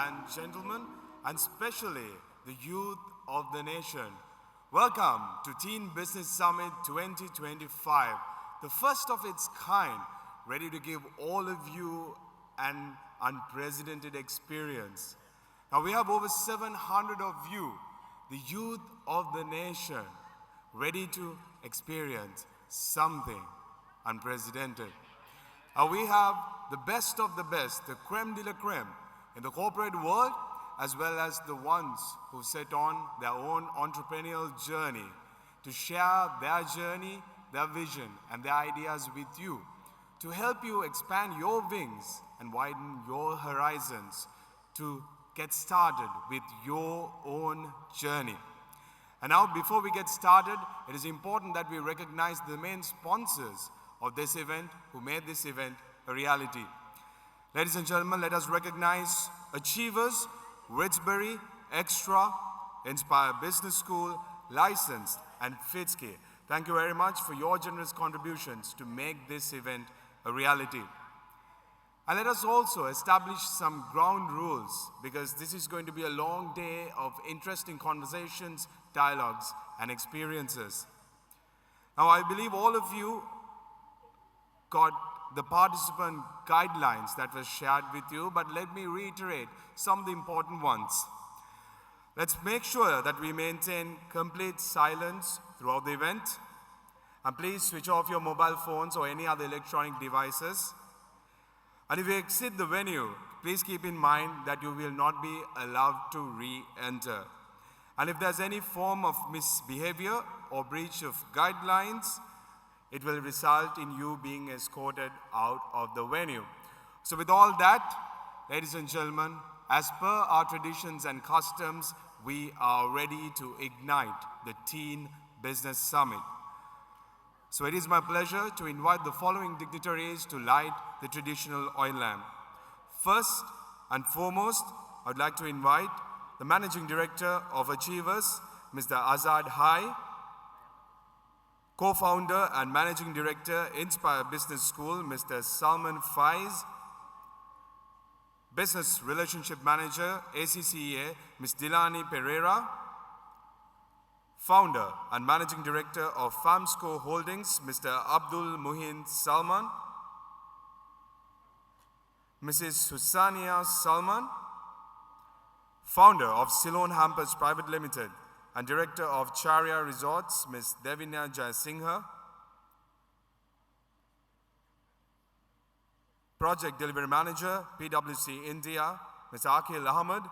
and gentlemen, and especially the youth of the nation. Welcome to Teen Business Summit 2025, the first of its kind, ready to give all of you an unprecedented experience. Now we have over 700 of you, the youth of the nation, ready to experience something unprecedented. We have the best of the best, the creme de la creme in the corporate world, as well as the ones who set on their own entrepreneurial journey to share their journey, their vision, and their ideas with you, to help you expand your wings and widen your horizons, to get started with your own journey. And now, before we get started, it is important that we recognize the main sponsors of this event who made this event a reality. Ladies and gentlemen, let us recognize Achievers, Ridsbury, Extra, Inspire Business School, Licensed, and Fitski. Thank you very much for your generous contributions to make this event a reality. And let us also establish some ground rules, because this is going to be a long day of interesting conversations, dialogues, and experiences. Now, I believe all of you got the participant guidelines that were shared with you, but let me reiterate some of the important ones. Let's make sure that we maintain complete silence throughout the event. And please switch off your mobile phones or any other electronic devices. And if you exit the venue, please keep in mind that you will not be allowed to re-enter. And if there's any form of misbehavior or breach of guidelines, it will result in you being escorted out of the venue. So with all that, ladies and gentlemen, as per our traditions and customs, we are ready to ignite the Teen Business Summit. So it is my pleasure to invite the following dignitaries to light the traditional oil lamp. First and foremost, I would like to invite the Managing Director of Achievers, Mr. Azad Hai, Co-founder and Managing Director, Inspire Business School, Mr. Salman Faiz, Business Relationship Manager, ACCEA, Ms. Dilani Pereira, Founder and Managing Director of Famsco Holdings, Mr. Abdul Muhin Salman, Mrs. Husania Salman, Founder of Ceylon Hampers Private Limited, and Director of Charya Resorts, Ms. Devina Jayasinghe, Project Delivery Manager, PwC India, Ms. Akhil Ahmed,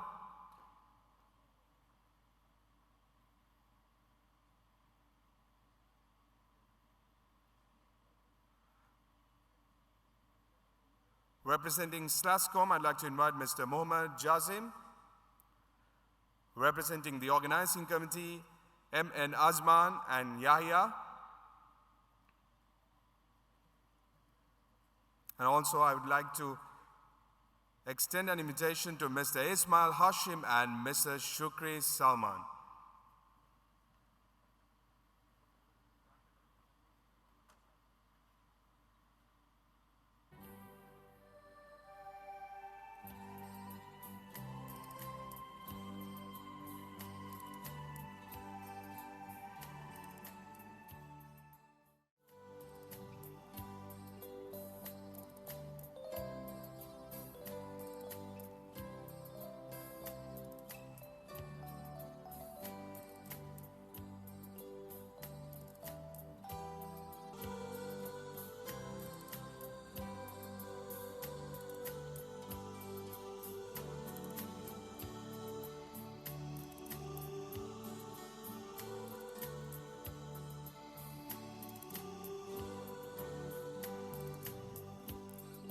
representing Slascom, I'd like to invite Mr. Mohammad Jazim, representing the Organizing Committee, M.N. Azman and Yahya. And also I would like to extend an invitation to Mr. Ismail Hashim and Mr. Shukri Salman.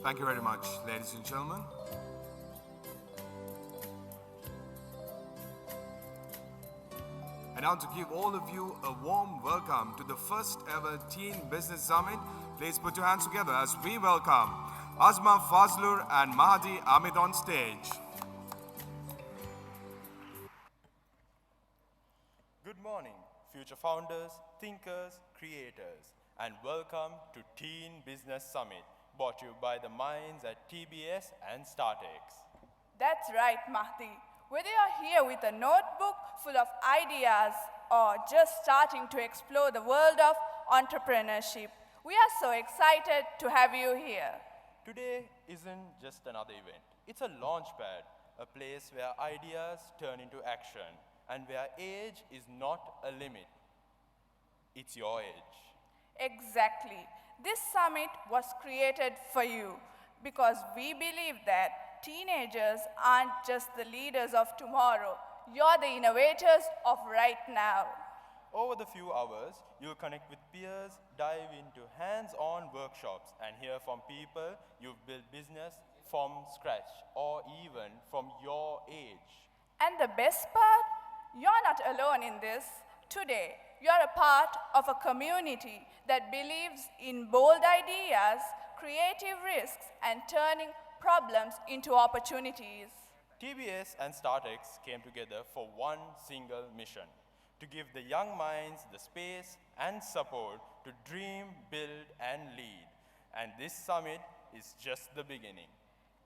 Thank you very much, ladies and gentlemen. And now to give all of you a warm welcome to the first ever Teen Business Summit, please put your hands together as we welcome Azma Fazlur and Mahdi Amit on stage. Good morning, future founders, thinkers, creators, and welcome to Teen Business Summit, brought to you by the minds at TBS and StartX. That's right, Mahdi. Whether you're here with a notebook full of ideas or just starting to explore the world of entrepreneurship, we are so excited to have you here. Today isn't just another event. It's a launchpad, a place where ideas turn into action and where age is not a limit. It's your age. Exactly. This summit was created for you because we believe that teenagers aren't just the leaders of tomorrow. You're the innovators of right now. Over the few hours, you'll connect with peers, dive into hands-on workshops, and hear from people you've built business from scratch or even from your age. And the best part, you're not alone in this. Today, you're a part of a community that believes in bold ideas, creative risks, and turning problems into opportunities. TBS and StartX came together for one single mission: to give the young minds the space and support to dream, build, and lead. And this summit is just the beginning.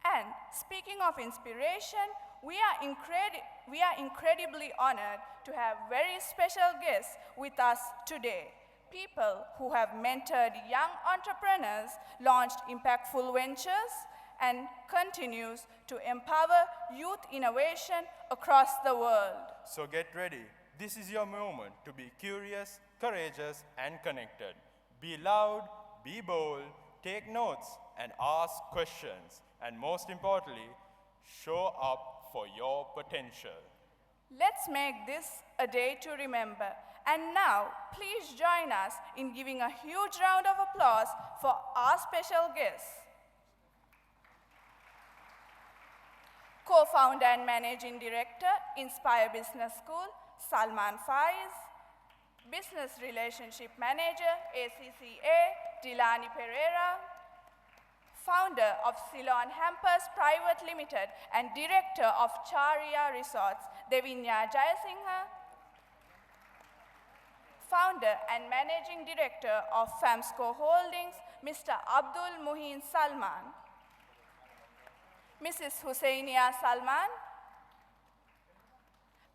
And speaking of inspiration, we are incredibly honored to have very special guests with us today. People who have mentored young entrepreneurs, launched impactful ventures, and continues to empower youth innovation across the world. So get ready. This is your moment to be curious, courageous, and connected. Be loud, be bold, take notes, and ask questions. And most importantly, show up for your potential. Let's make this a day to remember. And now, please join us in giving a huge round of applause for our special guests. Co-founder and Managing Director, Inspire Business School, Salman Faiz. Business Relationship Manager, ACCA, Dilani Pereira. Founder of Ceylon Hampers Private Limited and Director of Charia Resorts, Devinya Jayasinghe. Founder and Managing Director of Famsco Holdings, Mr. Abdul Muhin Salman. Mrs. Husainia Salman.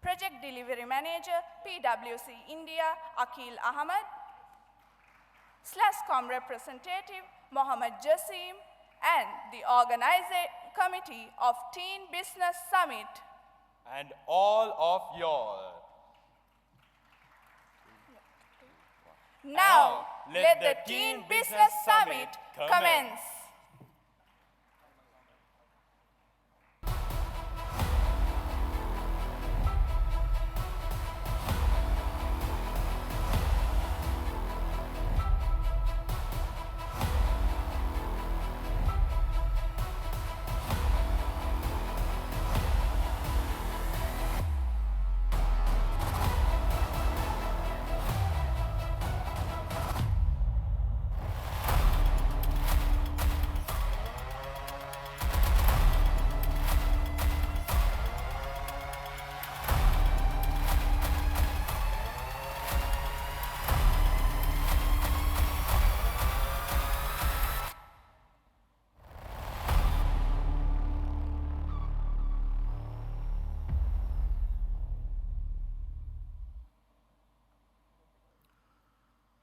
Project Delivery Manager, PwC India, Akil Ahmed. SLASCOM Representative, Mohammad Jassim, and the organizing committee of Teen Business Summit. And all of y'all. Now, let the Teen Business Summit commence.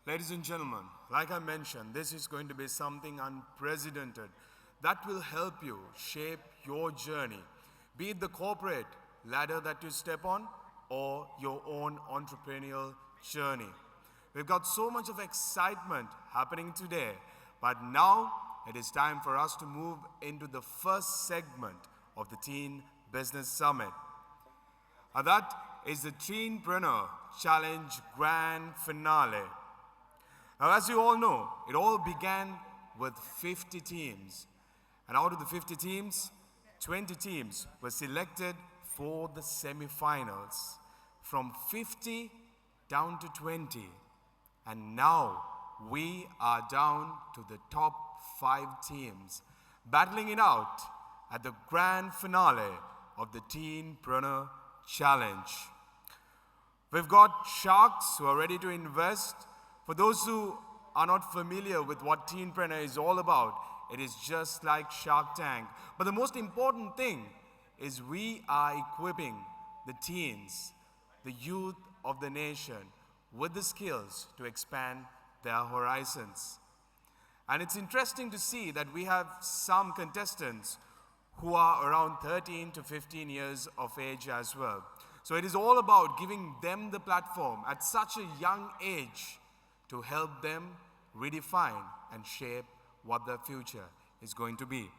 Ladies and gentlemen, like I mentioned, this is going to be something unprecedented that will help you shape your journey, be it the corporate ladder that you step on or your own entrepreneurial journey. We've got so much of excitement happening today, but now it is time for us to move into the first segment of the Teen Business Summit. And that is the Teenpreneur Challenge Grand Finale. Now, as you all know, it all began with 50 teams. And out of the 50 teams, 20 teams were selected for the semifinals. From 50 down to 20. And now we are down to the top 5 teams, battling it out at the grand finale of the Teenpreneur Challenge. We've got sharks who are ready to invest. For those who are not familiar with what Teenpreneur is all about, it is just like Shark Tank. But the most important thing is we are equipping the teens, the youth of the nation, with the skills to expand their horizons. And it's interesting to see that we have some contestants who are around 13 to 15 years of age as well. So it is all about giving them the platform at such a young age to help them redefine and shape what their future is going to be.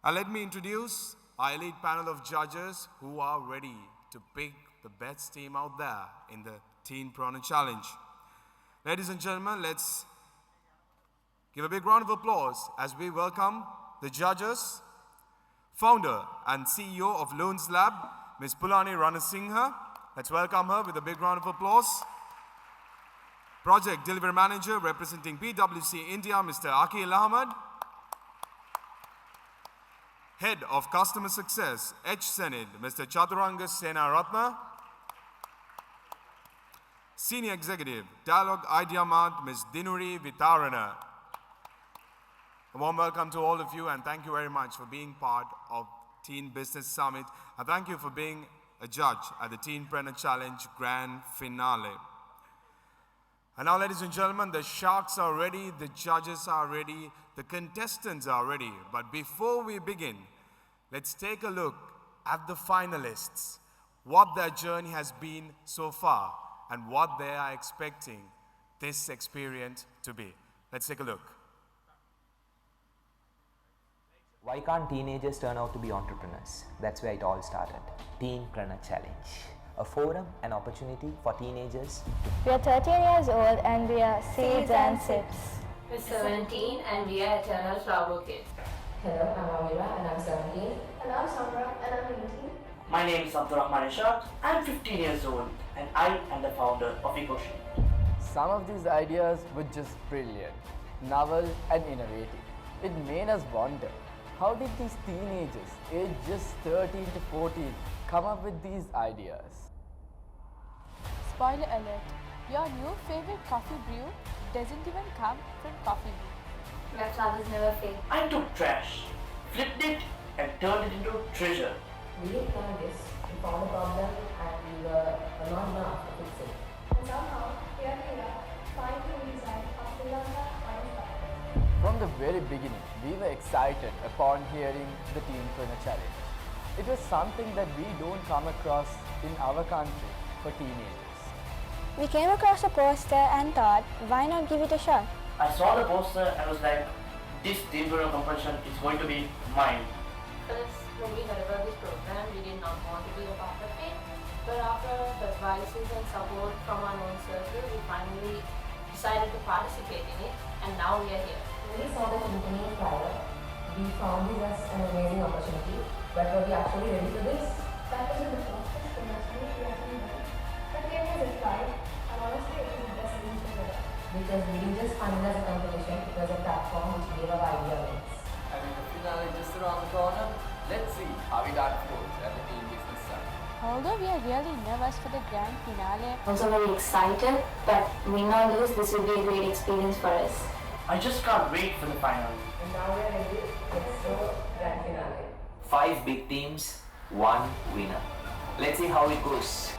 And let me introduce our elite panel of judges who are ready to pick the best team out there in the Teenpreneur Challenge. Ladies and gentlemen, let's give a big round of applause as we welcome the judges, founder and CEO of Loans Lab, Ms. Pulani Ranasinghe. Let's welcome her with a big round of applause. Project Delivery Manager representing PwC India, Mr. Akil Ahmed. Head of Customer Success, H Senate, Mr. Chaturanga Senaratna. Senior Executive, Dialogue Idea Mart, Ms. Dinuri Vitarana. A warm welcome to all of you and thank you very much for being part of Teen Business Summit and thank you for being a judge at the Teenpreneur Challenge Grand Finale. And now, ladies and gentlemen, the sharks are ready, the judges are ready, the contestants are ready. But before we begin, let's take a look at the finalists, what their journey has been so far, and what they are expecting this experience to be. Let's take a look. Why can't teenagers turn out to be entrepreneurs? That's where it all started. Teenpreneur Challenge. A forum, an opportunity for teenagers. We are 13 years old and we are seeds and sips. We're 17 and we are eternal flower kids. Hello, I'm Amira and I'm 17. And I'm Samra and I'm 18. My name is Abdurrahman Ishaq. I'm 15 years old and I am the founder of EcoSheet. Some of these ideas were just brilliant, novel and innovative. It made us wonder, how did these teenagers, aged just 13 to 14, come up with these ideas? Spoiler alert, your new favorite coffee brew doesn't even come from coffee brew. Your flowers never fade. I took trash, flipped it and turned it into treasure. We didn't plan this. We found a problem and we were not enough to fix it. And somehow, here we are, trying to redesign our Sri Lanka fine starters. From the very beginning, we were excited upon hearing the Teenpreneur Challenge. It was something that we don't come across in our country for teenagers. We came across a poster and thought, why not give it a shot? I saw the poster and was like, this Teenpreneur competition is going to be mine. First, when we heard about this program, we did not want to be a part of it. But after the advices and support from our own circle, we finally decided to participate in it and now we are here. When we saw the company flyer, we found this as an amazing opportunity. But were we actually ready for this? That was in the process to naturally we actually went. But here has it tried, and honestly it was the best thing to ever. Because we didn't just find it as a competition, it was a platform which gave our idea wings. And with the finale just around the corner, let's see how it unfolds at the Teen Business Summit. Although we are really nervous for the grand finale, Also very excited, but win or lose, this will be a great experience for us. I just can't wait for the final. And now we are ready. Let's go grand finale. 5 big teams, 1 winner. Let's see how it goes.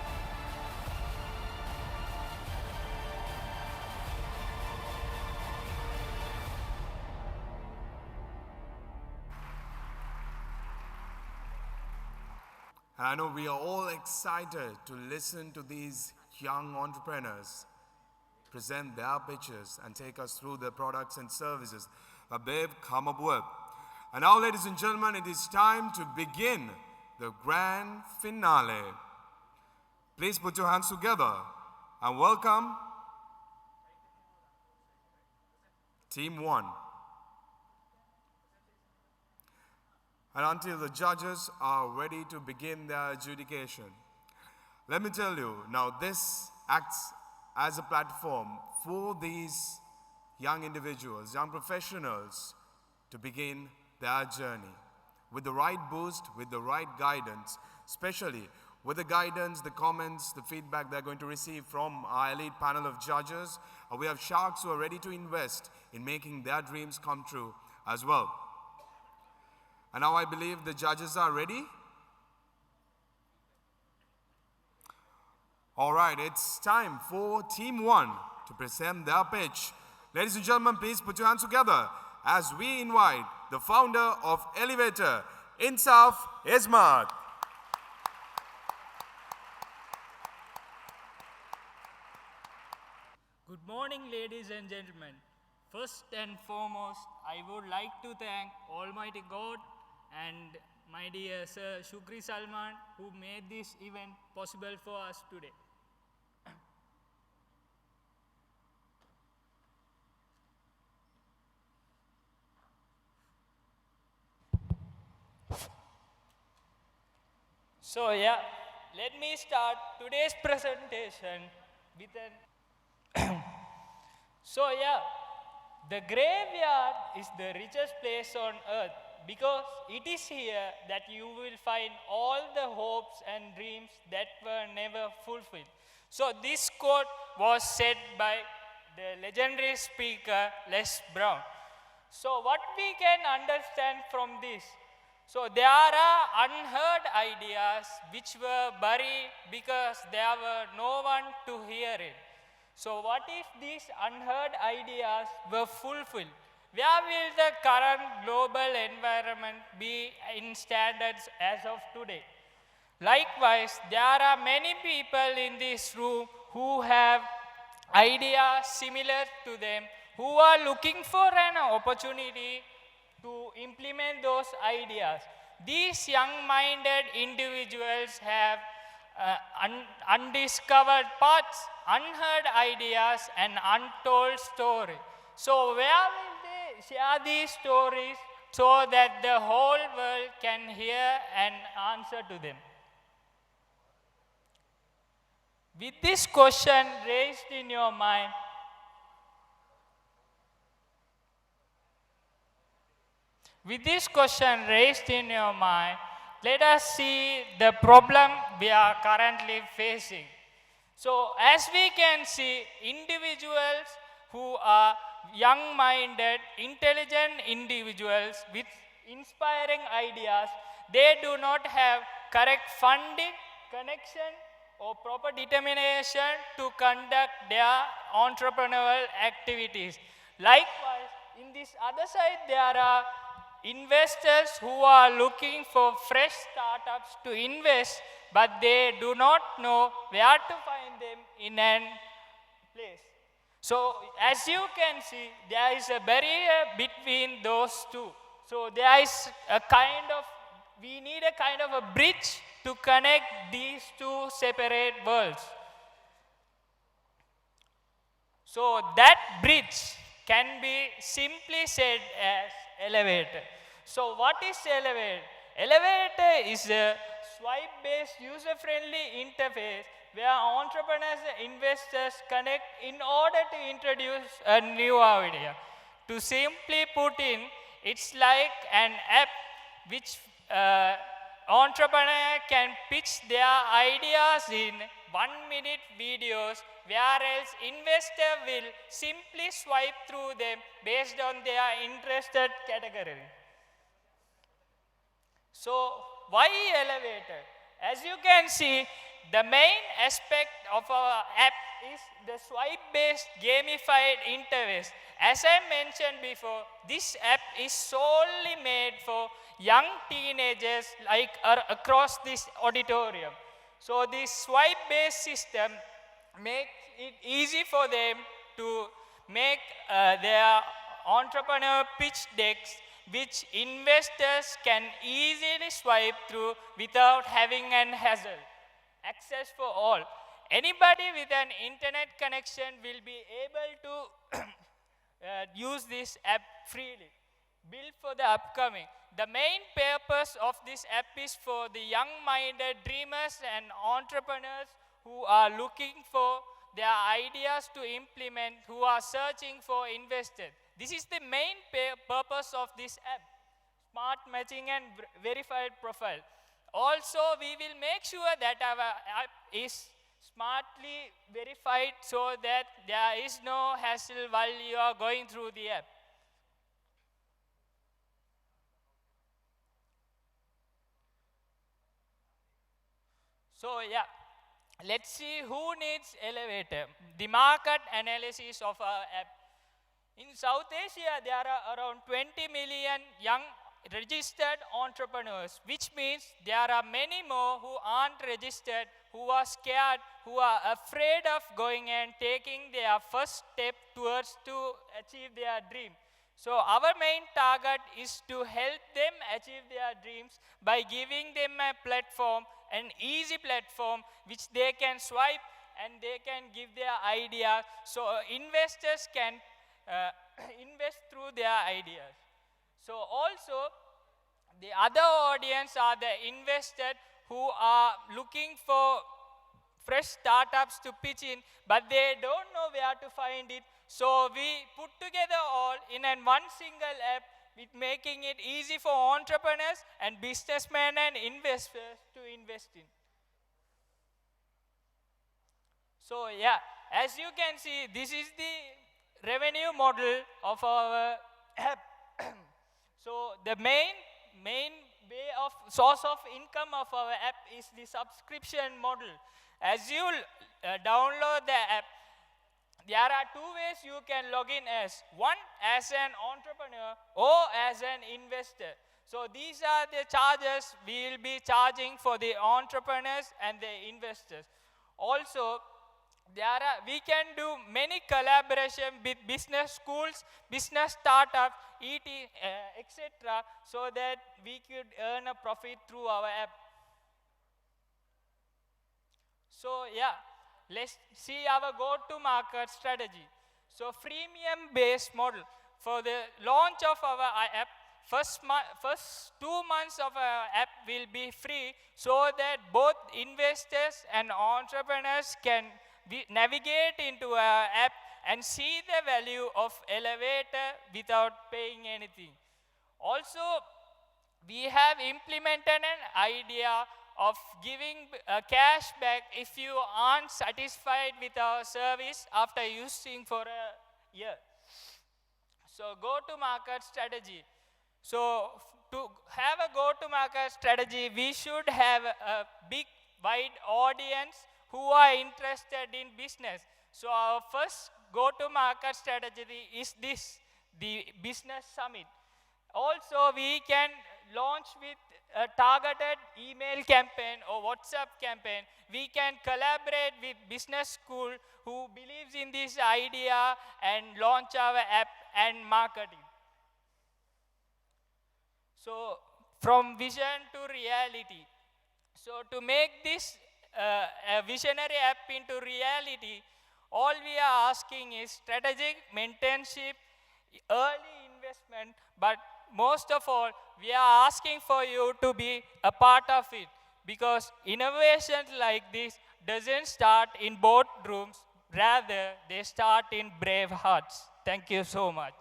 And I know we are all excited to listen to these young entrepreneurs present their pitches and take us through the products and services that they've come up with. And now, ladies and gentlemen, it is time to begin the grand finale. Please put your hands together and welcome Team 1. And until the judges are ready to begin their adjudication, let me tell you, now this acts as a platform for these young individuals, young professionals, to begin their journey with the right boost, with the right guidance, especially with the guidance, the comments, the feedback they're going to receive from our elite panel of judges. We have sharks who are ready to invest in making their dreams come true as well. And now I believe the judges are ready. All right, it's time for Team 1 to present their pitch. Ladies and gentlemen, please put your hands together as we invite the founder of Elevator, Insaf Ismat. Good morning, ladies and gentlemen. First and foremost, I would like to thank Almighty God and my dear Sir Shukri Salman, who made this event possible for us today. So yeah, let me start today's presentation with an So yeah, the graveyard is the richest place on earth because it is here that you will find all the hopes and dreams that were never fulfilled. So this quote was said by the legendary speaker Les Brown. So what we can understand from this? So there are unheard ideas which were buried because there were no one to hear it. So what if these unheard ideas were fulfilled? Where will the current global environment be in standards as of today? Likewise, there are many people in this room who have ideas similar to them, who are looking for an opportunity to implement those ideas. These young-minded individuals have undiscovered paths, unheard ideas, and untold stories. So where will they share these stories so that the whole world can hear and answer to them? With this question raised in your mind, let us see the problem we are currently facing. So as we can see, individuals who are young-minded, intelligent individuals with inspiring ideas, they do not have correct funding, connection, or proper determination to conduct their entrepreneurial activities. Likewise, in this other side, there are investors who are looking for fresh startups to invest, but they do not know where to find them in a place. So as you can see, there is a barrier between those two. So there is we need a kind of a bridge to connect these two separate worlds. So that bridge can be simply said as elevator. So what is elevator? Elevator is a swipe-based user-friendly interface where entrepreneurs and investors connect in order to introduce a new idea. To simply put in, it's like an app which entrepreneur can pitch their ideas in 1-minute videos, whereas investor will simply swipe through them based on their interested category. So why elevator? As you can see, the main aspect of our app is the swipe-based gamified interface. As I mentioned before, this app is solely made for young teenagers like across this auditorium. So this swipe-based system makes it easy for them to make their entrepreneur pitch decks, which investors can easily swipe through without having an hassle. Access for all. Anybody with an internet connection will be able to use this app freely. Built for the upcoming. The main purpose of this app is for the young-minded dreamers and entrepreneurs who are looking for their ideas to implement, who are searching for investors. This is the main purpose of this app, smart matching and verified profile. Also, we will make sure that our app is smartly verified so that there is no hassle while you are going through the app. So yeah, let's see who needs elevator. The market analysis of our app. In South Asia, there are around 20 million young registered entrepreneurs, which means there are many more who aren't registered, who are scared, who are afraid of going and taking their first step towards to achieve their dream. So our main target is to help them achieve their dreams by giving them a platform, an easy platform which they can swipe and they can give their idea, so investors can invest through their ideas. So also, the other audience are the investors who are looking for fresh startups to pitch in, but they don't know where to find it. So we put together all in one single app, with making it easy for entrepreneurs and businessmen and investors to invest in. So yeah, as you can see, this is the revenue model of our app. So the main way of source of income of our app is the subscription model. As you download the app, there are two ways you can log in as. One, as an entrepreneur or as an investor. So these are the charges we will be charging for the entrepreneurs and the investors. Also, we can do many collaboration with business schools, business startups, etc., so that we could earn a profit through our app. So yeah, let's see our go-to-market strategy. So freemium-based model. For the launch of our app, first 2 months of our app will be free, so that both investors and entrepreneurs can navigate into our app and see the value of elevator without paying anything. Also, we have implemented an idea of giving cash back if you aren't satisfied with our service after using for a year. So go-to-market strategy. So to have a go-to-market strategy, we should have a big, wide audience who are interested in business. So our first go-to-market strategy is this, the business summit. Also, we can launch with a targeted email campaign or WhatsApp campaign. We can collaborate with business school who believes in this idea and launch our app and market it. So from vision to reality. So to make this a visionary app into reality, all we are asking is strategic mentorship, early investment, but most of all, we are asking for you to be a part of it, because innovations like this doesn't start in boardrooms, rather they start in brave hearts. Thank you so much.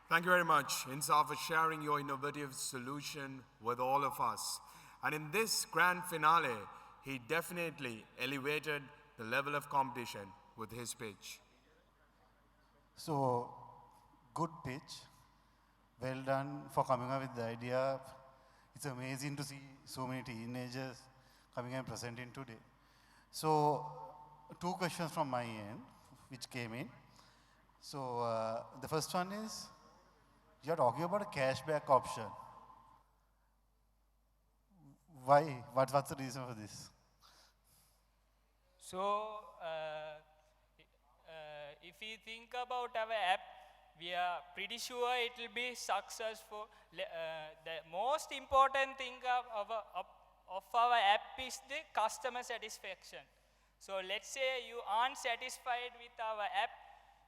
Thank you very much, Insaf, for sharing your innovative solution with all of us. And in this grand finale, he definitely elevated the level of competition with his pitch. So, good pitch. Well done for coming up with the idea. It's amazing to see so many teenagers coming and presenting today. So, 2 questions from my end, which came in. So, the first one is, you're talking about a cashback option. Why? What's the reason for this? So, if we think about our app, we are pretty sure it will be successful. The most important thing of our app is the customer satisfaction. So let's say you aren't satisfied with our app,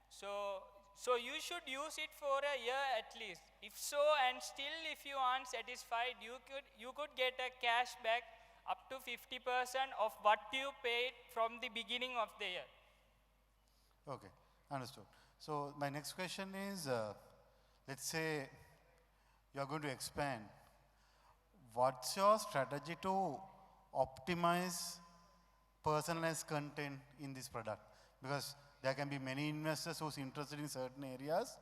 so you should use it for a year at least. If so, and still if you aren't satisfied, you could get a cash back up to 50% of what you paid from the beginning of the year. Okay, understood. So my next question is, let's say you're going to expand. What's your strategy to optimize personalized content in this product? Because there can be many investors who's interested in certain areas.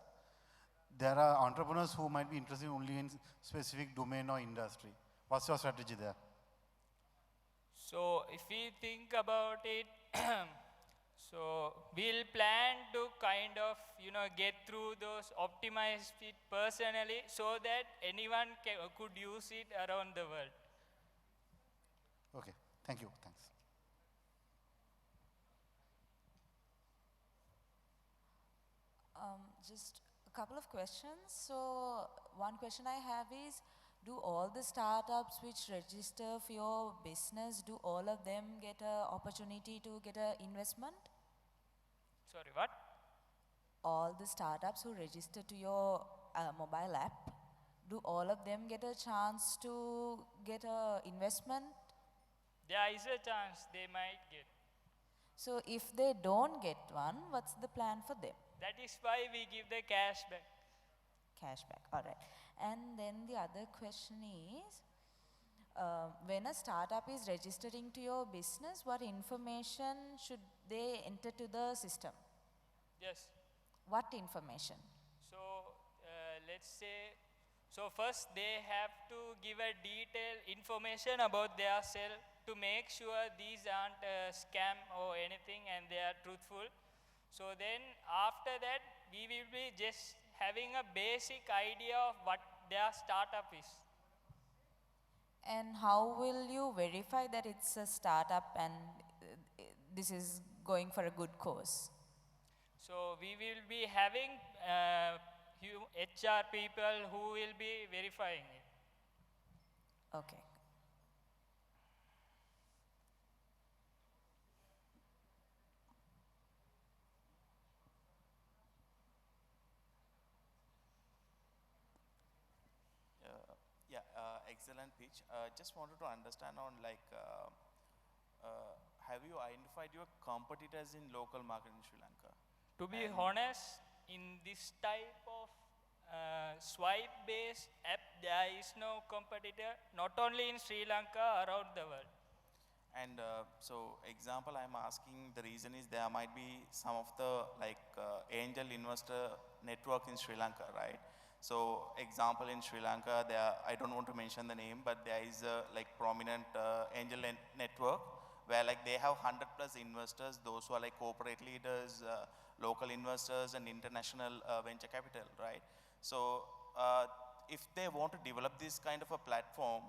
There are entrepreneurs who might be interested only in specific domain or industry. What's your strategy there? if we think about it, so we'll plan to kind of, get through those, optimize it personally so that anyone could use it around the world. Okay, thank you, thanks. Just a couple of questions. So one question I have is, do all the startups which register for your business, do all of them get an opportunity to get an investment? Sorry, what? All the startups who register to your mobile app, do all of them get a chance to get an investment? There is a chance they might get. So if they don't get one, what's the plan for them? That is why we give the cashback. Cashback, all right. And then the other question is, when a startup is registering to your business, what information should they enter to the system? Yes. What information? So let's say, so first they have to give a detailed information about their self to make sure these aren't a scam or anything and they are truthful. So then after that, we will be just having a basic idea of what their startup is. And how will you verify that it's a startup and this is going for a good cause? So we will be having HR people who will be verifying it. Okay. Excellent pitch. Just wanted to understand on have you identified your competitors in local market in Sri Lanka? To be honest, in this type of swipe-based app, there is no competitor, not only in Sri Lanka, around the world. And so example I'm asking, the reason is there might be some of the angel investor network in Sri Lanka, right? So example in Sri Lanka, I don't want to mention the name, but there is a prominent angel network where they have 100+ investors, those who are corporate leaders, local investors and international venture capital, right? So if they want to develop this kind of a platform,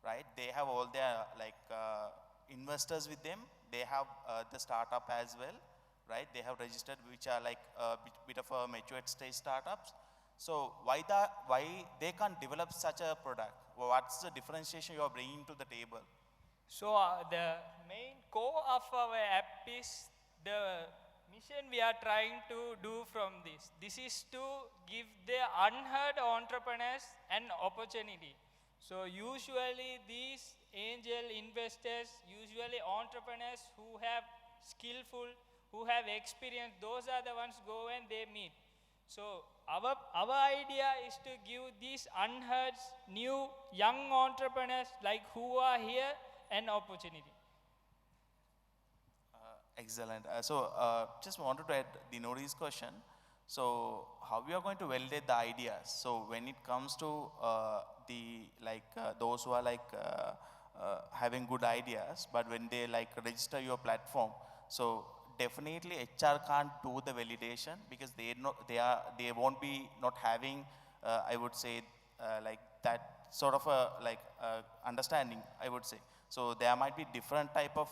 right, they have all their investors with them, they have the startup as well, right? They have registered, which are a bit of a mature stage startups. So why they can't develop such a product? What's the differentiation you are bringing to the table? So the main core of our app is the mission we are trying to do from this. This is to give the unheard entrepreneurs an opportunity. So usually these angel investors, usually entrepreneurs who have skillful, who have experience, those are the ones go and they meet. So our idea is to give these unheard, new, young entrepreneurs who are here an opportunity. Excellent. Just wanted to add Dinori's question. So how we are going to validate the ideas? So when it comes to those who are having good ideas, but when they register your platform, so definitely HR can't do the validation because they won't be not having I would say that sort of a understanding, I would say. So there might be different type of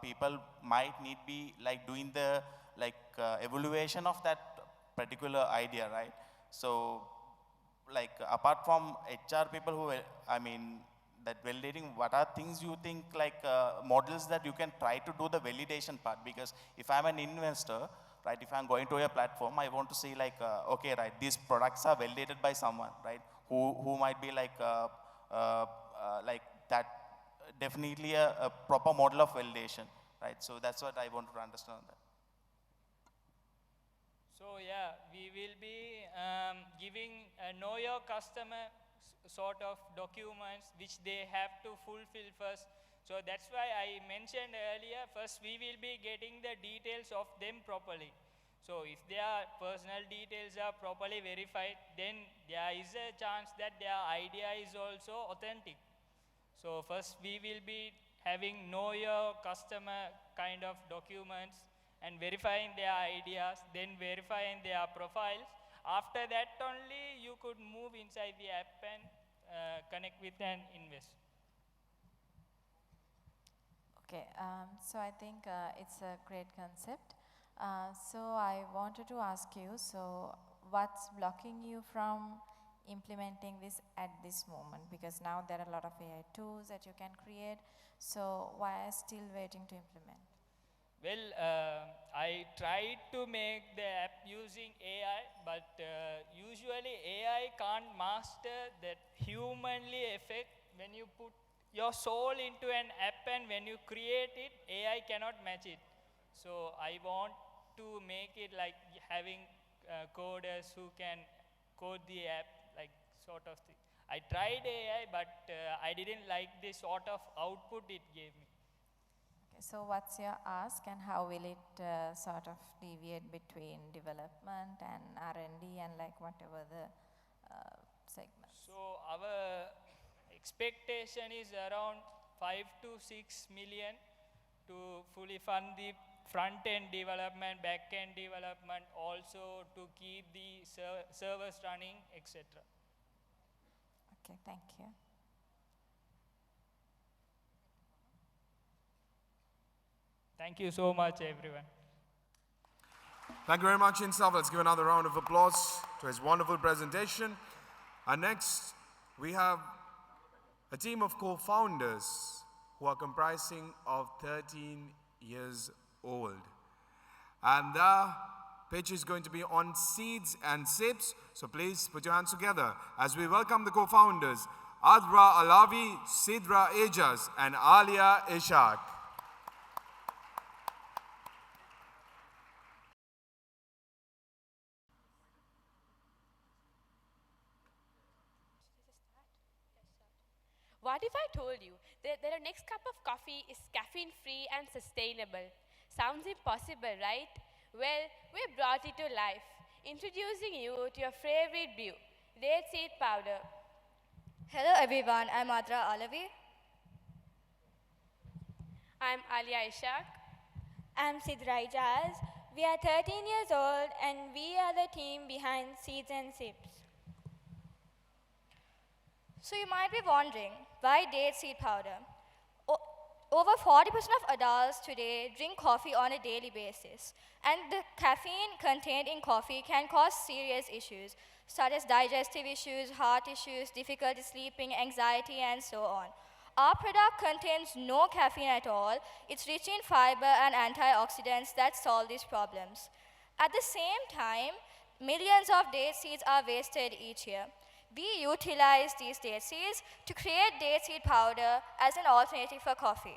people might need be doing the evaluation of that particular idea, right? So apart from HR people who that validating, what are things you think models that you can try to do the validation part? Because if I'm an investor, right, if I'm going to a platform, I want to see okay, right, these products are validated by someone, right, who might be that definitely a proper model of validation, right? So that's what I wanted to understand that. So yeah, we will be giving know your customer sort of documents which they have to fulfill first. So that's why I mentioned earlier, first we will be getting the details of them properly. So if their personal details are properly verified, then there is a chance that their idea is also authentic. So first we will be having know your customer kind of documents and verifying their ideas, then verifying their profiles. After that only you could move inside the app and connect with an investor. Okay, so I think it's a great concept. So I wanted to ask you, so what's blocking you from implementing this at this moment? Because now there are a lot of AI tools that you can create, so why are you still waiting to implement? Well, I tried to make the app using AI, but usually AI can't master that humanly effect when you put your soul into an app, and when you create it, AI cannot match it. So I want to make it like having coders who can code the app, like sort of thing. I tried AI, but I didn't like the sort of output it gave me. Okay, so what's your ask, and how will it sort of deviate between development and R&D and like whatever the segments? So our expectation is around 5 to 6 million to fully fund the front-end development, back-end development, also to keep the servers running, etc. Okay, thank you. Thank you so much, everyone. Thank you very much, Insaf. Let's give another round of applause to his wonderful presentation. And next, we have a team of co-founders who are comprising of 13 years old. And the pitch is going to be on seeds and sips. So please put your hands together as we welcome the co-founders, Adra Alavi, Sidra Ejas, and Alia Ishaq. What if I told you that our next cup of coffee is caffeine-free and sustainable? Sounds impossible, right? Well, we brought it to life, introducing you to your favorite brew, date seed powder. Hello everyone, I'm Adra Alavi. I'm Alia Ishaq. I'm Sidra Ijaz. We are 13 years old and we are the team behind Seeds and Sips. So you might be wondering, why date seed powder? Over 40% of adults today drink coffee on a daily basis, and the caffeine contained in coffee can cause serious issues, such as digestive issues, heart issues, difficulty sleeping, anxiety, and so on. Our product contains no caffeine at all. It's rich in fiber and antioxidants that solve these problems. At the same time, millions of date seeds are wasted each year. We utilize these date seeds to create date seed powder as an alternative for coffee.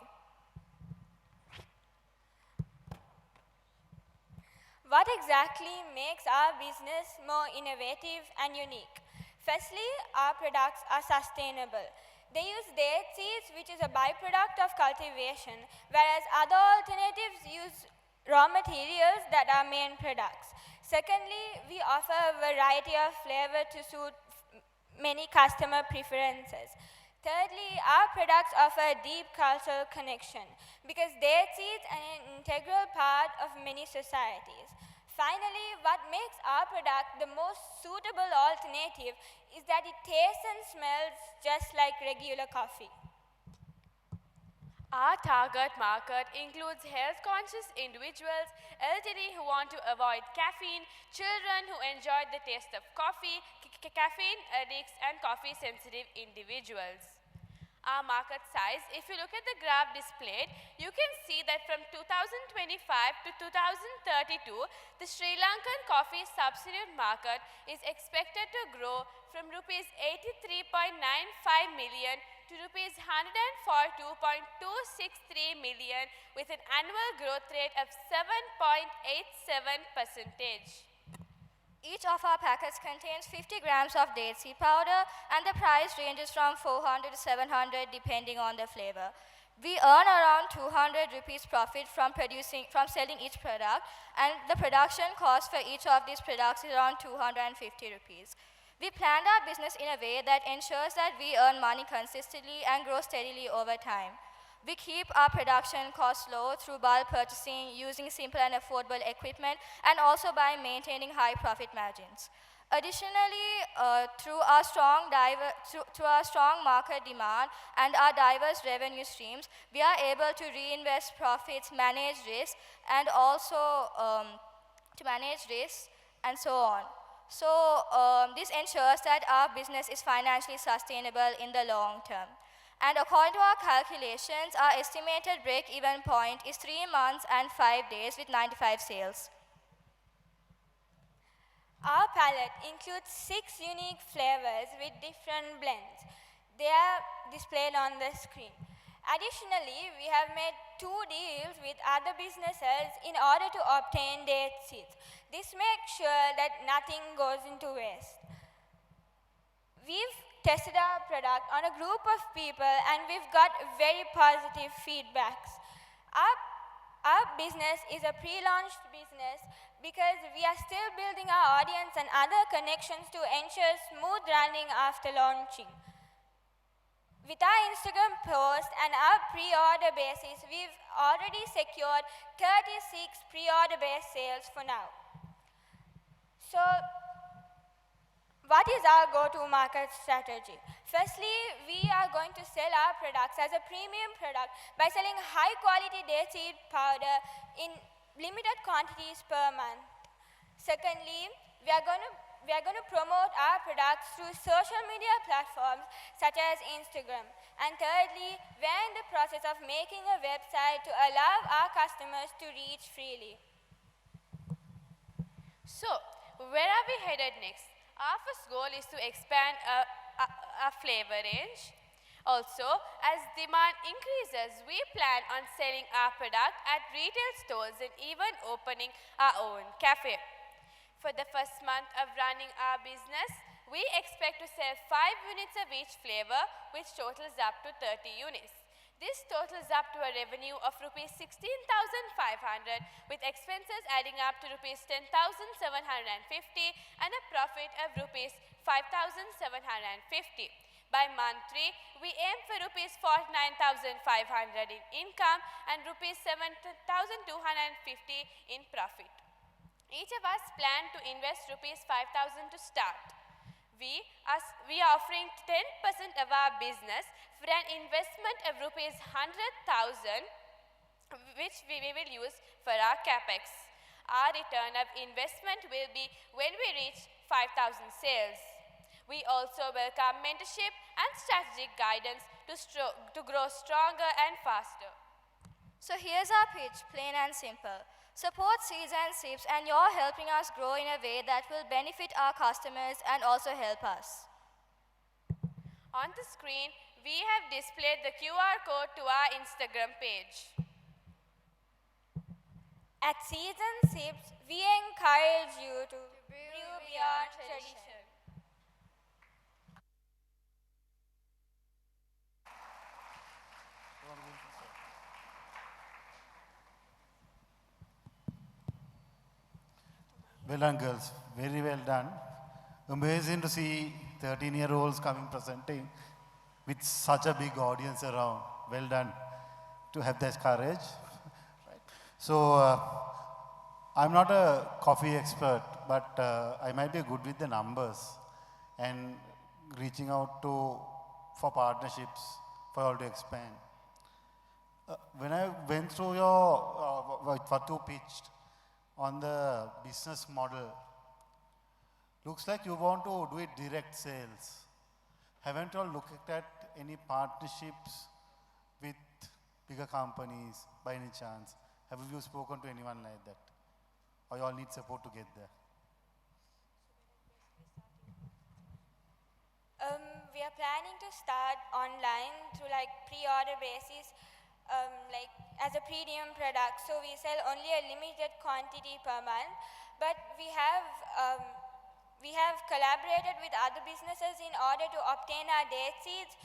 What exactly makes our business more innovative and unique? Firstly, our products are sustainable. They use date seeds, which is a byproduct of cultivation, whereas other alternatives use raw materials that are main products. Secondly, we offer a variety of flavor to suit many customer preferences. Thirdly, our products offer a deep cultural connection because date seeds are an integral part of many societies. Finally, what makes our product the most suitable alternative is that it tastes and smells just like regular coffee. Our target market includes health-conscious individuals, elderly who want to avoid caffeine, children who enjoy the taste of coffee, caffeine addicts, and coffee-sensitive individuals. Our market size, if you look at the graph displayed, you can see that from 2025 to 2032, the Sri Lankan coffee substitute market is expected to grow from rupees 83.95 million to rupees 142.263 million with an annual growth rate of 7.87%. Each of our packets contains 50 grams of date seed powder, and the price ranges from 400 to 700 depending on the flavor. We earn around 200 rupees profit from selling each product, and the production cost for each of these products is around 250 rupees. We planned our business in a way that ensures that we earn money consistently and grow steadily over time. We keep our production costs low through bulk purchasing, using simple and affordable equipment, and also by maintaining high profit margins. Additionally, through our strong market demand and our diverse revenue streams, we are able to reinvest profits, manage risk, and also to manage risks and so on. So this ensures that our business is financially sustainable in the long term. And according to our calculations, our estimated break-even point is 3 months and 5 days with 95 sales. Our palette includes 6 unique flavors with different blends. They are displayed on the screen. Additionally, we have made 2 deals with other businesses in order to obtain date seeds. This makes sure that nothing goes into waste. We've tested our product on a group of people and we've got very positive feedbacks. Our business is a pre-launched business because we are still building our audience and other connections to ensure smooth running after launching. With our Instagram post and our pre-order basis, we've already secured 36 pre-order-based sales for now. So, what is our go-to-market strategy? Firstly, we are going to sell our products as a premium product by selling high-quality date seed powder in limited quantities per month. Secondly, we are going to promote our products through social media platforms such as Instagram. And thirdly, we are in the process of making a website to allow our customers to reach freely. So, where are we headed next? Our first goal is to expand our flavor range. Also, as demand increases, we plan on selling our product at retail stores and even opening our own cafe. For the first month of running our business, we expect to sell 5 units of each flavor, which totals up to 30 units. This totals up to a revenue of Rs 16,500 with expenses adding up to Rs 10,750 and a profit of Rs 5,750. By month 3, we aim for Rs 49,500 in income and Rs 7,250 in profit. Each of us plan to invest Rs 5,000 to start. We are offering 10% of our business for an investment of Rs 100,000, which we will use for our capex. Our return of investment will be when we reach 5,000 sales. We also welcome mentorship and strategic guidance to grow stronger and faster. So here's our pitch, plain and simple. Support Seeds and Sips, and you're helping us grow in a way that will benefit our customers and also help us. On the screen, we have displayed the QR code to our Instagram page. At Seeds and Sips, we encourage you to brew beyond tradition. Well done, girls. Very well done. Amazing to see 13-year-olds coming presenting with such a big audience around. Well done to have that courage. Right. So, I'm not a coffee expert, but I might be good with the numbers and reaching out for partnerships for all to expand. When I went through what you pitched on the business model, looks like you want to do it direct sales. Haven't you all looked at any partnerships with bigger companies by any chance? Have you spoken to anyone like that? Or you all need support to get there? We are planning to start online through pre-order basis, as a premium product. So we sell only a limited quantity per month, but we have collaborated with other businesses in order to obtain our date seeds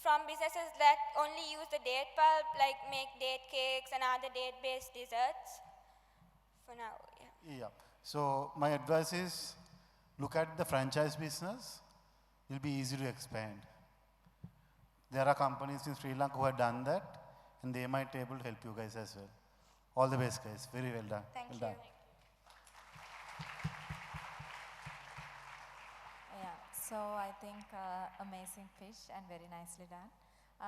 from businesses that only use the date pulp, like make date cakes and other date-based desserts. For now, yeah. So my advice is look at the franchise business. It'll be easy to expand. There are companies in Sri Lanka who have done that. and they might be able to help you guys as well. All the best, guys. Very well done. Thank well you. done. Yeah, so I think amazing pitch and very nicely done.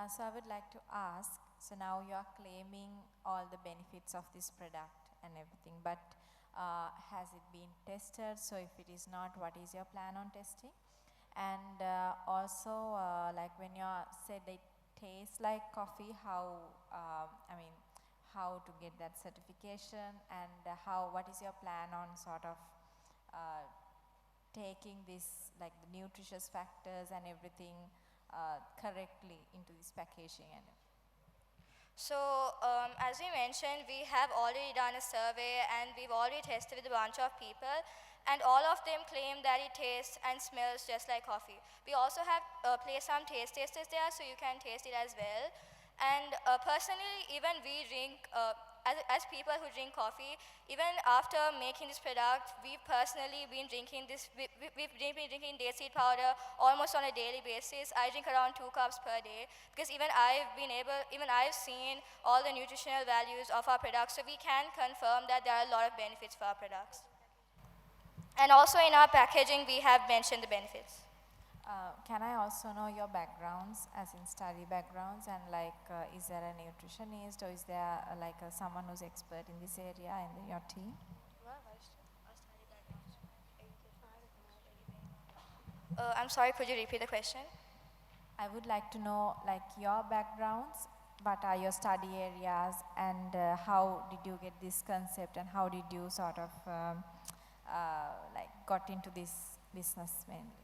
So I would like to ask, so now you are claiming all the benefits of this product and everything, but has it been tested? So if it is not, what is your plan on testing? And also, like when you said it tastes like coffee, how, how to get that certification, and what is your plan on sort of taking this, like the nutritious factors and everything correctly into this packaging? And So, as we mentioned, we have already done a survey and we've already tested with a bunch of people, and all of them claim that it tastes and smells just like coffee. We also have placed some taste testers there, so you can taste it as well. And personally, even we drink, as people who drink coffee, even after making this product, we've personally been drinking this, we've been drinking date seed powder almost on a daily basis. I drink around 2 cups per day, because even I've seen all the nutritional values of our products, so we can confirm that there are a lot of benefits for our products. And also in our packaging, we have mentioned the benefits. Can I also know your backgrounds, as in study backgrounds, and like is there a nutritionist, or is there someone who's expert in this area in your team? I'm sorry, could you repeat the question? I would like to know like your backgrounds, what are your study areas, and how did you get this concept, and how did you sort of got into this business mainly?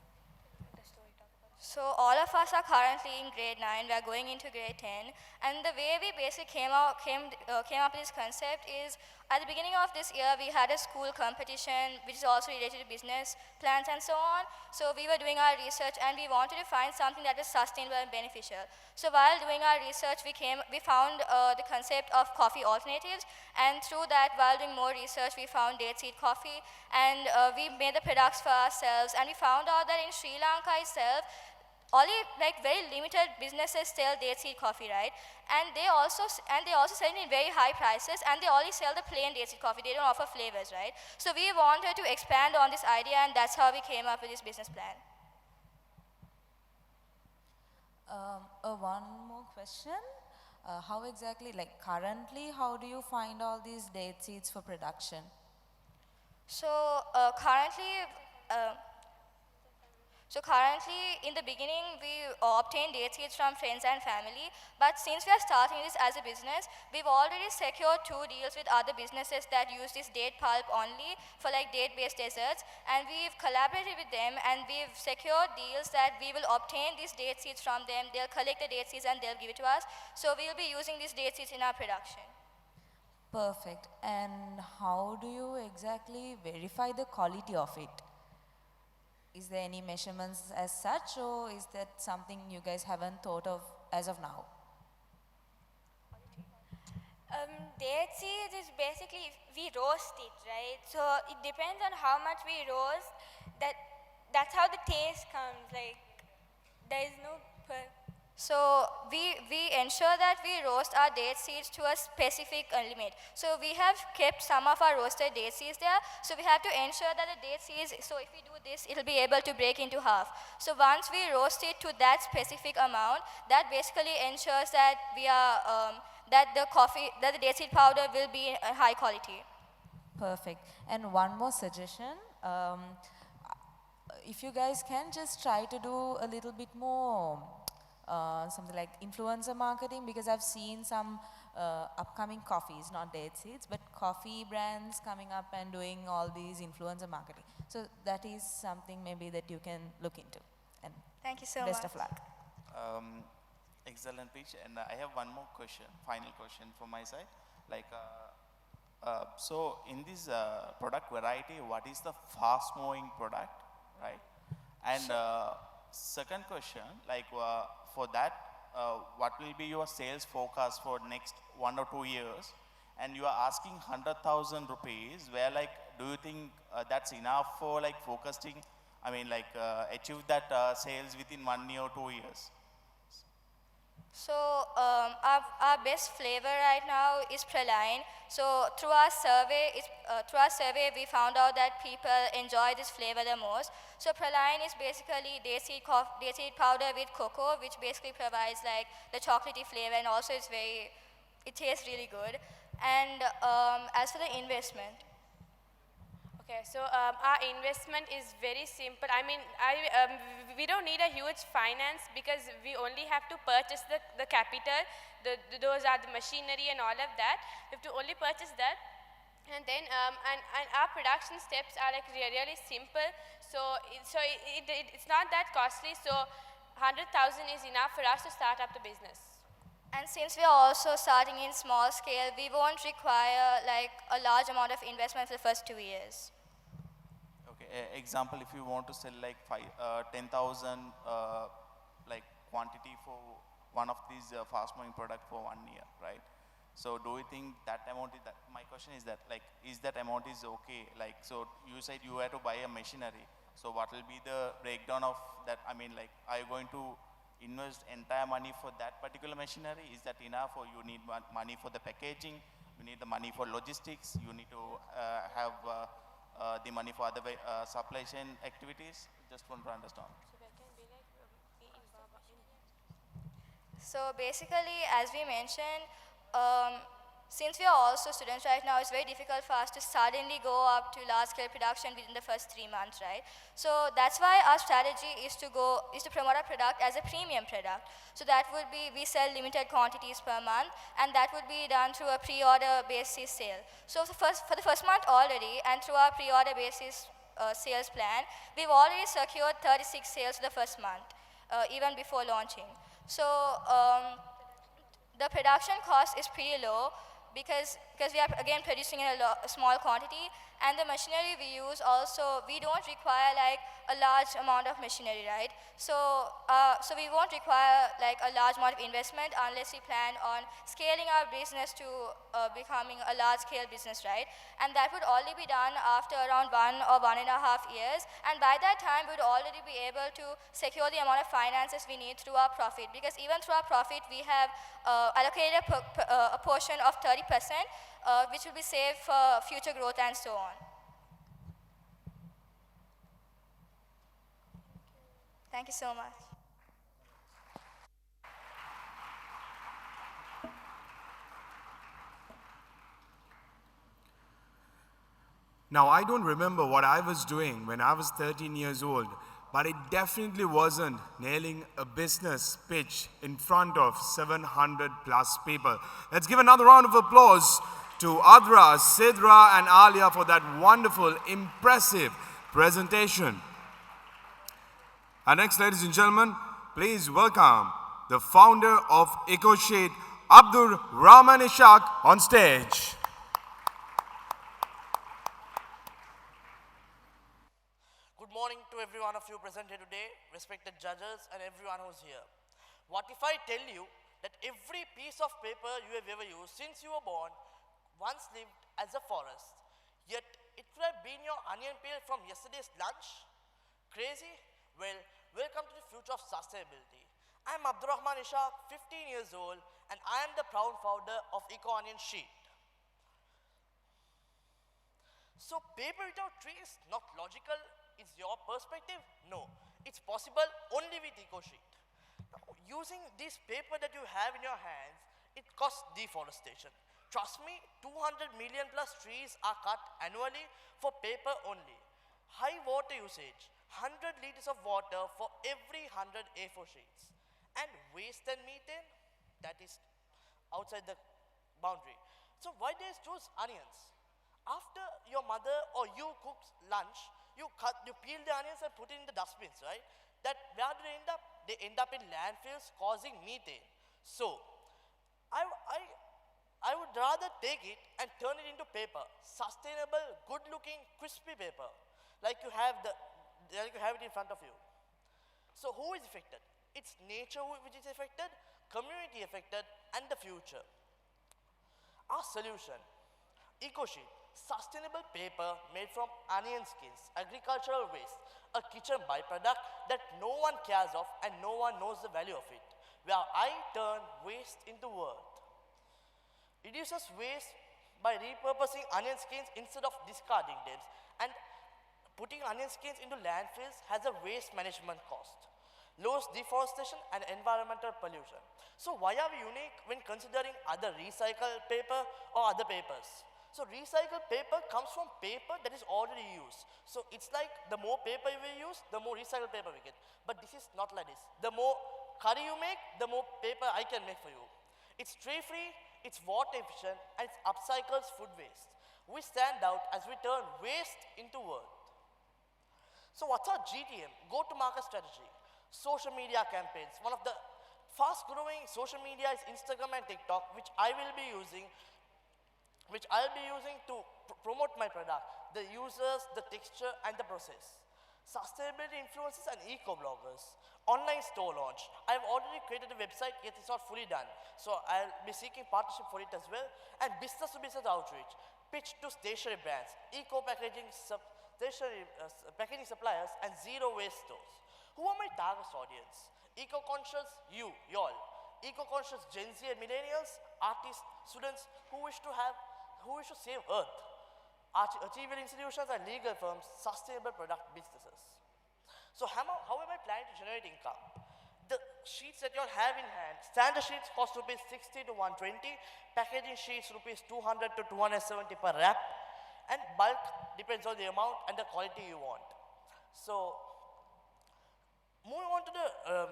So all of us are currently in grade 9, we are going into grade 10, and the way we basically came up with this concept is, at the beginning of this year, we had a school competition which is also related to business plans and so on. So we were doing our research and we wanted to find something that is sustainable and beneficial. So while doing our research, we found the concept of coffee alternatives, and through that, while doing more research, we found date seed coffee, and we made the products for ourselves, and we found out that in Sri Lanka itself, only very limited businesses sell date seed coffee, right? And they also sell it in very high prices, and they only sell the plain date seed coffee. They don't offer flavors, right? So we wanted to expand on this idea, and that's how we came up with this business plan. One more question. How exactly, currently, how do you find all these date seeds for production? So currently, in the beginning, we obtained date seeds from friends and family, but since we are starting this as a business, we've already secured 2 deals with other businesses that use this date pulp only for date-based desserts, and we've collaborated with them, and we've secured deals that we will obtain these date seeds from them, they'll collect the date seeds and they'll give it to us, so we'll be using these date seeds in our production. Perfect. And how do you exactly verify the quality of it? Is there any measurements as such, or is that something you guys haven't thought of as of now? Date seeds is basically, we roast it, right? So it depends on how much we roast, that's how the taste comes, there is no... So we ensure that we roast our date seeds to a specific limit. So we have kept some of our roasted date seeds there. So we have to ensure that the date seeds, so if we do this, it'll be able to break into half. So once we roast it to that specific amount, that basically ensures that that the date seed powder will be high quality. Perfect. And one more suggestion. If you guys can just try to do a little bit more something like influencer marketing, because I've seen some upcoming coffees, not date seeds, but coffee brands coming up and doing all these influencer marketing. So that is something maybe that you can look into. And thank you so best much. of luck. Excellent pitch, and I have one more question, final question from my side. So in this product variety, what is the fast moving product, right? And second question, for that, what will be your sales forecast for next 1 or 2 years? And you are asking 100,000 rupees, where do you think that's enough for focusing, achieve that sales within 1 year or 2 years? So our best flavor right now is praline. So through our survey, we found out that people enjoy this flavor the most. So praline is basically desi powder with cocoa, which basically provides like the chocolatey flavor, and also it tastes really good. And as for the investment, Okay, so our investment is very simple. I mean, we don't need a huge finance because we only have to purchase the capital. Those are the machinery and all of that. We have to only purchase that. And then, and our production steps are like really simple. So, it's not that costly. So, 100,000 is enough for us to start up the business. and since we are also starting in small scale, we won't require like a large amount of investment for the first 2 years. Okay, example, if you want to sell like 10,000 like quantity for one of these fast moving product for 1 year, right? So do you think that amount is that, my question is that like, is that amount is okay? Like, so you said you had to buy a machinery. So what will be the breakdown of that? I mean, like, are you going to invest entire money for that particular machinery? Is that enough, or you need money for the packaging? You need the money for logistics? You need to have the money for other supply chain activities? Just want to understand. So basically, as we mentioned, since we are also students right now, it's very difficult for us to suddenly go up to large-scale production within the first 3 months, right? So that's why our strategy is to promote our product as a premium product. So that would be, we sell limited quantities per month, and that would be done through a pre-order basis sale. So for the first month already, and through our pre-order basis sales plan, we've already secured 36 sales for the first month, even before launching. So the production cost is pretty low because we are again producing in a small quantity, and the machinery we use also, we don't require like a large amount of machinery, right? So so we won't require like a large amount of investment unless we plan on scaling our business to becoming a large scale business, right? And that would only be done after around 1 or 1.5 years, and by that time we would already be able to secure the amount of finances we need through our profit, because even through our profit we have allocated a portion of 30%, which will be saved for future growth and so on. Thank you so much. Now, I don't remember what I was doing when I was 13 years old, but it definitely wasn't nailing a business pitch in front of 700 plus people. Let's give another round of applause to Adra, Sidra, and Alia for that wonderful, impressive presentation. And next, ladies and gentlemen, please welcome the founder of EcoSheet, Abdur Rahman Ishaq, on stage. Good morning to every one of you present here today, respected judges and everyone who's here. What if I tell you that every piece of paper you have ever used since you were born once lived as a forest, yet it could have been your onion peel from yesterday's lunch? Crazy? Well, welcome to the future of sustainability. I am Abdurrahman Ishaq, 15 years old, and I am the proud founder of EcoSheet. So paper without trees, not logical, is your perspective? No, it's possible only with EcoSheet. Now, using this paper that you have in your hands, it costs deforestation. Trust me, 200 million plus trees are cut annually for paper only. High water usage, 100 liters of water for every 100 A4 sheets. And waste and methane, that is outside the boundary. So why do you choose onions? After your mother or you cook lunch, you peel the onions and put it in the dustbins, right? That where do they end up? They end up in landfills causing methane. So I would rather take it and turn it into paper, sustainable, good-looking, crispy paper, like you have it in front of you. So who is affected? It's nature which is affected, community affected, and the future. Our solution, EcoSheet, sustainable paper made from onion skins, agricultural waste, a kitchen byproduct that no one cares of and no one knows the value of it. where I turn waste into worth. Reduces waste by repurposing onion skins instead of discarding them, and putting onion skins into landfills has a waste management cost, lowers deforestation and environmental pollution. So why are we unique when considering other recycled paper or other papers? So recycled paper comes from paper that is already used. So it's like the more paper we use, the more recycled paper we get. But this is not like this. The more curry you make, the more paper I can make for you. It's tree-free, it's water efficient, and it upcycles food waste. We stand out as we turn waste into worth. So what's our GTM, go-to-market strategy? Social media campaigns. One of the fast-growing social media is Instagram and TikTok, which I'll be using to promote my product, the users, the texture, and the process. Sustainability influencers and eco-bloggers. Online store launch. I've already created a website, yet it's not fully done. So I'll be seeking partnership for it as well. And business-to-business outreach. Pitch to stationery brands, eco-packaging packaging suppliers, and zero-waste stores. Who are my target audience? Eco-conscious, y'all. Eco-conscious Gen Z and millennials, artists, students who wish to save Earth. Achieving institutions and legal firms, sustainable product businesses. So how am I planning to generate income? The sheets that you all have in hand, standard sheets cost rupees 60 to 120, packaging sheets rupees 200 to 270 per wrap, and bulk depends on the amount and the quality you want. So moving on to the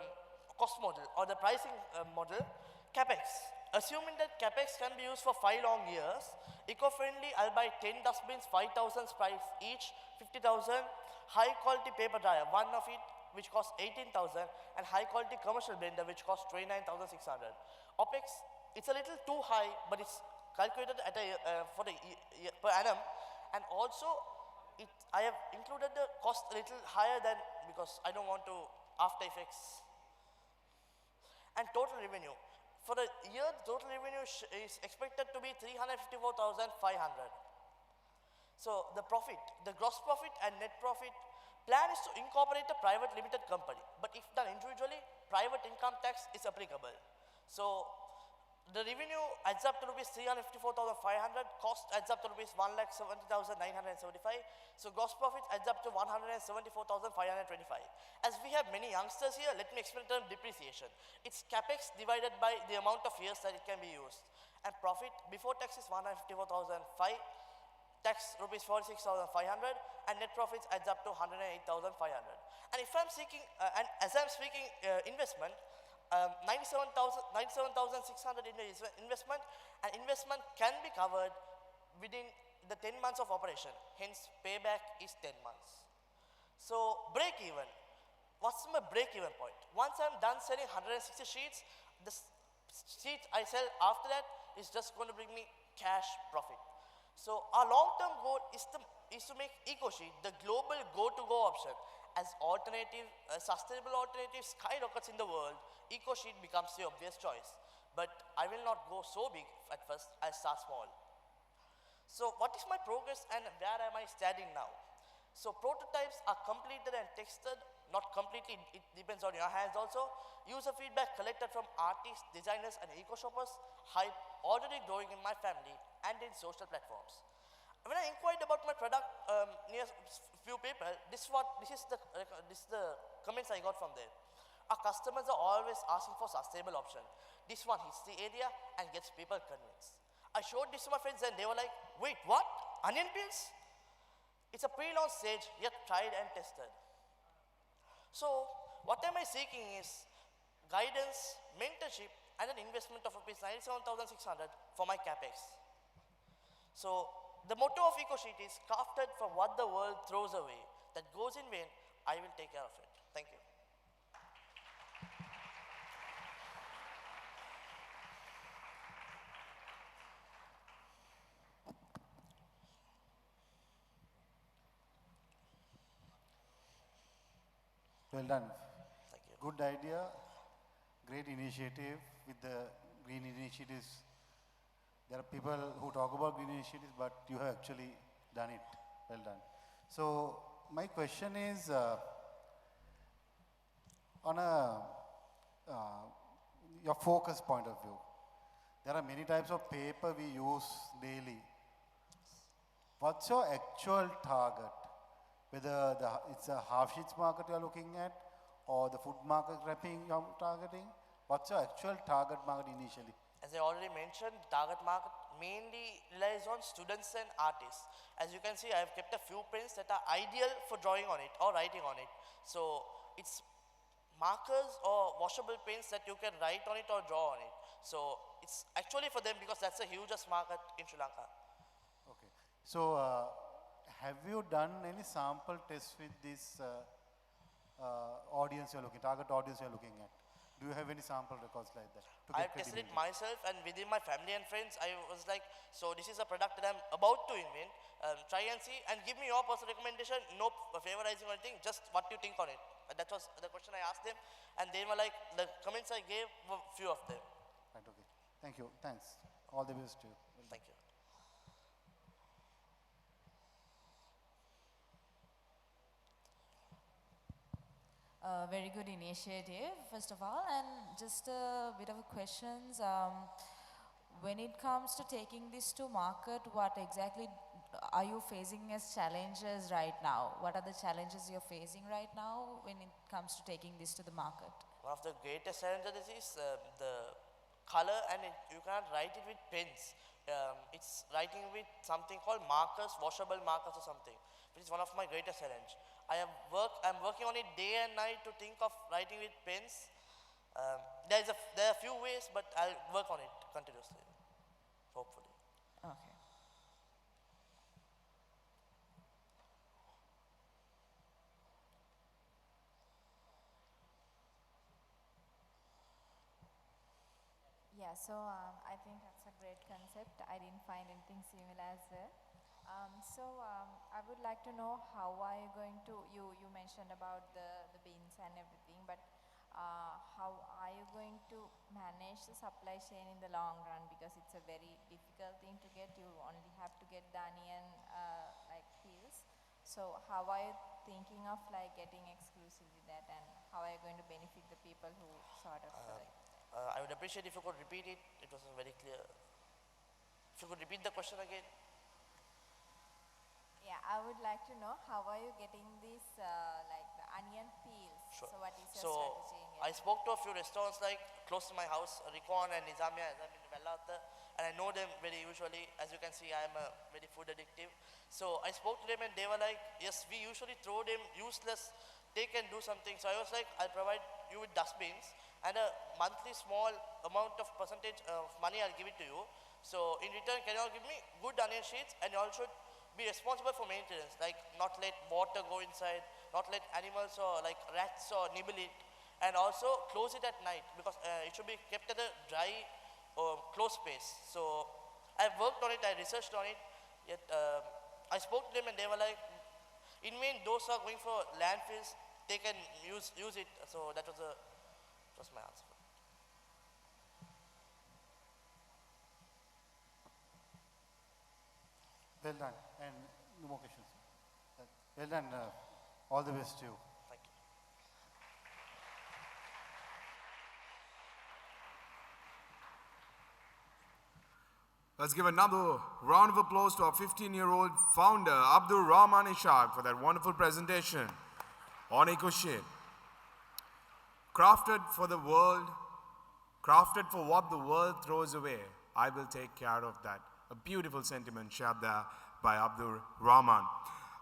cost model or the pricing model, CapEx. Assuming that CapEx can be used for 5 long years, eco-friendly, I'll buy 10 dustbins, 5,000 price each, 50,000. High quality paper dryer, one of it which costs 18,000, and high quality commercial blender which costs 29,600. OPEX, it's a little too high, but it's calculated at per annum, and also I have included the cost a little higher than, because I don't want to After Effects. And total revenue. For the year, the total revenue is expected to be 354,500. So the profit, the gross profit and net profit plan is to incorporate a private limited company. But if done individually, private income tax is applicable. So the revenue adds up to rupees 354,500, cost adds up to rupees 1,70,975. So gross profit adds up to 174,525. As we have many youngsters here, let me explain the term depreciation. It's capex divided by the amount of years that it can be used. And profit before tax is 154,005, tax rupees 46,500, and net profits adds up to 108,500. And if I'm seeking, and as I'm speaking investment, 97,600 in the investment, and investment can be covered within the 10 months of operation. Hence, payback is 10 months. So, break even. What's my break even point? Once I'm done selling 160 sheets, the sheets I sell after that is just going to bring me cash profit. So, our long-term goal is to make EcoSheet the global go-to-go option. As sustainable alternatives skyrockets in the world, EcoSheet becomes the obvious choice. But I will not go so big at first, I'll start small. So what is my progress and where am I standing now? So prototypes are completed and tested, not completely, it depends on your hands also. User feedback collected from artists, designers and eco-shoppers, hype already growing in my family and in social platforms. When I inquired about my product near few people, this is the comments I got from there. Our customers are always asking for sustainable option. This one hits the area and gets people convinced. I showed this to my friends and they were like, wait, what? Onion peels? It's a pre-launch stage, yet tried and tested. So what am I seeking is guidance, mentorship, and an investment of rupees 97,600 for my capex. So the motto of EcoSheet is crafted from what the world throws away. That goes in vain, I will take care of it. Thank you. Well done. Thank you. Good idea, great initiative with the green initiatives. There are people who talk about green initiatives, but you have actually done it. Well done. So my question is, on a your focus point of view. There are many types of paper we use daily. What's your actual target? Whether it's a half sheets market you're looking at or the food market wrapping you're targeting? What's your actual target market initially? As I already mentioned, target market mainly relies on students and artists. As you can see, I have kept a few prints that are ideal for drawing on it or writing on it. So it's markers or washable paints that you can write on it or draw on it. So it's actually for them because that's the hugest market in Sri Lanka. Okay. So have you done any sample tests with this audience you're looking, target audience you're looking at? Do you have any sample records like that? I have tested it myself, and within my family and friends, I was like, so this is a product that I'm about to invent. Try and see and give me your personal recommendation, no favorizing or anything, just what you think on it. That was the question I asked them, and they were like, the comments I gave were few of them. Right, okay. Thank you. Thanks. All the best to you. Thank you. Very good initiative, first of all, and just a bit of questions. When it comes to taking this to market, what exactly are you facing as challenges right now? What are the challenges you're facing right now when it comes to taking this to the market? One of the greatest challenges is the color, and you cannot write it with pens. It's writing with something called markers, washable markers or something, which is one of my greatest challenge. I'm working on it day and night to think of writing with pens. There are a few ways, but I'll work on it continuously, hopefully. Okay. Yeah, so I think that's a great concept. I didn't find anything similar as well. I would like to know how are you going to, you mentioned about the bins and everything, but how are you going to manage the supply chain in the long run, because it's a very difficult thing to get. You only have to get the onion like peels. So how are you thinking of like getting exclusively that, and how are you going to benefit the people who sort of I would appreciate if you could repeat it. It wasn't very clear. If you could repeat the question again. Yeah, I would like to know how are you getting this like the onion peels. Sure. So what is your So strategy in I spoke to a few restaurants like close to my house, Rikon and Nizamia, as I'm in Vellata, and I know them very usually. As you can see, I am a very food addictive. So I spoke to them and they were like, yes, we usually throw them useless. They can do something. So I was like, I'll provide you with dustbins and a monthly small amount of percentage of money, I'll give it to you. So in return, can you all give me good onion sheets, and you all should be responsible for maintenance, like not let water go inside, not let animals or like rats or nibble it, and also close it at night, because it should be kept at a dry or closed space. So I've worked on it, I researched on it, yet I spoke to them and they were like, in main those are going for landfills, they can use it. So that was my answer. Well done. And no more questions. Well done. All the best to you. Thank you. Let's give another round of applause to our 15-year-old founder, Abdul Rahman Ishaq, for that wonderful presentation on EcoSheet. Crafted for the world, crafted for what the world throws away, I will take care of that. A beautiful sentiment shared there by Abdul Rahman.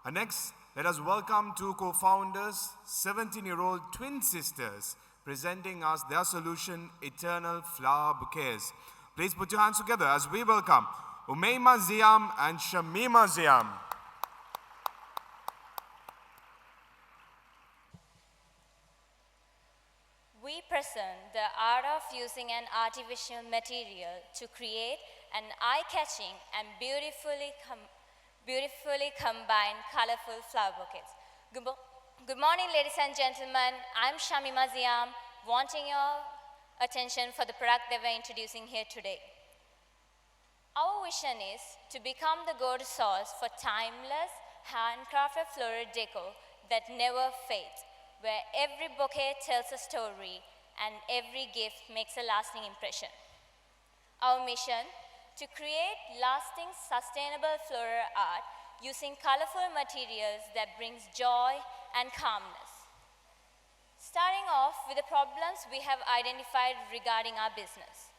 And next, let us welcome two co-founders, 17-year-old twin sisters, presenting us their solution, Eternal Flower Bouquets. Please put your hands together as we welcome Umayma Ziam and Shamima Ziam. We present the art of using an artificial material to create an eye-catching and beautifully combined colorful flower bouquets. Good morning, ladies and gentlemen. I'm Shamima Ziam, wanting your attention for the product that we're introducing here today. Our vision is to become the go-to source for timeless, handcrafted floral decor that never fades, where every bouquet tells a story, and every gift makes a lasting impression. Our mission: to create lasting, sustainable floral art using colorful materials that brings joy and calmness. Starting off with the problems we have identified regarding our business.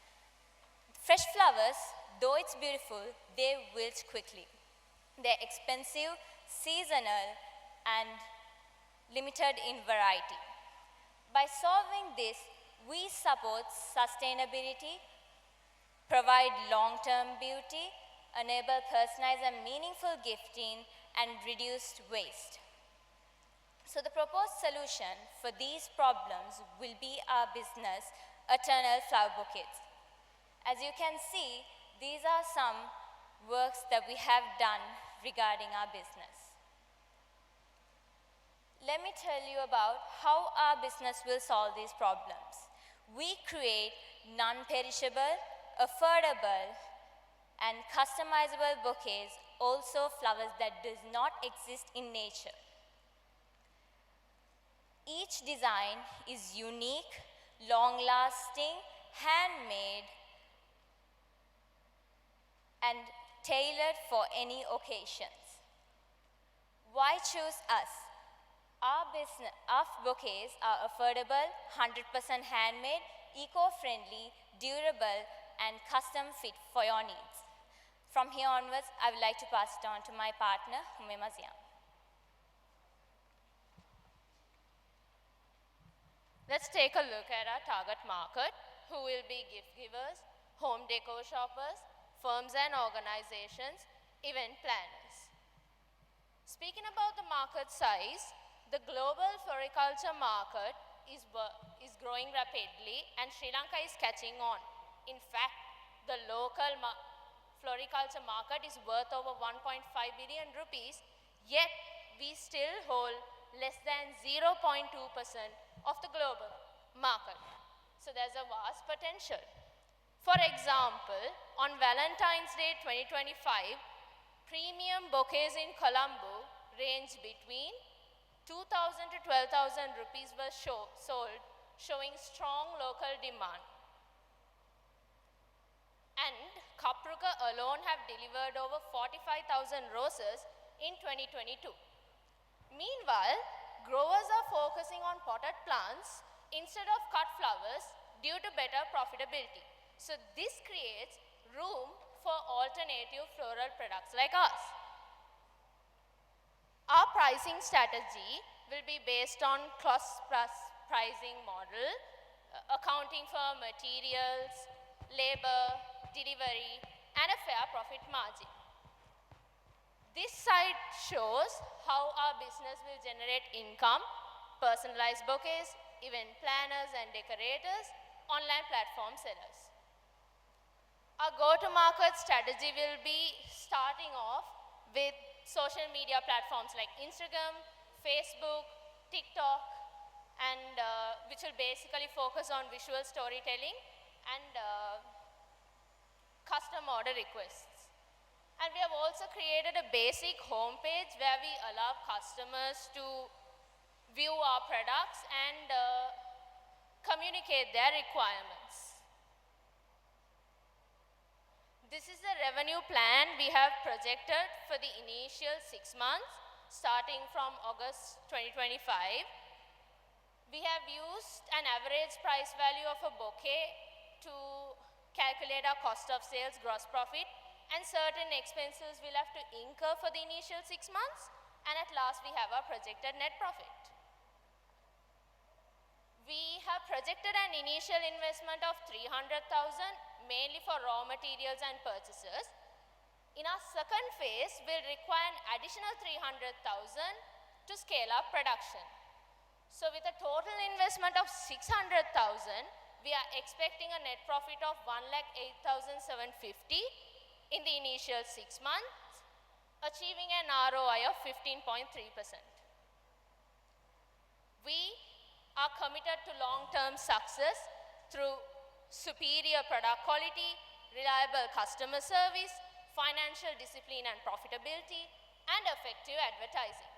Fresh flowers, though it's beautiful, they wilt quickly. They're expensive, seasonal, and limited in variety. By solving this, we support sustainability, provide long-term beauty, enable personalized and meaningful gifting, and reduce waste. So the proposed solution for these problems will be our business, Eternal Flower Bouquets. As you can see, these are some works that we have done regarding our business. Let me tell you about how our business will solve these problems. We create non-perishable, affordable, and customizable bouquets, also flowers that does not exist in nature. Each design is unique, long-lasting, handmade, and tailored for any occasions. Why choose us? Our bouquets are affordable, 100% handmade, eco-friendly, durable, and custom fit for your needs. From here onwards, I would like to pass it on to my partner, Ziam. Let's take a look at our target market, who will be gift givers, home decor shoppers, firms and organizations, event planners. Speaking about the market size, the global floriculture market is growing rapidly and Sri Lanka is catching on. In fact, the local floriculture market is worth over 1.5 billion rupees, yet we still hold less than 0.2% of the global market. So there's a vast potential. For example, on Valentine's Day 2025, premium bouquets in Colombo range between 2,000 to 12,000 rupees were sold, showing strong local demand. And Kapruka alone have delivered over 45,000 roses in 2022. Meanwhile, growers are focusing on potted plants instead of cut flowers due to better profitability. So this creates room for alternative floral products like us. Our pricing strategy will be based on cost-plus pricing model, accounting for materials, labor, delivery, and a fair profit margin. This slide shows how our business will generate income, personalized bouquets, event planners and decorators, online platform sellers. Our go-to-market strategy will be starting off with social media platforms like Instagram, Facebook, TikTok, and which will basically focus on visual storytelling and custom order requests. And we have also created a basic homepage where we allow customers to view our products and communicate their requirements. This is the revenue plan we have projected for the initial 6 months, starting from August 2025. We have used an average price value of a bouquet to calculate our cost of sales, gross profit, and certain expenses we'll have to incur for the initial 6 months, and at last we have our projected net profit. We have projected an initial investment of 300,000 mainly for raw materials and purchases. In our second phase, we'll require an additional 300,000 to scale up production. So with a total investment of 600,000, we are expecting a net profit of 1,08,750 in the initial 6 months, achieving an ROI of 15.3%. We are committed to long-term success through superior product quality, reliable customer service, financial discipline and profitability, and effective advertising.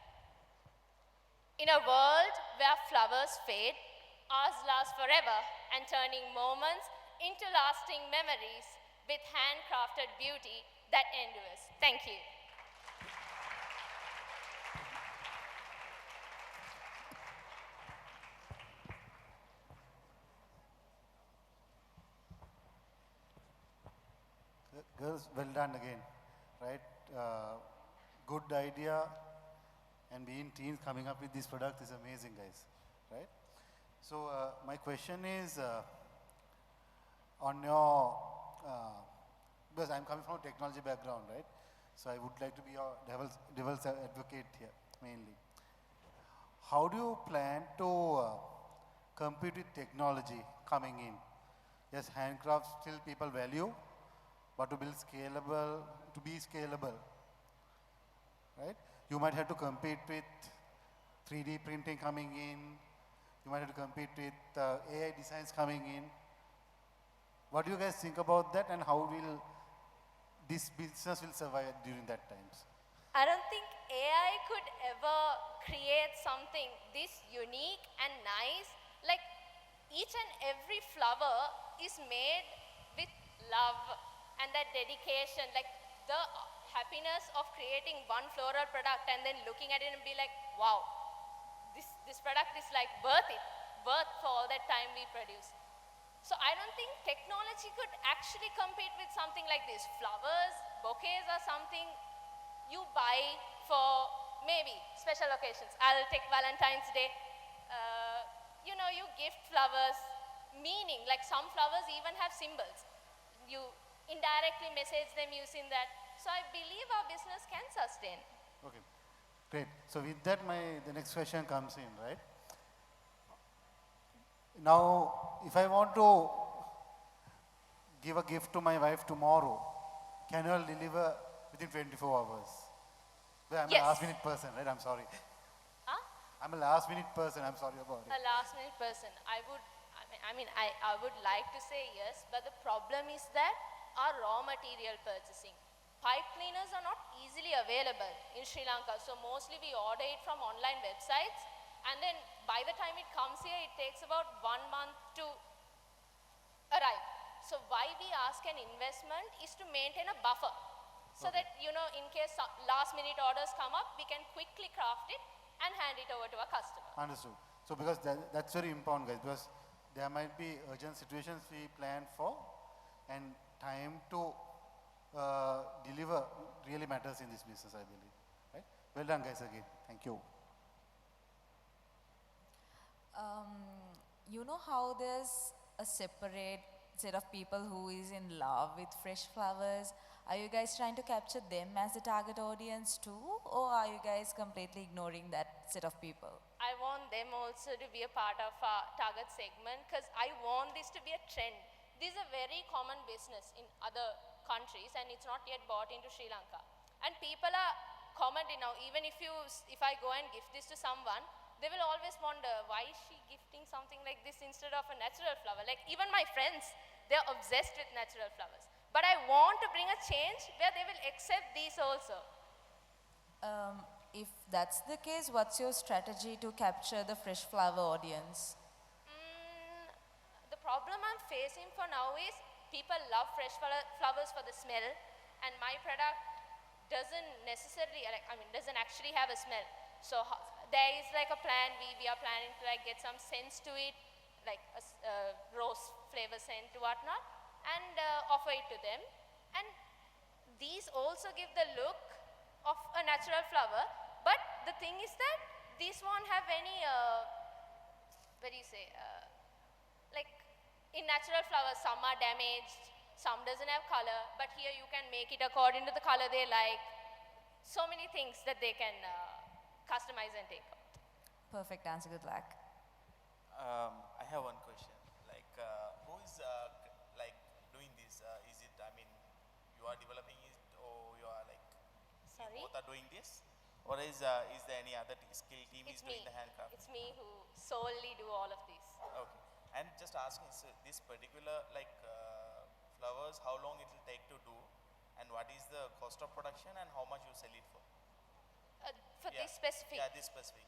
In a world where flowers fade, ours last forever and turning moments into lasting memories with handcrafted beauty that endures. Thank you. Girls, well done again, right? Good idea, and being teens coming up with this product is amazing, guys, right? So my question is on your, because I'm coming from a technology background, right? So I would like to be your devil's advocate here, mainly. How do you plan to compete with technology coming in? Yes, handcraft still people value, but to be scalable, right? You might have to compete with 3D printing coming in. You might have to compete with AI designs coming in. What do you guys think about that, and how will this business will survive during that times? I don't think AI could ever create something this unique and nice. Like, each and every flower is made with love and that dedication, like the happiness of creating one floral product and then looking at it and be like, wow, this product is like worth for all that time we produce. So I don't think technology could actually compete with something like this. Flowers, bouquets are something you buy for maybe special occasions. I'll take Valentine's Day. You know, you gift flowers meaning, like some flowers even have symbols. You indirectly message them using that. So I believe our business can sustain. Okay, great. So with that, the next question comes in, right? Now, if I want to give a gift to my wife tomorrow, can you all deliver within 24 hours? Well, I'm Yes. a last minute person, right? I'm sorry. Huh? I'm a last minute person, I'm sorry about it. A last minute person. I would like to say yes, but the problem is that our raw material purchasing. Pipe cleaners are not easily available in Sri Lanka, so mostly we order it from online websites, and then by the time it comes here, it takes about 1 month to arrive. So why we ask an investment is to maintain a buffer, so that, you know, in case last minute orders come up, we can quickly craft it and hand it over to our customer. Understood. So because that's very important, guys, because there might be urgent situations we plan for, and time to deliver really matters in this business, I believe. Right? Well done, guys, again. Thank you. You know how there's a separate set of people who is in love with fresh flowers? Are you guys trying to capture them as a target audience too, or are you guys completely ignoring that set of people? I want them also to be a part of our target segment, because I want this to be a trend. This is a very common business in other countries, and it's not yet bought into Sri Lanka. And people are commenting now, even if I go and gift this to someone, they will always wonder, why is she gifting something like this instead of a natural flower? Like, even my friends, they're obsessed with natural flowers. But I want to bring a change where they will accept these also. If that's the case, what's your strategy to capture the fresh flower audience? The problem I'm facing for now is people love fresh flowers for the smell, and my product doesn't necessarily, doesn't actually have a smell. So there is like a plan, we are planning to like get some scents to it, like a rose flavor scent or whatnot, and offer it to them. And these also give the look of a natural flower, but the thing is that these won't have any, what do you say, like in natural flowers, some are damaged, some doesn't have color, but here you can make it according to the color they like. So many things that they can customize and take out. Perfect answer, good luck. I have one question. Like, who is like doing this? Is it, you are developing it, or you are like, Sorry? you both are doing this? Or is there any other skill team is doing the handcraft? It's me who solely do all of this. Okay. And just asking, so this particular like flowers, how long it will take to do, and what is the cost of production, and how much you sell it for? For this specific? Yeah, this specific.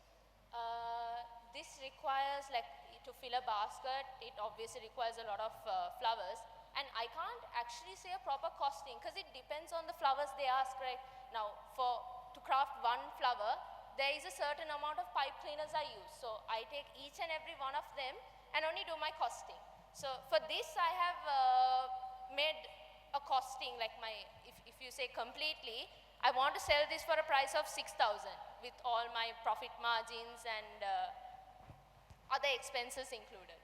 this requires like to fill a basket, it obviously requires a lot of flowers. And I can't actually say a proper costing because it depends on the flowers they ask, right? Now, to craft one flower, there is a certain amount of pipe cleaners I use. So I take each and every one of them and only do my costing. So for this, I have made a costing like if you say completely, I want to sell this for a price of 6,000 with all my profit margins and other expenses included.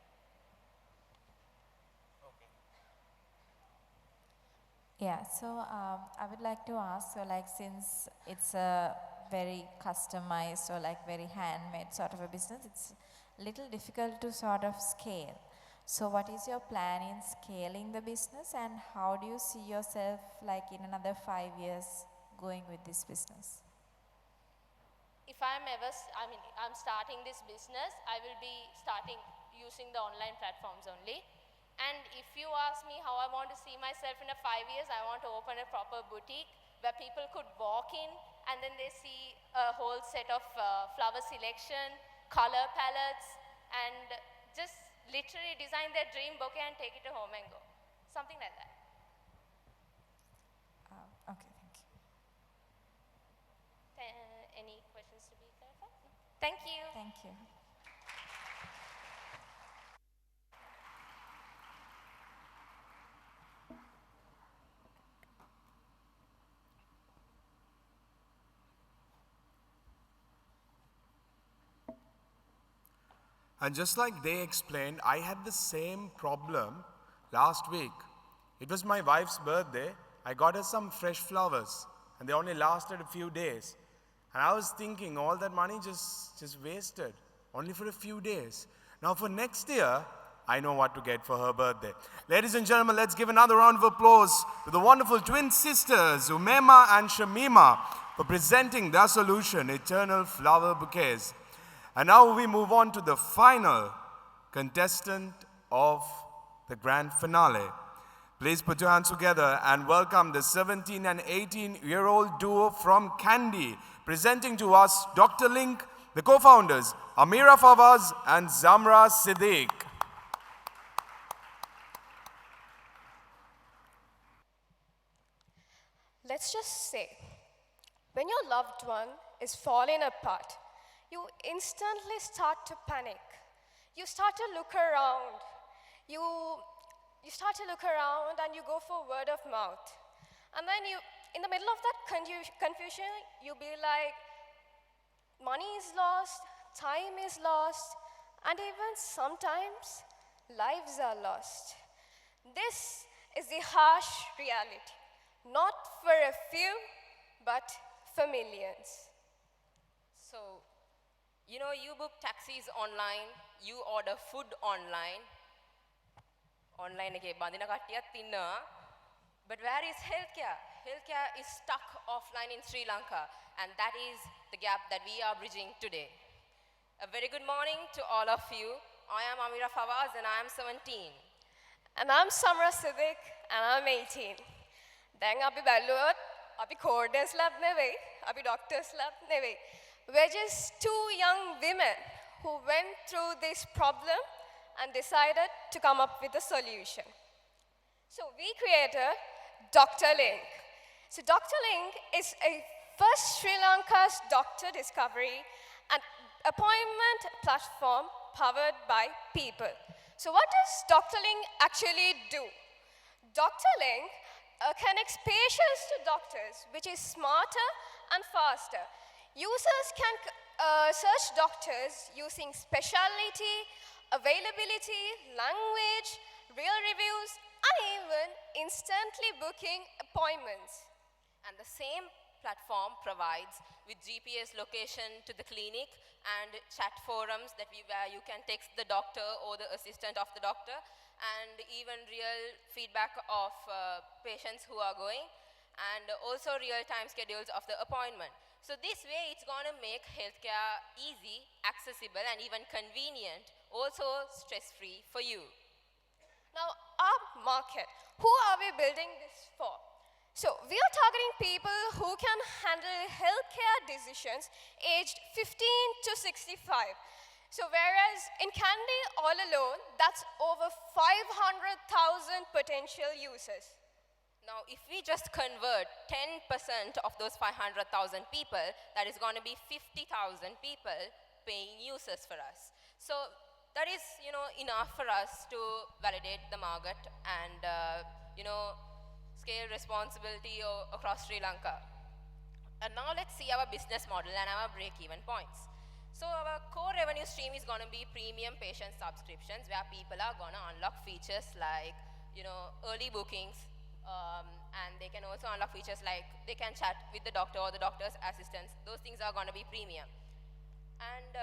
Yeah, so I would like to ask, so like since it's a very customized or like very handmade sort of a business, it's little difficult to sort of scale. So what is your plan in scaling the business and how do you see yourself like in another 5 years going with this business? If I'm starting this business, I will be starting using the online platforms only. And if you ask me how I want to see myself in 5 years, I want to open a proper boutique where people could walk in and then they see a whole set of flower selection, color palettes, and just literally design their dream bouquet and take it to home and go. Something like that. Okay, thank you. Any questions to be clarified? No? Thank you. Thank you. And just like they explained, I had the same problem last week. It was my wife's birthday. I got her some fresh flowers, and they only lasted a few days. And I was thinking all that money just wasted, only for a few days. Now for next year, I know what to get for her birthday. Ladies and gentlemen, let's give another round of applause to the wonderful twin sisters, Umema and Shamima, for presenting their solution, Eternal Flower Bouquets. And now we move on to the final contestant of the grand finale. Please put your hands together and welcome the 17 and 18-year-old duo from Kandy, presenting to us Dr. Link, the co-founders, Amira Fawaz and Zamra Siddiq. Let's just say, when your loved one is falling apart, you instantly start to panic. You start to look around. You start to look around and you go for word of mouth. And then in the middle of that confusion, you'll be like, money is lost, time is lost, and even sometimes lives are lost. This is the harsh reality, not for a few, but for millions. So, you know, you book taxis online, you order food online. Online එකේ බඳින කට්ටියත් ඉන්නවා. But where is healthcare? Healthcare is stuck offline in Sri Lanka, and that is the gap that we are bridging today. A very good morning to all of you. I am Amira Fawaz and I am 17. And I'm Samra Siddiq and I'm 18. දැන් අපි බැලුවොත් අපි coders ලත් නෙවෙයි, අපි doctors ලත් නෙවෙයි. We're just two young women who went through this problem and decided to come up with a solution. So we created Dr. Link. So Dr. Link is a first Sri Lanka's doctor discovery and appointment platform powered by people. So what does Dr. Link actually do? Dr. Link connects patients to doctors, which is smarter and faster. Users can search doctors using specialty, availability, language, real reviews, and even instantly booking appointments. And the same platform provides with GPS location to the clinic and chat forums where you can text the doctor or the assistant of the doctor, and even real feedback of patients who are going, and also real-time schedules of the appointment. So this way it's going to make healthcare easy, accessible, and even convenient, also stress-free for you. Now, our market, who are we building this for? So we are targeting people who can handle healthcare decisions aged 15 to 65. So whereas in candy all alone, that's over 500,000 potential users. Now, if we just convert 10% of those 500,000 people, that is going to be 50,000 people paying users for us. So that is, enough for us to validate the market and, scale responsibility across Sri Lanka. And now let's see our business model and our break-even points. So our core revenue stream is going to be premium patient subscriptions, where people are going to unlock features like, early bookings, and they can also unlock features like they can chat with the doctor or the doctor's assistants. Those things are going to be premium. And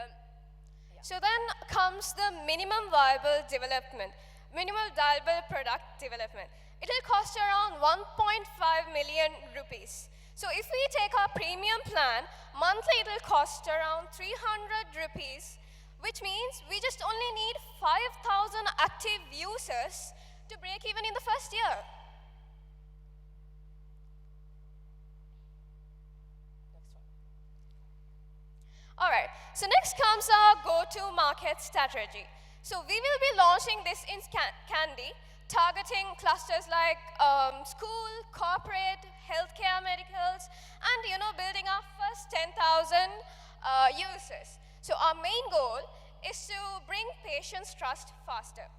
so then comes the minimum viable development, minimum viable product development. It will cost around 1.5 million rupees. So if we take our premium plan, monthly it will cost around 300 rupees, which means we just only need 5,000 active users to break even in the first year. All right, so next comes our go-to-market strategy. So we will be launching this in Candy, targeting clusters like school, corporate, healthcare, medicals, and building our first 10,000 users. So our main goal is to bring patients' trust faster.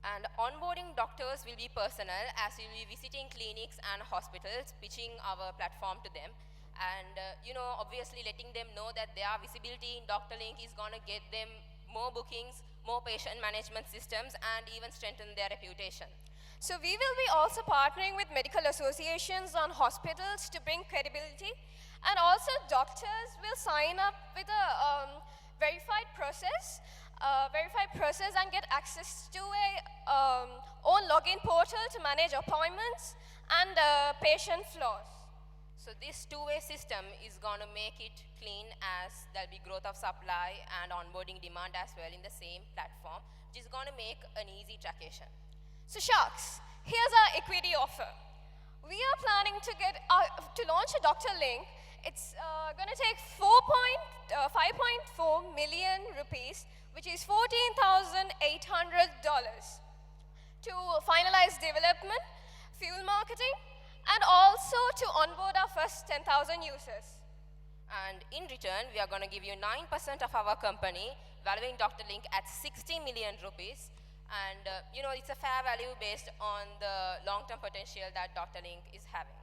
And onboarding doctors will be personal, as we will be visiting clinics and hospitals, pitching our platform to them. And obviously letting them know that their visibility in Dr. Link is going to get them more bookings, more patient management systems, and even strengthen their reputation. So we will be also partnering with medical associations on hospitals to bring credibility, and also doctors will sign up with a verified process and get access to a own login portal to manage appointments and patient flows. So this two-way system is going to make it clean, as there'll be growth of supply and onboarding demand as well in the same platform, which is going to make an easy traction. So Sharks, here's our equity offer. We are planning to launch a Dr. Link. It's going to take 5.4 million rupees, which is $14,800, to finalize development, fuel marketing, and also to onboard our first 10,000 users. And in return, we are going to give you 9% of our company, valuing Dr. Link at 60 million rupees. And it's a fair value based on the long-term potential that Dr. Link is having.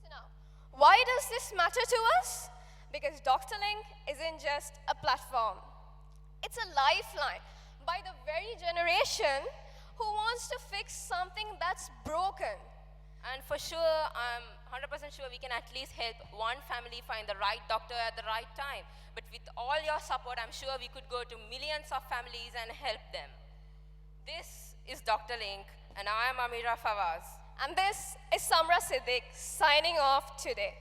So now, why does this matter to us? Because Dr. Link isn't just a platform. It's a lifeline by the very generation who wants to fix something that's broken. And for sure, I'm 100% sure we can at least help one family find the right doctor at the right time. But with all your support, I'm sure we could go to millions of families and help them. This is Dr. Link, and I am Amira Fawaz. And this is Samra Siddiq signing off today.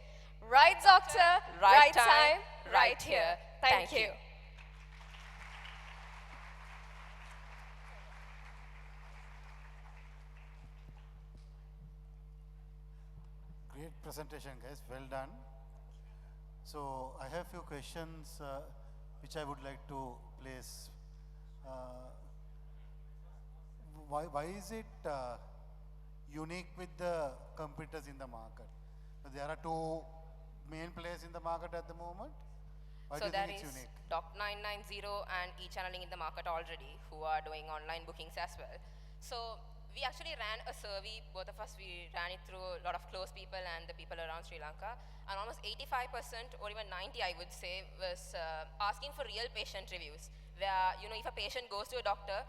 Right doctor, right time, right here. Thank you. Great presentation, guys. Well done. So I have few questions which I would like to place. Why is it unique with the competitors in the market? There are two main players in the market at the moment. Why do you think it's unique? Doc990 and e-channeling in the market already, who are doing online bookings as well. So we actually ran a survey, both of us, we ran it through a lot of close people and the people around Sri Lanka, and almost 85% or even 90, I would say, was asking for real patient reviews, where, if a patient goes to a doctor,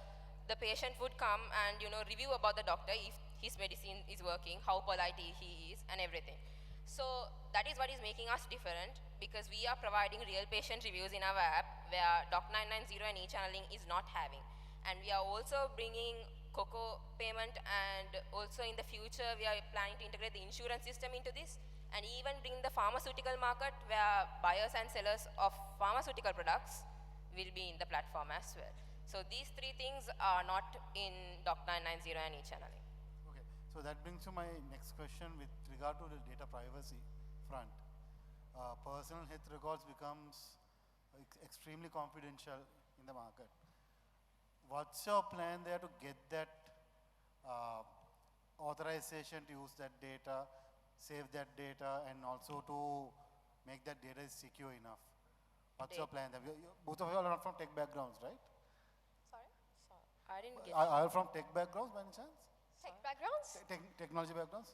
the patient would come and, review about the doctor, if his medicine is working, how polite he is, and everything. So that is what is making us different, because we are providing real patient reviews in our app, where Doc990 and e-channeling is not having. And we are also bringing COCO payment, and also in the future we are planning to integrate the insurance system into this, and even bring the pharmaceutical market, where buyers and sellers of pharmaceutical products will be in the platform as well. So these three things are not in Doc990 and e-channeling. Okay, so that brings to my next question with regard to the data privacy front. Personal health records becomes extremely confidential in the market. What's your plan there to get that authorization to use that data, save that data, and also to make that data secure enough? What's your plan there? Both of you are from tech backgrounds, right? Sorry? I didn't get Are you from tech backgrounds by any chance? Tech backgrounds? Technology backgrounds?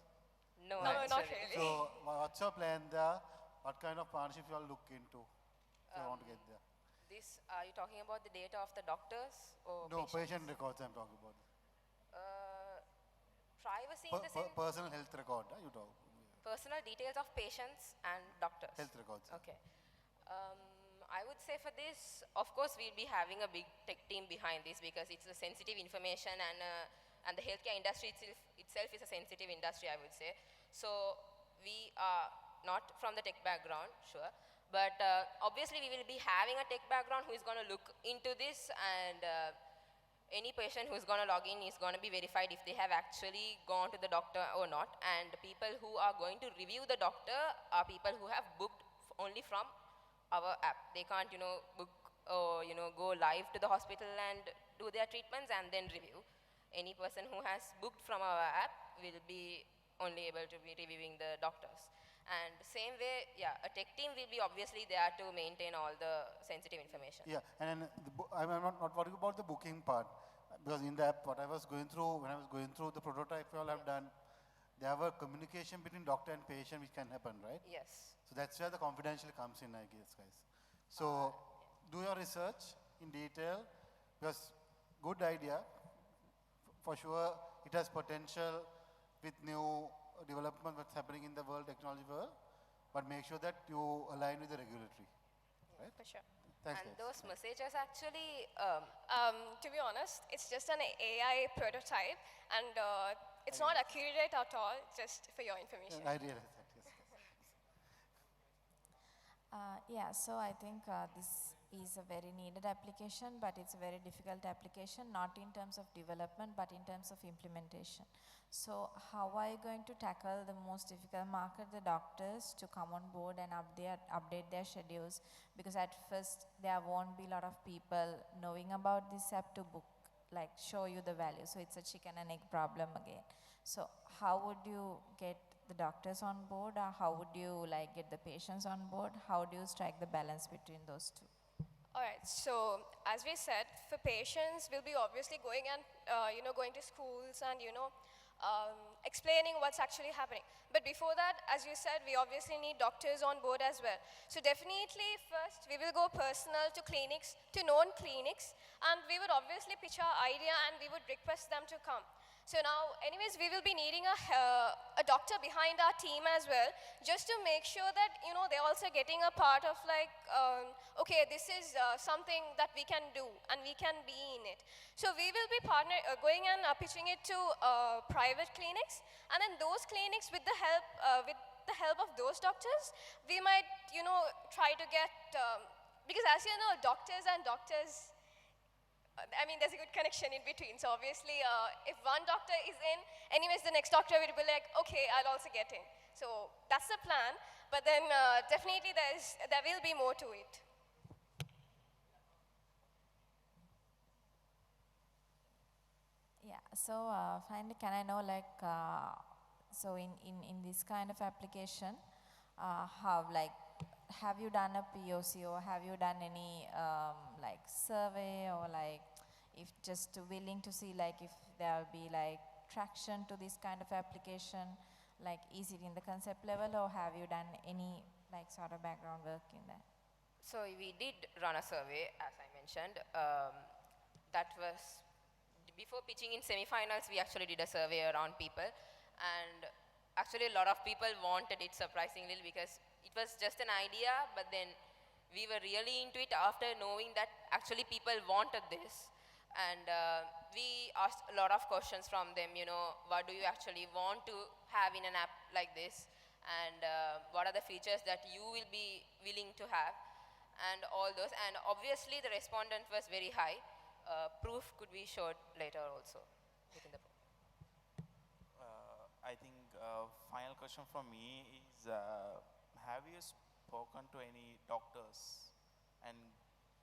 No, not really. So what's your plan there? What kind of partnership you all look into if you want to get there? Are you talking about the data of the doctors or No, patients? patient records I'm talking about. Privacy in the sense? Personal health record, you talk. Personal details of patients and doctors. Health records. Okay. I would say for this, of course, we'll be having a big tech team behind this because it's a sensitive information and the healthcare industry itself is a sensitive industry, I would say. So we are not from the tech background, sure. But obviously, we will be having a tech background who is going to look into this, and any patient who is going to log in is going to be verified if they have actually gone to the doctor or not. And people who are going to review the doctor are people who have booked only from our app. They can't, book or, go live to the hospital and do their treatments and then review. Any person who has booked from our app will be only able to be reviewing the doctors. And same way, yeah, a tech team will be obviously there to maintain all the sensitive information. Yeah, and I'm not worried about the booking part, because in the app, what I was going through, when I was going through the prototype we all have done, there were communication between doctor and patient which can happen, right? Yes. So that's where the confidentiality comes in, I guess, guys. So do your research in detail, because good idea, for sure it has potential with new development what's happening in the world, technology world, but make sure that you align with the regulatory, right? For sure. Thanks, And guys. those messages actually, to be honest, it's just an AI prototype, and it's not accurate at all, just for your information. I realize that, yes. Yeah, so I think this is a very needed application, but it's a very difficult application, not in terms of development, but in terms of implementation. So how are you going to tackle the most difficult market, the doctors, to come on board and update their schedules? Because at first there won't be a lot of people knowing about this app to book, like show you the value. So it's a chicken and egg problem again. So how would you get the doctors on board, or how would you get the patients on board? How do you strike the balance between those two? All right, so as we said, for patients, we'll be obviously going and, going to schools and, explaining what's actually happening. But before that, as you said, we obviously need doctors on board as well. So definitely first, we will go personal to clinics, to known clinics, and we would obviously pitch our idea and we would request them to come. So now, anyways, we will be needing a doctor behind our team as well, just to make sure that, they're also getting a part of okay, this is something that we can do and we can be in it. So we will be going and pitching it to private clinics, and then those clinics with the help of those doctors, we might, try to get, because as you know, doctors, I mean, there's a good connection in between. So obviously, if one doctor is in, anyways, the next doctor will be like, okay, I'll also get in. So that's the plan. But then definitely there will be more to it. Yeah, so finally, can I know so in this kind of application, have you done a POC, or have you done any survey, or if just willing to see if there will be traction to this kind of application, is it in the concept level, or have you done any sort of background work in that? So we did run a survey, as I mentioned. That was before pitching in semifinals. We actually did a survey around people, and actually a lot of people wanted it, surprisingly, because it was just an idea, but then we were really into it after knowing that actually people wanted this. And we asked a lot of questions from them, what do you actually want to have in an app like this? And what are the features that you will be willing to have? And all those. And obviously the respondent was very high. Proof could be showed later also within the program. I think final question from me is, have you spoken to any doctors and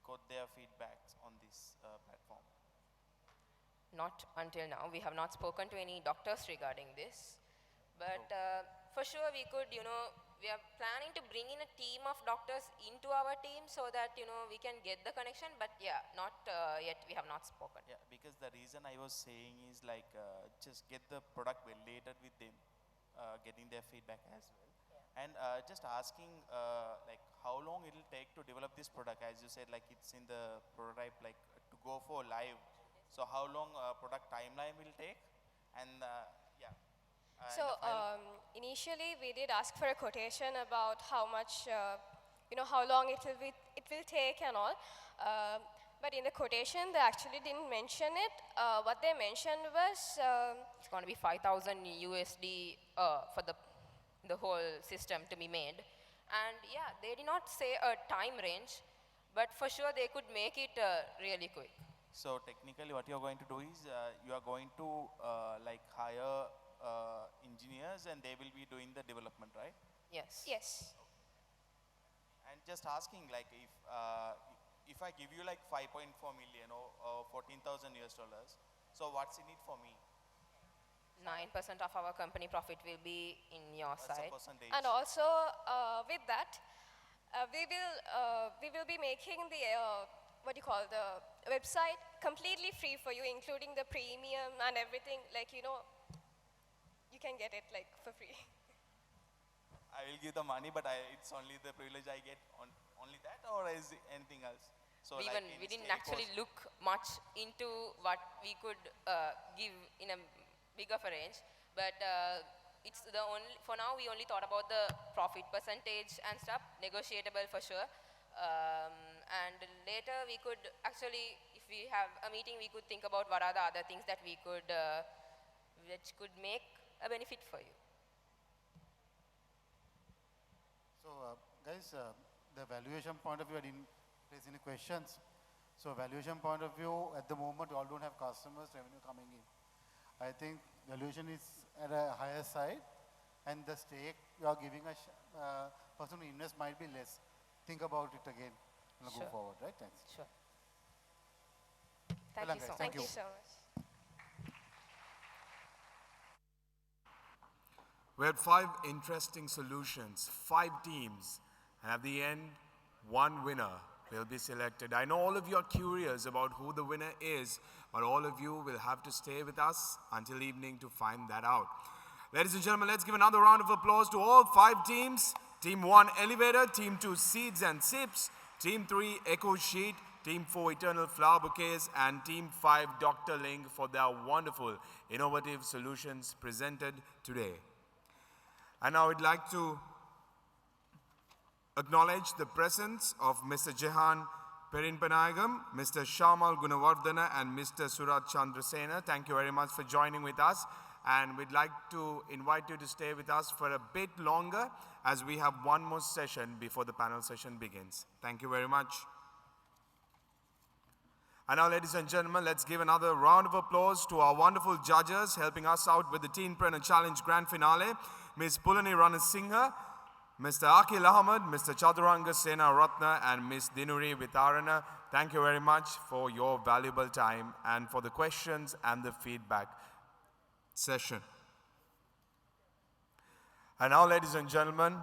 got their feedbacks on this platform? Not until now. We have not spoken to any doctors regarding this. But for sure we could, we are planning to bring in a team of doctors into our team so that, we can get the connection. But yeah, not yet. We have not spoken. Yeah, because the reason I was saying is like just get the product validated with them, getting their feedback as well. Yeah. And just asking like how long it will take to develop this product. As you said, like it's in the prototype, like to go for live. So how long product timeline will take? And yeah. So initially we did ask for a quotation about how much, how long it will take and all. But in the quotation they actually didn't mention it. What they mentioned was it's going to be 5,000 USD for the whole system to be made. And yeah, they did not say a time range, but for sure they could make it really quick. So technically what you're going to do is you are going to like hire engineers and they will be doing the development, right? Yes. Yes. And just asking, like if I give you like 5.4 million or 14,000 US dollars, so what's in it for me? 9% of our company profit will be in your That's side. a percentage. And also with that, we will be making the the website completely free for you, including the premium and everything. Like you can get it like for free. I will give the money, but it's only the privilege I get on only that, or is it anything else? So we didn't actually look much into what we could give in a big of a range, but it's the only, for now we only thought about the profit percentage and stuff, negotiable for sure. And later we could actually, if we have a meeting, we could think about what are the other things that we could, which could make a benefit for you. So guys, the valuation point of view, I didn't raise any questions. So valuation point of view, at the moment, you all don't have customers, revenue coming in. I think valuation is at a higher side, and the stake you are giving a person who invest might be less. Think about it again. Sure. Go forward, right? Thanks. Sure. Well done, guys. Thank you so much. We had 5 interesting solutions, 5 teams, and at the end, one winner will be selected. I know all of you are curious about who the winner is, but all of you will have to stay with us until evening to find that out. Ladies and gentlemen, let's give another round of applause to all 5 teams. Team 1, Elevator. Team 2, Seeds and Sips. Team 3, EcoSheet. Team 4, Eternal Flower Bouquets. And Team 5, Dr. Link, for their wonderful, innovative solutions presented today. And now I'd like to acknowledge the presence of Mr. Jehan Perinpanagam, Mr. Shamal Gunawardana, and Mr. Surat Chandrasena. Thank you very much for joining with us. And we'd like to invite you to stay with us for a bit longer as we have one more session before the panel session begins. Thank you very much. And now, ladies and gentlemen, let's give another round of applause to our wonderful judges helping us out with the Teenpreneur Challenge Grand Finale, Ms. Pulani Ranasinghe, Mr. Akil Ahmed, Mr. Chaturanga Sena Ratna, and Ms. Dinuri Vitarana. Thank you very much for your valuable time and for the questions and the feedback session. And now, ladies and gentlemen,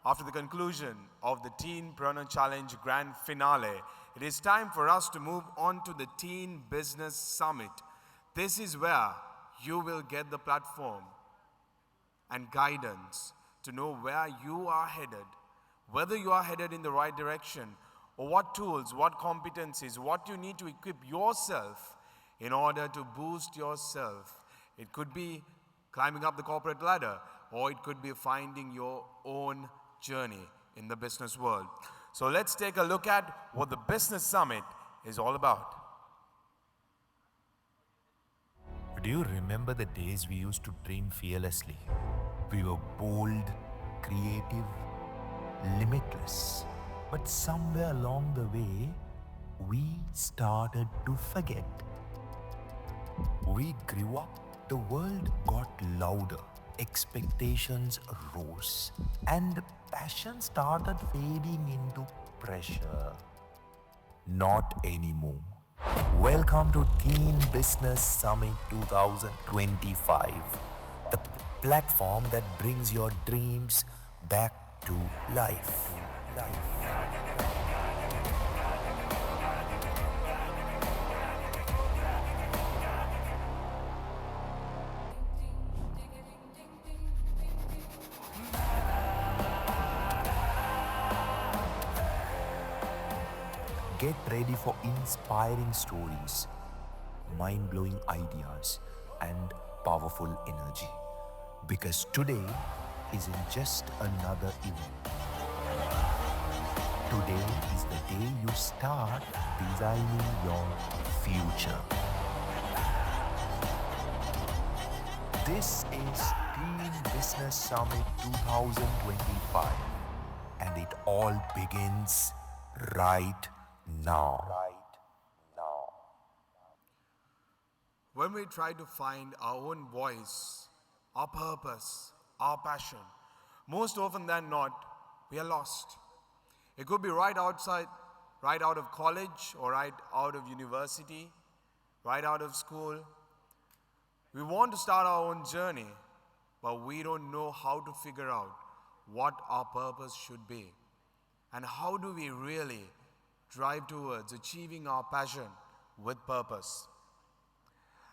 after the conclusion of the Teenpreneur Challenge Grand Finale, it is time for us to move on to the Teen Business Summit. This is where you will get the platform and guidance to know where you are headed, whether you are headed in the right direction, or what tools, what competencies, what you need to equip yourself in order to boost yourself. It could be climbing up the corporate ladder, or it could be finding your own journey in the business world. So let's take a look at what the Business Summit is all about. Do you remember the days we used to dream fearlessly? We were bold, creative, limitless. But somewhere along the way, we started to forget. We grew up, the world got louder, expectations rose, and passion started fading into pressure. Not anymore. Welcome to Teen Business Summit 2025, the platform that brings your dreams back to life. Get ready for inspiring stories, mind-blowing ideas, and powerful energy. Because today isn't just another event. Today is the day you start designing your future. This is Teen Business Summit 2025, and it all begins right now. When we try to find our own voice, our purpose, our passion, most often than not, we are lost. It could be right outside, right out of college, or right out of university, right out of school. We want to start our own journey, but we don't know how to figure out what our purpose should be. And how do we really drive towards achieving our passion with purpose?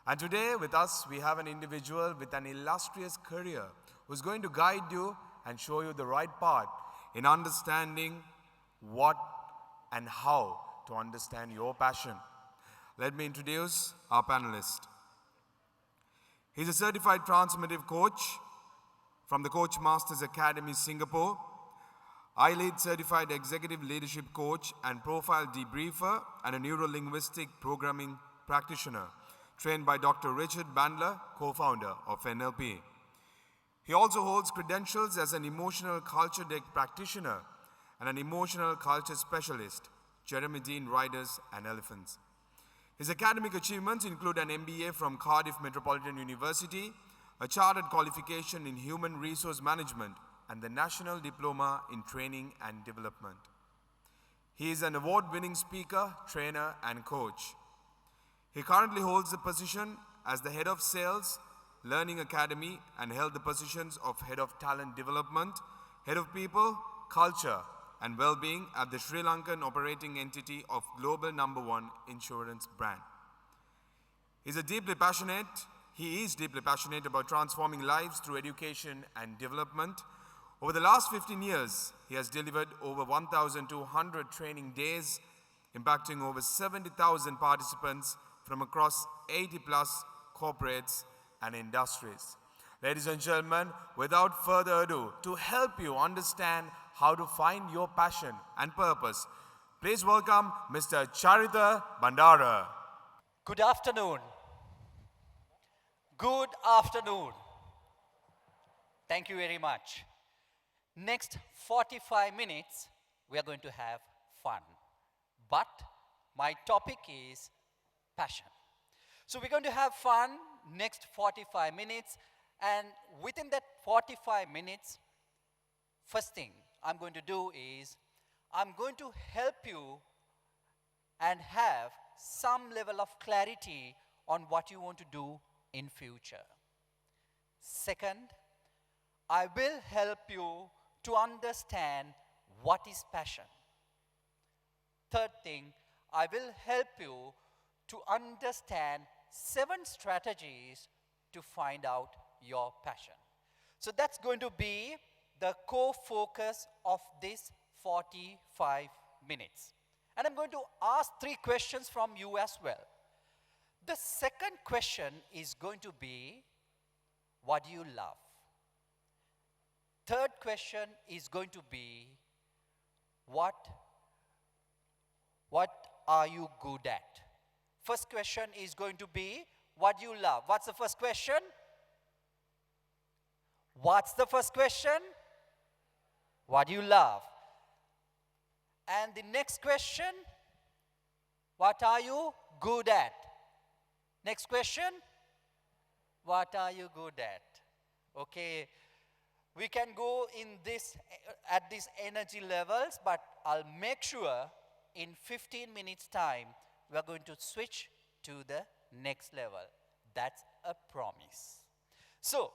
And today with us, we have an individual with an illustrious career who's going to guide you and show you the right path in understanding what and how to understand your passion. Let me introduce our panelist. He's a certified transformative coach from the Coach Masters Academy, Singapore. I-Lead certified executive leadership coach and profile debriefer, and a neuro-linguistic programming practitioner, trained by Dr. Richard Bandler, co-founder of NLP. He also holds credentials as an emotional culture deck practitioner and an emotional culture specialist, Jeremy Dean Riders and Elephants. His academic achievements include an MBA from Cardiff Metropolitan University, a chartered qualification in human resource management, and the National Diploma in Training and Development. He is an award-winning speaker, trainer, and coach. He currently holds the position as the Head of Sales, Learning Academy, and held the positions of Head of Talent Development, Head of People, Culture, and Wellbeing at the Sri Lankan operating entity of global #1 insurance brand. He is deeply passionate about transforming lives through education and development. Over the last 15 years, he has delivered over 1,200 training days, impacting over 70,000 participants from across 80+ corporates and industries. Ladies and gentlemen, without further ado, to help you understand how to find your passion and purpose, please welcome Mr. Charita Bandara. Good afternoon. Good afternoon. Thank you very much. Next 45 minutes, we are going to have fun. But my topic is passion. So we're going to have fun next 45 minutes. And within that 45 minutes, first thing I'm going to do is I'm going to help you and have some level of clarity on what you want to do in future. Second, I will help you to understand what is passion. Third thing, I will help you to understand 7 strategies to find out your passion. So that's going to be the core focus of this 45 minutes. And I'm going to ask 3 questions from you as well. The second question is going to be, what do you love? Third question is going to be, what are you good at? First question is going to be, what do you love? What's the first question? What's the first question? What do you love? And the next question, what are you good at? Next question, what are you good at? Okay, we can go in this at these energy levels, but I'll make sure in 15 minutes time, we are going to switch to the next level. That's a promise. So,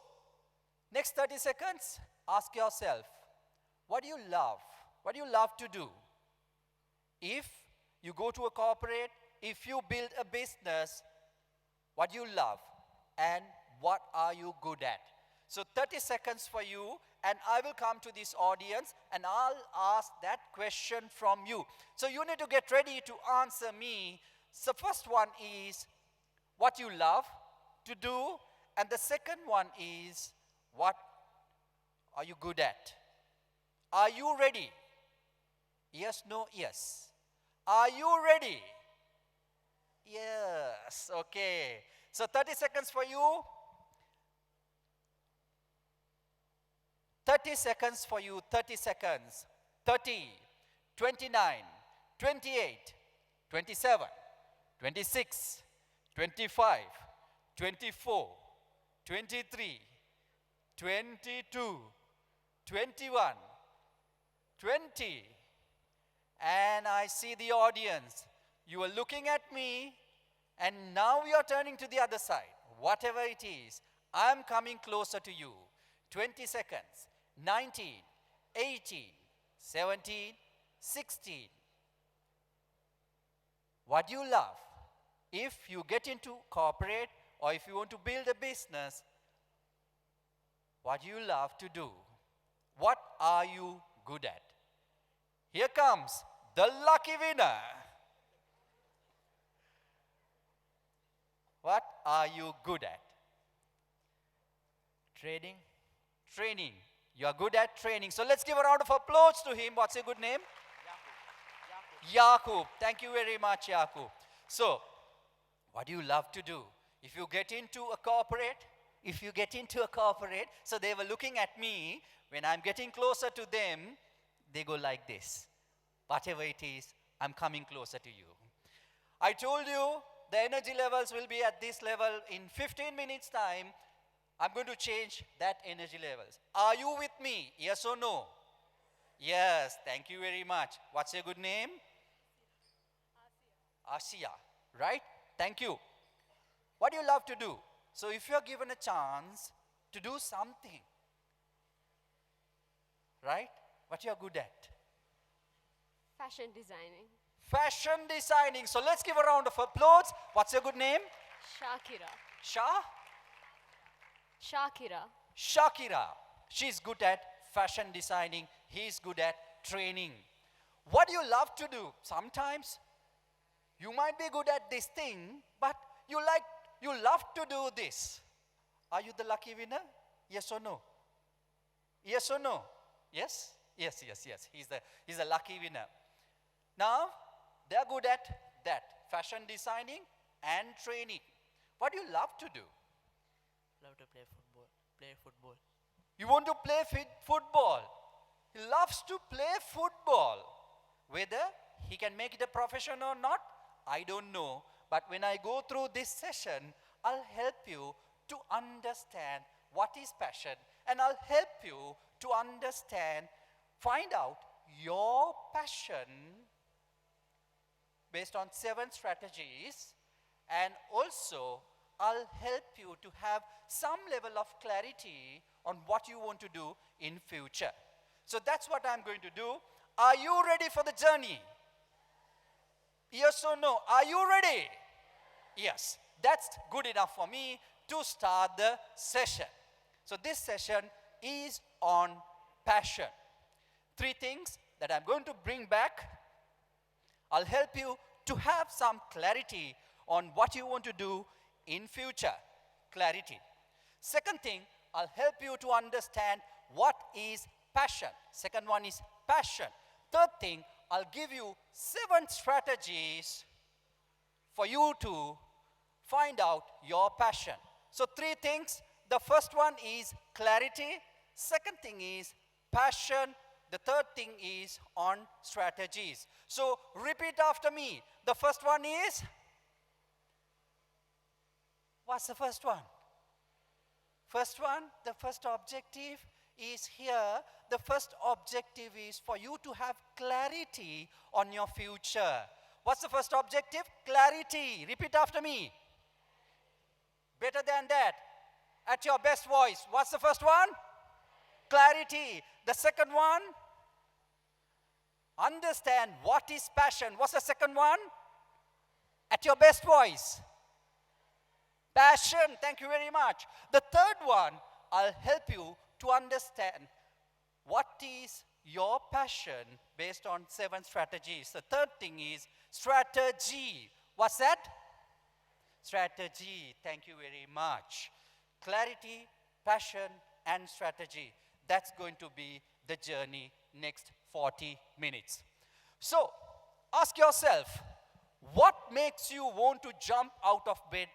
next 30 seconds, ask yourself, what do you love? What do you love to do? If you go to a corporate, if you build a business, what do you love? And what are you good at? So 30 seconds for you, and I will come to this audience and I'll ask that question from you. So you need to get ready to answer me. So first one is what you love to do, and the second one is what are you good at? Are you ready? Yes, no, yes. Are you ready? Yes, okay. So 30 seconds for you. 30 seconds for you, 30 seconds. 30, 29, 28, 27, 26, 25, 24, 23, 22, 21, 20. And I see the audience. You are looking at me, and now you are turning to the other side. Whatever it is, I'm coming closer to you. 20 seconds. 19, 18, 17, 16. What do you love? If you get into corporate or if you want to build a business, what do you love to do? What are you good at? Here comes the lucky winner. What are you good at? Trading. Training. You are good at training. So let's give a round of applause to him. What's your good name? Yakub. Thank you very much, Yakub. So, what do you love to do? If you get into a corporate, so they were looking at me, when I'm getting closer to them, they go like this. Whatever it is, I'm coming closer to you. I told you the energy levels will be at this level in 15 minutes time. I'm going to change that energy levels. Are you with me? Yes or no? Yes, thank you very much. What's your good name? Asia, right? Thank you. What do you love to do? So if you're given a chance to do something, right? What you're good at? Fashion designing. Fashion designing. So let's give a round of applause. What's your good name? Shakira. Shakira. Shakira. She's good at fashion designing. He's good at training. What do you love to do? Sometimes you might be good at this thing, but you love to do this. Are you the lucky winner? Yes or no? Yes or no? Yes? Yes. He's a lucky winner. Now, they're good at that. Fashion designing and training. What do you love to do? Love to play football. You want to play football. He loves to play football. Whether he can make it a profession or not, I don't know. But when I go through this session, I'll help you to understand what is passion. And I'll help you to understand, find out your passion based on 7 strategies. And also, I'll help you to have some level of clarity on what you want to do in future. So that's what I'm going to do. Are you ready for the journey? Yes or no? Are you ready? Yes. That's good enough for me to start the session. So this session is on passion. 3 things that I'm going to bring back. I'll help you to have some clarity on what you want to do in future. Clarity. Second thing, I'll help you to understand what is passion. Second one is passion. Third thing, I'll give you 7 strategies for you to find out your passion. So 3 things. The first one is clarity. Second thing is passion. The third thing is on strategies. So repeat after me. The first one is, what's the first one? First one, the first objective is here, the first objective is for you to have clarity on your future. What's the first objective? Clarity. Repeat after me. Better than that. At your best voice. What's the first one? Clarity. The second one? Understand what is passion. What's the second one? At your best voice. Passion. Thank you very much. The third one, I'll help you to understand what is your passion based on 7 strategies. The third thing is strategy. What's that? Strategy. Thank you very much. Clarity, passion, and strategy. That's going to be the journey next 40 minutes. So, ask yourself, what makes you want to jump out of bed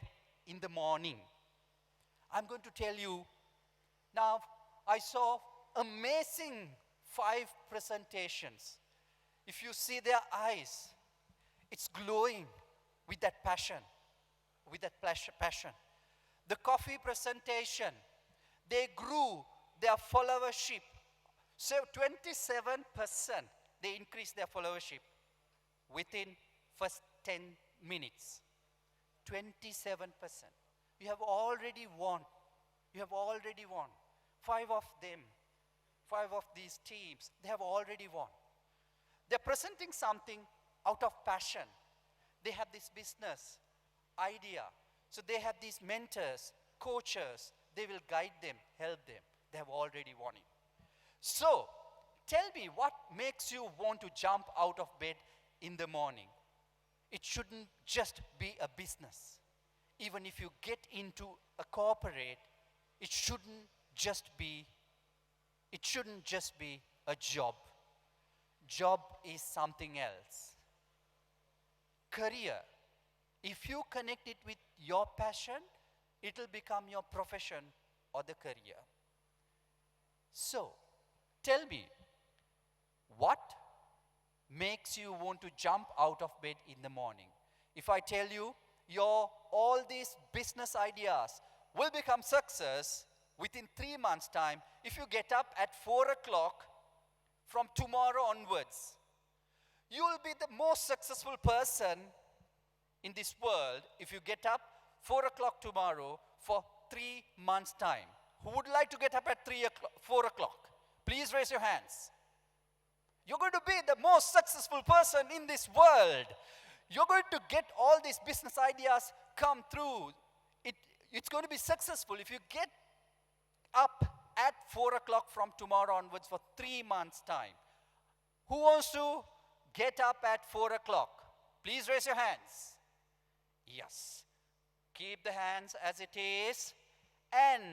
in the morning? I'm going to tell you. Now, I saw amazing 5 presentations. If you see their eyes, it's glowing with that passion, passion. The coffee presentation, they grew their followership. So 27%, they increased their followership within first 10 minutes. 27%. You have already won. You have already won. 5 of them, 5 of these teams, they have already won. They're presenting something out of passion. They have this business idea. So they have these mentors, coaches. They will guide them, help them. They have already won it. So, tell me what makes you want to jump out of bed in the morning. It shouldn't just be a business. Even if you get into a corporate, it shouldn't just be a job. Job is something else. Career. If you connect it with your passion, it will become your profession or the career. So, tell me, what makes you want to jump out of bed in the morning? If I tell you, all these business ideas will become success within 3 months' time if you get up at 4 o'clock from tomorrow onwards. You will be the most successful person in this world if you get up 4 o'clock tomorrow for 3 months' time. Who would like to get up at 4 o'clock? Please raise your hands. You're going to be the most successful person in this world. You're going to get all these business ideas come through. It's going to be successful if you get up at 4 o'clock from tomorrow onwards for 3 months' time. Who wants to get up at 4 o'clock? Please raise your hands. Yes. Keep the hands as it is. And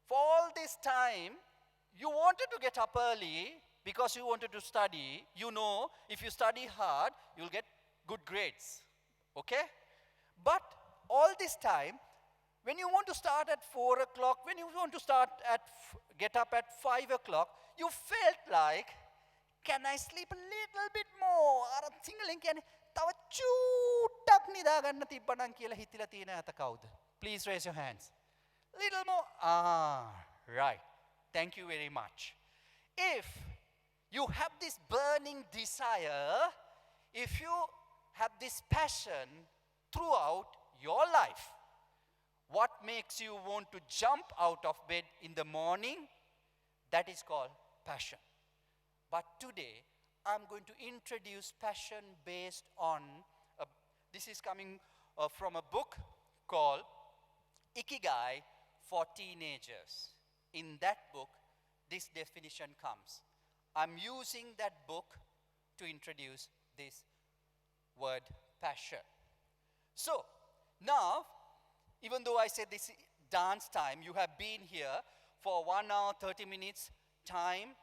for all this time, you wanted to get up early because you wanted to study. You know, if you study hard, you'll get good grades. Okay? But all this time, when you want to start at 4 o'clock, when you want to get up at 5 o'clock, you felt like, can I sleep a little bit more? අර සිංහලෙන් කියන්නේ තව චූට්ටක් නිදා ගන්න තිබ්බනම් කියලා හිතලා තියෙන අත කවුද? Please raise your hands. Little more. Right. Thank you very much. If you have this burning desire, if you have this passion throughout your life, what makes you want to jump out of bed in the morning? That is called passion. But today, I'm going to introduce passion based on, this is coming from a book called Ikigai for Teenagers. In that book, this definition comes. I'm using that book to introduce this word passion. So, now, even though I said this is dance time, you have been here for 1 hour, 30 minutes time.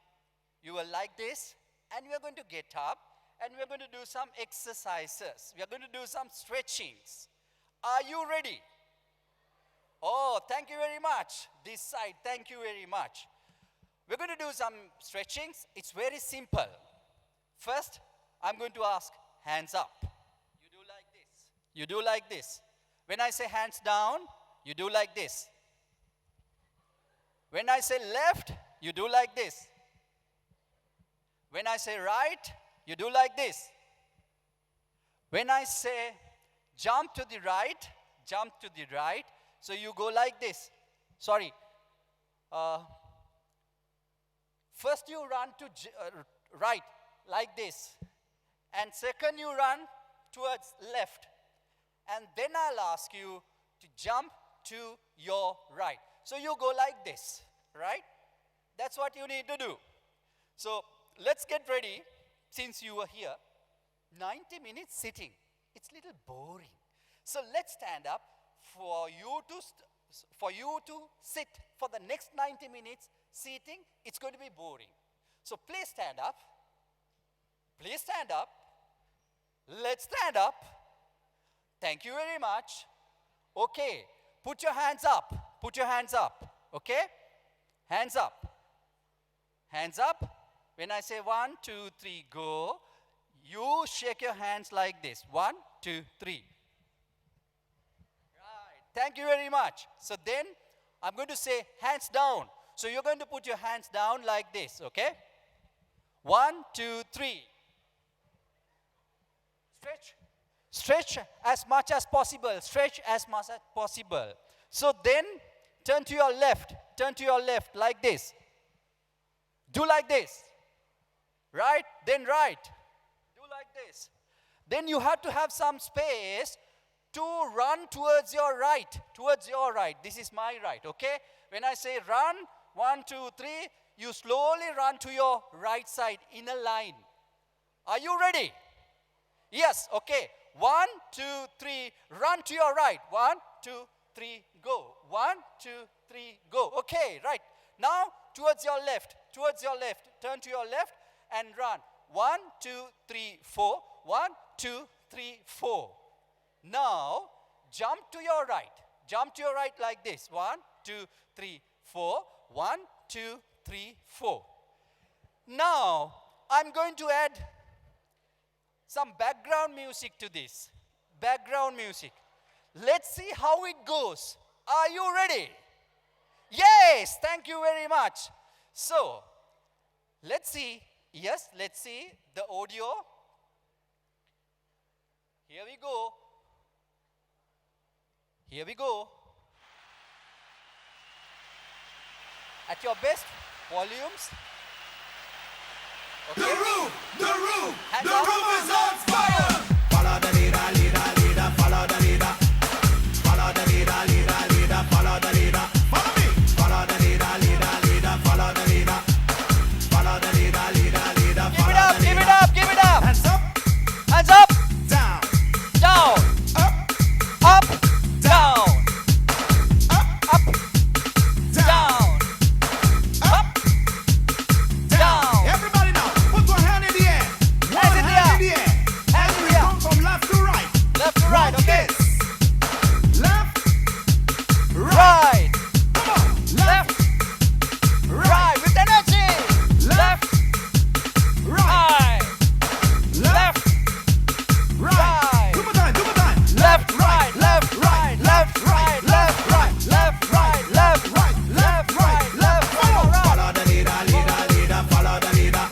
You will like this, and we are going to get up, and we are going to do some exercises. We are going to do some stretchings. Are you ready? Oh, thank you very much. This side, thank you very much. We're going to do some stretchings. It's very simple. First, I'm going to ask, hands up. You do like this. You do like this. When I say hands down, you do like this. When I say left, you do like this. When I say right, you do like this. When I say jump to the right, so you go like this. Sorry. First you run to right, like this. And second you run towards left. And then I'll ask you to jump to your right. So you go like this, right? That's what you need to do. So let's get ready, since you are here. 90 minutes sitting, it's a little boring. So let's stand up for you to sit for the next 90 minutes sitting. It's going to be boring. So please stand up. Please stand up. Let's stand up. Thank you very much. Okay, put your hands up. Put your hands up. Okay? Hands up. Hands up. When I say 1, 2, 3, go, you shake your hands like this. 1, 2, 3. Right. Thank you very much. So then I'm going to say hands down. So you're going to put your hands down like this, okay? 1, 2, 3. Stretch. Stretch as much as possible. Stretch as much as possible. So then turn to your left. Turn to your left like this. Do like this. Right? Then right. Do like this. Then you have to have some space to run towards your right. Towards your right. This is my right, okay? When I say run, 1, 2, 3, you slowly run to your right side in a line. Are you ready? Yes, okay. 1, 2, 3, run to your right. 1, 2, 3, go. 1, 2, 3, go. Okay, right. Now, towards your left. Towards your left. Turn to your left and run. 1, 2, 3, 4. 1, 2, 3, 4. Now, jump to your right. Jump to your right like this. 1, 2, 3, 4. 1, 2, 3, 4. Now, I'm going to add some background music to this. Background music. Let's see how it goes. Are you ready? Yes, thank you very much. So, let's see. Yes, let's see the audio. Here we go. Here we go. At your best volumes. Okay. The room Hands up. is on fire. Follow the leader, leader, leader, follow the leader. Follow the leader, leader, leader, follow the leader. Follow me. Follow the leader, leader, leader, follow the leader. Follow the leader, leader, leader, Give it up, give it up, give it up. Hands up, Hands up. down, Down. up, Up. Down. Up. Down. Up. Down. Everybody now, put one hand in the air. One Hands in the hand air. in the air. Hands And in we the air. come from left to right. Left to right, Like okay. this. Left, right. Right. Come on. Left. Right. With energy. Left, right. Right. Left. Right. Two more time, two more time. Left, right, left, right, left, right, left, right, left, right, left, right, left, right, left, right. Follow the leader, leader, leader, follow the leader.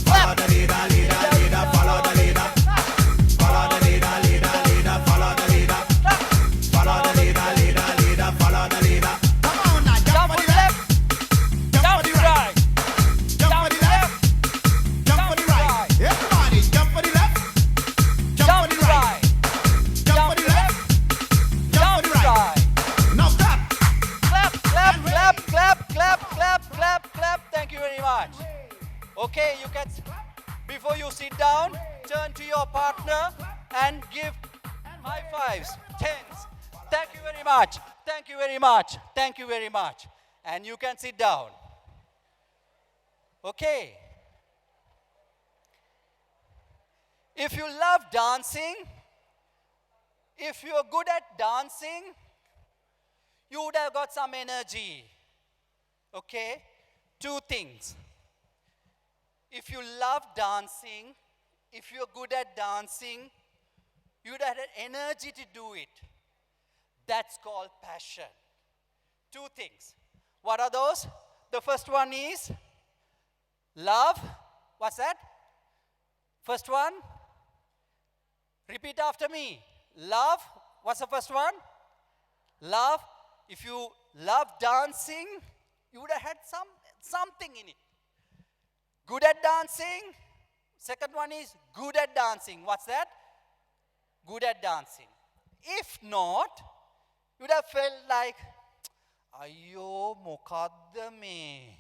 Follow the leader, leader, leader, follow the leader. Follow the leader, leader, leader, follow the leader. Follow the leader, leader, leader, follow the leader. Come on now, jump for the left, jump for the right, jump for the left, jump for the right. Everybody, jump for the left, jump for the right, jump for the left, jump for the right. Now clap. Clap, clap, clap, clap, clap, clap, clap, clap. Thank you very much. Okay, you can, before you sit down, turn to your partner and give high fives, tens. Thank you very much. Thank you very much. Thank you very much. And you can sit down. Okay. If you love dancing, if you're good at dancing, you would have got some energy. Okay? 2 things. If you love dancing, if you're good at dancing, you'd have energy to do it. That's called passion. 2 things. What are those? The first one is love. What's that? First one? Repeat after me. Love. What's the first one? Love. If you love dancing, you would have had something in it. Good at dancing. Second one is good at dancing. What's that? Good at dancing. If not, you would have felt like, Ayo mokadda me.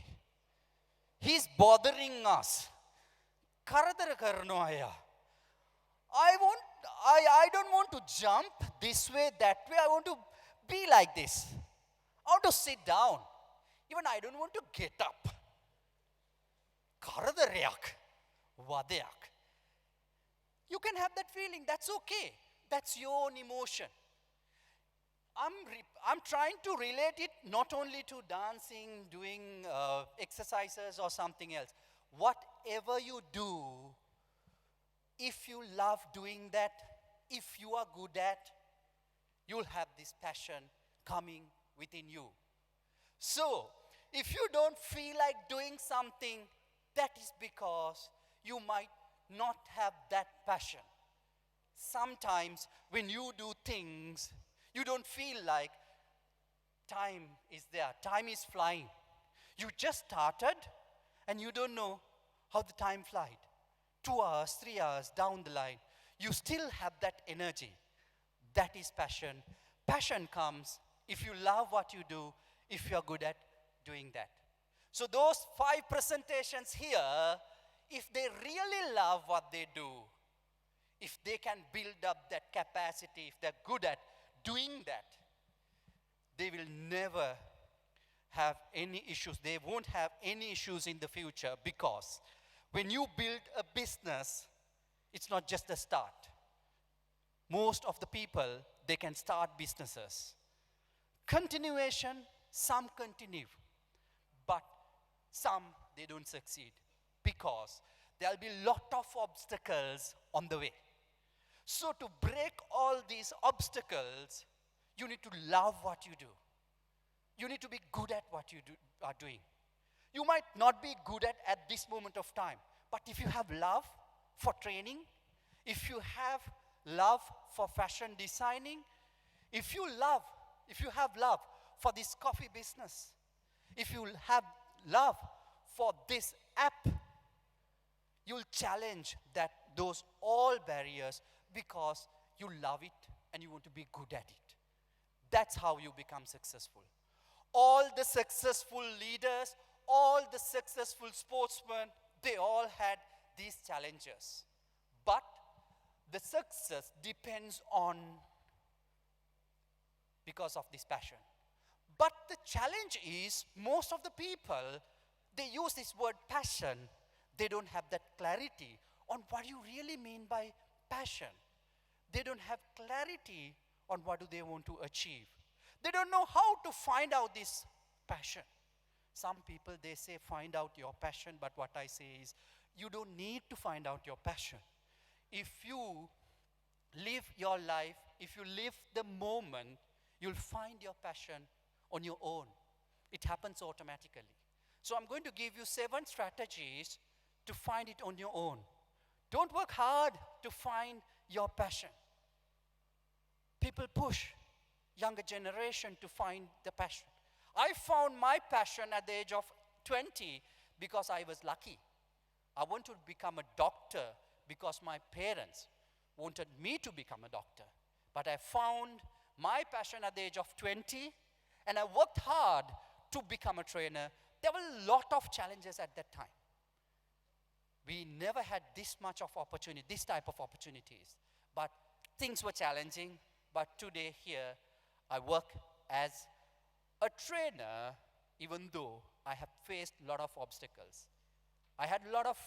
He's bothering us. Karadara karano aya. I don't want to jump this way, that way. I want to be like this. I want to sit down. Even I don't want to get up. Karadarayak. Wadayak. You can have that feeling. That's okay. That's your own emotion. I'm trying to relate it not only to dancing, doing exercises or something else. Whatever you do, if you love doing that, if you are good at, you'll have this passion coming within you. So, if you don't feel like doing something, that is because you might not have that passion. Sometimes when you do things, you don't feel like time is there. Time is flying. You just started and you don't know how the time flies. 2 hours, 3 hours down the line, you still have that energy. That is passion. Passion comes if you love what you do, if you're good at doing that. So those 5 presentations here, if they really love what they do, if they can build up that capacity, if they're good at doing that, they will never have any issues. They won't have any issues in the future, because when you build a business, it's not just a start. Most of the people, they can start businesses. Continuation, some continue, but some, they don't succeed, because there'll be a lot of obstacles on the way. So to break all these obstacles, you need to love what you do. You need to be good at what you are doing. You might not be good at this moment of time, but if you have love for training, if you have love for fashion designing, if you have love for this coffee business, if you have love for this app, you'll challenge those all barriers, because you love it and you want to be good at it. That's how you become successful. All the successful leaders, all the successful sportsmen, they all had these challenges. But the success depends on, because of this passion. But the challenge is, most of the people, they use this word passion. They don't have that clarity on what you really mean by passion. They don't have clarity on what do they want to achieve. They don't know how to find out this passion. Some people, they say find out your passion, but what I say is, you don't need to find out your passion. If you live your life, if you live the moment, you'll find your passion on your own. It happens automatically. So I'm going to give you 7 strategies to find it on your own. Don't work hard to find your passion. People push younger generation to find the passion. I found my passion at the age of 20 because I was lucky. I wanted to become a doctor because my parents wanted me to become a doctor. But I found my passion at the age of 20, and I worked hard to become a trainer. There were a lot of challenges at that time. We never had this much of opportunity, this type of opportunities. But things were challenging. But today here, I work as a trainer, even though I have faced a lot of obstacles. I had a lot of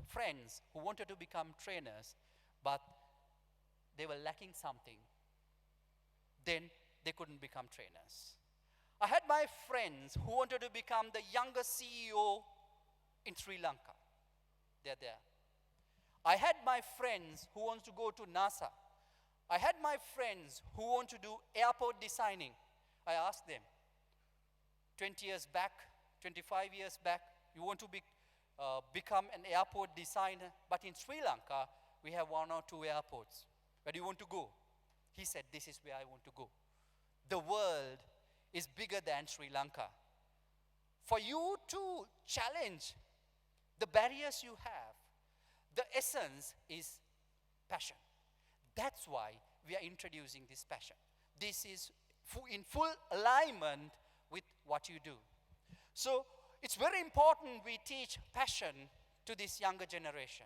friends who wanted to become trainers, but they were lacking something. Then they couldn't become trainers. I had my friends who wanted to become the youngest CEO in Sri Lanka. They're there. I had my friends who want to go to NASA. I had my friends who want to do airport designing. I asked them, 20 years back, 25 years back, you want to become an airport designer, but in Sri Lanka, we have 1 or 2 airports. Where do you want to go? He said, this is where I want to go. The world is bigger than Sri Lanka. For you to challenge the barriers you have, the essence is passion. That's why we are introducing this passion. This is in full alignment with what you do. So it's very important we teach passion to this younger generation.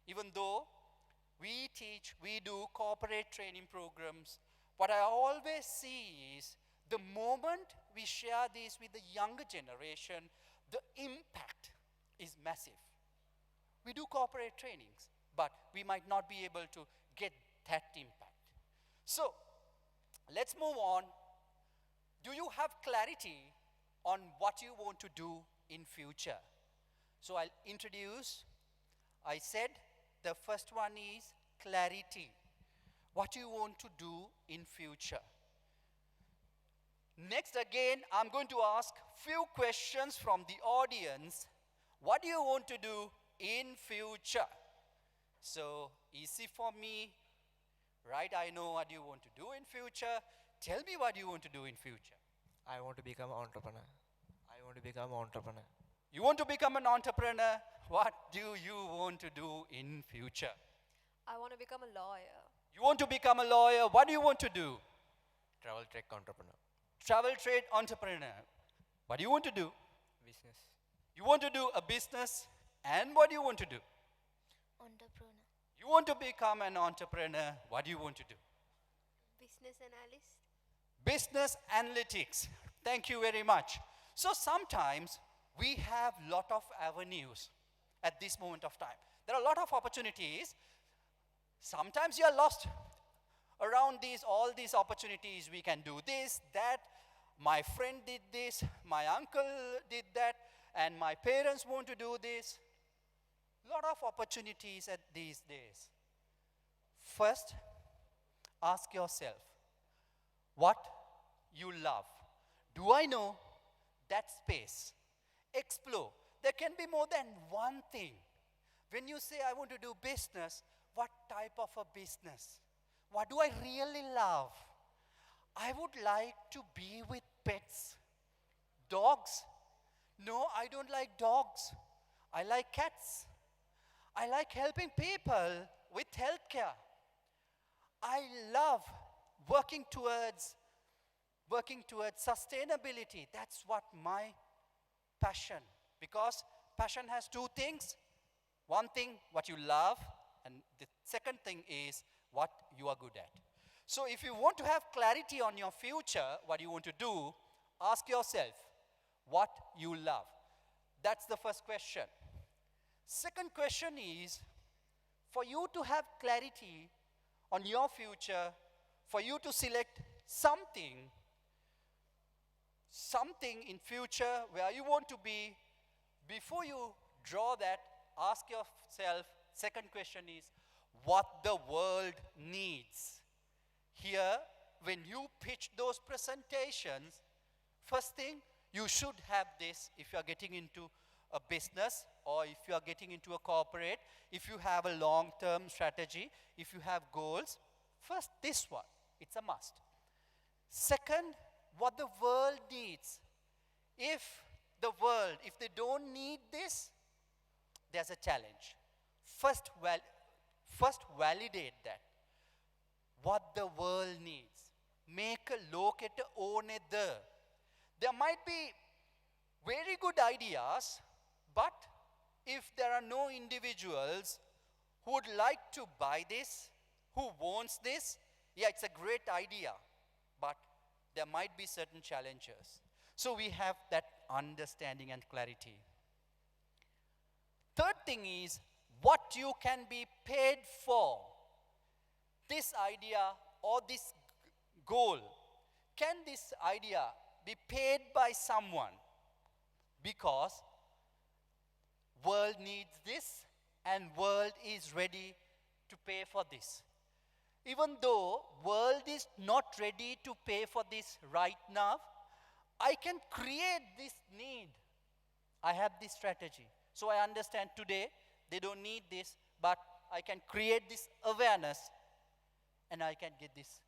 Even though we do corporate training programs, what I always see is the moment we share this with the younger generation, the impact is massive. We do corporate trainings, but we might not be able to get that impact. So let's move on. Do you have clarity on what you want to do in future? So I'll introduce, I said the first one is clarity. What you want to do in future. Next again, I'm going to ask few questions from the audience. What do you want to do in future? So easy for me, right? I know what you want to do in future. Tell me what you want to do in future. I want to become an entrepreneur. I want to become an entrepreneur. You want to become an entrepreneur. What do you want to do in future? I want to become a lawyer. You want to become a lawyer. What do you want to do? Travel tech entrepreneur. Travel trade entrepreneur. What do you want to do? Business. You want to do a business, and what do you want to do? Entrepreneur. You want to become an entrepreneur. What do you want to do? Business analyst. Business analytics. Thank you very much. So sometimes we have lot of avenues at this moment of time. There are a lot of opportunities. Sometimes you are lost around all these opportunities. We can do this, that. My friend did this, my uncle did that, and my parents want to do this. Lot of opportunities at these days. First, ask yourself, what you love. Do I know that space? Explore. There can be more than one thing. When you say, I want to do business, what type of a business? What do I really love? I would like to be with pets. Dogs? No, I don't like dogs. I like cats. I like helping people with healthcare. I love working towards sustainability. That's what my passion. Because passion has two things. One thing, what you love, and the second thing is what you are good at. So if you want to have clarity on your future, what you want to do, ask yourself what you love. That's the first question. Second question is, for you to have clarity on your future, for you to select something in future where you want to be, before you draw that, ask yourself, second question is, what the world needs. Here, when you pitch those presentations, first thing, you should have this if you are getting into a business or if you are getting into a corporate, if you have a long-term strategy, if you have goals. First, this one, it's a must. Second, what the world needs. If they don't need this, there's a challenge. First, validate that. What the world needs. Make a look at there. There might be very good ideas, but if there are no individuals who would like to buy this, who wants this, yeah, it's a great idea, but there might be certain challenges. So we have that understanding and clarity. Third thing is what you can be paid for. This idea or this goal, can this idea be paid by someone? Because world needs this and world is ready to pay for this. Even though world is not ready to pay for this right now, I can create this need I have this strategy. So I understand today they don't need this, but I can create this awareness and I can get this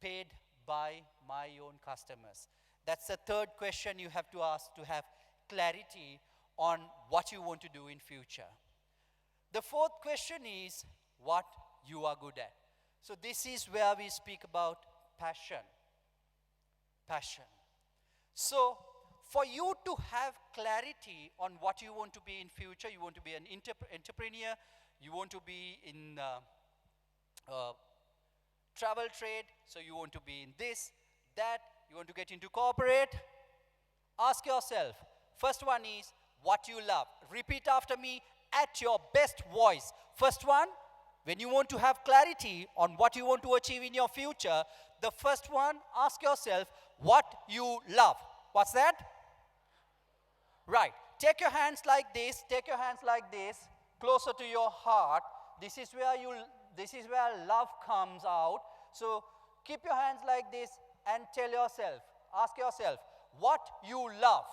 paid by my own customers. That's the third question you have to ask to have clarity on what you want to do in future. The fourth question is what you are good at. So this is where we speak about passion. Passion. So for you to have clarity on what you want to be in future, you want to be an entrepreneur, you want to be in travel trade, so you want to be in this, that, you want to get into corporate, ask yourself, first one is what you love. Repeat after me at your best voice. First one, when you want to have clarity on what you want to achieve in your future, the first one, ask yourself what you love. What's that? Right. Take your hands like this, take your hands like this, closer to your heart. This is where love comes out. So keep your hands like this and tell yourself, ask yourself, what you love.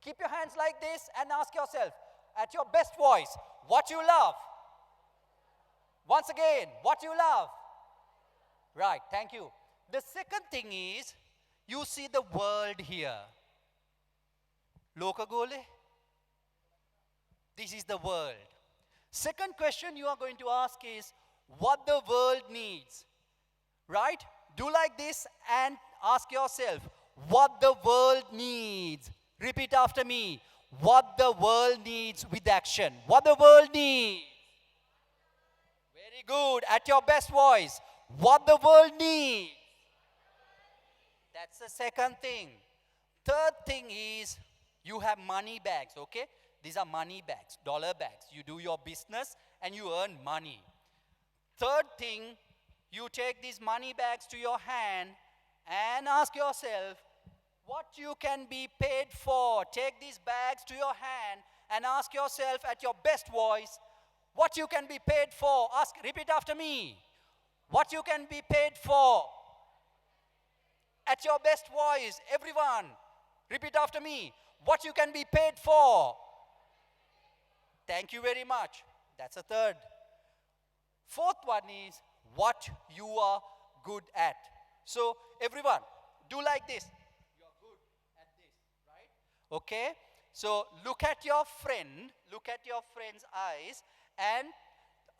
Keep your hands like this and ask yourself, at your best voice, what you love. Once again, what you love. Right, thank you. The second thing is, you see the world here. Loka gole? This is the world. Second question you are going to ask is, what the world needs. Right? Do like this and ask yourself, what the world needs. Repeat after me. What the world needs with action. What the world needs. Very good. At your best voice. What the world needs. That's the second thing. Third thing is, you have money bags, okay? These are money bags, dollar bags. You do your business and you earn money. Third thing, you take these money bags to your hand and ask yourself what you can be paid for. Take these bags to your hand and ask yourself at your best voice what you can be paid for. Repeat after me. What you can be paid for. At your best voice, everyone. Repeat after me. What you can be paid for. Thank you very much. That's a third. Fourth one is what you are good at. So everyone, do like this. You are good at this, right? Okay? So look at your friend's eyes and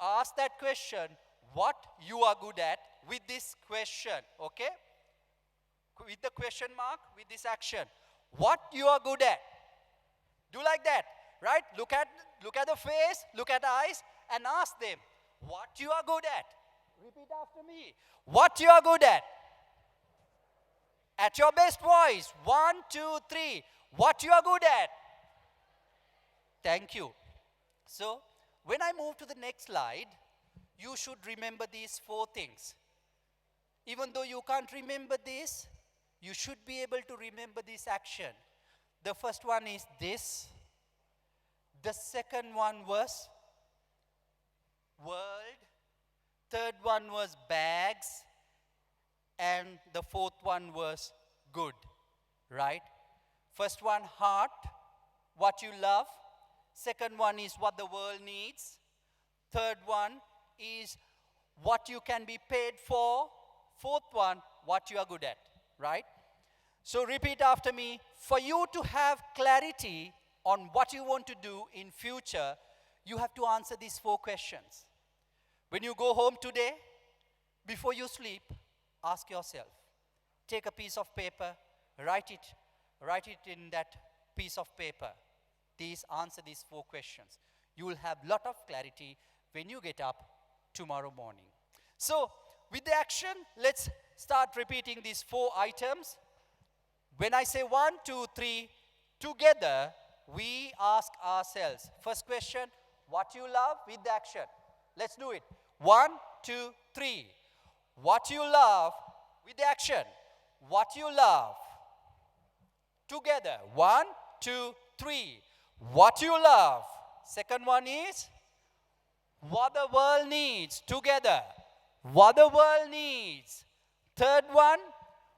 ask that question, what you are good at, with this question, okay? With the question mark, with this action. What you are good at. Do like that, right? Look at the face, look at the eyes, and ask them, what you are good at. Repeat after me. What you are good at. At your best voice. 1, 2, 3. What you are good at. Thank you. So, when I move to the next slide, you should remember these 4 things. Even though you can't remember this, you should be able to remember this action. The first one is this. The second one was world. Third one was bags. And the fourth one was good. Right? First one, heart. What you love. Second one is what the world needs. Third one is what you can be paid for. Fourth one, what you are good at. Right? So repeat after me. For you to have clarity on what you want to do in future, you have to answer these 4 questions. When you go home today, before you sleep, ask yourself. Take a piece of paper, write it in that piece of paper. Answer these 4 questions. You will have a lot of clarity when you get up tomorrow morning. So, with the action, let's start repeating these 4 items. When I say 1, 2, 3, together, we ask ourselves. First question, what you love with the action. Let's do it. 1, 2, 3. What you love with the action. What you love. Together. 1, 2, 3. What you love. Second one is what the world needs. Together. What the world needs. Third one,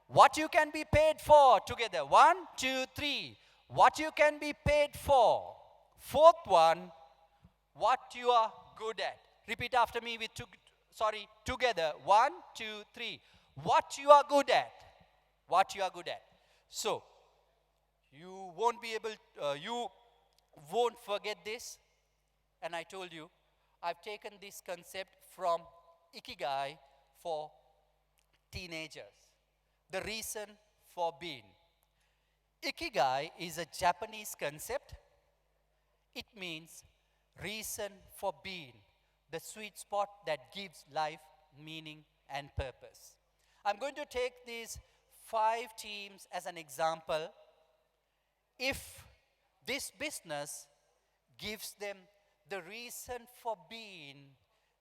what you can be paid for. Together. 1, 2, 3. what you can be paid for. Fourth one, what you are good at. Repeat after me with together. 1, 2, 3. What you are good at. What you are good at. So, you won't forget this. And I told you, I've taken this concept from Ikigai for teenagers. The reason for being. Ikigai is a Japanese concept. It means reason for being, the sweet spot that gives life meaning and purpose. I'm going to take these 5 teams as an example. If this business gives them the reason for being,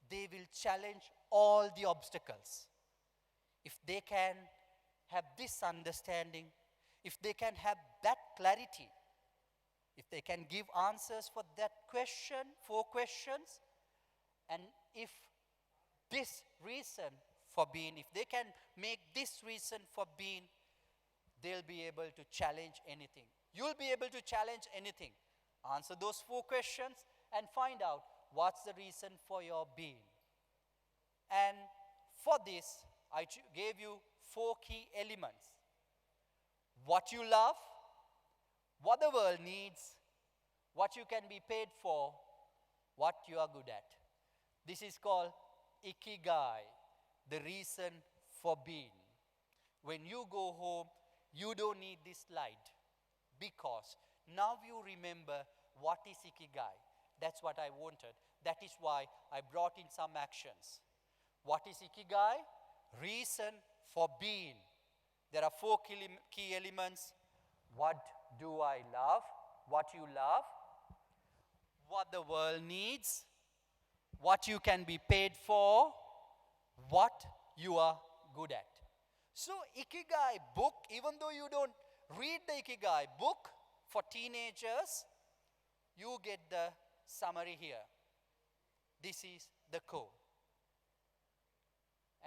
they will challenge all the obstacles. If they can have this understanding, if they can have that clarity, if they can give answers for that question, 4 questions, and if this reason for being, if they can make this reason for being, they'll be able to challenge anything. You'll be able to challenge anything. Answer those 4 questions and find out what's the reason for your being. And for this, I gave you 4 key elements. What you love, what the world needs, what you can be paid for, what you are good at. This is called Ikigai, the reason for being. When you go home, you don't need this slide because now you remember what is Ikigai. That's what I wanted. That is why I brought in some actions. What is Ikigai? Reason for being. There are 4 key elements. What do I love? What you love? What the world needs? What you can be paid for? What you are good at. So Ikigai book, even though you don't read the Ikigai book for teenagers, you get the summary here. This is the core.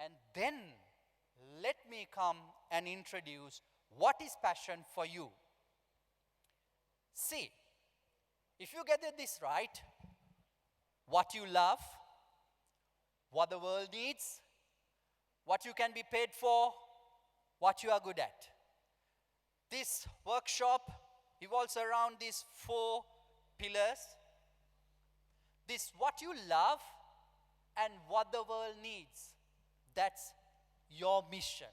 And then let me come and introduce what is passion for you. See, if you get this right, what you love, what the world needs, what you can be paid for, what you are good at. This workshop revolves around these 4 pillars. This what you love and what the world needs. That's your mission.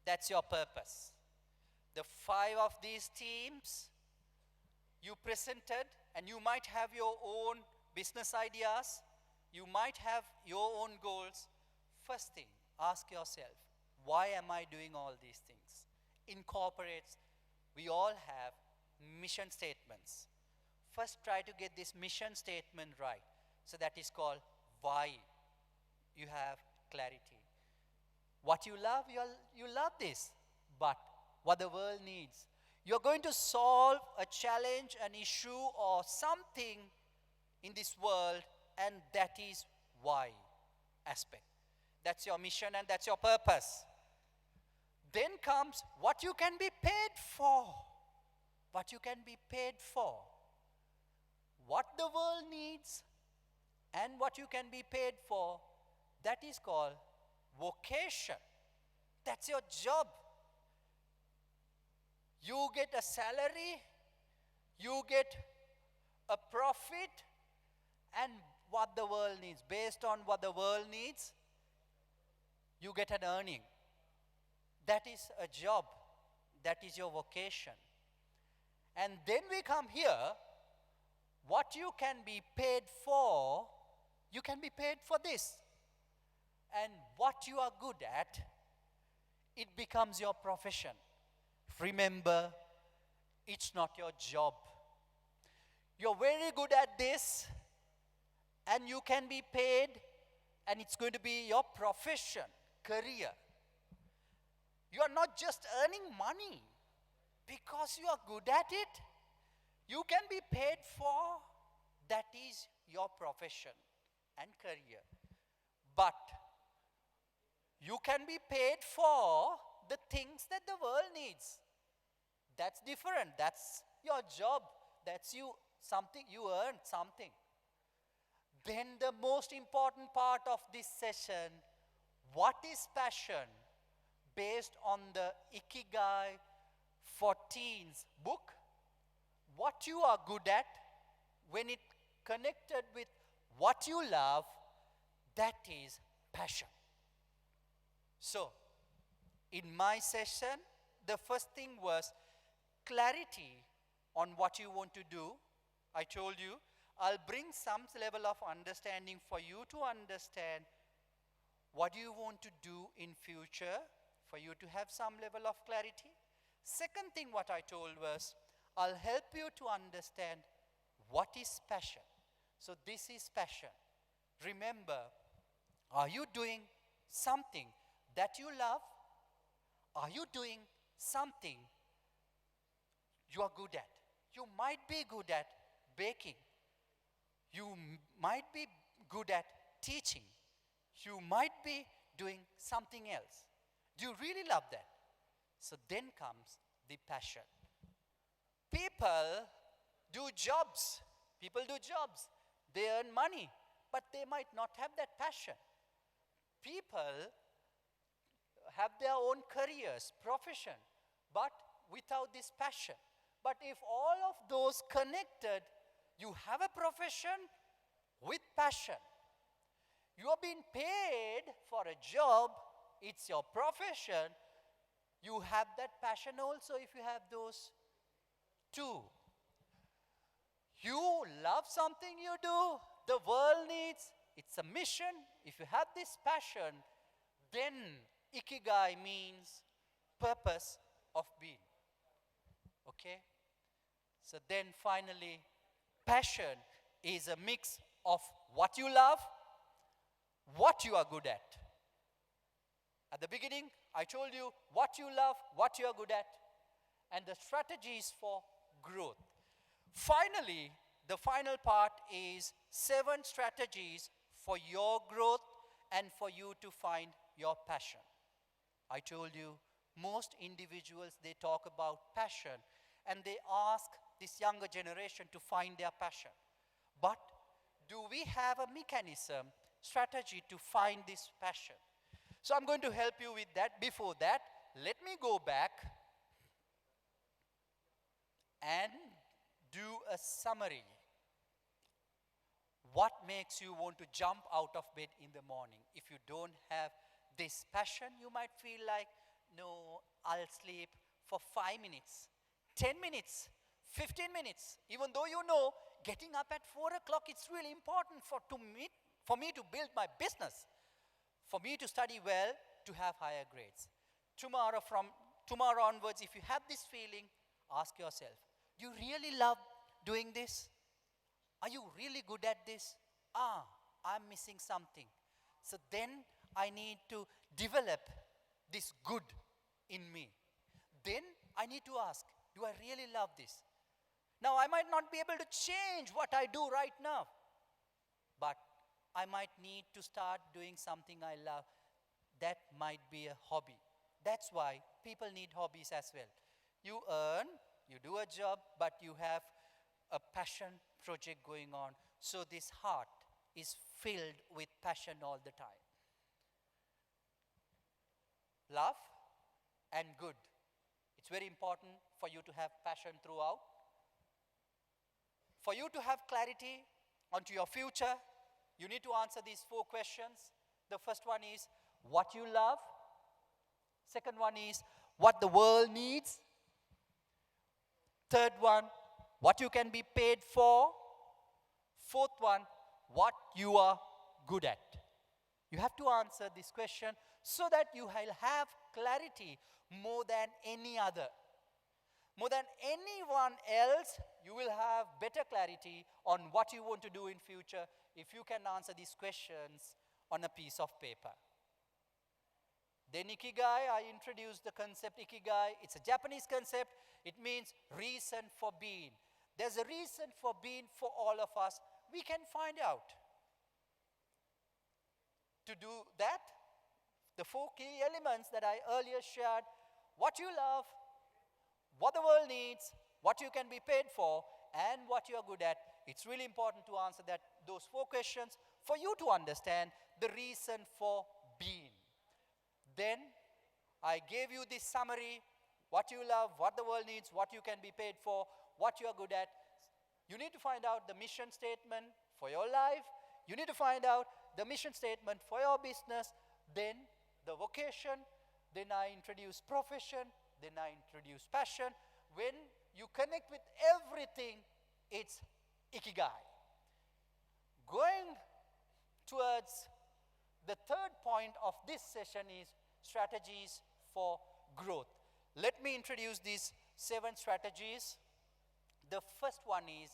That's your purpose. The 5 of these teams you presented, and you might have your own business ideas. You might have your own goals. First thing, ask yourself, why am I doing all these things? In corporates, we all have mission statements. First, try to get this mission statement right. So that is called why. You have clarity. What you love, you love this. But what the world needs, you're going to solve a challenge, an issue, or something in this world, and that is why aspect. That's your mission and that's your purpose. Then comes what you can be paid for. What you can be paid for. What the world needs and what you can be paid for, that is called vocation. That's your job. You get a salary, you get a profit, and what the world needs. Based on what the world needs, you get an earning. That is a job. That is your vocation. And then we come here, what you can be paid for, you can be paid for this. And what you are good at, it becomes your profession. Remember, it's not your job. You're very good at this, and you can be paid, and it's going to be your profession, career. You are not just earning money because you are good at it. You can be paid for. That is your profession and career. But you can be paid for the things that the world needs. That's different. That's your job. That's you, something, you earned something. Then the most important part of this session, what is passion? Based on the Ikigai for Teens book, what you are good at, when it connected with what you love, that is passion. So, in my session, the first thing was clarity on what you want to do. I told you, I'll bring some level of understanding for you to understand what you want to do in future, for you to have some level of clarity. Second thing what I told was, I'll help you to understand what is passion. So this is passion. Remember, are you doing something that you love? Are you doing something you are good at? You might be good at baking. You might be good at teaching. You might be doing something else. Do you really love that? So then comes the passion. People do jobs. People do jobs. They earn money, but they might not have that passion. People have their own careers, profession, but without this passion. But if all of those connected, you have a profession with passion. You are being paid for a job, it's your profession. You have that passion also if you have those two. You love something you do, the world needs, it's a mission. If you have this passion, then Ikigai means purpose of being. Okay? So then finally, passion is a mix of what you love, what you are good at. At the beginning, I told you what you love, what you are good at, and the strategies for growth. Finally, the final part is 7 strategies for your growth and for you to find your passion. I told you, most individuals, they talk about passion and they ask this younger generation to find their passion. But do we have a mechanism, strategy to find this passion? So I'm going to help you with that. Before that, let me go back and do a summary. What makes you want to jump out of bed in the morning? If you don't have this passion, you might feel like, no, I'll sleep for 5 minutes, 10 minutes, 15 minutes. Even though you know, getting up at 4 o'clock, it's really important for me to build my business, for me to study well, to have higher grades. From tomorrow onwards, if you have this feeling, ask yourself, do you really love doing this? Are you really good at this? I'm missing something. So then I need to develop this good in me. Then I need to ask, do I really love this? Now I might not be able to change what I do right now, but I might need to start doing something I love. That might be a hobby. That's why people need hobbies as well. You earn, you do a job, but you have a passion project going on. So this heart is filled with passion all the time. Love and good. It's very important for you to have passion throughout. For you to have clarity onto your future, you need to answer these 4 questions. The first one is what you love. Second one is what the world needs. Third one, what you can be paid for. Fourth one, what you are good at. You have to answer this question so that you will have clarity more than any other. More than anyone else, you will have better clarity on what you want to do in future if you can answer these questions on a piece of paper. Then Ikigai, I introduced the concept Ikigai. It's a Japanese concept. It means reason for being. There's a reason for being for all of us. We can find out. To do that, the 4 key elements that I earlier shared, what you love, what the world needs, what you can be paid for, and what you are good at. It's really important to answer those 4 questions for you to understand the reason for being. Then I gave you this summary, what you love, what the world needs, what you can be paid for, what you are good at. You need to find out the mission statement for your life. You need to find out the mission statement for your business, then the vocation, then I introduce profession, then I introduce passion. When you connect with everything, it's Ikigai. Going towards the third point of this session is strategies for growth. Let me introduce these 7 strategies. The first one is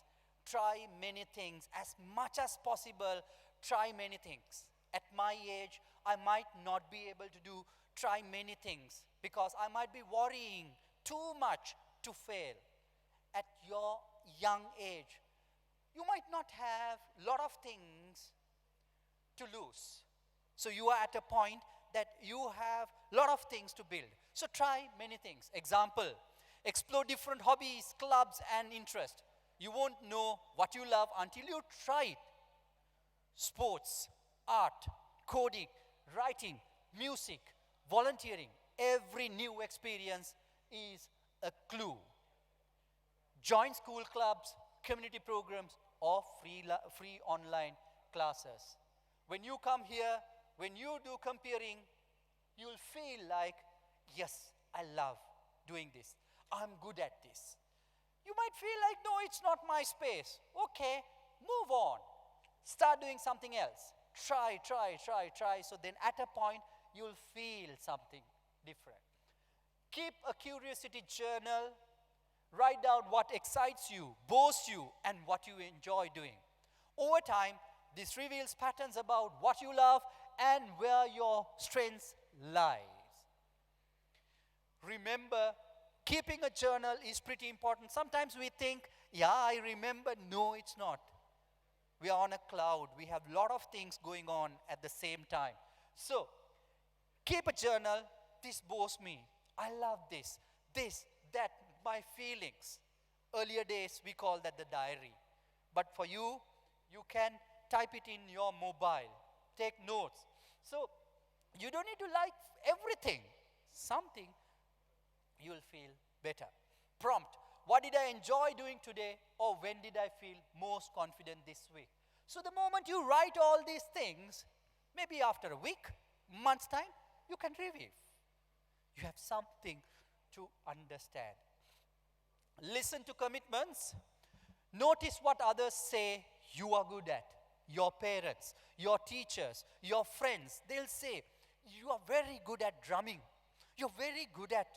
try many things. As much as possible, try many things. At my age, I might not be able to try many things because I might be worrying too much to fail. At your young age, you might not have a lot of things to lose. So you are at a point that you have a lot of things to build. So try many things. Example, explore different hobbies, clubs, and interests. You won't know what you love until you try it. Sports, art, coding, writing, music, volunteering. Every new experience is a clue. Join school clubs, community programs, or free online classes. When you come here, when you do comparing, you'll feel like, yes, I love doing this. I'm good at this. You might feel like, no, it's not my space. Okay, move on. Start doing something else. Try. So then at a point, you'll feel something different. Keep a curiosity journal. Write down what excites you, bores you, and what you enjoy doing. Over time, this reveals patterns about what you love and where your strengths lies. Remember, keeping a journal is pretty important. Sometimes we think, yeah, I remember. No, it's not. We are on a cloud. We have a lot of things going on at the same time. So, keep a journal. This bores me. I love this, that, my feelings. Earlier days, we call that the diary. But for you, you can type it in your mobile. Take notes. So, you don't need to like everything. Something, you'll feel better. Prompt. What did I enjoy doing today, or when did I feel most confident this week? So the moment you write all these things, maybe after a week, month's time, you can review. You have something to understand. Listen to commitments. Notice what others say you are good at. Your parents, your teachers, your friends, they'll say, you are very good at drumming. You're very good at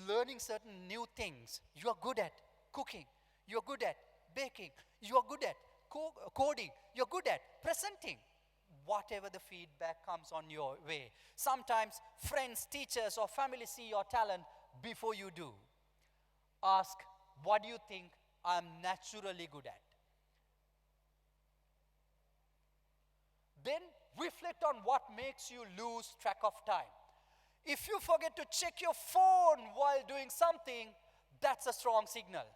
learning certain new things. You are good at cooking. You're good at baking. You are good at coding. You're good at presenting. Whatever the feedback comes on your way. Sometimes friends, teachers, or family see your talent before you do. Ask, what do you think I'm naturally good at? Then reflect on what makes you lose track of time. If you forget to check your phone while doing something, that's a strong signal.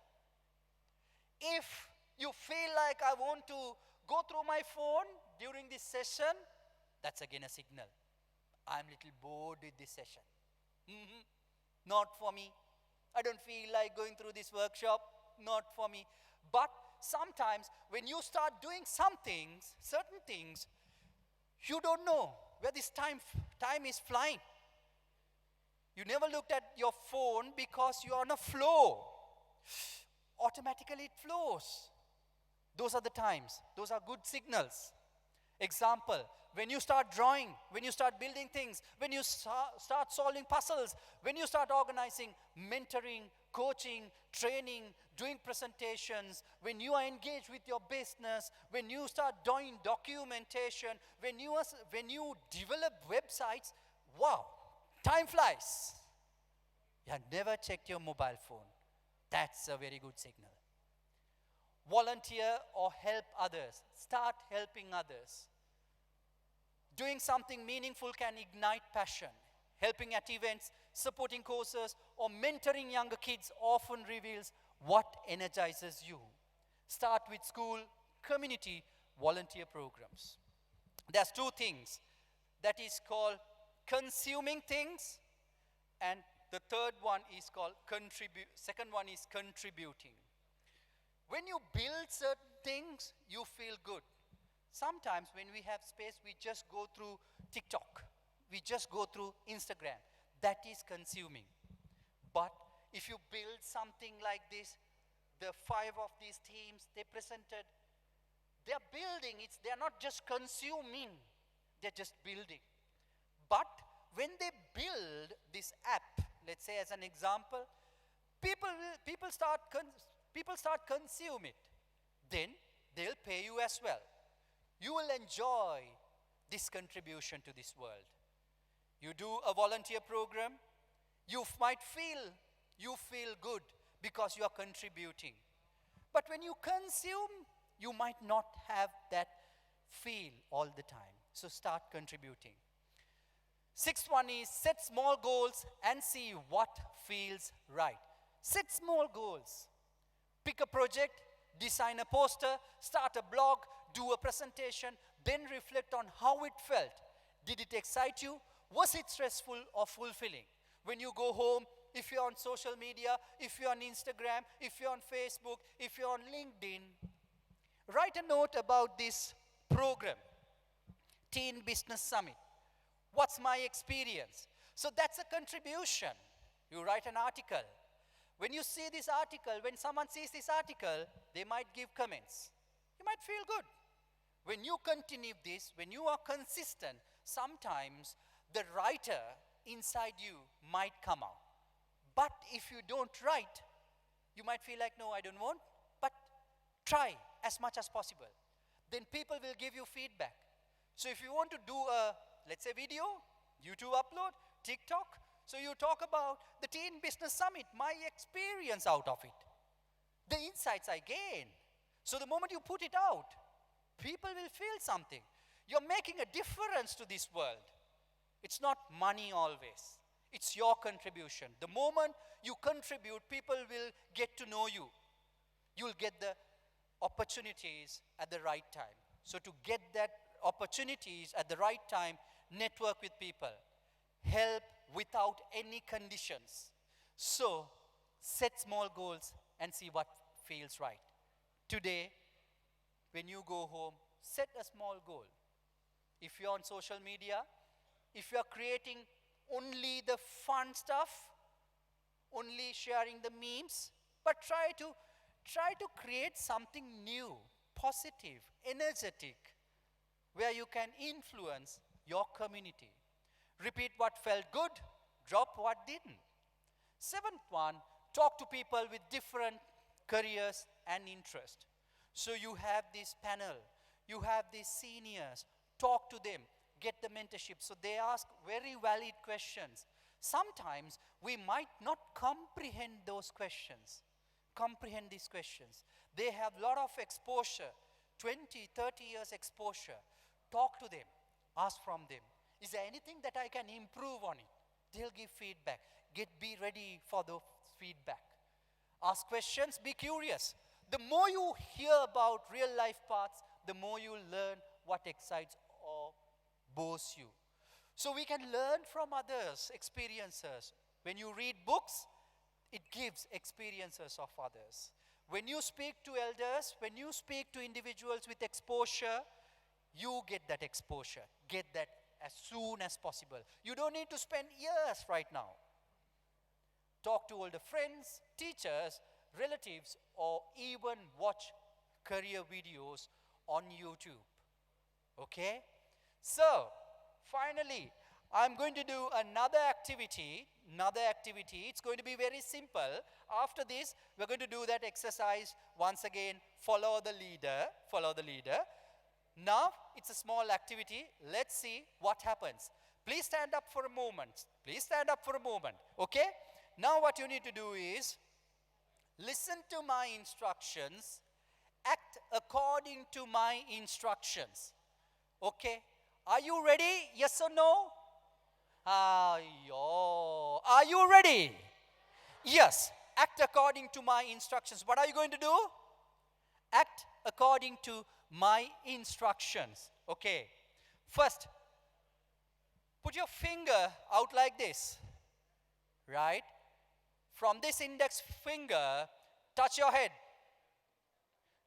If you feel like I want to go through my phone during this session, that's again a signal. I'm a little bored with this session. Not for me. I don't feel like going through this workshop. Not for me. But sometimes when you start doing some things, certain things, you don't know where this time is flying. You never looked at your phone because you're on a flow. Automatically it flows. Those are the times. Those are good signals. Example, when you start drawing, when you start building things, when you start solving puzzles, when you start organizing, mentoring, coaching, training, doing presentations, when you are engaged with your business, when you start doing documentation, when you develop websites, wow, time flies. You have never checked your mobile phone. That's a very good signal. Volunteer or help others. Start helping others. Doing something meaningful can ignite passion. Helping at events supporting courses, or mentoring younger kids often reveals what energizes you. Start with school, community, volunteer programs. There's two things. That is called consuming things, and the third one is called second one is contributing. When you build certain things, you feel good. Sometimes when we have space, we just go through TikTok. We just go through Instagram. That is consuming. But if you build something like this, the 5 of these themes they presented, they're building. They're not just consuming. They're just building. But when they build this app, let's say as an example, people start consume it. Then they'll pay you as well. You will enjoy this contribution to this world. You do a volunteer program, you might feel good because you are contributing. But when you consume, you might not have that feel all the time. So start contributing. Sixth one is set small goals and see what feels right. Set small goals. Pick a project, design a poster, start a blog, do a presentation, then reflect on how it felt. Did it excite you? Was it stressful or fulfilling? When you go home, if you're on social media, if you're on Instagram, if you're on Facebook, if you're on LinkedIn, write a note about this program, Teen Business Summit. What's my experience? So that's a contribution. You write an article. When you see this article, when someone sees this article, they might give comments. You might feel good. When you continue this, when you are consistent, sometimes the writer inside you might come out. But if you don't write, you might feel like, no, I don't want, but try as much as possible. Then people will give you feedback. So if you want to do a, let's say, video, YouTube upload, TikTok, so you talk about the Teen Business Summit, my experience out of it, the insights I gain. So the moment you put it out, people will feel something. You're making a difference to this world. It's not money always. It's your contribution. The moment you contribute, people will get to know you. You'll get the opportunities at the right time. So to get that opportunities at the right time, network with people. Help without any conditions. So set small goals and see what feels right. Today, when you go home, set a small goal. If you're on social media, if you're creating only the fun stuff, only sharing the memes, but try to create something new, positive, energetic, where you can influence your community. Repeat what felt good, drop what didn't. Seventh one, talk to people with different careers and interests. So you have this panel, you have these seniors, talk to them, get the mentorship. So they ask very valid questions. Sometimes we might not comprehend those questions, comprehend these questions. They have a lot of exposure, 20, 30 years exposure. Talk to them, ask from them. Is there anything that I can improve on it? They'll give feedback. Be ready for the feedback. Ask questions, be curious. The more you hear about real life paths, the more you learn what excites or bores you. So we can learn from others' experiences. When you read books, it gives experiences of others. When you speak to elders, when you speak to individuals with exposure, you get that exposure. Get that as soon as possible. You don't need to spend years right now. Talk to older friends, teachers, relatives, or even watch career videos on YouTube. Okay? So, finally, I'm going to do another activity. It's going to be very simple. After this, we're going to do that exercise once again. Follow the leader. Now, it's a small activity. Let's see what happens. Please stand up for a moment. Okay? Now what you need to do is listen to my instructions, act according to my instructions. Okay? Are you ready? Yes or no? Are you ready? Yes. Act according to my instructions. What are you going to do? Act according to my instructions. Okay. First, put your finger out like this. Right? From this index finger, touch your head.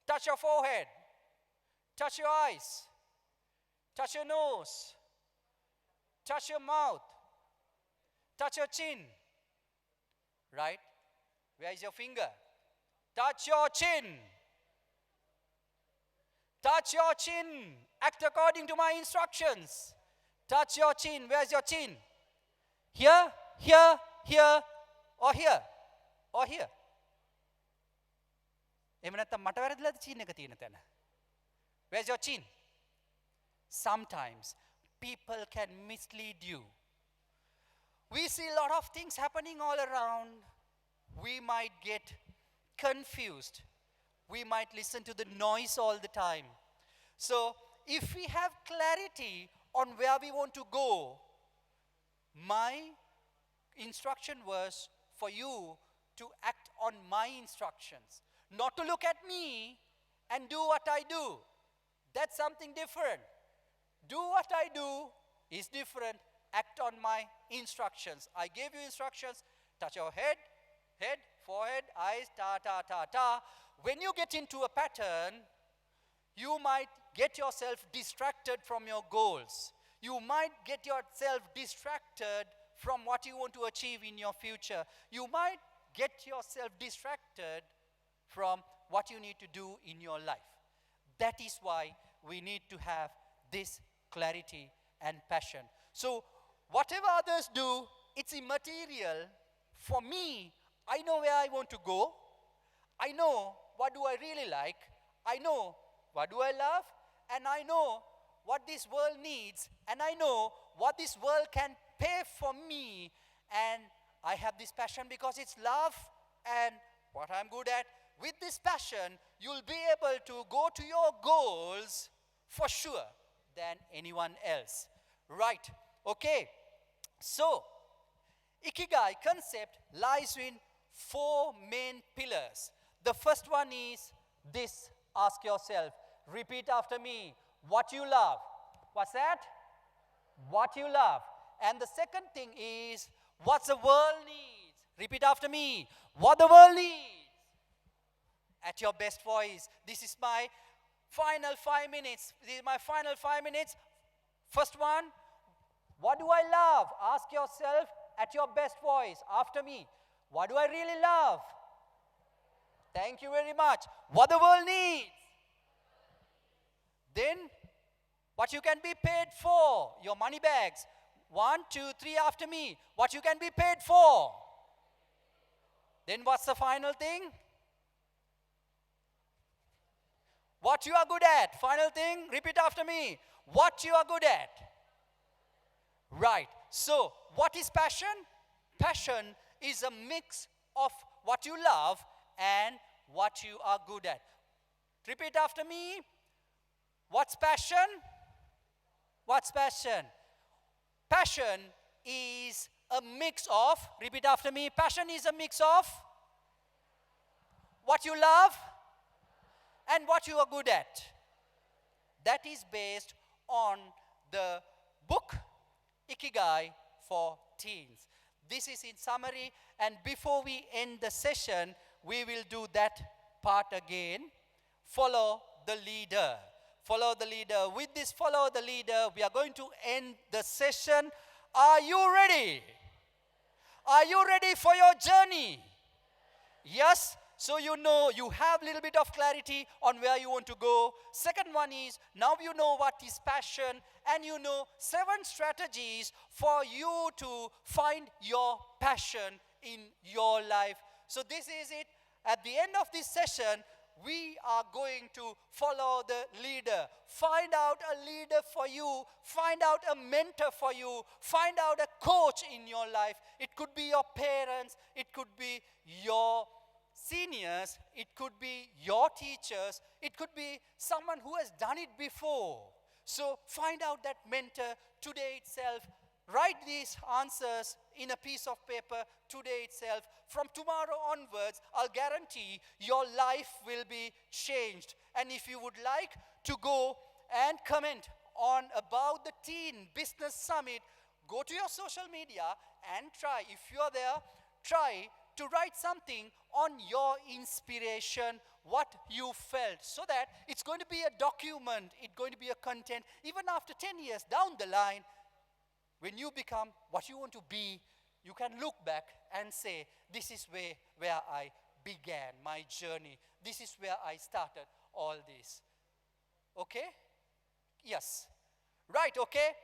Touch your forehead. Touch your eyes. Touch your nose. Touch your mouth. Touch your chin. Right? Where is your finger? Touch your chin. Touch your chin. Act according to my instructions. Touch your chin. Where's your chin? Here, here, here, or here, or here. එහෙම නැත්නම් මට වැරදිලාද චීන් එක තියෙන තැන? Where's your chin? Sometimes people can mislead you. We see a lot of things happening all around. We might get confused. We might listen to the noise all the time. So if we have clarity on where we want to go, my instruction was for you to act on my instructions. Not to look at me and do what I do. That's something different. Do what I do is different. Act on my instructions. I gave you instructions. Touch your head, forehead, eyes, ta, ta, ta, ta. When you get into a pattern, you might get yourself distracted from your goals. You might get yourself distracted from what you want to achieve in your future. You might get yourself distracted from what you need to do in your life. That is why we need to have this clarity and passion. So whatever others do, it's immaterial. For me, I know where I want to go. I know what do I really like. I know what do I love. And I know what this world needs. And I know what this world can pay for me. And I have this passion because it's love and what I'm good at. With this passion, you'll be able to go to your goals for sure than anyone else. Right. Okay. So, Ikigai concept lies in 4 main pillars. The first one is this. Ask yourself. Repeat after me. What you love. What's that? What you love. And the second thing is what the world needs. Repeat after me. What the world needs. At your best voice. This is my final 5 minutes. This is my final 5 minutes. First one. What do I love? Ask yourself at your best voice after me. What do I really love? Thank you very much. What the world needs. Then, what you can be paid for. Your money bags. 1, 2, 3 after me. What you can be paid for. Then what's the final thing? What you are good at. Final thing, repeat after me. What you are good at. Right. So, what is passion? Passion is a mix of what you love and what you are good at. Repeat after me. What's passion? What's passion? Passion is a mix of, repeat after me, passion is a mix of what you love and what you are good at. That is based on the book Ikigai for Teens. This is in summary, and before we end the session, we will do that part again. Follow the leader. Follow the leader. With this follow the leader, we are going to end the session. Are you ready? Are you ready for your journey? Yes? So you know, you have a little bit of clarity on where you want to go. Second one is, now you know what is passion, and you know 7 strategies for you to find your passion in your life. So this is it. At the end of this session, we are going to follow the leader. Find out a leader for you. Find out a mentor for you. Find out a coach in your life. It could be your parents. It could be your seniors. It could be your teachers. It could be someone who has done it before. So find out that mentor today itself. Write these answers in a piece of paper today itself. From tomorrow onwards, I'll guarantee your life will be changed. And if you would like to go and comment on about the Teen Business Summit, go to your social media and try. If you're there, try to write something on your inspiration, what you felt, so that it's going to be a document, it's going to be a content, even after 10 years down the line, when you become what you want to be, you can look back and say, this is where I began my journey. This is where I started all this. Okay? Yes. Right, okay?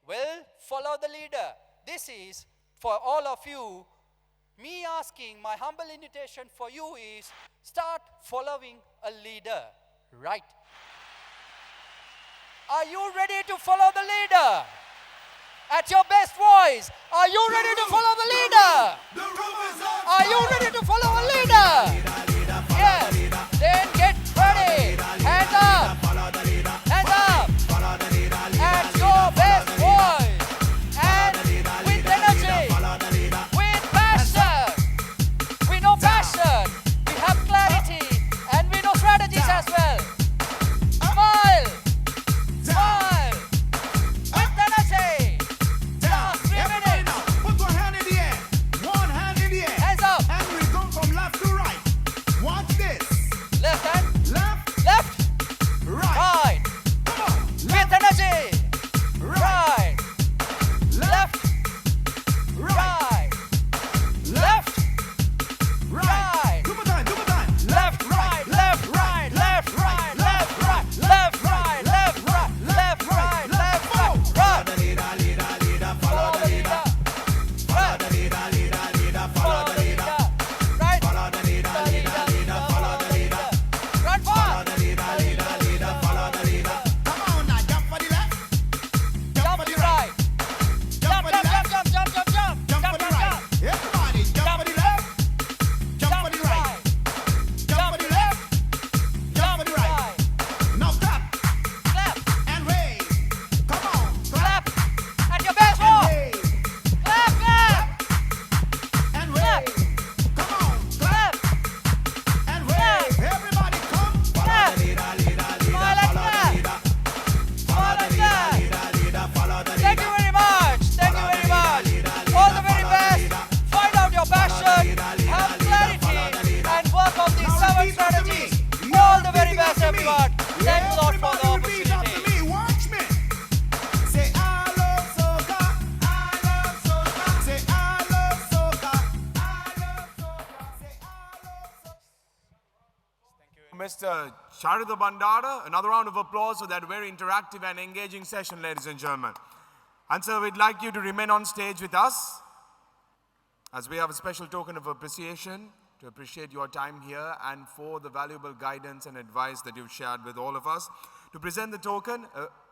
Well, follow the leader. This is for all of you. Me asking, my humble invitation for you is, start following a leader. Right. Are you ready to follow the leader? At your best voice, are you ready to follow the leader? Are you ready to follow a leader? Yes. Then get ready. Hands up. Hands up. At your best voice. And with energy. With passion. We know passion. We have clarity. And we know strategies as well. Smile. Smile. With energy. Put one hand in the air. One hand in the air. Hands up. And we go from left to right. Watch this. Left hand. Left. Left. Right. Right. Come on. With energy. Right. Left. Right. Left. Right. Two more time. Two more time. Left, right, left, right, left, right, left, right, left, right, left, right, left, right, left, right. Follow the leader. Follow the leader. Follow the leader. Follow the leader. Right. Follow the leader. Follow the leader. Run fast. Follow the leader. Follow the leader. Come on now. Jump for the left. Jump for the right. Jump, jump, jump, jump, jump, jump, jump. Jump for the right. Everybody. Jump for the left. Jump for the right. Jump for the left. Jump for the right. Now clap. Clap. And wave. Come on. Clap. At your best And voice. wave. Clap, clap. And wave. Come on. Clap. And wave. Everybody come. Clap. Smile and clap. Smile and clap. Thank you very much. Thank you very much. All the very best. Find out your passion. Have clarity. And work on these 7 strategies. All the very best, everyone. Thanks a lot for the Repeat after opportunity. me. Watch me. Say I love soca. I love soca. Say I love soca. I love soca. Say I love soca. Mr. Charida Bandara, another round of applause for that very interactive and engaging session, ladies and gentlemen. And so we'd like you to remain on stage with us as we have a special token of appreciation to appreciate your time here and for the valuable guidance and advice that you've shared with all of us. To present the token,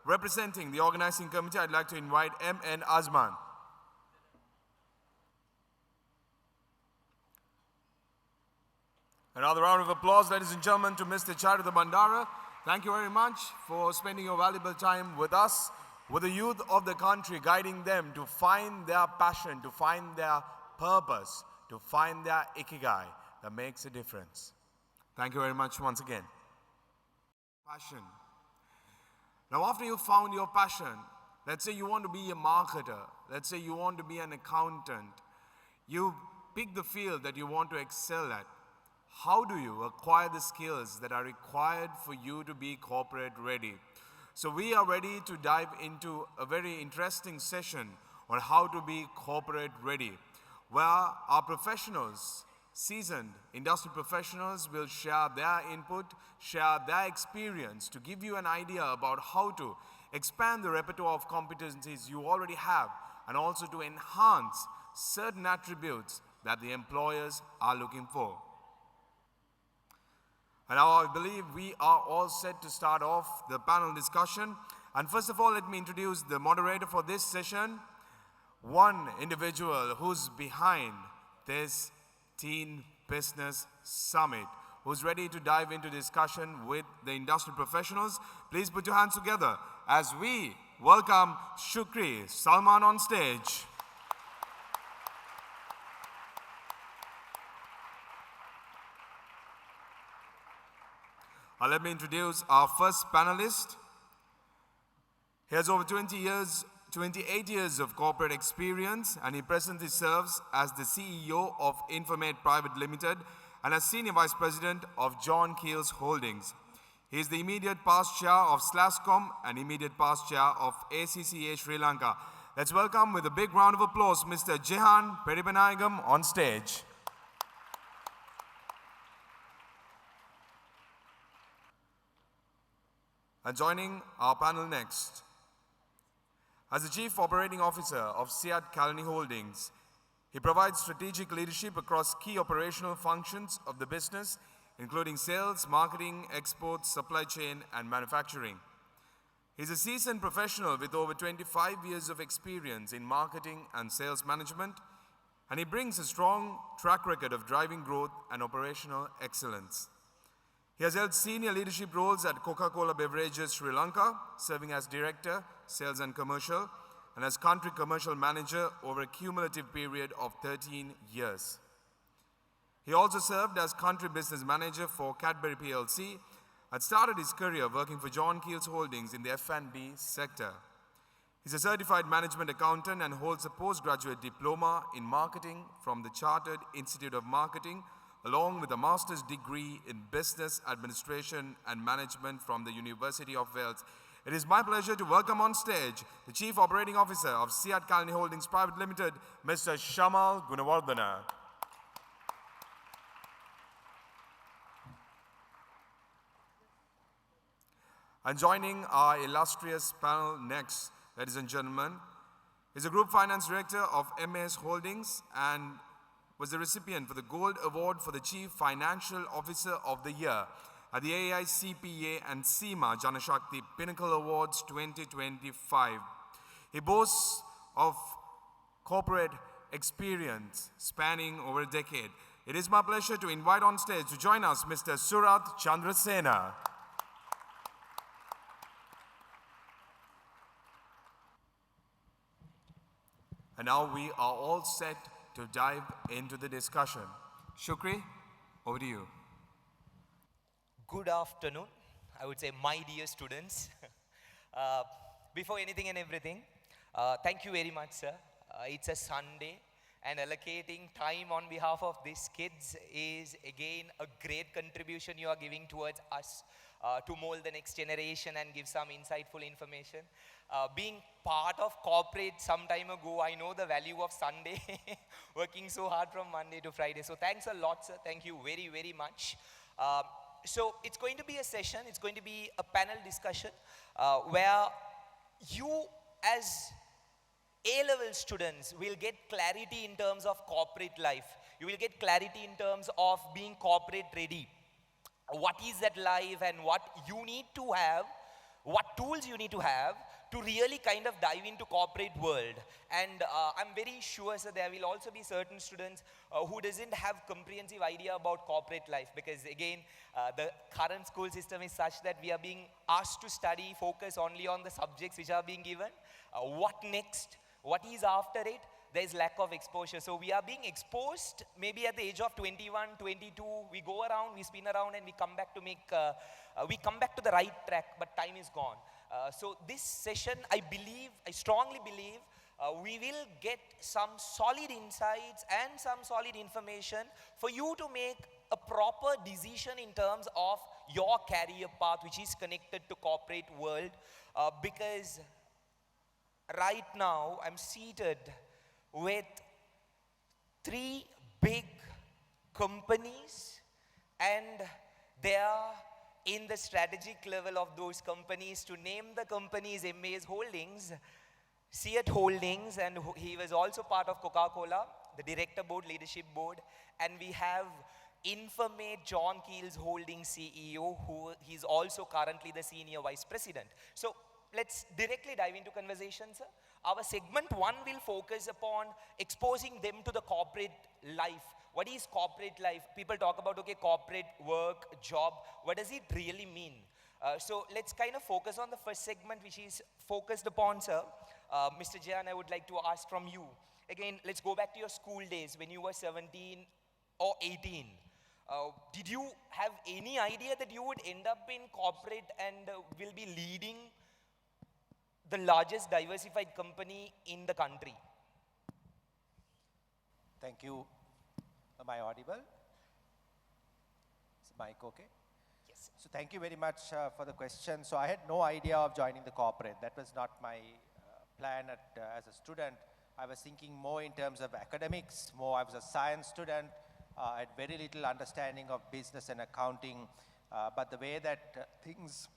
representing the organizing committee, I'd like to invite M.N. Azman. Another round of applause, ladies and gentlemen, to Mr. Charida Bandara. Thank you very much for spending your valuable time with us, with the youth of the country, guiding them to find their passion, to find their purpose, to find their ikigai that makes a difference. Thank you very much once again. Passion. Now, after you've found your passion, let's say you want to be a marketer, let's say you want to be an accountant, you pick the field that you want to excel at. How do you acquire the skills that are required for you to be corporate ready? So we are ready to dive into a very interesting session on how to be corporate ready, where our professionals, seasoned industry professionals, will share their input, share their experience to give you an idea about how to expand the repertoire of competencies you already have and also to enhance certain attributes that the employers are looking for. And now I believe we are all set to start off the panel discussion. And first of all, let me introduce the moderator for this session, one individual who's behind this Teen Business Summit, who's ready to dive into discussion with the industry professionals. Please put your hands together as we welcome Shukri, Salman on stage. Let me introduce our first panelist. He has over 28 years of corporate experience, and he presently serves as the CEO of Informate Private Limited and as Senior Vice President of John Keel's Holdings. He is the immediate past chair of Slascom and immediate past chair of ACCA Sri Lanka. Let's welcome with a big round of applause Mr. Jehan Peribanayagam on stage. And joining our panel next, as the Chief Operating Officer of Siat Kalani Holdings, he provides strategic leadership across key operational functions of the business, including sales, marketing, exports, supply chain, and manufacturing. He's a seasoned professional with over 25 years of experience in marketing and sales management, and he brings a strong track record of driving growth and operational excellence. He has held senior leadership roles at Coca-Cola Beverages Sri Lanka, serving as Director, Sales and Commercial, and as Country Commercial Manager over a cumulative period of 13 years. He also served as Country Business Manager for Cadbury PLC and started his career working for John Keel's Holdings in the F&B sector. He's a certified management accountant and holds a postgraduate diploma in marketing from the Chartered Institute of Marketing, along with a master's degree in business administration and management from the University of Wales. It is my pleasure to welcome on stage the Chief Operating Officer of Siat Kalani Holdings Private Limited, Mr. Shamal Gunawardana. And joining our illustrious panel next, ladies and gentlemen, is a Group Finance Director of MAS Holdings and was the recipient for the Gold Award for the Chief Financial Officer of the Year at the AICPA and SEMA Janashakti Pinnacle Awards 2025. He boasts of corporate experience spanning over a decade. It is my pleasure to invite on stage to join us Mr. Surat Chandrasena. And now we are all set to dive into the discussion. Shukri, over to you. Good afternoon, I would say my dear students. Before anything and everything, thank you very much, sir. It's a Sunday, and allocating time on behalf of these kids is again a great contribution you are giving towards us to mold the next generation and give some insightful information. Being part of corporate some time ago, I know the value of Sunday, working so hard from Monday to Friday. So thanks a lot, sir. Thank you very, very much. So it's going to be a session, it's going to be a panel discussion where you as A-level students will get clarity in terms of corporate life. You will get clarity in terms of being corporate ready. What is that life and what you need to have, what tools you need to have to really kind of dive into corporate world. And I'm very sure, sir, there will also be certain students who doesn't have comprehensive idea about corporate life, because again, the current school system is such that we are being asked to study, focus only on the subjects which are being given. What next? What is after it? There is lack of exposure. So we are being exposed maybe at the age of 21, 22, we go around, we spin around and we come back to we come back to the right track, but time is gone. So this session, I strongly believe, we will get some solid insights and some solid information for you to make a proper decision in terms of your career path, which is connected to corporate world. Because right now, I'm seated with 3 big companies, and they are in the strategic level of those companies. To name the companies, MAS Holdings, Siat Holdings, and he was also part of Coca-Cola, the Director Board, Leadership Board, and we have Informate John Keel's Holdings CEO, who he's also currently the Senior Vice President. So let's directly dive into conversation, sir. Our segment 1 will focus upon exposing them to the corporate life. What is corporate life? People talk about, okay, corporate work, job. What does it really mean? So let's kind of focus on the first segment, which is focused upon, sir. Mr. Jayan, I would like to ask from you. Again, let's go back to your school days when you were 17 or 18. Did you have any idea that you would end up in corporate and will be leading the largest diversified company in the country? Thank you. Am I audible? Is the mic okay? Yes. So thank you very much for the question. So I had no idea of joining the corporate. That was not my plan as a student. I was thinking more in terms of academics, more I was a science student. I had very little understanding of business and accounting, but the way that things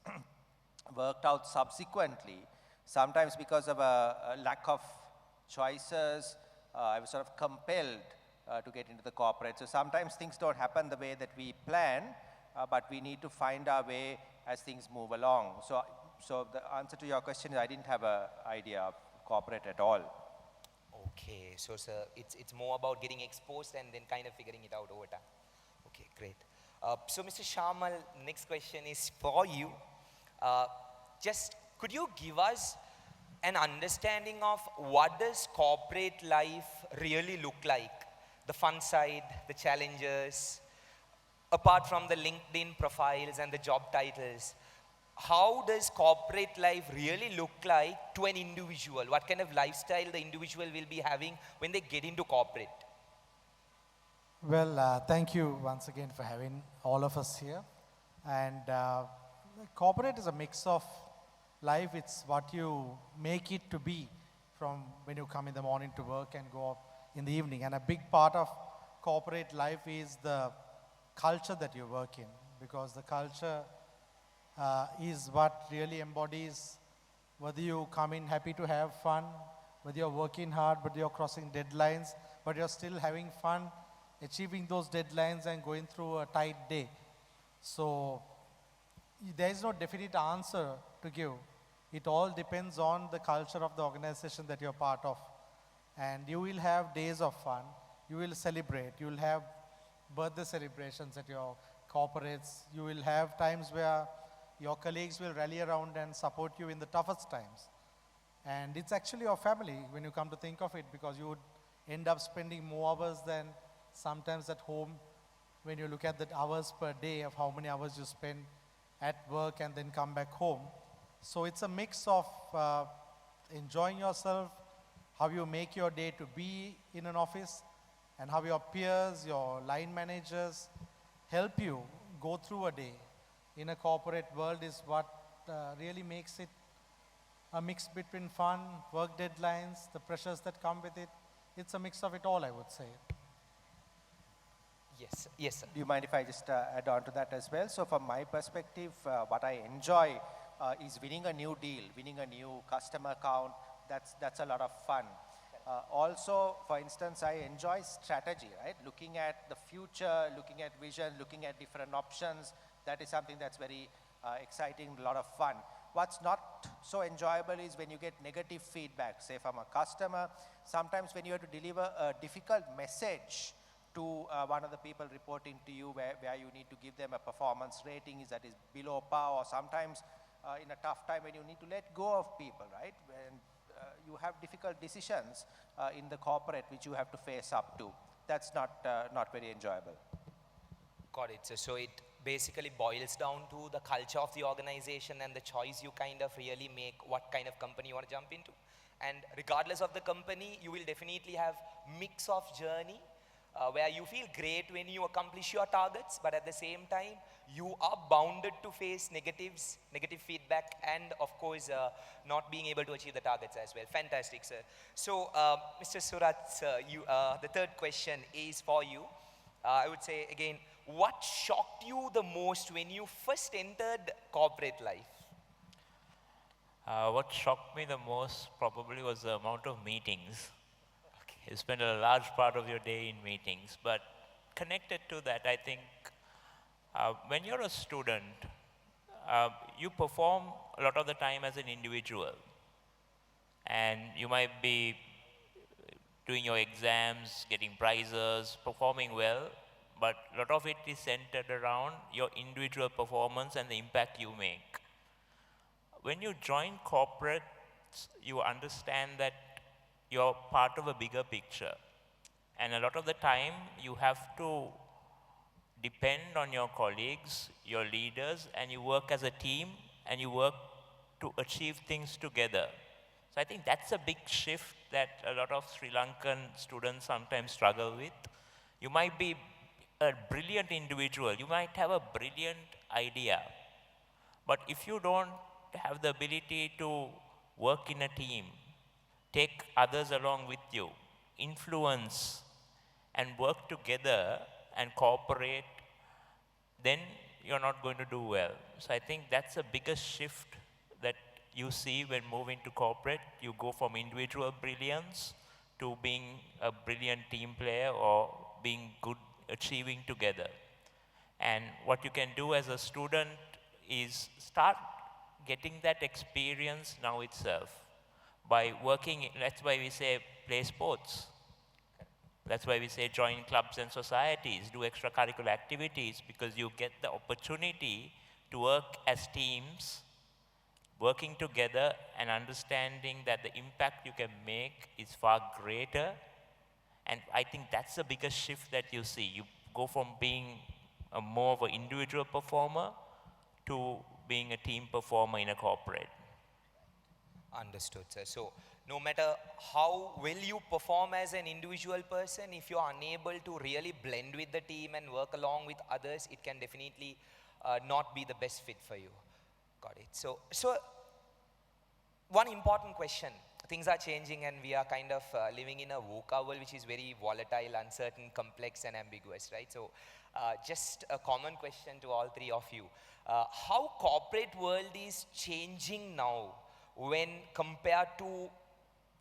worked out subsequently, sometimes because of a lack of choices, I was sort of compelled to get into the corporate. So sometimes things don't happen the way that we plan, but we need to find our way as things move along. So the answer to your question is I didn't have an idea of corporate at all. Okay, so sir, it's more about getting exposed and then kind of figuring it out over time. Okay, great. So Mr. Shamal, next question is for you. Just could you give us an understanding of what does corporate life really look like? The fun side, the challenges, apart from the LinkedIn profiles and the job titles. How does corporate life really look like to an individual? What kind of lifestyle the individual will be having when they get into corporate? Well, thank you once again for having all of us here. And corporate is a mix of life. It's what you make it to be from when you come in the morning to work and go up in the evening. And a big part of corporate life is the culture that you work in, because the culture is what really embodies whether you come in happy to have fun, whether you're working hard, but you're crossing deadlines, but you're still having fun, achieving those deadlines and going through a tight day. So there is no definite answer to give. It all depends on the culture of the organization that you're part of. And you will have days of fun, you will celebrate, you will have birthday celebrations at your corporates, you will have times where your colleagues will rally around and support you in the toughest times. And it's actually your family when you come to think of it, because you would end up spending more hours than sometimes at home when you look at the hours per day of how many hours you spend at work and then come back home. So it's a mix of enjoying yourself, how you make your day to be in an office, and how your peers, your line managers help you go through a day in a corporate world is what really makes it a mix between fun, work deadlines, the pressures that come with it. It's a mix of it all, I would say. Yes, yes, sir. Do you mind if I just add on to that as well? So from my perspective, what I enjoy is winning a new deal, winning a new customer account. That's a lot of fun. Also, for instance, I enjoy strategy, right? Looking at the future, looking at vision, looking at different options. That is something that's very exciting, a lot of fun. What's not so enjoyable is when you get negative feedback, say from a customer. Sometimes when you have to deliver a difficult message to one of the people reporting to you where you need to give them a performance rating that is below par, or sometimes in a tough time when you need to let go of people, right? When you have difficult decisions in the corporate which you have to face up to. That's not very enjoyable. Got it. So it basically boils down to the culture of the organization and the choice you kind of really make what kind of company you want to jump into. And regardless of the company, you will definitely have mix of journey where you feel great when you accomplish your targets, but at the same time, you are bounded to face negatives, negative feedback, and of course, not being able to achieve the targets as well. Fantastic, sir. So, Mr. Surat, sir, the third question is for you. I would say again, what shocked you the most when you first entered corporate life? What shocked me the most probably was the amount of meetings. Okay. You spend a large part of your day in meetings, but connected to that, I think when you're a student, you perform a lot of the time as an individual. And you might be doing your exams, getting prizes, performing well, but a lot of it is centered around your individual performance and the impact you make. When you join corporates, you understand that you're part of a bigger picture. And a lot of the time, you have to depend on your colleagues, your leaders, and you work as a team, and you work to achieve things together. So I think that's a big shift that a lot of Sri Lankan students sometimes struggle with. You might be a brilliant individual, you might have a brilliant idea, but if you don't have the ability to work in a team, take others along with you, influence, and work together and cooperate, then you're not going to do well. So I think that's the biggest shift that you see when moving to corporate. You go from individual brilliance to being a brilliant team player or being good, achieving together. And what you can do as a student is start getting that experience now itself by working. That's why we say play sports. That's why we say join clubs and societies, do extracurricular activities, because you get the opportunity to work as teams, working together and understanding that the impact you can make is far greater. And I think that's the biggest shift that you see. You go from being a more of an individual performer to being a team performer in a corporate. Understood, sir. So no matter how well you perform as an individual person, if you're unable to really blend with the team and work along with others, it can definitely not be the best fit for you. Got it. So one important question. Things are changing and we are kind of living in a VUCA world which is very volatile, uncertain, complex and ambiguous, right? So just a common question to all three of you. How corporate world is changing now when compared to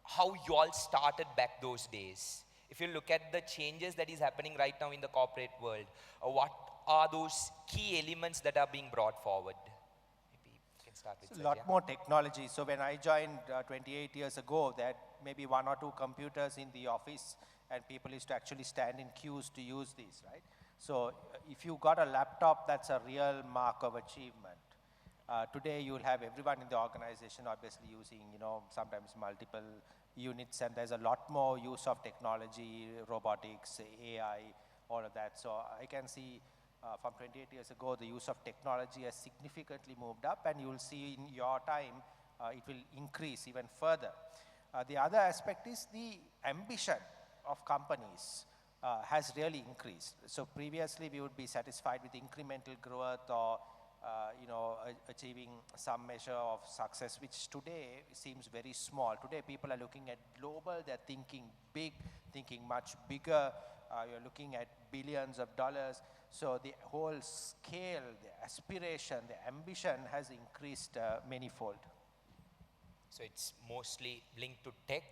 how you all started back those days? If you look at the changes that is happening right now in the corporate world, what are those key elements that are being brought forward? Maybe you can start with a lot more technology. So when I joined 28 years ago, that maybe 1 or 2 computers in the office and people used to actually stand in queues to use these, right? So if you got a laptop, that's a real mark of achievement. Today you'll have everyone in the organization obviously using, sometimes multiple units, and there's a lot more use of technology, robotics, AI, all of that. So I can see from 28 years ago, the use of technology has significantly moved up, and you'll see in your time, it will increase even further. The other aspect is the ambition of companies has really increased. So previously we would be satisfied with incremental growth or achieving some measure of success, which today seems very small. Today people are looking at global, they're thinking big, thinking much bigger. You're looking at billions of dollars. So the whole scale, the aspiration, the ambition has increased manifold. So it's mostly linked to tech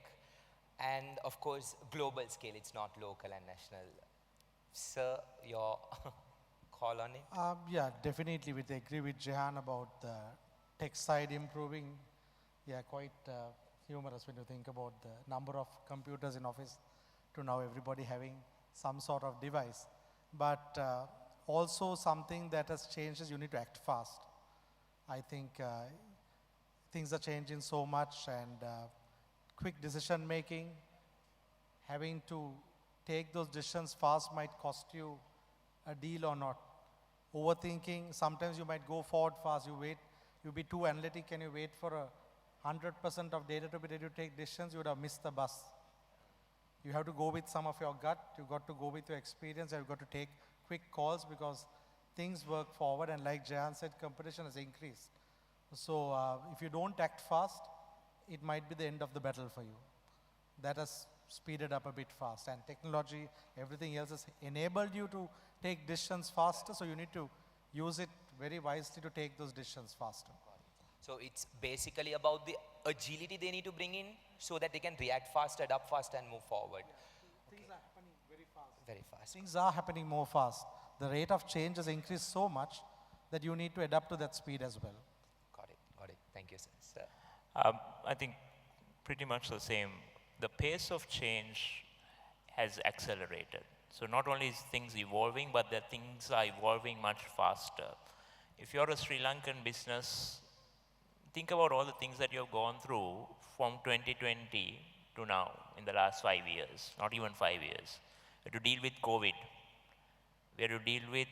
and of course global scale, it's not local and national. Sir, your call on it? Yeah, definitely. We agree with Jehan about the tech side improving. Yeah, quite humorous when you think about the number of computers in office to now everybody having some sort of device. But also something that has changed is you need to act fast. I think things are changing so much, and quick decision making, having to take those decisions fast might cost you a deal or not. Overthinking, sometimes you might go forward fast, you wait, you be too analytic and you wait for 100% of data to be ready to take decisions, you would have missed the bus. You have to go with some of your gut, you've got to go with your experience, you've got to take quick calls because things work forward, and like Jayan said, competition has increased. So if you don't act fast, it might be the end of the battle for you. That has speeded up a bit fast, and technology, everything else has enabled you to take decisions faster, so you need to use it very wisely to take those decisions faster. So it's basically about the agility they need to bring in so that they can react fast, adapt fast and move forward. Yeah, things are happening very fast. Very fast. Things are happening more fast. The rate of change has increased so much that you need to adapt to that speed as well. Got it. Thank you, sir. I think pretty much the same. The pace of change has accelerated. So not only is things evolving, but the things are evolving much faster. If you're a Sri Lankan business, think about all the things that you've gone through from 2020 to now in the last 5 years, not even 5 years. We had to deal with COVID. We had to deal with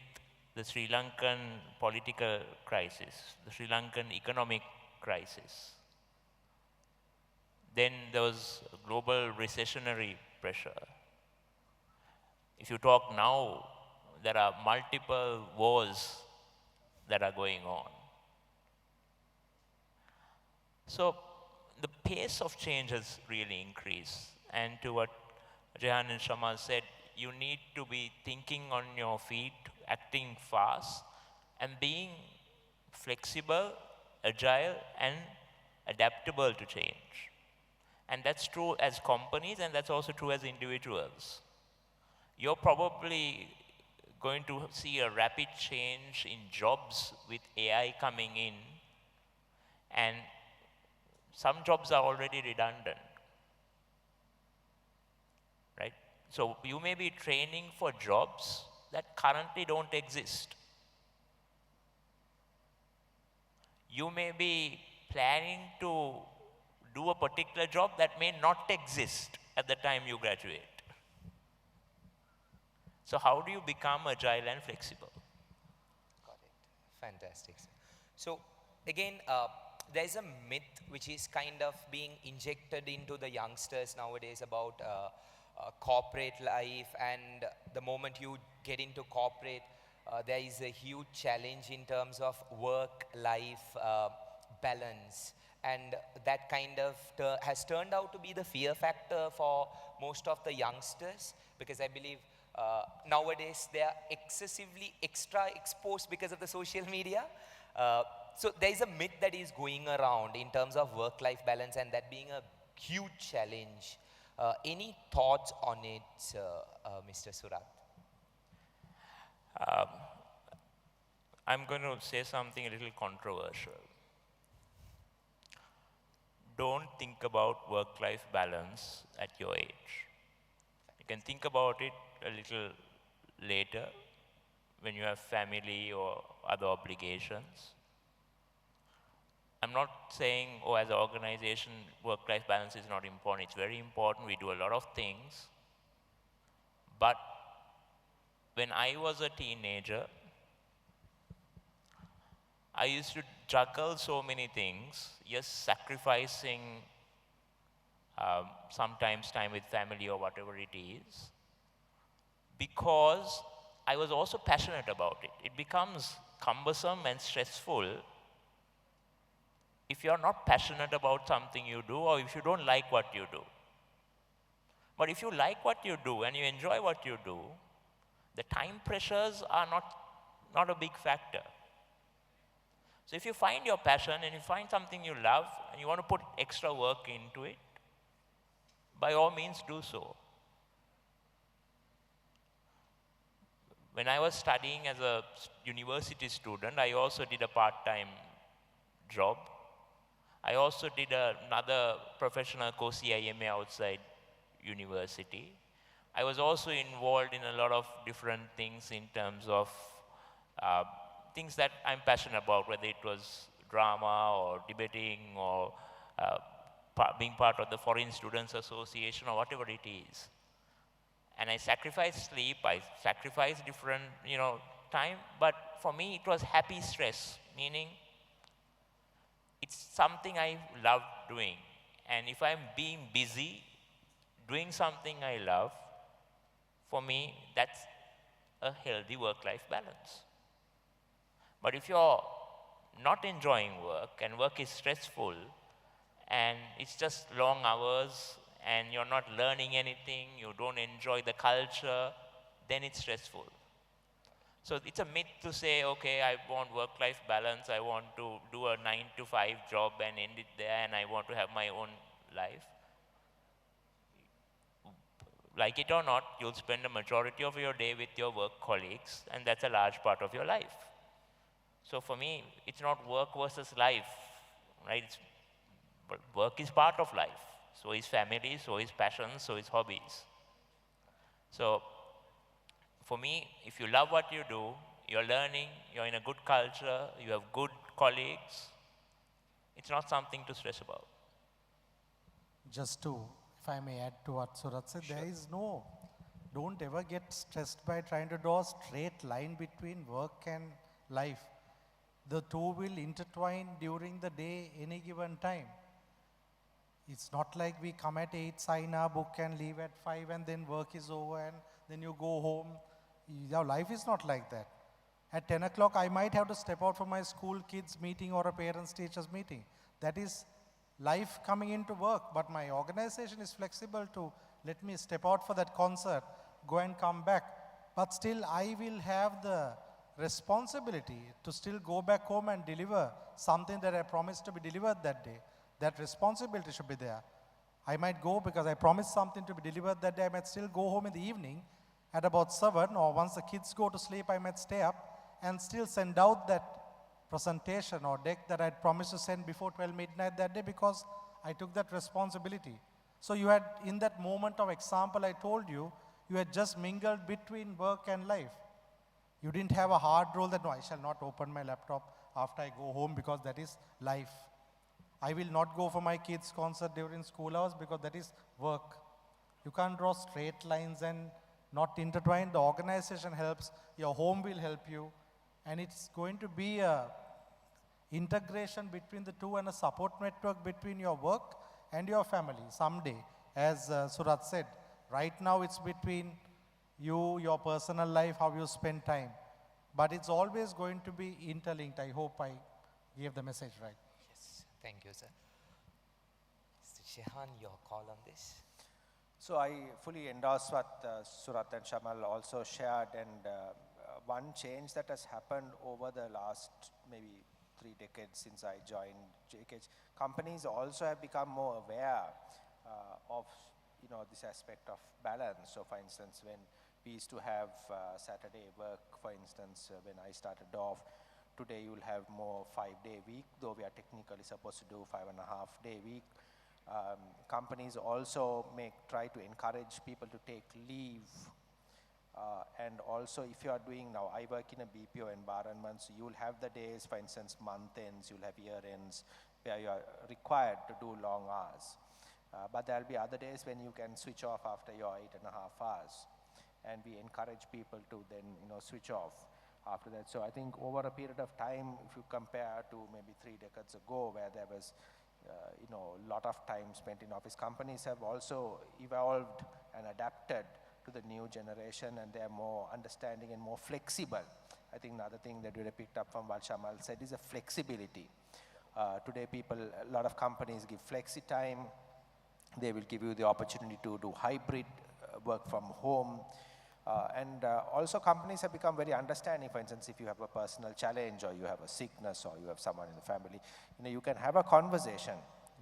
the Sri Lankan political crisis, the Sri Lankan economic crisis. Then there was global recessionary pressure. If you talk now, there are multiple wars that are going on. So the pace of change has really increased. And to what Jehan and Shamal said, you need to be thinking on your feet, acting fast, and being flexible, agile, and adaptable to change. And that's true as companies, and that's also true as individuals. You're probably going to see a rapid change in jobs with AI coming in, and some jobs are already redundant, right? So you may be training for jobs that currently don't exist. You may be planning to do a particular job that may not exist at the time you graduate. So how do you become agile and flexible? Got it. Fantastic. So again, there's a myth which is kind of being injected into the youngsters nowadays about corporate life, and the moment you get into corporate, there is a huge challenge in terms of work-life balance, and that kind of has turned out to be the fear factor for most of the youngsters, because I believe nowadays they are excessively extra exposed because of the social media. So there is a myth that is going around in terms of work-life balance, and that being a huge challenge. Any thoughts on it, Mr. Surat? I'm going to say something a little controversial. Don't think about work-life balance at your age. You can think about it a little later when you have family or other obligations. I'm not saying, oh, as an organization, work-life balance is not important. It's very important. We do a lot of things. But when I was a teenager, I used to juggle so many things, just sacrificing sometimes time with family or whatever it is, because I was also passionate about it. It becomes cumbersome and stressful if you're not passionate about something you do, or if you don't like what you do. But if you like what you do and you enjoy what you do, the time pressures are not a big factor. So if you find your passion and you find something you love and you want to put extra work into it, by all means do so. When I was studying as a university student, I also did a part-time job. I also did another professional course, CIMA, outside university. I was also involved in a lot of different things in terms of things that I'm passionate about, whether it was drama or debating or being part of the Foreign Students Association or whatever it is. And I sacrificed sleep, I sacrificed different, time, but for me it was happy stress, meaning it's something I love doing. And if I'm being busy, doing something I love, for me, that's a healthy work-life balance. But if you're not enjoying work, and work is stressful, and it's just long hours, and you're not learning anything, you don't enjoy the culture, then it's stressful. So it's a myth to say, okay, I want work-life balance, I want to do a 9-to-5 job and end it there, and I want to have my own life. Like it or not, you'll spend a majority of your day with your work colleagues, and that's a large part of your life. So for me, it's not work versus life, right? But work is part of life. So is family, so is passion, so is hobbies. So For me, if you love what you do, you're learning, you're in a good culture, you have good colleagues, it's not something to stress about. Just to, if I may add to what Surat said, there is no, don't ever get stressed by trying to draw a straight line between work and life. The two will intertwine during the day, any given time. It's not like we come at 8, sign our book and leave at 5 and then work is over and then you go home. Your life is not like that. At 10 o'clock, I might have to step out for my school kids meeting or a parents teachers meeting. That is life coming into work, but my organization is flexible to let me step out for that concert, go and come back. But still, I will have the responsibility to still go back home and deliver something that I promised to be delivered that day. That responsibility should be there. I might go because I promised something to be delivered that day. I might still go home in the evening at about 7, or once the kids go to sleep, I might stay up and still send out that presentation or deck that I had promised to send before 12 midnight that day because I took that responsibility. So you had, in that moment of example I told you, you had just mingled between work and life. You didn't have a hard rule that, no, I shall not open my laptop after I go home because that is life. I will not go for my kids' concert during school hours because that is work. You can't draw straight lines and not intertwine. The organization helps, your home will help you, and it's going to be a integration between the two and a support network between your work and your family someday. As Surat said, right now it's between you, your personal life, how you spend time. But it's always going to be interlinked. I hope I gave the message right. Yes, thank you, sir. Mr. Shehan, your call on this? So I fully endorse what Surat and Shamal also shared, and one change that has happened over the last maybe 3 decades since I joined JKH, companies also have become more aware of this aspect of balance. So for instance, when we used to have Saturday work, for instance, when I started off, today you'll have more 5-day week, though we are technically supposed to do 5.5-day week. Companies also try to encourage people to take leave. And also, if you are doing now, I work in a BPO environment, so you will have the days, for instance, month ends, you'll have year ends, where you are required to do long hours. But there will be other days when you can switch off after your 8.5 hours. And we encourage people to then, switch off after that. So I think over a period of time, if you compare to maybe 3 decades ago, where there was a lot of time spent in office, companies have also evolved and adapted to the new generation, and they are more understanding and more flexible. I think another thing that we picked up from what Shamal said is a flexibility. Today a lot of companies give flexi time. They will give you the opportunity to do hybrid work from home. And also companies have become very understanding. For instance, if you have a personal challenge or you have a sickness or you have someone in the family, you can have a conversation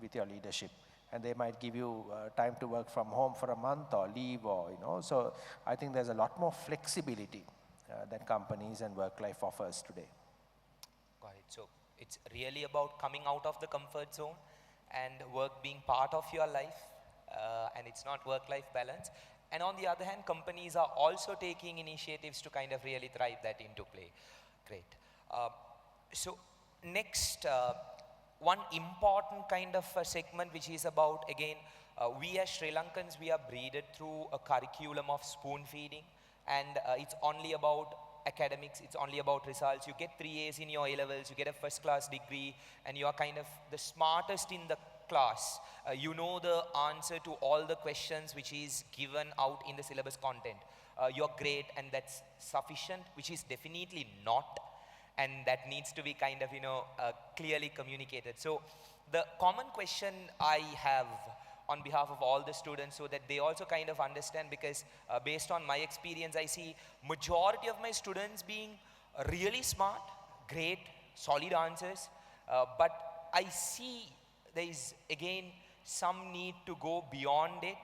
with your leadership, and they might give you time to work from home for a month or leave, or so I think there's a lot more flexibility that companies and work life offers today. Got it. So it's really about coming out of the comfort zone and work being part of your life, and it's not work-life balance. And on the other hand, companies are also taking initiatives to kind of really drive that into play. Great. So next, one important kind of a segment, which is about, again, we as Sri Lankans, we are breeded through a curriculum of spoon feeding, and it's only about academics, it's only about results. You get 3 A's in your A-levels, you get a first class degree, and you are kind of the smartest in the class. You know the answer to all the questions which is given out in the syllabus content. You're great, and that's sufficient, which is definitely not, and that needs to be kind of, clearly communicated. So the common question I have on behalf of all the students, so that they also kind of understand, because based on my experience, I see majority of my students being really smart, great, solid answers, but I see there is again some need to go beyond it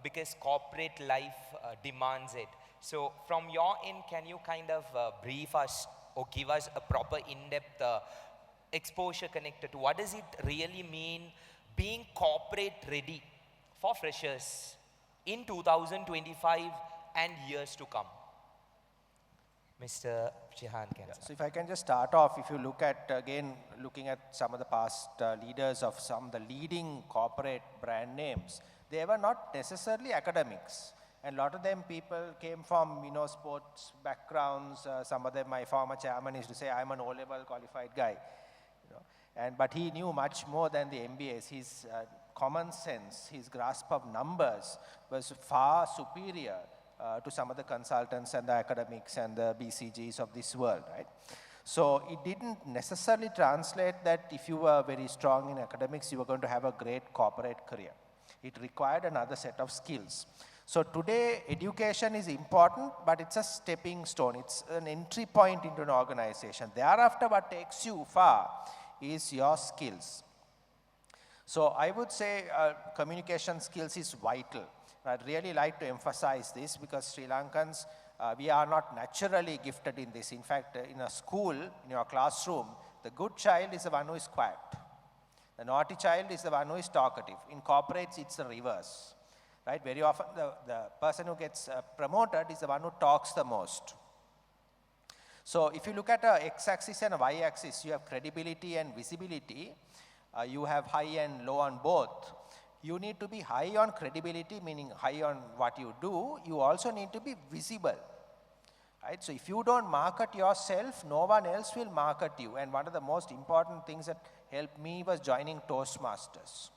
because corporate life demands it. So from your end, can you kind of brief us or give us a proper in-depth exposure connected to what does it really mean being corporate ready for freshers in 2025 and years to come? Mr. Jihan can start. So if I can just start off, if you look at, again, looking at some of the past leaders of some of the leading corporate brand names, they were not necessarily academics. And a lot of them people came from, sports backgrounds. Some of them, my former chairman used to say, I'm an O-level qualified guy. But he knew much more than the MBAs. His common sense, his grasp of numbers was far superior to some of the consultants and the academics and the BCGs of this world, right? So it didn't necessarily translate that if you were very strong in academics, you were going to have a great corporate career. It required another set of skills. So today, education is important, but it's a stepping stone. It's an entry point into an organization. Thereafter, what takes you far is your skills. So I would say communication skills is vital. I'd really like to emphasize this because Sri Lankans, we are not naturally gifted in this. In fact, in a school, in your classroom, the good child is the one who is quiet. The naughty child is the one who is talkative. In corporates, it's the reverse. Right? Very often, the person who gets promoted is the one who talks the most. So if you look at a x-axis and a y-axis, you have credibility and visibility. You have high and low on both. You need to be high on credibility, meaning high on what you do. You also need to be visible. Right? So if you don't market yourself, no one else will market you. And one of the most important things that helped me was joining Toastmasters.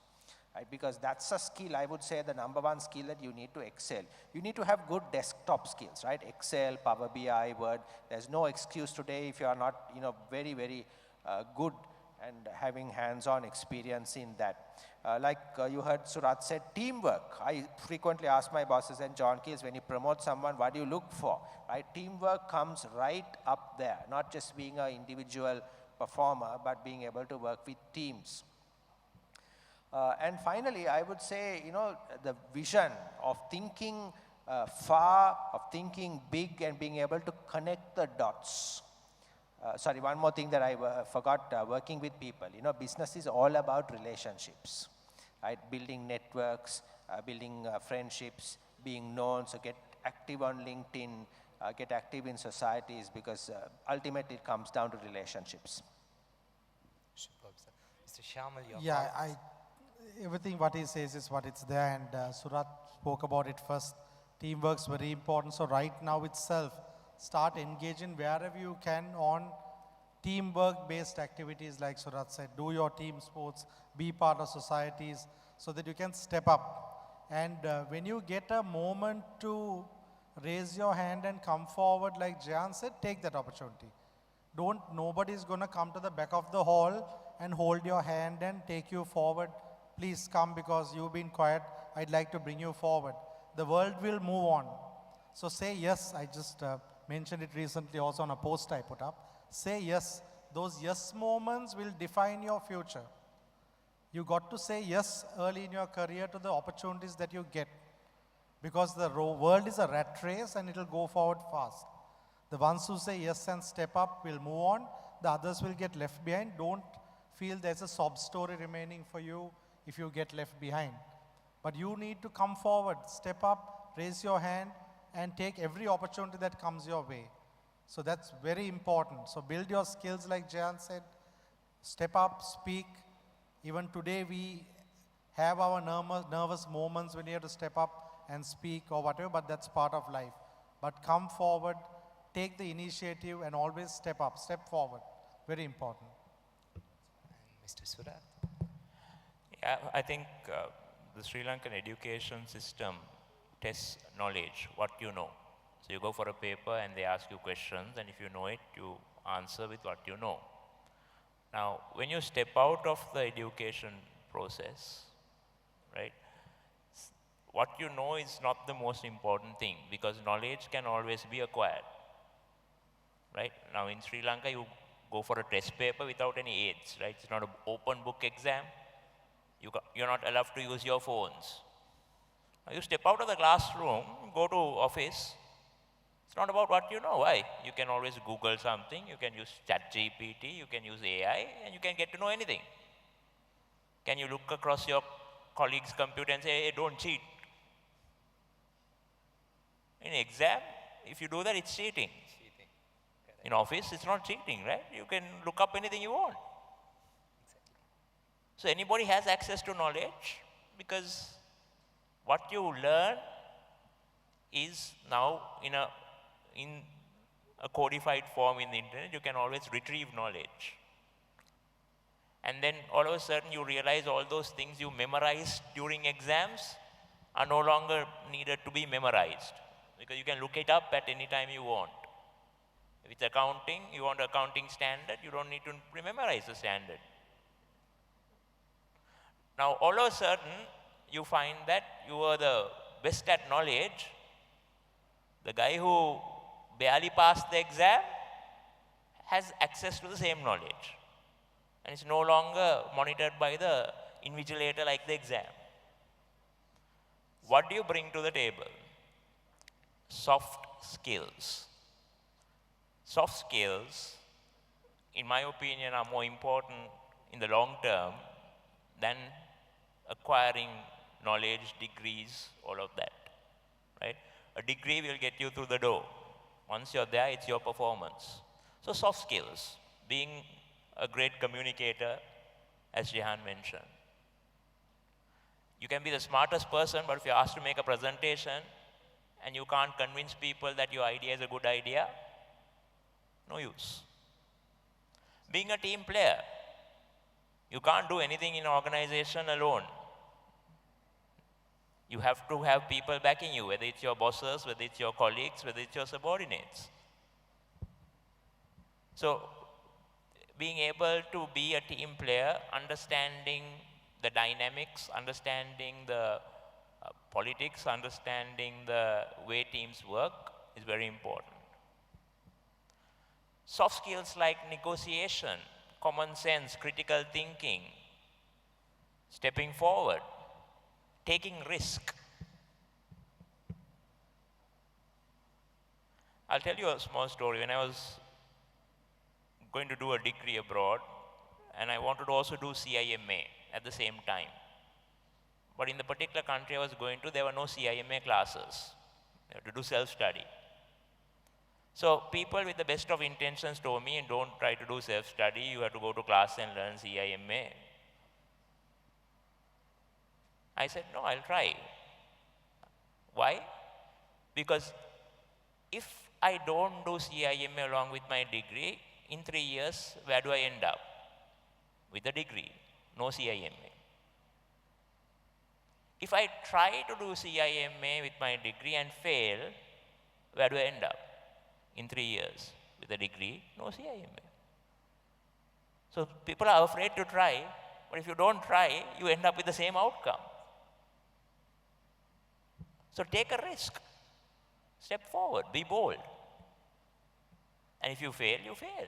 Right? Because that's a skill, I would say, the number one skill that you need to excel. You need to have good desktop skills, right? Excel, Power BI, Word. There's no excuse today if you are not, very, very good and having hands-on experience in that. Like you heard Surat said, teamwork. I frequently ask my bosses and John Keys, when you promote someone, what do you look for? Right? Teamwork comes right up there, not just being an individual performer, but being able to work with teams. And finally, I would say, the vision of thinking far, of thinking big and being able to connect the dots. Sorry, one more thing that I forgot, working with people. Business is all about relationships, right? Building networks, building friendships, being known. So get active on LinkedIn, get active in societies because ultimately it comes down to relationships. Superb, sir. Mr. Shamal, your Yeah, everything what he says is what it's there, and Surat spoke about it first. Teamwork's very important. So right now itself, start engaging wherever you can on teamwork-based activities like Surat said. Do your team sports, be part of societies so that you can step up. And when you get a moment to raise your hand and come forward like Jan said, take that opportunity. Nobody's going to come to the back of the hall and hold your hand and take you forward. Please come because you've been quiet. I'd like to bring you forward. The world will move on. So say yes. I just mentioned it recently also on a post I put up. Say yes. Those yes moments will define your future. You got to say yes early in your career to the opportunities that you get. Because the world is a rat race and it will go forward fast. The ones who say yes and step up will move on. The others will get left behind. Don't feel there's a sob story remaining for you if you get left behind. But you need to come forward, step up, raise your hand, and take every opportunity that comes your way. So that's very important. So build your skills like Jayan said. Step up, speak. Even today we have our nervous moments when you have to step up and speak or whatever, but that's part of life. But come forward, take the initiative and always step up, step forward. Very important. And Mr. Surat. Yeah, I think the Sri Lankan education system tests knowledge, what you know. So you go for a paper and they ask you questions, and if you know it, you answer with what you know. Now, when you step out of the education process, right, what you know is not the most important thing because knowledge can always be acquired. Right? Now, in Sri Lanka, you go for a test paper without any aids, right? It's not an open book exam. You're not allowed to use your phones. Now, you step out of the classroom, go to office. It's not about what you know. Why? You can always Google something. You can use ChatGPT. You can use AI, and you can get to know anything. Can you look across your colleague's computer and say, hey, don't cheat? In exam, if you do that, it's cheating. In office, it's not cheating, right? You can look up anything you want. So anybody has access to knowledge because what you learn is now in a codified form in the internet. You can always retrieve knowledge. And then all of a sudden you realize all those things you memorized during exams are no longer needed to be memorized because you can look it up at any time you want. If it's accounting, you want accounting standard, you don't need to memorize the standard. Now, all of a sudden, you find that you are the best at knowledge. The guy who barely passed the exam has access to the same knowledge. And it's no longer monitored by the invigilator like the exam. What do you bring to the table? Soft skills. Soft skills, in my opinion, are more important in the long term than acquiring knowledge, degrees, all of that, right? A degree will get you through the door. Once you're there, it's your performance. So soft skills, being a great communicator, as Jehan mentioned. You can be the smartest person, but if you're asked to make a presentation and you can't convince people that your idea is a good idea, no use. Being a team player, you can't do anything in an organization alone. You have to have people backing you, whether it's your bosses, whether it's your colleagues, whether it's your subordinates. So, being able to be a team player, understanding the dynamics, understanding the politics, understanding the way teams work is very important. Soft skills like negotiation, common sense, critical thinking, stepping forward, taking risk. I'll tell you a small story. When I was going to do a degree abroad, and I wanted to also do CIMA at the same time. But in the particular country I was going to, there were no CIMA classes. You had to do self-study. So people with the best of intentions told me, don't try to do self-study, you have to go to class and learn CIMA. I said, no, I'll try. Why? Because if I don't do CIMA along with my degree, in 3 years, where do I end up? With a degree, no CIMA. If I try to do CIMA with my degree and fail, where do I end up? In 3 years, with a degree, no CIMA. So people are afraid to try, but if you don't try, you end up with the same outcome. So take a risk. Step forward, be bold. And if you fail, you fail.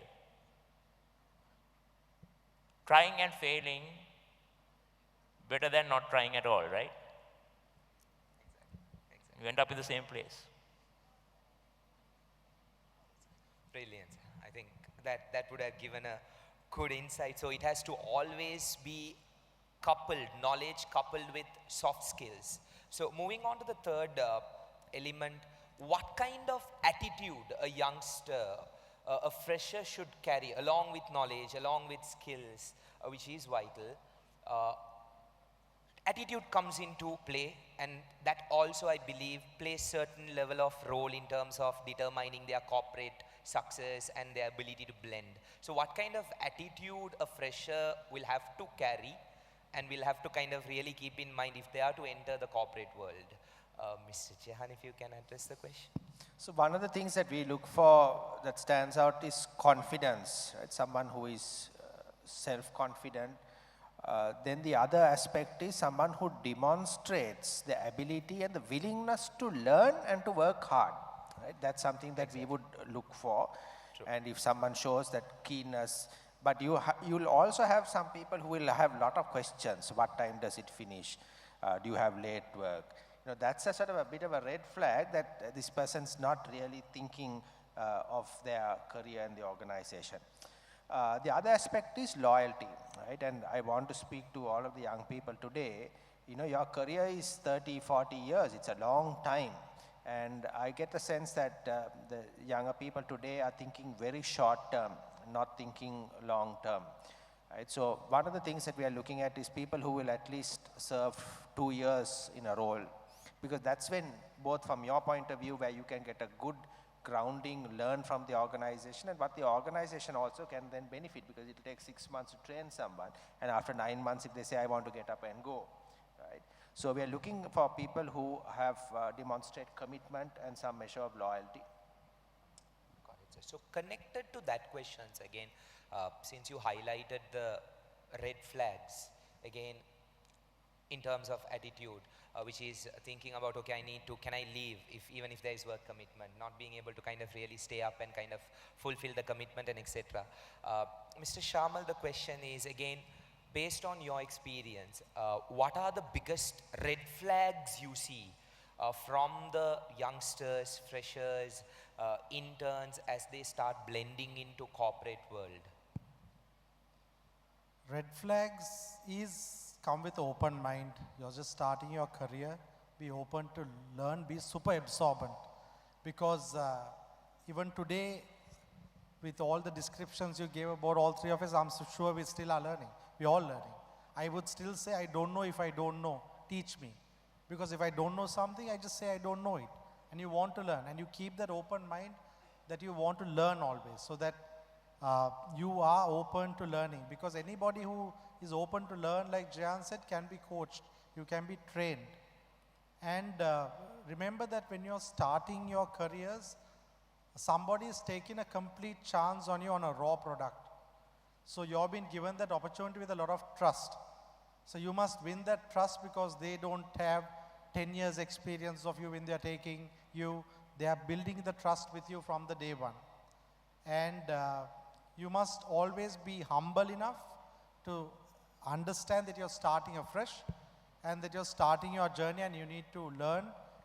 Trying and failing, better than not trying at all, right? You end up in the same place. Brilliant. I think that would have given a good insight. So it has to always be coupled, knowledge coupled with soft skills. So moving on to the third element, what kind of attitude a youngster, a fresher should carry along with knowledge, along with skills, which is vital. Attitude comes into play, and that also, I believe, plays certain level of role in terms of determining their corporate success and their ability to blend. So what kind of attitude a fresher will have to carry and will have to kind of really keep in mind if they are to enter the corporate world? Mr. Jehan, if you can address the question. So one of the things that we look for that stands out is confidence, right? Someone who is self-confident. Then the other aspect is someone who demonstrates the ability and the willingness to learn and to work hard. Right? That's something that we would look for. True. And if someone shows that keenness, but you'll also have some people who will have a lot of questions. What time does it finish? Do you have late work? You know, that's a sort of a bit of a red flag that this person's not really thinking of their career in the organization. The other aspect is loyalty, right? And I want to speak to all of the young people today. You know, your career is 30, 40 years. It's a long time. And I get the sense that the younger people today are thinking very short term, not thinking long term. Right? So one of the things that we are looking at is people who will at least serve 2 years in a role, because that's when, both from your point of view, where you can get a good grounding, learn from the organization, and what the organization also can then benefit, because it will take 6 months to train someone, and after 9 months, if they say, I want to get up and go, right? So we are looking for people who have demonstrate commitment and some measure of loyalty. Got it, sir. So connected to that questions again, since you highlighted the red flags, again, in terms of attitude, which is thinking about, okay, can I leave even if there is work commitment, not being able to kind of really stay up and kind of fulfill the commitment and etc. Mr. Shamal, the question is again, based on your experience, what are the biggest red flags you see from the youngsters, freshers, interns as they start blending into corporate world? Red flags is come with open mind. You're just starting your career. Be open to learn. Be super absorbent. Because even today, with all the descriptions you gave about all three of us, I'm so sure we still are learning. We're all learning. I would still say, I don't know if I don't know. Teach me. Because if I don't know something, I just say I don't know it. And you want to learn. And you keep that open mind that you want to learn always. So that you are open to learning, because anybody who is open to learn, like Jayan said, can be coached, you can be trained. And remember that when you're starting your careers, somebody is taking a complete chance on you on a raw product. So you've been given that opportunity with a lot of trust. So you must win that trust, because they don't have 10 years experience of you when they're taking you. They are building the trust with you from the day one. And you must always be humble enough to understand that you're starting afresh and that you're starting your journey, and you need to learn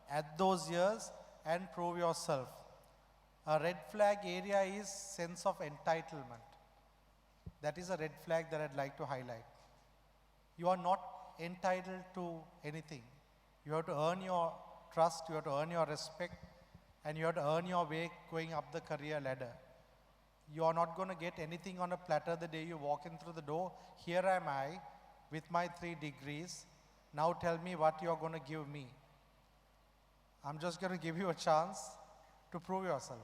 at those years and prove yourself. A red flag area is sense of entitlement. That is a red flag that I'd like to highlight. You are not entitled to anything. You have to earn your trust, you have to earn your respect, and you have to earn your way going up the career ladder. You are not going to get anything on a platter the day you walk in through the door. Here am I with my 3 degrees. Now tell me what you are going to give me. I'm just going to give you a chance to prove yourself.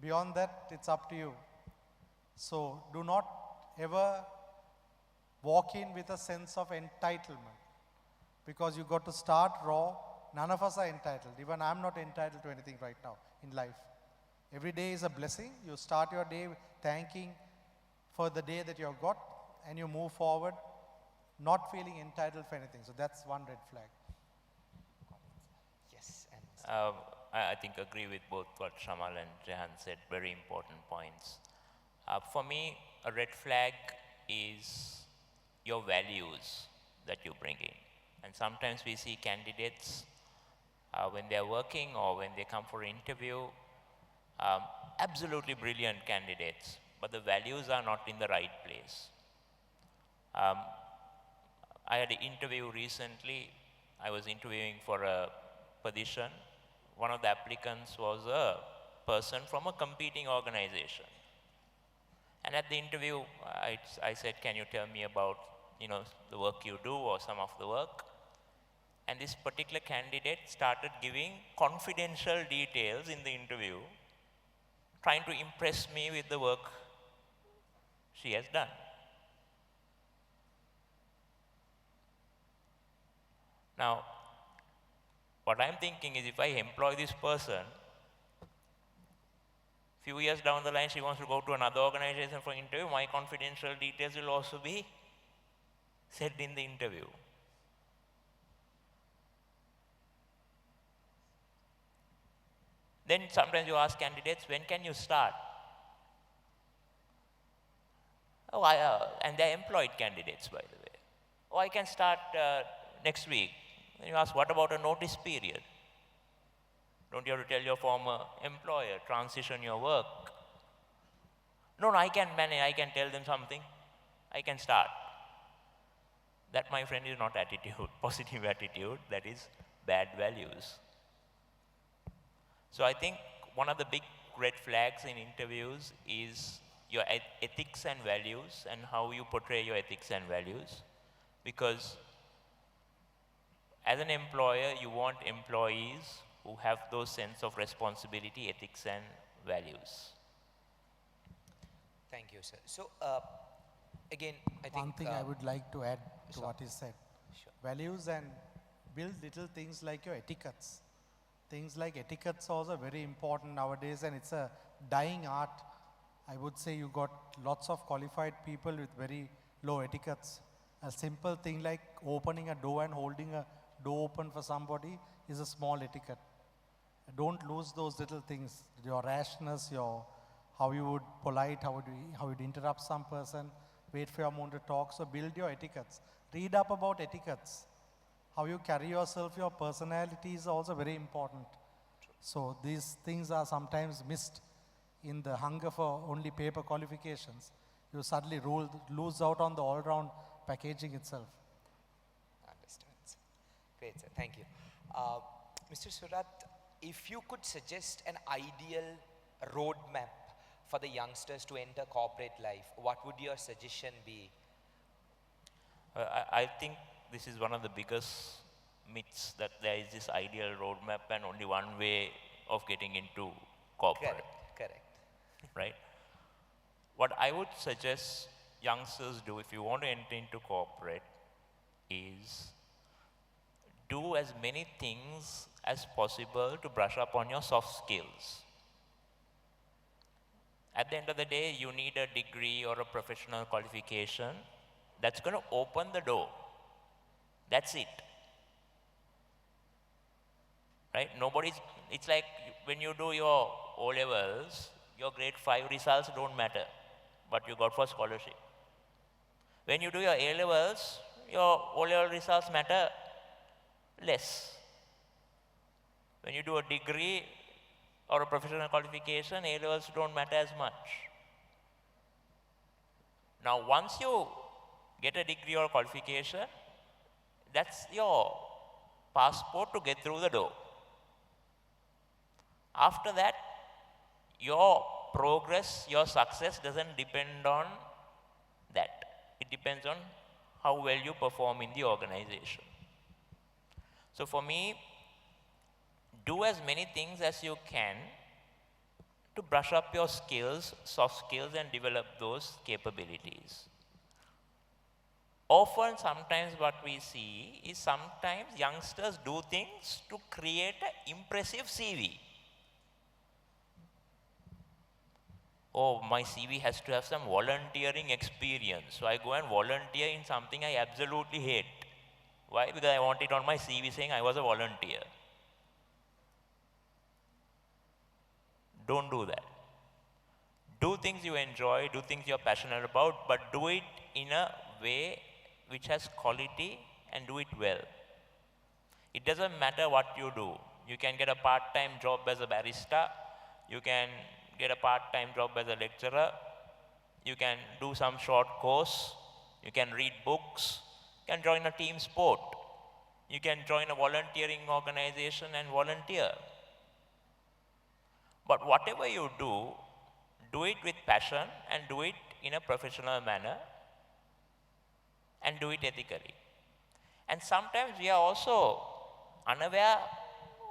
Beyond that, it's up to you. So do not ever walk in with a sense of entitlement, because you got to start raw. None of us are entitled. Even I'm not entitled to anything right now in life. Every day is a blessing. You start your day thanking for the day that you have got, and you move forward not feeling entitled for anything. So that's one red flag. Yes. I think agree with both what Shamal and Jahan said, very important points. For me, a red flag is your values that you bring in. And sometimes we see candidates when they're working or when they come for interview, absolutely brilliant candidates, but the values are not in the right place. I had an interview recently. I was interviewing for a position. One of the applicants was a person from a competing organization. And at the interview, I said, can you tell me about, the work you do or some of the work? And this particular candidate started giving confidential details in the interview, trying to impress me with the work she has done. Now, what I'm thinking is, if I employ this person, few years down the line she wants to go to another organization for interview, my confidential details will also be said in the interview. Then sometimes you ask candidates, when can you start? Oh, and they're employed candidates, by the way. Oh, I can start next week. Then you ask, what about a notice period? Don't you have to tell your former employer, transition your work? No, I can manage, I can tell them something. I can start. That, my friend, is not attitude, positive attitude. That is bad values. So I think one of the big red flags in interviews is your ethics and values and how you portray your ethics and values. Because as an employer, you want employees who have those sense of responsibility, ethics and values. Thank you, sir. So, again, I think... One thing I would like to add to sure. what is said. Sure. Values and build little things like your etiquettes. Things like etiquettes are also very important nowadays, and it's a dying art. I would say you got lots of qualified people with very low etiquettes. A simple thing like opening a door and holding a door open for somebody is a small etiquette. Don't lose those little things. Your rashness, your how you would polite, how you'd interrupt some person, wait for your moment to talk. So build your etiquettes. Read up about etiquettes. How you carry yourself, your personality is also very important. So these things are sometimes missed in the hunger for only paper qualifications. You suddenly lose out on the all-round packaging itself. Understand, sir. Great, sir. Thank you. Mr. Surat, if you could suggest an ideal roadmap for the youngsters to enter corporate life, what would your suggestion be? I think this is one of the biggest myths, that there is this ideal roadmap and only one way of getting into corporate. Correct. Right? What I would suggest youngsters do if you want to enter into corporate is do as many things as possible to brush up on your soft skills. At the end of the day, you need a degree or a professional qualification that's going to open the door. That's it. Right? It's like when you do your O-levels, your grade 5 results don't matter, but you got for scholarship. When you do your A-levels, your O-level results matter less. When you do a degree or a professional qualification, A-levels don't matter as much. Now, once you get a degree or qualification, that's your passport to get through the door. After that, your progress, your success doesn't depend on that. It depends on how well you perform in the organization. So for me, do as many things as you can to brush up your skills, soft skills, and develop those capabilities. Often, sometimes what we see is sometimes youngsters do things to create an impressive CV. Oh, my CV has to have some volunteering experience. So I go and volunteer in something I absolutely hate. Why? Because I want it on my CV saying I was a volunteer. Don't do that. Do things you enjoy, do things you're passionate about, but do it in a way which has quality and do it well. It doesn't matter what you do. You can get a part-time job as a barista. You can get a part-time job as a lecturer. You can do some short course. You can read books. You can join a team sport. You can join a volunteering organization and volunteer. But whatever you do it with passion and do it in a professional manner and do it ethically. And sometimes we are also unaware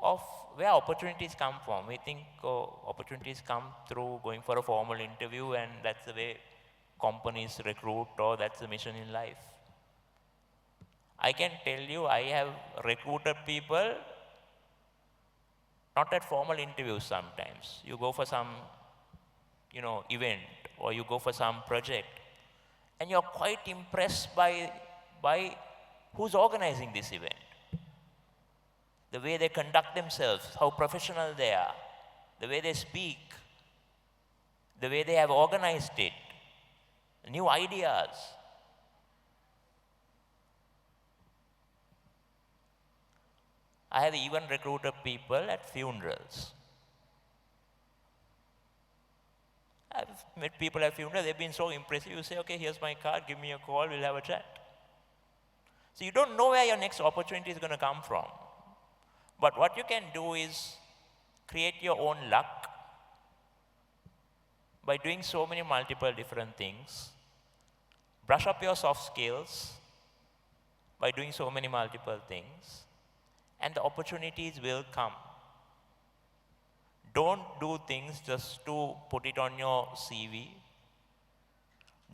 of where opportunities come from. We think opportunities come through going for a formal interview and that's the way companies recruit or that's the mission in life. I can tell you I have recruited people not at formal interviews sometimes. You go for some, event or you go for some project and you're quite impressed by who's organizing this event. The way they conduct themselves, how professional they are, the way they speak, the way they have organized it, new ideas. I have even recruited people at funerals. I've met people at funerals, they've been so impressive. You say, okay, here's my card, give me a call, we'll have a chat. So you don't know where your next opportunity is going to come from. But what you can do is create your own luck by doing so many multiple different things. Brush up your soft skills by doing so many multiple things, and the opportunities will come. Don't do things just to put it on your CV.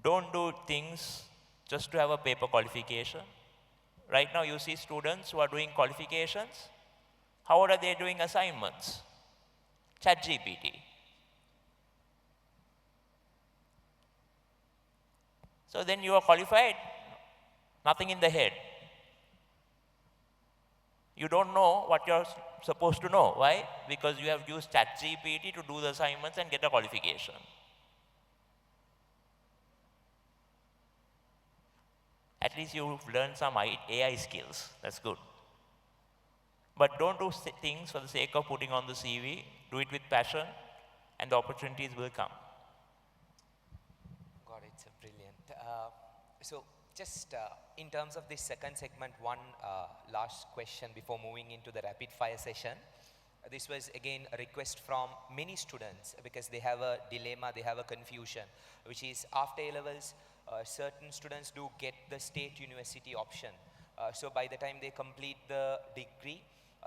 Don't do things just to have a paper qualification. Right now you see students who are doing qualifications. How are they doing assignments? ChatGPT. So then you are qualified, nothing in the head. You don't know what you're supposed to know. Why? Because you have used ChatGPT to do the assignments and get a qualification. At least you've learned some AI skills. That's good. But don't do things for the sake of putting on the CV. Do it with passion, and the opportunities will come. Got it, sir. Brilliant. So just in terms of this second segment, one last question before moving into the rapid fire session. This was again a request from many students because they have a dilemma, they have a confusion, which is after A-levels, certain students do get the state university option. So by the time they complete the degree,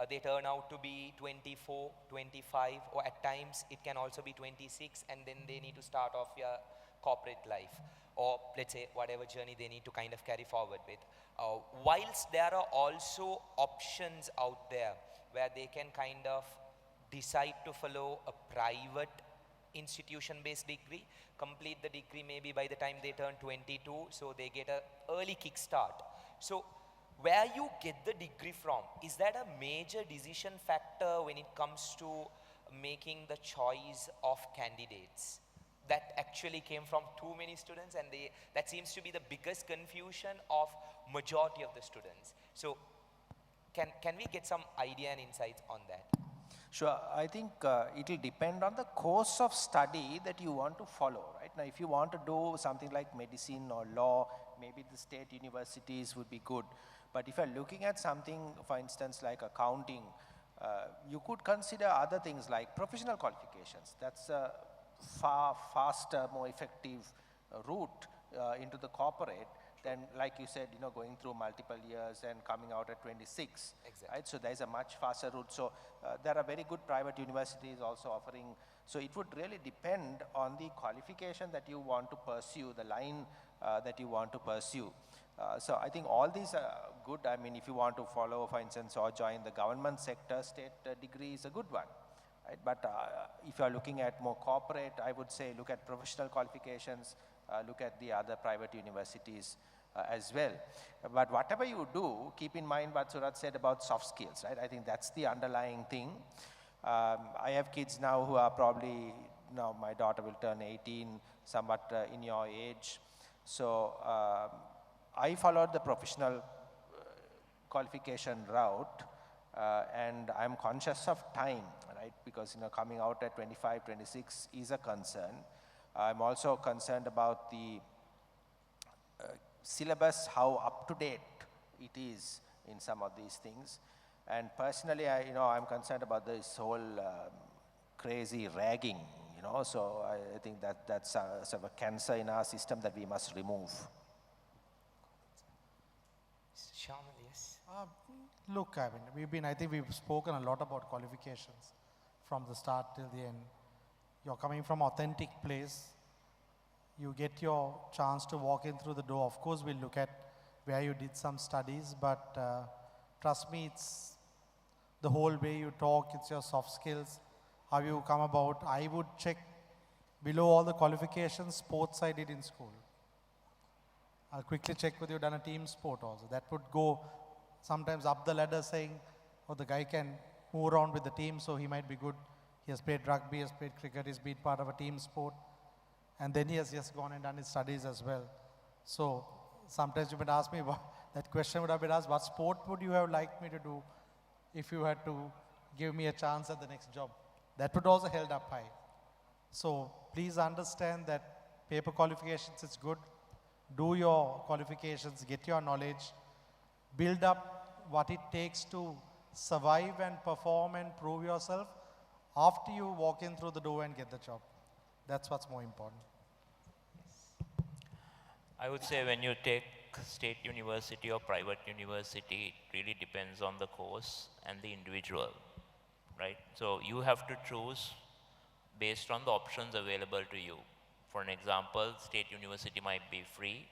they turn out to be 24, 25, or at times it can also be 26, and then they need to start off their corporate life, or let's say whatever journey they need to kind of carry forward with. Whilst there are also options out there where they can kind of decide to follow a private institution-based degree, complete the degree maybe by the time they turn 22, so they get an early kickstart. So where you get the degree from, is that a major decision factor when it comes to making the choice of candidates? That actually came from too many students, and that seems to be the biggest confusion of majority of the students. So can we get some idea and insights on that? Sure. I think it will depend on the course of study that you want to follow, right? Now, if you want to do something like medicine or law, maybe the state universities would be good. But if you're looking at something, for instance, like accounting, you could consider other things like professional qualifications. That's a far faster, more effective route into the corporate than, like you said, going through multiple years and coming out at 26. Exactly. Right? So there's a much faster route. So there are very good private universities also offering. So it would really depend on the qualification that you want to pursue, the line that you want to pursue. So I think all these are good. I mean, if you want to follow, for instance, or join the government sector, state degree is a good one. Right? But if you are looking at more corporate, I would say look at professional qualifications, look at the other private universities as well. But whatever you do, keep in mind what Surat said about soft skills, right? I think that's the underlying thing. I have kids now who are probably, now my daughter will turn 18, somewhat in your age. So I followed the professional qualification route, and I'm conscious of time, right? Because coming out at 25, 26 is a concern. I'm also concerned about the syllabus, how up to date it is in some of these things. And personally, I'm concerned about this whole crazy ragging, so I think that's sort of a cancer in our system that we must remove. Shaman, yes. Look, I think we've spoken a lot about qualifications from the start till the end. You're coming from authentic place. You get your chance to walk in through the door. Of course, we'll look at where you did some studies, but trust me, it's the whole way you talk, it's your soft skills, how you come about. I would check below all the qualifications, sports I did in school. I'll quickly check whether you've done a team sport also. That would go sometimes up the ladder saying, oh, the guy can move around with the team, so he might be good. He has played rugby, he has played cricket, he's been part of a team sport. And then he has just gone and done his studies as well. So sometimes you might ask me, that question would have been asked, what sport would you have liked me to do if you had to give me a chance at the next job? That would also held up high. So please understand that paper qualifications is good. Do your qualifications, get your knowledge, build up what it takes to survive and perform and prove yourself. after you walk in through the door and get the job. That's what's more important. I would say when you take state university or private university, it really depends on the course and the individual, right? So you have to choose based on the options available to you. For an example, state university might be free,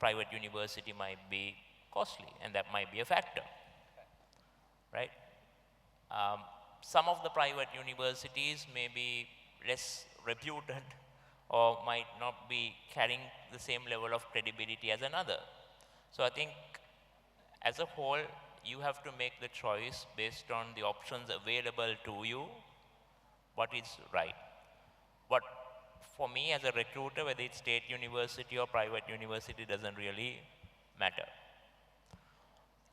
private university might be costly, and that might be a factor, right? Some of the private universities may be less reputed or might not be carrying the same level of credibility as another. So I think as a whole, you have to make the choice based on the options available to you, what is right. But for me as a recruiter, whether it's state university or private university doesn't really matter.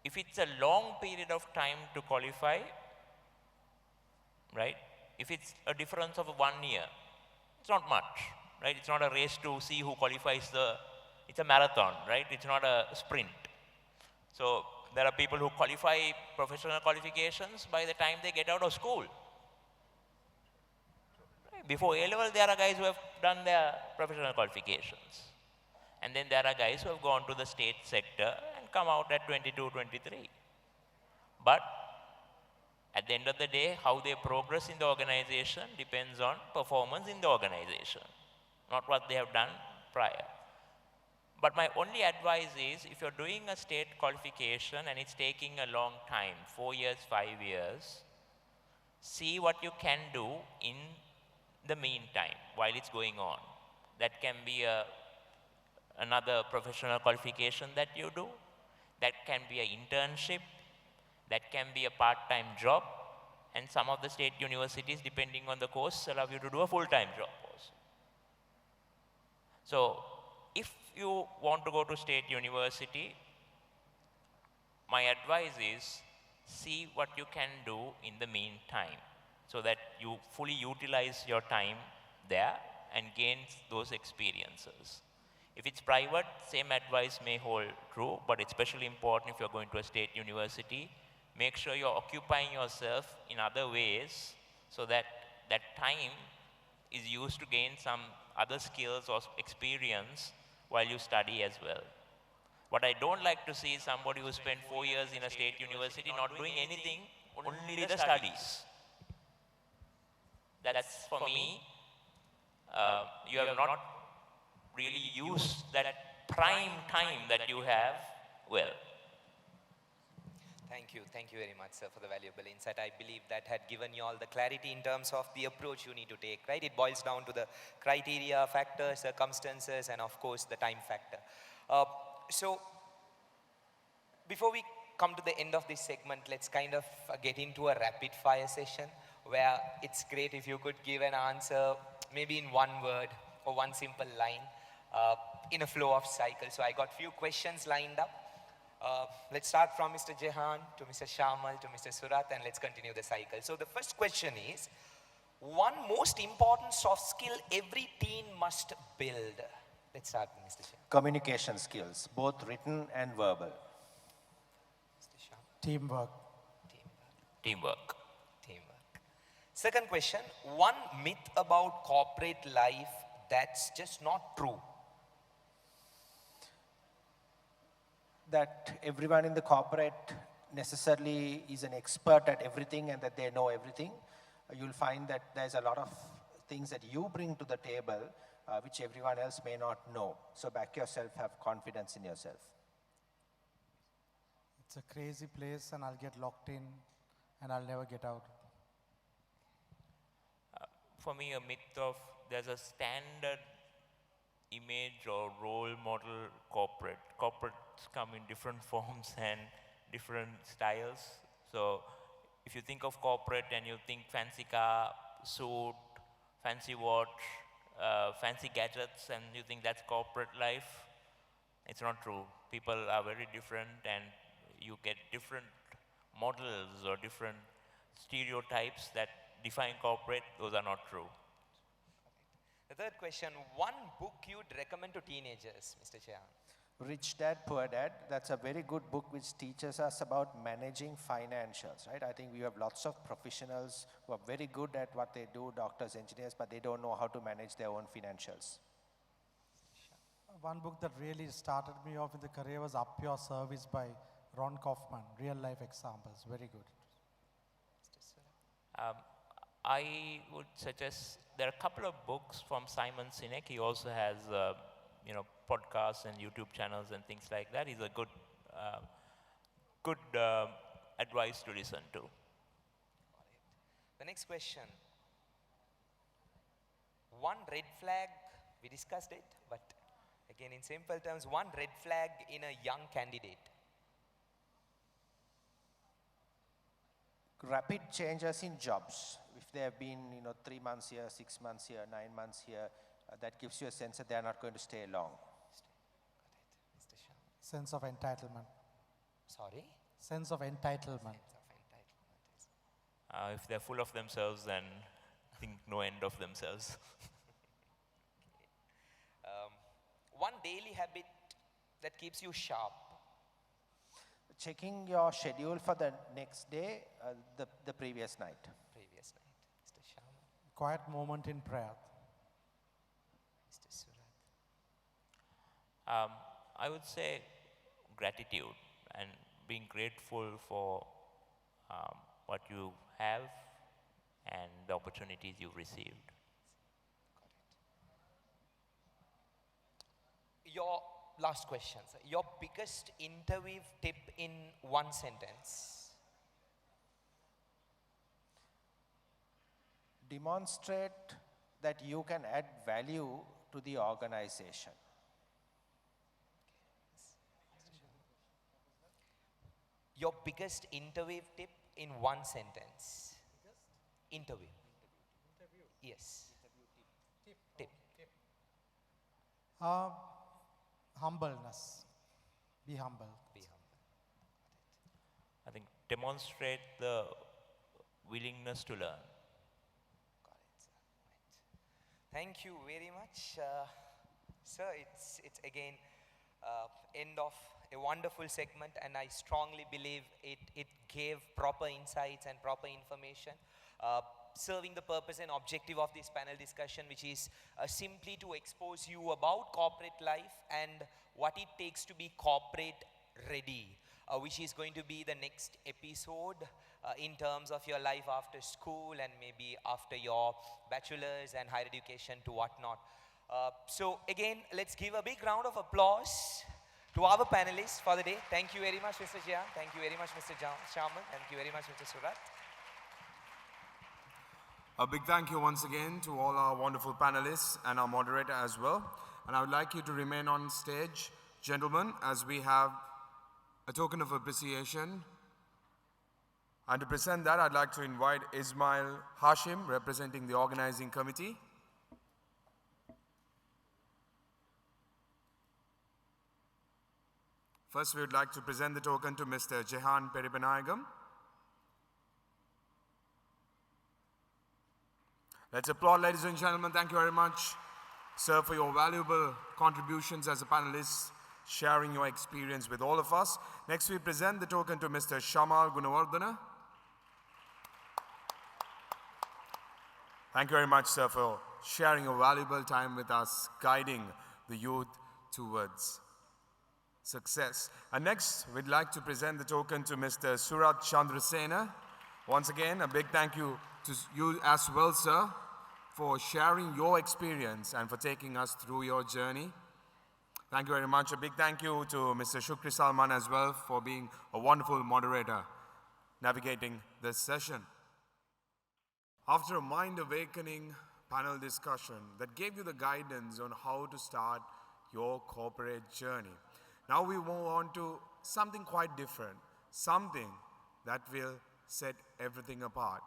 If it's a long period of time to qualify, right? If it's a difference of 1 year, it's not much, right? It's not a race to see who qualifies it's a marathon, right? It's not a sprint. So there are people who qualify professional qualifications by the time they get out of school. Before A-level, there are guys who have done their professional qualifications. And then there are guys who have gone to the state sector and come out at 22, 23. But at the end of the day, how they progress in the organization depends on performance in the organization, not what they have done prior. But my only advice is, if you're doing a state qualification and it's taking a long time, 4 years, 5 years, see what you can do in the meantime while it's going on. That can be another professional qualification that you do. That can be an internship. That can be a part-time job. And some of the state universities, depending on the course, allow you to do a full-time job also. So if you want to go to state university, my advice is see what you can do in the meantime so that you fully utilize your time there and gain those experiences. If it's private, same advice may hold true, but it's especially important if you're going to a state university, make sure you're occupying yourself in other ways so that that time is used to gain some other skills or experience while you study as well. What I don't like to see is somebody who spent 4 years in a state university not doing anything, only the studies. That's for me, you have not really used that prime time that you have well. Thank you very much, sir, for the valuable insight. I believe that had given you all the clarity in terms of the approach you need to take, right? It boils down to the criteria, factors, circumstances, and of course the time factor. So before we come to the end of this segment, let's kind of get into a rapid fire session where it's great if you could give an answer maybe in one word or one simple line in a flow of cycle. So I got few questions lined up. Let's start from Mr. Jehan to Mr. Shamal to Mr. Surat, and let's continue the cycle. So the first question is, one most important soft skill every teen must build. Let's start with Mr. Jehan. Communication skills, both written and verbal. Mr. Shamal. Teamwork. Teamwork. Second question, one myth about corporate life that's just not true. That everyone in the corporate necessarily is an expert at everything and that they know everything. You'll find that there's a lot of things that you bring to the table which everyone else may not know. So back yourself, have confidence in yourself. It's a crazy place and I'll get locked in and I'll never get out. For me, a myth of there's a standard image or role model corporate. Corporates come in different forms and different styles. So if you think of corporate and you think fancy car, suit, fancy watch, fancy gadgets, and you think that's corporate life, it's not true. People are very different and you get different models or different stereotypes that define corporate. Those are not true. The third question, one book you'd recommend to teenagers, Mr. Chair? Rich Dad, Poor Dad. That's a very good book which teaches us about managing financials, right? I think we have lots of professionals who are very good at what they do, doctors, engineers, but they don't know how to manage their own financials. One book that really started me off in the career was Up Your Service by Ron Kaufman, real life examples, very good. I would suggest there are a couple of books from Simon Sinek. He also has, podcasts and YouTube channels and things like that. He's a good advice to listen to. The next question. One red flag, we discussed it, but again in simple terms, one red flag in a young candidate. Rapid changes in jobs. If they have been, 3 months here, 6 months here, 9 months here, that gives you a sense that they are not going to stay long. Sense of entitlement. Sorry? Sense of entitlement. If they're full of themselves, then think no end of themselves. One daily habit that keeps you sharp. Checking your schedule for the next day, the previous night. Previous night. Mr. Sharma. Quiet moment in prayer. Mr. Surat. I would say gratitude and being grateful for what you have and the opportunities you've received. Your last question, sir. Your biggest interview tip in one sentence. Demonstrate that you can add value to the organization. Your biggest interview tip in one sentence. Interview. Yes. Tip. Humbleness. Be humble. Be humble. I think demonstrate the willingness to learn. Got it, sir. Right. Thank you very much, sir. It's again end of a wonderful segment, and I strongly believe it gave proper insights and proper information, serving the purpose and objective of this panel discussion, which is simply to expose you about corporate life and what it takes to be corporate ready, which is going to be the next episode in terms of your life after school and maybe after your bachelor's and higher education to whatnot. So again, let's give a big round of applause to our panelists for the day. Thank you very much, Mr. Jia. Thank you very much, Mr. Sharman. Thank you very much, Mr. Surat. A big thank you once again to all our wonderful panelists and our moderator as well. And I would like you to remain on stage, gentlemen, as we have a token of appreciation. And to present that, I'd like to invite Ismail Hashim, representing the organizing committee. First, we would like to present the token to Mr. Jehan Peripanayagam. Let's applaud, ladies and gentlemen. Thank you very much, sir, for your valuable contributions as a panelist, sharing your experience with all of us. Next, we present the token to Mr. Shamal Gunawardana. Thank you very much, sir, for sharing your valuable time with us, guiding the youth towards success. And next, we'd like to present the token to Mr. Surat Chandrasena. Once again, a big thank you to you as well, sir, for sharing your experience and for taking us through your journey. Thank you very much. A big thank you to Mr. Shukri Salman as well for being a wonderful moderator navigating this session. After a mind-awakening panel discussion that gave you the guidance on how to start your corporate journey, now we move on to something quite different, something that will set everything apart.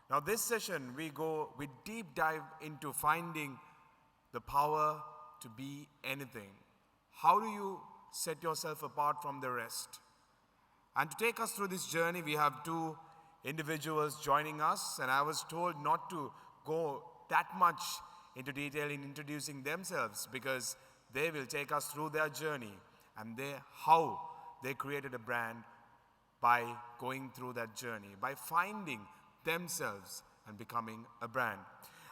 Now this session, we deep dive into finding the power to be anything. How do you set yourself apart from the rest? And to take us through this journey, we have two individuals joining us, and I was told not to go that much into detail in introducing themselves because they will take us through their journey. and how they created a brand by going through that journey, by finding themselves and becoming a brand.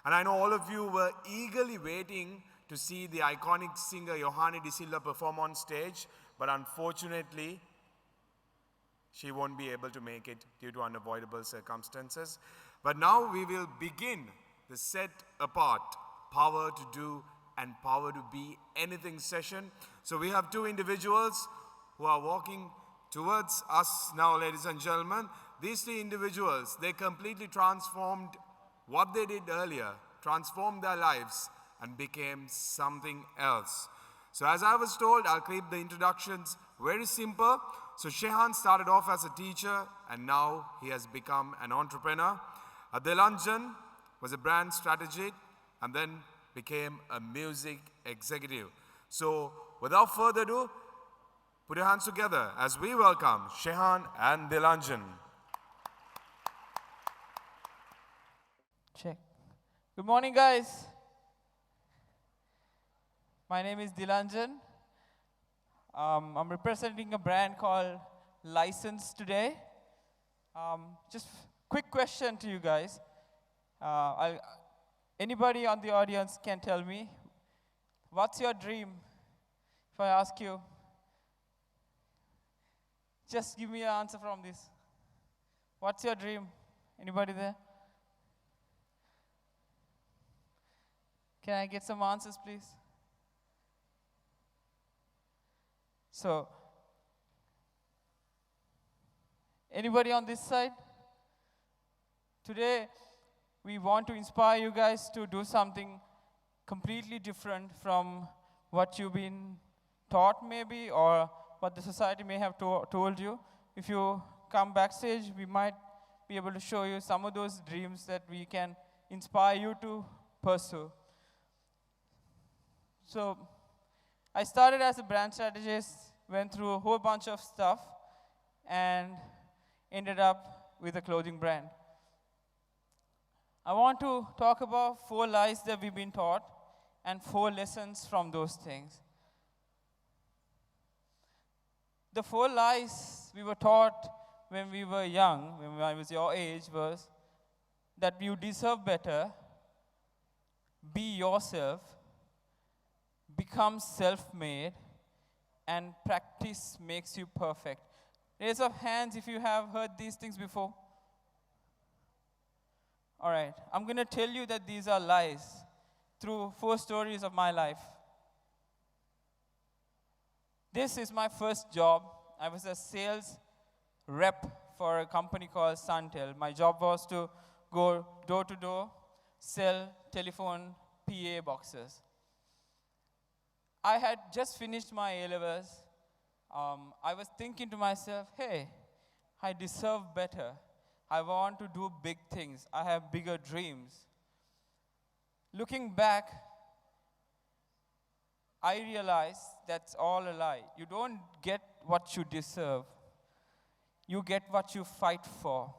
And I know all of you were eagerly waiting to see the iconic singer Johanni De Silva perform on stage, but unfortunately, she won't be able to make it due to unavoidable circumstances. But now we will begin the Set Apart, Power to Do and Power to Be Anything session. So we have two individuals who are walking towards us now, ladies and gentlemen. These three individuals, they completely transformed what they did earlier, transformed their lives and became something else. So as I was told, I'll keep the introductions very simple. So Shehan started off as a teacher and now he has become an entrepreneur. Dilanjan was a brand strategist and then became a music executive. So without further ado, put your hands together as we welcome Shehan and Dilanjan. Check. Good morning, guys. My name is Dilanjan. I'm representing a brand called License today. Just quick question to you guys. Anybody on the audience can tell me, what's your dream? If I ask you, just give me an answer from this. What's your dream? Anybody there? Can I get some answers, please? So, anybody on this side? Today, we want to inspire you guys to do something completely different from what you've been taught maybe, or what the society may have told you. If you come backstage, we might be able to show you some of those dreams that we can inspire you to pursue. So, I started as a brand strategist, went through a whole bunch of stuff, and ended up with a clothing brand. I want to talk about 4 lies that we've been taught and 4 lessons from those things. The 4 lies we were taught when we were young, when I was your age, was that you deserve better, be yourself, become self-made, and practice makes you perfect. Raise of hands if you have heard these things before. All right, I'm going to tell you that these are lies through 4 stories of my life. This is my first job. I was a sales rep for a company called Suntel. My job was to go door to door, sell telephone PA boxes. I had just finished my A-levels. I was thinking to myself, hey, I deserve better. I want to do big things. I have bigger dreams. Looking back, I realized that's all a lie. You don't get what you deserve. You get what you fight for.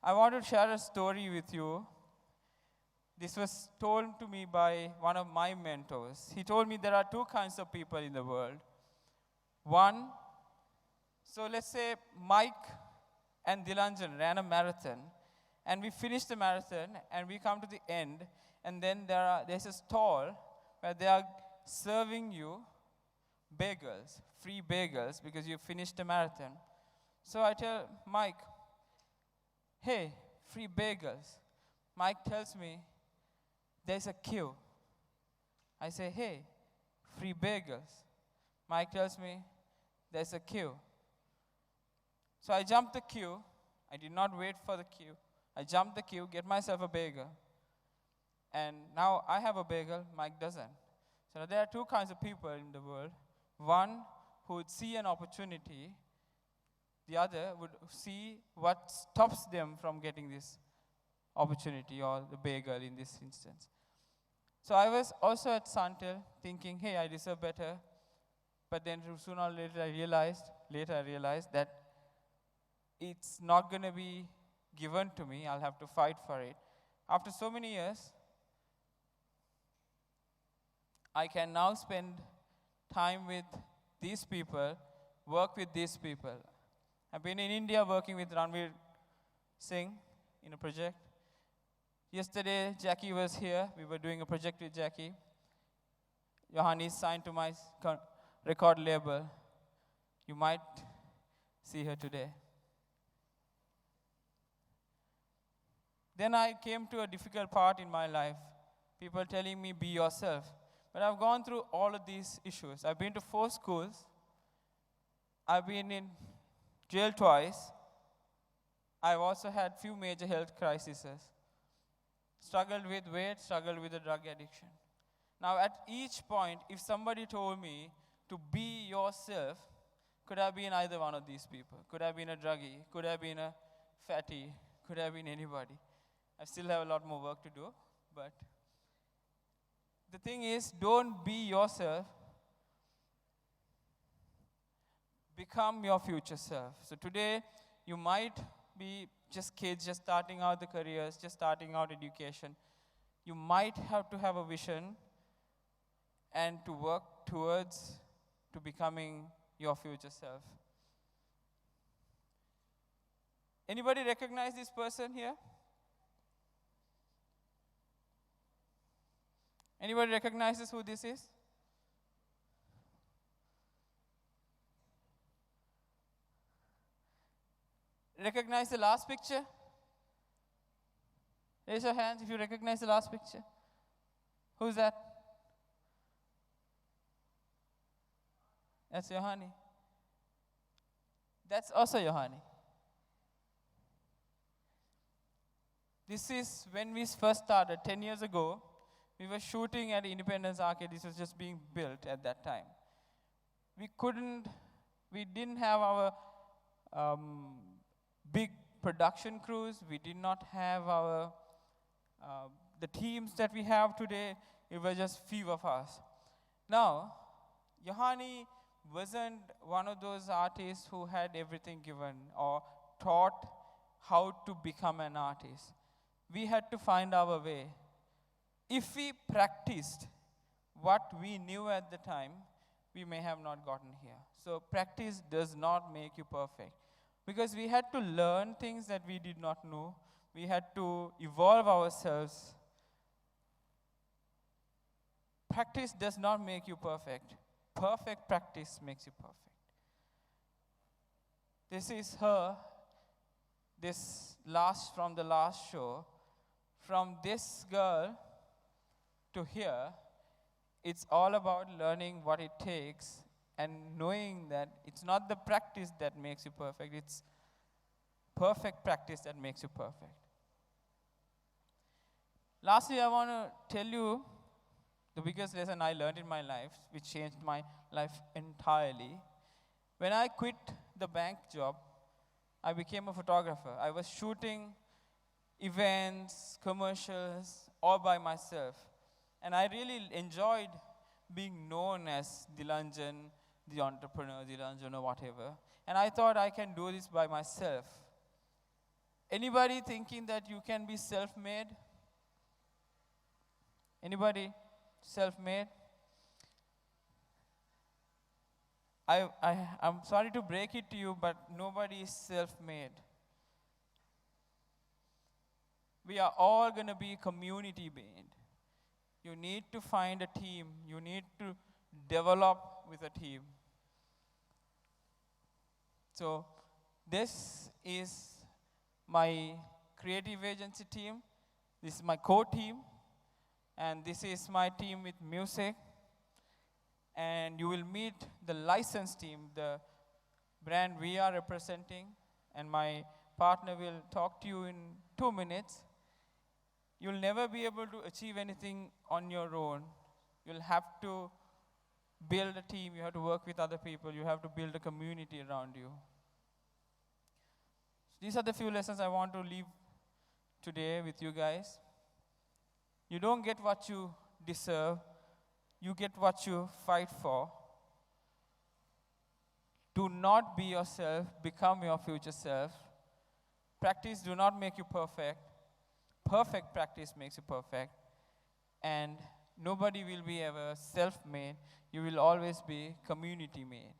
I want to share a story with you. This was told to me by one of my mentors. He told me there are 2 kinds of people in the world. One, so let's say Mike and Dilanjan ran a marathon, and we finished the marathon, and we come to the end, and then there's a stall where they are serving you bagels, free bagels, because you finished the marathon. So I tell Mike, hey, free bagels. Mike tells me, there's a queue. I say, hey, free bagels. Mike tells me, there's a queue. So I jump the queue. I did not wait for the queue. I jump the queue, get myself a bagel. And now I have a bagel, Mike doesn't. So there are 2 kinds of people in the world. One who would see an opportunity. The other would see what stops them from getting this opportunity, or the bagel in this instance. So I was also at Suntel thinking, hey, I deserve better. But then sooner or later I realized that it's not going to be given to me. I'll have to fight for it. After so many years, I can now spend time with these people, work with these people. I've been in India working with Ranveer Singh in a project. Yesterday, Jackie was here. We were doing a project with Jackie. Johanni signed to my record label. You might see her today. Then I came to a difficult part in my life. People telling me, be yourself. But I've gone through all of these issues. I've been to 4 schools. I've been in jail twice. I've also had few major health crises. Struggled with weight, struggled with a drug addiction. Now at each point, if somebody told me to be yourself, could have been either one of these people. Could have been a druggie, could have been a fatty, could have been anybody. I still have a lot more work to do, but the thing is, don't be yourself. Become your future self. So today, you might be just kids, just starting out the careers, just starting out education. You might have to have a vision and to work towards to becoming your future self. Anybody recognize this person here? Anybody recognizes who this is? Recognize the last picture? Raise your hands if you recognize the last picture. Who's that? That's Johanni. That's also Johanni. This is when we first started, 10 years ago. We were shooting at Independence Arcade. This was just being built at that time. We didn't have our big production crews. We did not have our the teams that we have today. It was just few of us. Now, Johanni wasn't one of those artists who had everything given or taught how to become an artist. We had to find our way. If we practiced what we knew at the time, we may have not gotten here. So practice does not make you perfect. Because we had to learn things that we did not know. We had to evolve ourselves. Practice does not make you perfect. Perfect practice makes you perfect. This is her, from the last show. From this girl to here, it's all about learning what it takes and knowing that it's not the practice that makes you perfect, it's perfect practice that makes you perfect. Lastly, I want to tell you the biggest lesson I learned in my life, which changed my life entirely. When I quit the bank job, I became a photographer. I was shooting events, commercials, all by myself. And I really enjoyed being known as Dilanjan, the entrepreneur, Dilanjan or whatever. And I thought I can do this by myself. Anybody thinking that you can be self-made? Anybody self-made? I'm sorry to break it to you, but nobody is self-made. We are all going to be community-made. You need to find a team. You need to develop with a team. So this is my creative agency team. This is my core team. And this is my team with music. And you will meet the license team, the brand we are representing. And my partner will talk to you in 2 minutes. You'll never be able to achieve anything on your own. You'll have to build a team. You have to work with other people. You have to build a community around you. These are the few lessons I want to leave today with you guys. You don't get what you deserve. You get what you fight for. Do not be yourself. Become your future self. Practice do not make you perfect. Perfect practice makes you perfect. And Nobody will be ever self-made. You will always be community-made.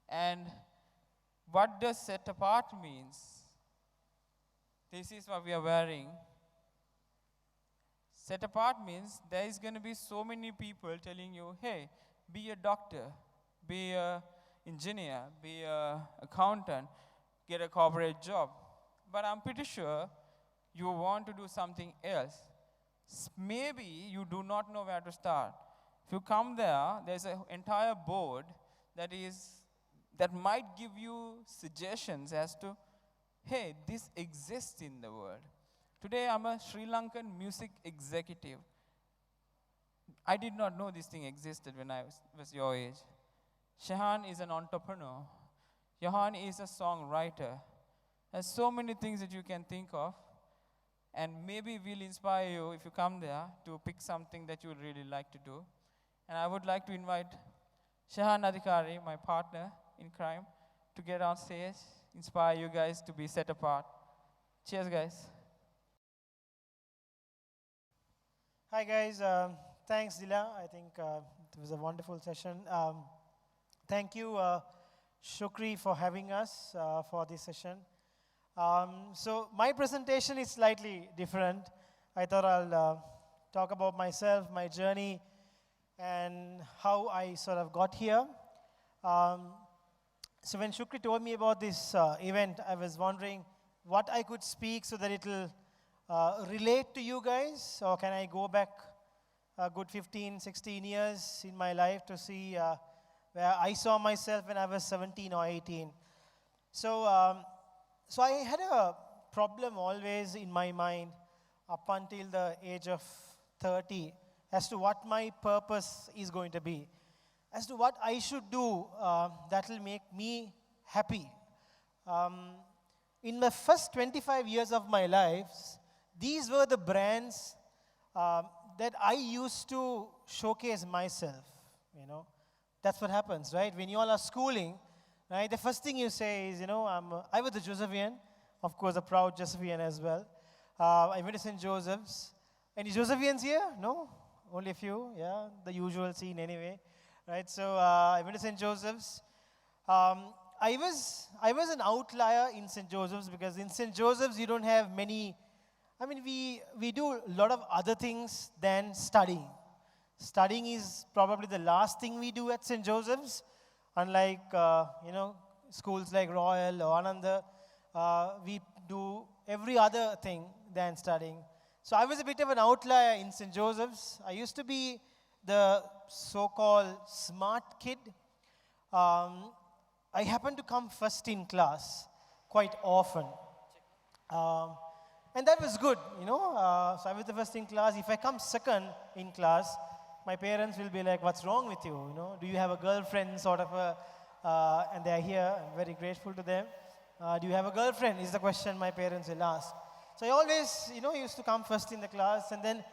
And what does set apart means? This is what we are wearing. Set apart means there is going to be so many people telling you, hey, be a doctor, be a engineer, be a accountant, get a corporate job. But I'm pretty sure you want to do something else. Maybe you do not know where to start. If you come there, there's an entire board that might give you suggestions as to, hey, this exists in the world. Today, I'm a Sri Lankan music executive. I did not know this thing existed when I was your age. Shahan is an entrepreneur. Johan is a songwriter. There's so many things that you can think of. And maybe we'll inspire you, if you come there, to pick something that you would really like to do. And I would like to invite Shahan Adhikari, my partner in crime, to get on stage, inspire you guys to be set apart. Cheers, guys. Hi, guys. Thanks, Dila. I think it was a wonderful session. Thank you, Shukri, for having us for this session. So my presentation is slightly different. I thought I'll talk about myself, my journey, and how I sort of got here. So when Shukri told me about this event, I was wondering what I could speak so that it'll relate to you guys, or can I go back a good 15, 16 years in my life to see where I saw myself when I was 17 or 18. So, so I had a problem always in my mind up until the age of 30 as to what my purpose is going to be, as to what I should do that will make me happy. In the first 25 years of my life, these were the brands that I used to showcase myself, you know. That's what happens, right? When you all are schooling, right, the first thing you say is, you know, I was a Josephian, of course, a proud Josephian as well. I went to St. Joseph's. Any Josephians here? No? Only a few? Yeah, the usual scene anyway, right? So I went to St. Joseph's. I was an outlier in St. Joseph's because in St. Joseph's you don't have many. I mean, we do a lot of other things than studying. Studying is probably the last thing we do at St. Joseph's, unlike, you know, schools like Royal or Ananda. We do every other thing than studying. So I was a bit of an outlier in St. Joseph's. I used to be the so-called smart kid. I happened to come first in class quite often. And that was good, you know. So I was the first in class. If I come second in class, my parents will be like, what's wrong with you? You know, do you have a girlfriend, sort of a, and they're here. I'm very grateful to them. Do you have a girlfriend is the question my parents will ask. So I always, you know, used to come first in the class, and then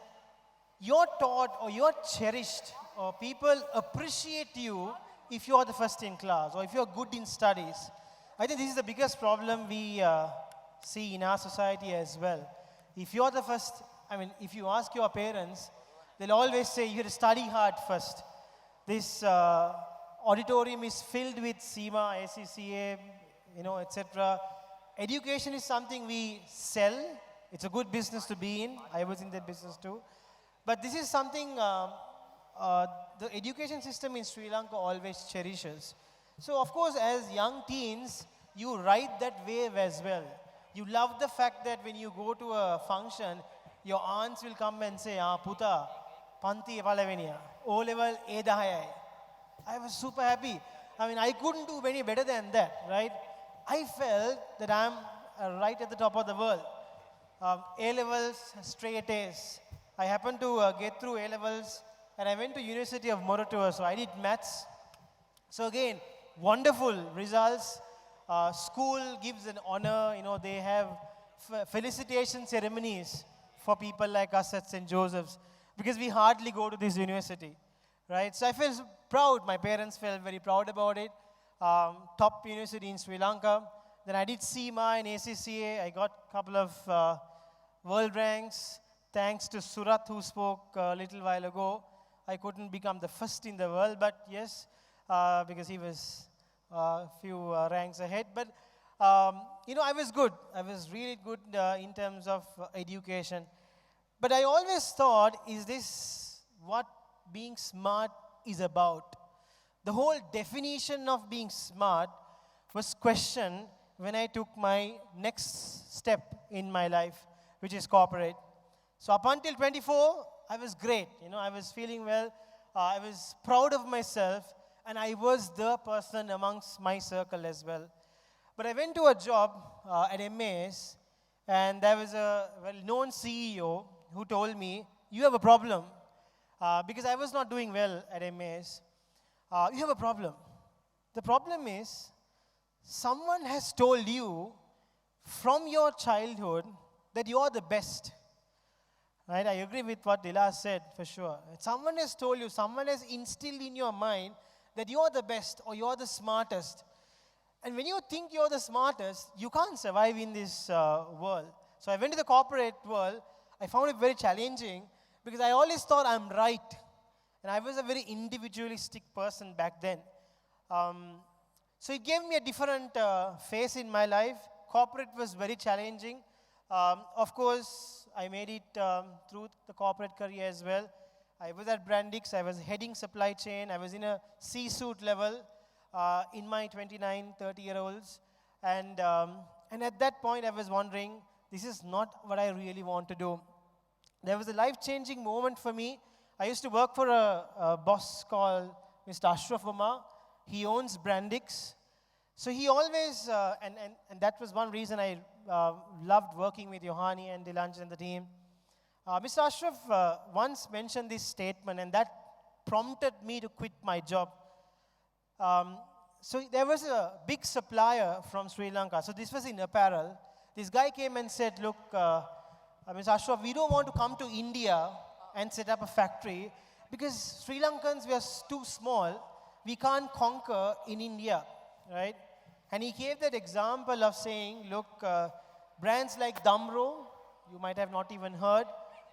you're taught or you're cherished or people appreciate you if you are the first in class or if you're good in studies. I think this is the biggest problem we see in our society as well. If you're the first, I mean, if you ask your parents, they'll always say you have to study hard first. This auditorium is filled with SEMA, ACCA, you know, etc. Education is something we sell. It's a good business to be in. I was in that business too. But this is something the education system in Sri Lanka always cherishes. So of course, as young teens, you ride that wave as well. You love the fact that when you go to a function, your aunts will come and say, puta, panti palaveniya, O-level edahayai. I was super happy. I mean, I couldn't do any better than that, right? I felt that I'm right at the top of the world. A-levels, straight A's. I happened to get through A-levels, and I went to University of Moratuwa, so I did maths. So again, wonderful results. School gives an honor, you know, they have felicitation ceremonies for people like us at St. Joseph's, because we hardly go to this university, right? So I felt proud. My parents felt very proud about it. Top university in Sri Lanka. Then I did SEMA and ACCA. I got a couple of world ranks. thanks to Surat who spoke a little while ago, I couldn't become the first in the world, but yes, because he was a few ranks ahead. But, I was good. I was really good in terms of education. But I always thought, is this what being smart is about? The whole definition of being smart was questioned when I took my next step in my life, which is corporate. So up until 24, I was great. I was feeling well. I was proud of myself, and I was the person amongst my circle as well. But I went to a job at MAS, and there was a well-known CEO who told me, you have a problem, because I was not doing well at MAS. You have a problem. The problem is, someone has told you from your childhood that you are the best. Right? I agree with what Dila said, for sure. Someone has told you, someone has instilled in your mind that you are the best or you are the smartest. And when you think you're the smartest, you can't survive in this world. So I went to the corporate world. I found it very challenging because I always thought I'm right. And I was a very individualistic person back then. So it gave me a different phase in my life. Corporate was very challenging. Of course, I made it through the corporate career as well. I was at Brandix. I was heading supply chain. I was in a C-suite level in my 29, 30-year-olds. And at that point, I was wondering, this is not what I really want to do. There was a life-changing moment for me. I used to work for a boss called Mr. Ashraf Umar. He owns Brandix. So he always, and that was one reason I loved working with Yohani and Dilanjan and the team. Mr. Ashraf once mentioned this statement, and that prompted me to quit my job. So there was a big supplier from Sri Lanka. So this was in apparel. This guy came and said, look, Mr. Ashraf, we don't want to come to India and set up a factory because Sri Lankans, we are too small. We can't conquer in India, right? And he gave that example of saying, look, brands like Damro, you might have not even heard,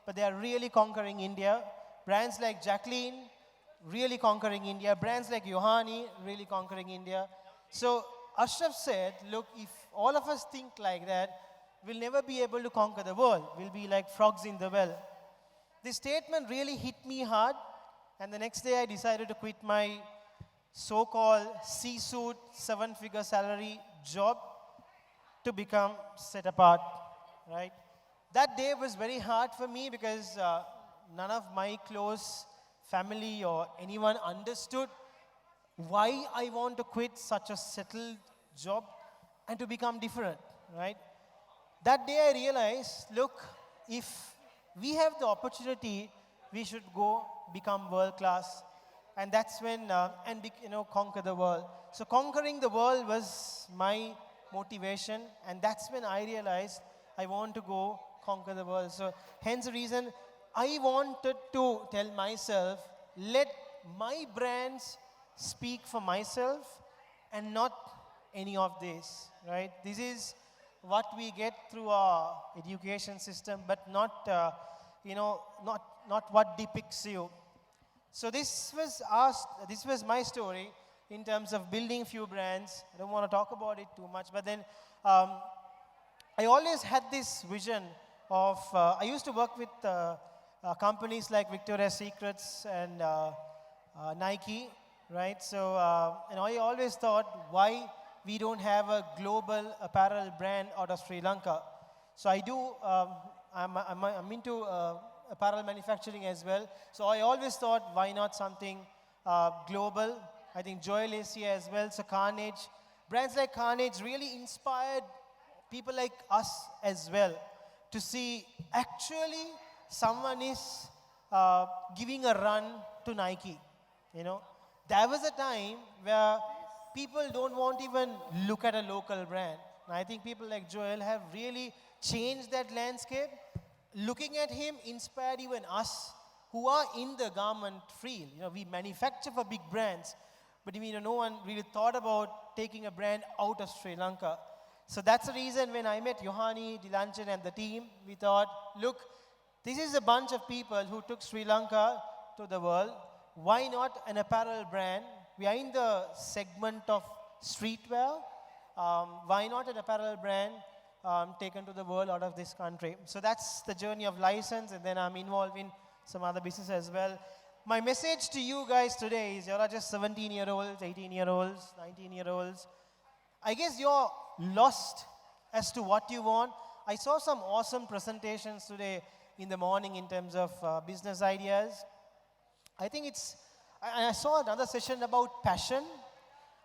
but they are really conquering India. Brands like Jacqueline, really conquering India. Brands like Yohani, really conquering India. So Ashraf said, look, if all of us think like that, we'll never be able to conquer the world. We'll be like frogs in the well. This statement really hit me hard, and the next day I decided to quit my so-called C-suite, 7-figure salary job to become set apart, right? That day was very hard for me because none of my close family or anyone understood why I want to quit such a settled job and to become different, right? That day I realized, look, if we have the opportunity, we should go become world class. And that's when, conquer the world. So conquering the world was my motivation, and that's when I realized I want to go conquer the world. So hence the reason I wanted to tell myself, let my brands speak for myself and not any of this, right? This is what we get through our education system, but not, not what depicts you. So this was my story in terms of building few brands. I don't want to talk about it too much, but then I always had this vision of, I used to work with companies like Victoria's Secrets and Nike, right? So, and I always thought, why we don't have a global apparel brand out of Sri Lanka? So I do, I'm into apparel manufacturing as well. So I always thought, why not something global? I think Joel is here as well, so Carnage. Brands like Carnage really inspired people like us as well to see actually someone is giving a run to Nike, There was a time where people don't want to even look at a local brand. And I think people like Joel have really changed that landscape. Looking at him inspired even us who are in the garment field. We manufacture for big brands, but no one really thought about taking a brand out of Sri Lanka. So that's the reason when I met Yohani, Dilanjan and the team, we thought, look, This is a bunch of people who took Sri Lanka to the world. Why not an apparel brand? We are in the segment of streetwear. Why not an apparel brand taken to the world out of this country? So that's the journey of license, and then I'm involved in some other business as well. My message to you guys today is you're not just 17-year-olds, 18-year-olds, 19-year-olds. I guess you're lost as to what you want. I saw some awesome presentations today in the morning in terms of business ideas. I think I saw another session about passion.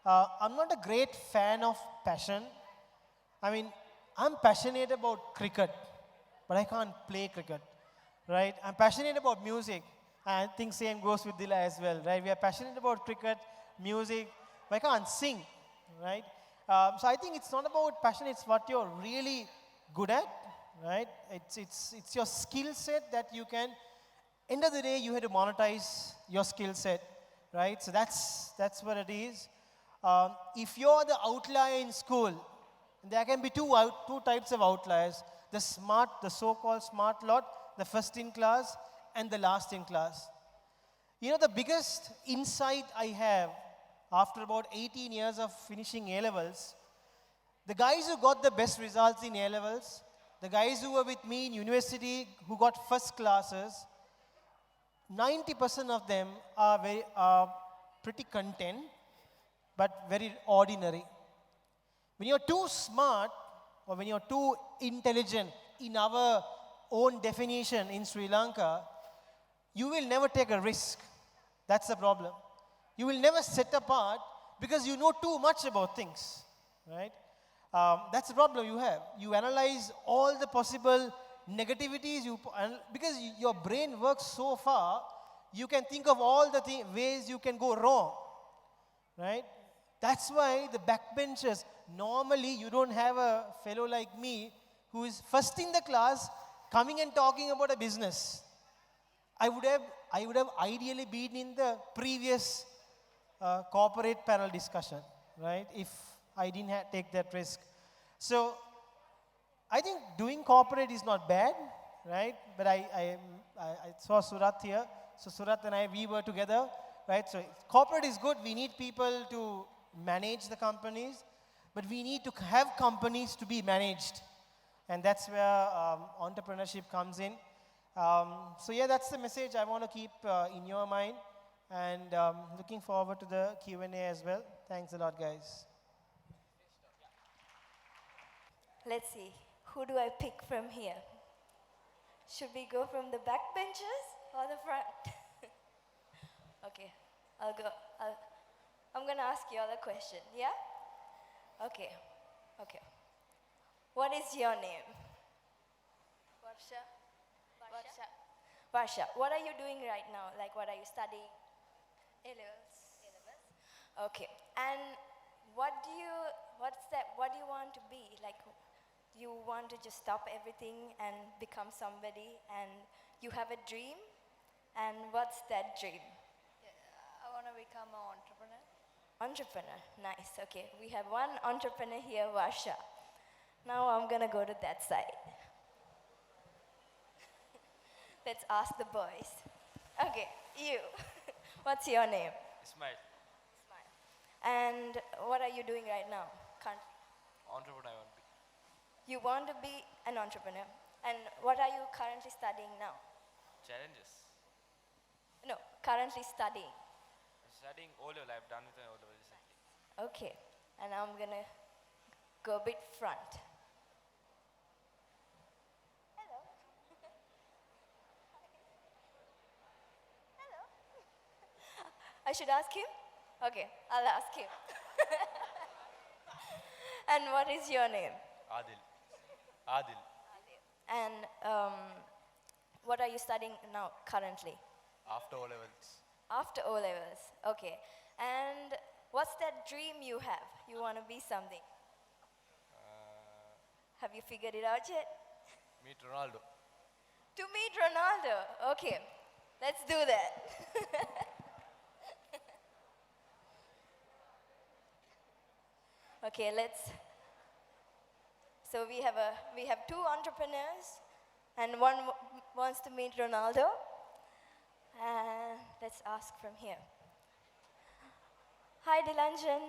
I'm not a great fan of passion. I mean, I'm passionate about cricket, but I can't play cricket, right? I'm passionate about music. I think same goes with Dila as well, right? We are passionate about cricket, music, but I can't sing, right? So I think it's not about passion, it's what you're really good at, right? It's your skill set that you can, end of the day, you have to monetize your skill set, right? So that's what it is. If you're the outlier in school, there can be two types of outliers. The so-called smart lot, the first in class, and the last in class. You know, the biggest insight I have after about 18 years of finishing A-levels, the guys who got the best results in A-levels, the guys who were with me in university who got first classes, 90% of them are pretty content, but very ordinary. When you're too smart, or when you're too intelligent in our own definition in Sri Lanka, you will never take a risk. That's the problem. You will never set apart because you know too much about things, right? That's the problem you have. You analyze all the possible negativities, because your brain works so far, you can think of all the ways you can go wrong, right? That's why the backbenchers, normally you don't have a fellow like me who is first in the class coming and talking about a business. I would have ideally been in the previous corporate panel discussion, right? If I didn't take that risk. So I think doing corporate is not bad, right? But I saw Surat here. So Surat and we were together, right? So corporate is good. We need people to manage the companies, but we need to have companies to be managed. And that's where entrepreneurship comes in. So yeah, that's the message I want to keep in your mind. And looking forward to the Q&A as well. Thanks a lot, guys. Let's see, who do I pick from here? Should we go from the back benches or the front? Okay, I'm gonna ask you all a question, yeah? Okay. What is your name? Varsha. Varsha, what are you doing right now? Like, what are you studying? A-levels. Okay, and what do you want to be? Like, you want to just stop everything and become somebody, and you have a dream? And what's that dream? I want to become an entrepreneur. Entrepreneur, nice. Okay, we have one entrepreneur here, Varsha. Now I'm gonna go to that side. Let's ask the boys. Okay, you. What's your name? Ismail. And what are you doing right now? Entrepreneur I want to be. You want to be an entrepreneur. And what are you currently studying now? Challenges. No, currently studying. I'm studying O-level. I've done with my O-level recently. Okay, and I'm gonna go a bit front. Hello. Hello. I should ask him? Okay, I'll ask him. And what is your name? Adil. And what are you studying now currently? After O-levels. After O-levels, okay. And what's that dream you have? You want to be something? Have you figured it out yet? Meet Ronaldo. To meet Ronaldo, okay. Let's do that. Okay, so we have two entrepreneurs and one wants to meet Ronaldo? Let's ask from here. Hi, Dilanjan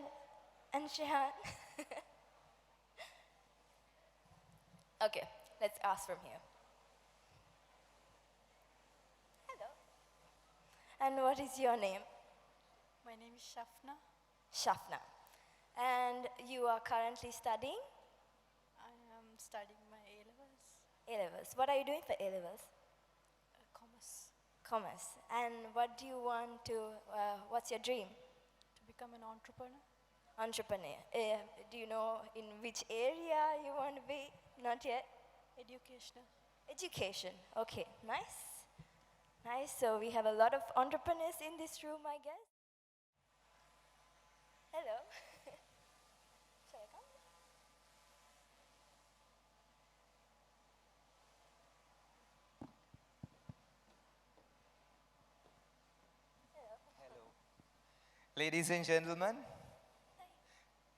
and Shehan. Okay, let's ask from here. Hello. And what is your name? My name is Shafna. Shafna. And you are currently studying? I am studying my A-levels. A-levels. What are you doing for A-levels? Commerce. Commerce. And what do you want to, what's your dream? To become an entrepreneur. Entrepreneur. Do you know in which area you want to be? Not yet? Educational. Education. Okay, nice. Nice. So we have a lot of entrepreneurs in this room, I guess. Hello. Shall I come? Ladies and gentlemen,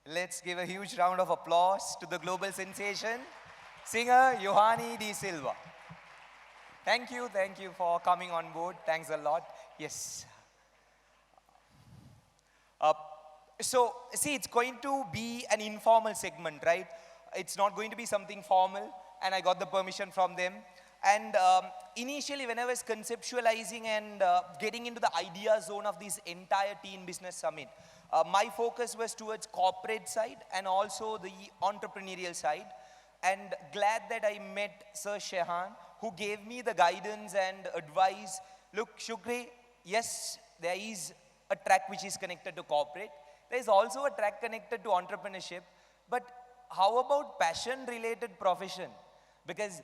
let's give a huge round of applause to the global sensation, singer Yohani De Silva. Thank you for coming on board. Thanks a lot. Yes. So, see, it's going to be an informal segment, right? It's not going to be something formal, and I got the permission from them. And initially, when I was conceptualizing and getting into the idea zone of this entire Teen Business Summit, my focus was towards corporate side and also the entrepreneurial side. And glad that I met Sir Shehan, who gave me the guidance and advice. Look, Shukri, yes, there is a track which is connected to corporate. There is also a track connected to entrepreneurship. But how about passion-related profession? Because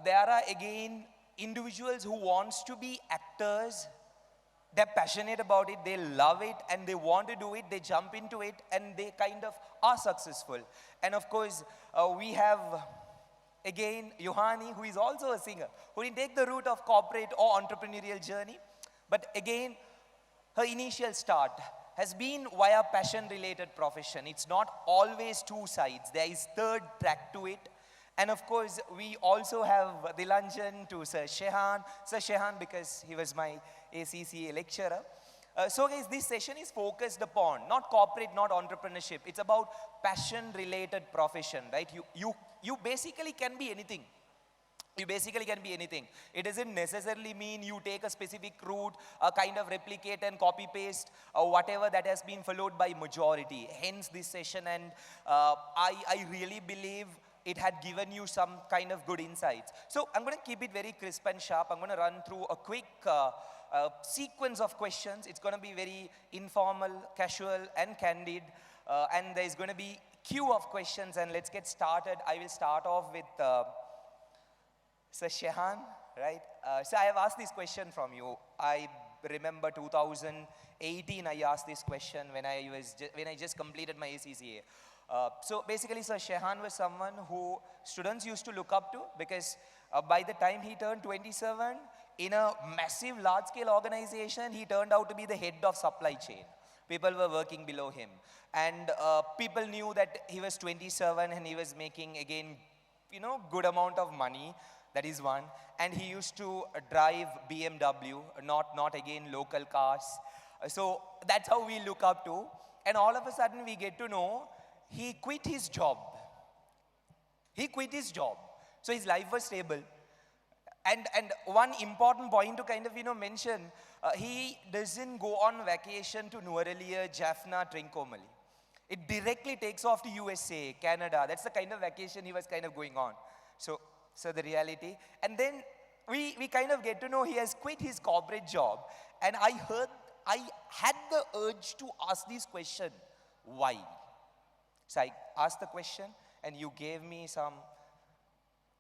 there are, again, individuals who wants to be actors. They're passionate about it, they love it, and they want to do it, they jump into it, and they kind of are successful. And of course, we have, again, Yohani, who is also a singer, who didn't take the route of corporate or entrepreneurial journey. But again, her initial start has been via passion-related profession. It's not always two sides. There is third track to it. And of course, we also have Dilanjan to Sir Shehan. Sir Shehan, because he was my ACCA lecturer. So guys, this session is focused upon not corporate, not entrepreneurship. It's about passion-related profession, right? You basically can be anything. You basically can be anything. It doesn't necessarily mean you take a specific route, kind of replicate and copy-paste whatever that has been followed by majority. Hence this session, and I really believe it had given you some kind of good insights. So I'm going to keep it very crisp and sharp. I'm going to run through a quick sequence of questions. It's going to be very informal, casual, and candid. And there's going to be queue of questions, and let's get started. I will start off with Sir Shehan, right? So I have asked this question from you. I remember 2018, I asked this question when I just completed my ACCA. So basically, Sir Shehan was someone who students used to look up to, because by the time he turned 27, in a massive large-scale organization, he turned out to be the head of supply chain. People were working below him. And people knew that he was 27 and he was making, again, good amount of money. That is one. And he used to drive BMW, not again local cars. So that's how we look up to. And all of a sudden, we get to know he quit his job. He quit his job. So his life was stable. And one important point to kind of, mention, he doesn't go on vacation to Nuwara, Jaffna, Trincomalee. It directly takes off to USA, Canada. That's the kind of vacation he was kind of going on. So the reality. And then we kind of get to know he has quit his corporate job. And I had the urge to ask this question, why? So I asked the question, and you gave me some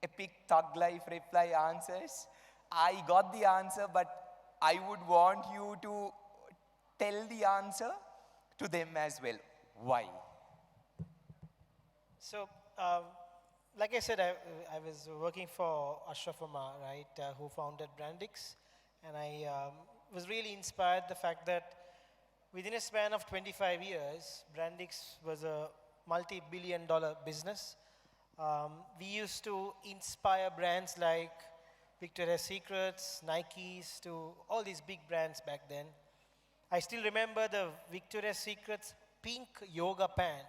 epic thug life reply answers. I got the answer, but I would want you to tell the answer to them as well. Why? So, like I said, I was working for Ashraf Umar, right, who founded Brandix. And I was really inspired the fact that within a span of 25 years, Brandix was a multi-billion-dollar business. We used to inspire brands like Victoria's Secrets, Nikes, to all these big brands back then. I still remember the Victoria's Secret's pink yoga pant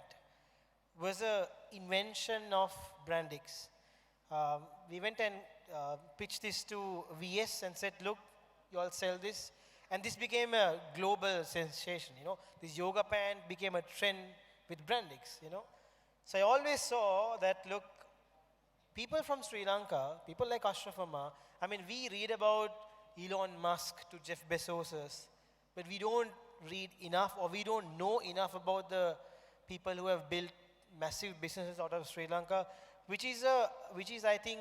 was a invention of Brandix. We went and pitched this to VS and said, look, you all sell this. And this became a global sensation, you know. This yoga pant became a trend with Brandix, you know. So I always saw that, look, people from Sri Lanka, people like Ashraf Amma, I mean, we read about Elon Musk to Jeff Bezos, but we don't read enough or we don't know enough about the people who have built massive businesses out of Sri Lanka, which is I think,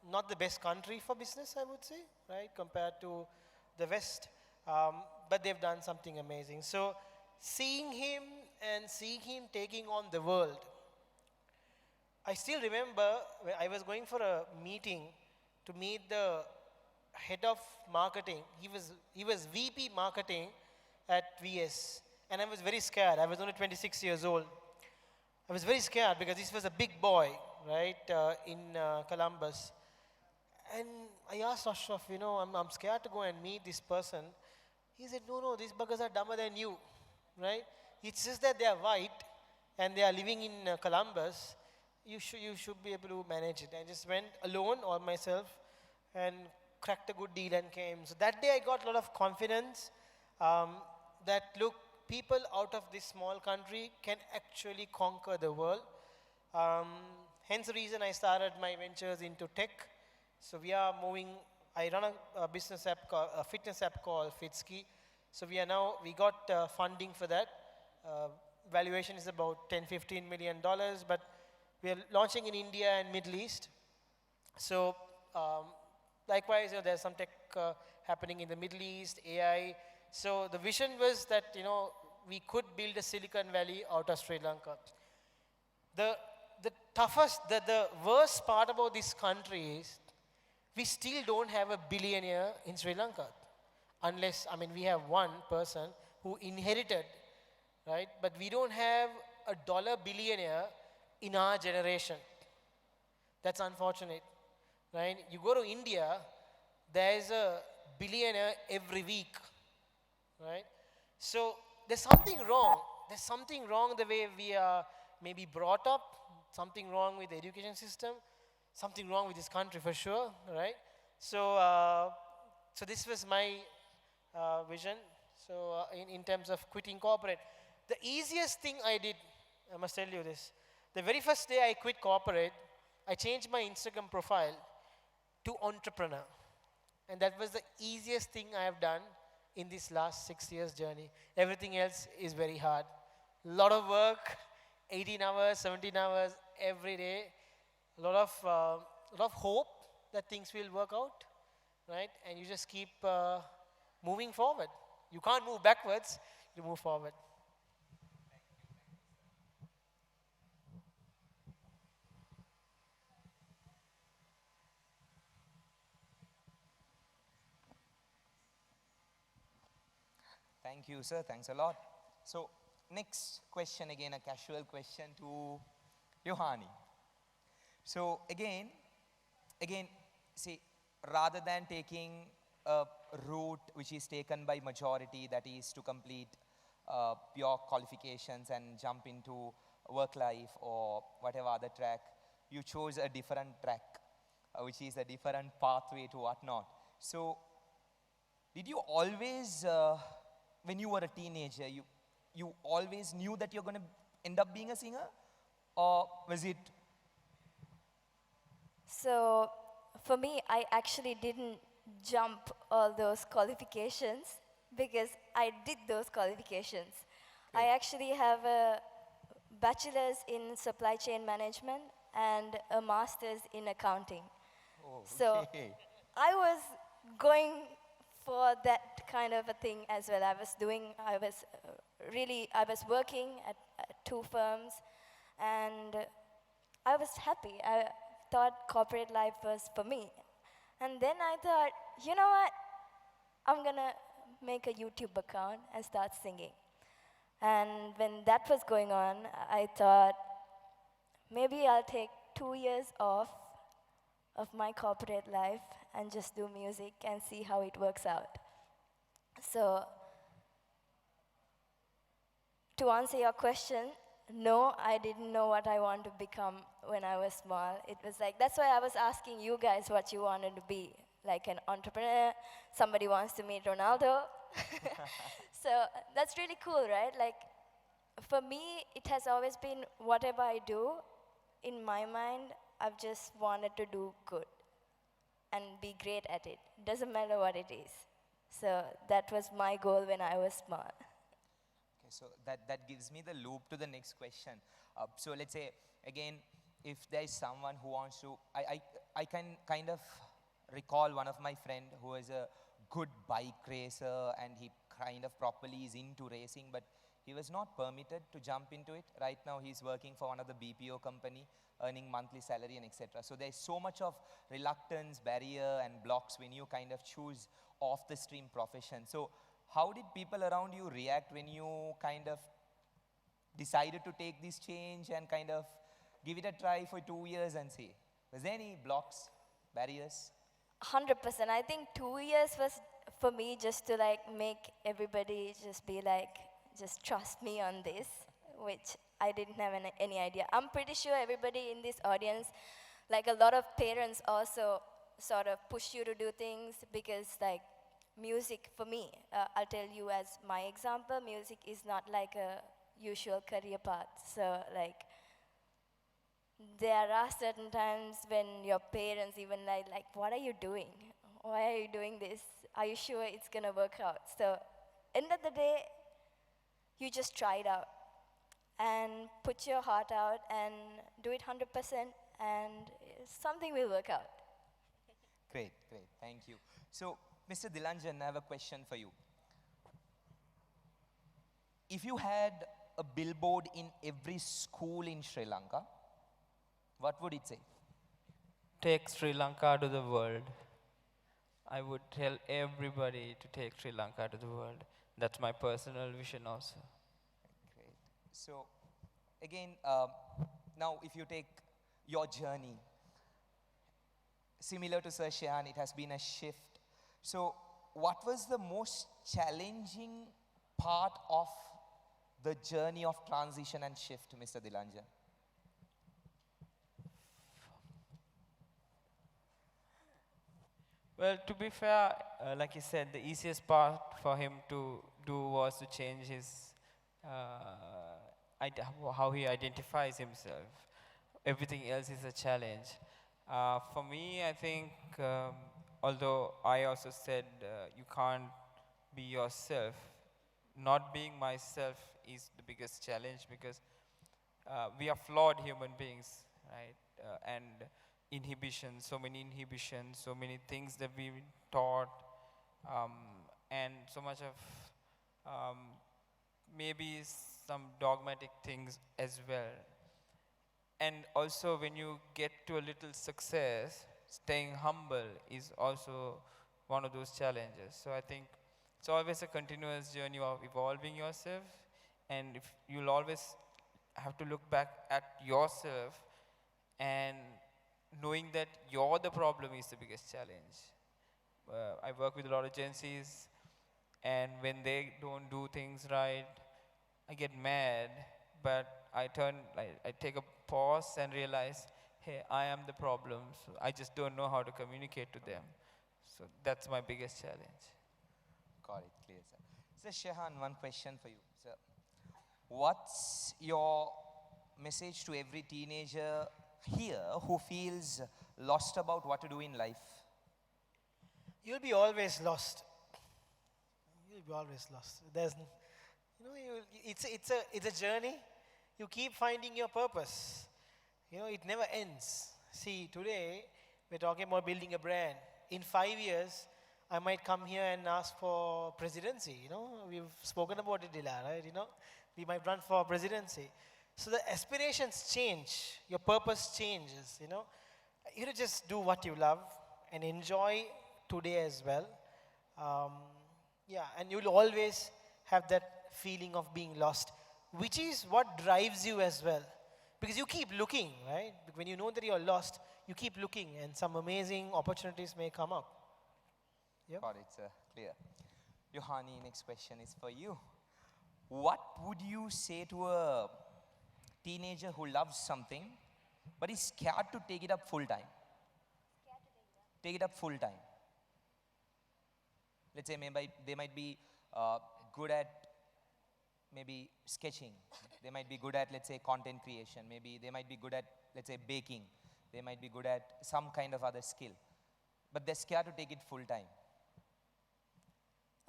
not the best country for business, I would say, right, compared to the West. But they've done something amazing. So seeing him and seeing him taking on the world, I still remember when I was going for a meeting to meet the head of marketing. He was VP marketing at VS, and I was very scared. I was only 26 years old. I was very scared because this was a big boy, right, in Columbus. And I asked Ashraf, you know, I'm scared to go and meet this person. He said, no, these buggers are dumber than you, right? It's just that they are white and they are living in Columbus. You should be able to manage it. I just went alone or myself and cracked a good deal and came. So that day I got a lot of confidence that, look, people out of this small country can actually conquer the world. Hence the reason I started my ventures into tech. So we are moving, I run a business app, a fitness app called Fitski. So we got funding for that. Valuation is about $10–15 million, but we are launching in India and Middle East. So likewise, you know, there's some tech happening in the Middle East, AI. So the vision was that, you know, we could build a Silicon Valley out of Sri Lanka. The worst part about this country is we still don't have a billionaire in Sri Lanka. Unless, I mean, we have one person who inherited, right? But we don't have a dollar billionaire in our generation. That's unfortunate, right? You go to India, there's a billionaire every week, right? So there's something wrong. There's something wrong the way we are maybe brought up, something wrong with the education system, something wrong with this country for sure, right? So, so this was my vision. So in terms of quitting corporate, the easiest thing I did, I must tell you this, the very first day I quit corporate, I changed my Instagram profile to entrepreneur. And that was the easiest thing I have done in this last 6 years journey. Everything else is very hard. A lot of work, 18 hours, 17 hours every day. A lot of hope that things will work out, right? And you just keep moving forward. You can't move backwards, you move forward. Thank you, sir. Thanks a lot. So, next question, again, a casual question to Yohani. So, again, see, rather than taking a route which is taken by majority, that is to complete pure qualifications and jump into work life or whatever other track, you chose a different track, which is a different pathway to whatnot. So, did you always, when you were a teenager, you always knew that you're going to end up being a singer? Or was it? So, for me, I actually didn't jump all those qualifications because I did those qualifications. I actually have a bachelor's in supply chain management and a master's in accounting. Oh, so I was going for that kind of a thing as well. I was working at 2 firms and I was happy. I thought corporate life was for me. And then I thought, you know what? I'm gonna make a YouTube account and start singing. And when that was going on, I thought, maybe I'll take 2 years off of my corporate life and just do music and see how it works out. So, to answer your question, no, I didn't know what I want to become when I was small. It was like, that's why I was asking you guys what you wanted to be. Like an entrepreneur, somebody wants to meet Ronaldo. So that's really cool, right? Like, for me, it has always been whatever I do, in my mind, I've just wanted to do good and be great at it. Doesn't matter what it is. So that was my goal when I was small. Okay, so that gives me the loop to the next question. So let's say, again, if there is someone who wants to, I can kind of recall one of my friend who is a good bike racer and he kind of properly is into racing, but he was not permitted to jump into it. Right now he's working for one of the BPO company, earning monthly salary and etc. So there's so much of reluctance, barrier and blocks when you kind of choose off the stream profession. So how did people around you react when you kind of decided to take this change and kind of give it a try for 2 years and see? Was there any blocks, barriers? 100%. I think 2 years was for me just to like make everybody just be like, just trust me on this, which I didn't have any idea. I'm pretty sure everybody in this audience, like a lot of parents also sort of push you to do things because like music for me, I'll tell you as my example, music is not like a usual career path. So like, there are certain times when your parents even like, what are you doing? Why are you doing this? Are you sure it's gonna work out? So, end of the day, you just try it out and put your heart out and do it 100% and something will work out. Great, great, thank you. So, Mr. Dilanjan, I have a question for you. If you had a billboard in every school in Sri Lanka, what would it say? Take Sri Lanka to the world. I would tell everybody to take Sri Lanka to the world. That's my personal vision also. Great. So, again, now if you take your journey, similar to Sir Shehan, it has been a shift. So, what was the most challenging part of the journey of transition and shift, Mr. Dilanjan? Well, to be fair, like you said, the easiest part for him to do was to change his, how he identifies himself. Everything else is a challenge. For me, I think, although I also said you can't be yourself, not being myself is the biggest challenge because we are flawed human beings, right? And inhibitions, so many inhibitions, so many things that we've been taught, and so much of maybe some dogmatic things as well. And also when you get to a little success, staying humble is also one of those challenges. So I think it's always a continuous journey of evolving yourself, and if you'll always have to look back at yourself and knowing that you're the problem is the biggest challenge. I work with a lot of agencies, and when they don't do things right, I get mad, but I take a pause and realize, hey, I am the problem, so I just don't know how to communicate to them. So that's my biggest challenge. Got it, clear, sir. Sir Shehan, one question for you, sir. What's your message to every teenager here who feels lost about what to do in life? You'll be always lost. You'll be always lost. There's, it's a journey. You keep finding your purpose. It never ends. See, today we're talking about building a brand. In 5 years, I might come here and ask for presidency. We've spoken about it, Dila, right? We might run for presidency. So the aspirations change, your purpose changes, You just do what you love and enjoy today as well. And you'll always have that feeling of being lost, which is what drives you as well. Because you keep looking, right? When you know that you're lost, you keep looking and some amazing opportunities may come up. Yep. Got it, sir. Clear. Yohani, next question is for you. What would you say to a teenager who loves something but is scared to take it up full time? Take it up full time. Let's say maybe they might be good at maybe sketching. They might be good at, let's say, content creation. Maybe they might be good at, let's say, baking. They might be good at some kind of other skill. But they're scared to take it full time.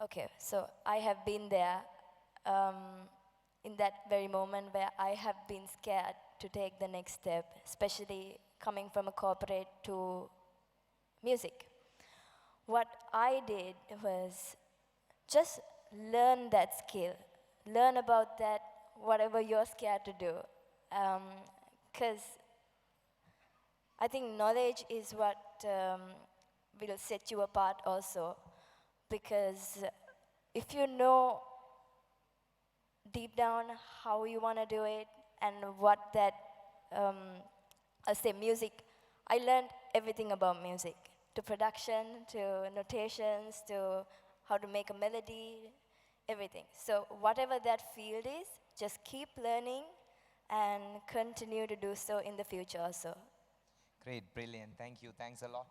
Okay, so I have been there in that very moment where I have been scared to take the next step, especially coming from a corporate to music. What I did was just learn that skill, learn about that, whatever you're scared to do. Because I think knowledge is what will set you apart also. Because if you know deep down how you want to do it and what that, I say music, I learned everything about music, to production, to notations, to how to make a melody, everything. So whatever that field is, just keep learning and continue to do so in the future also. Great, brilliant. Thank you. Thanks a lot.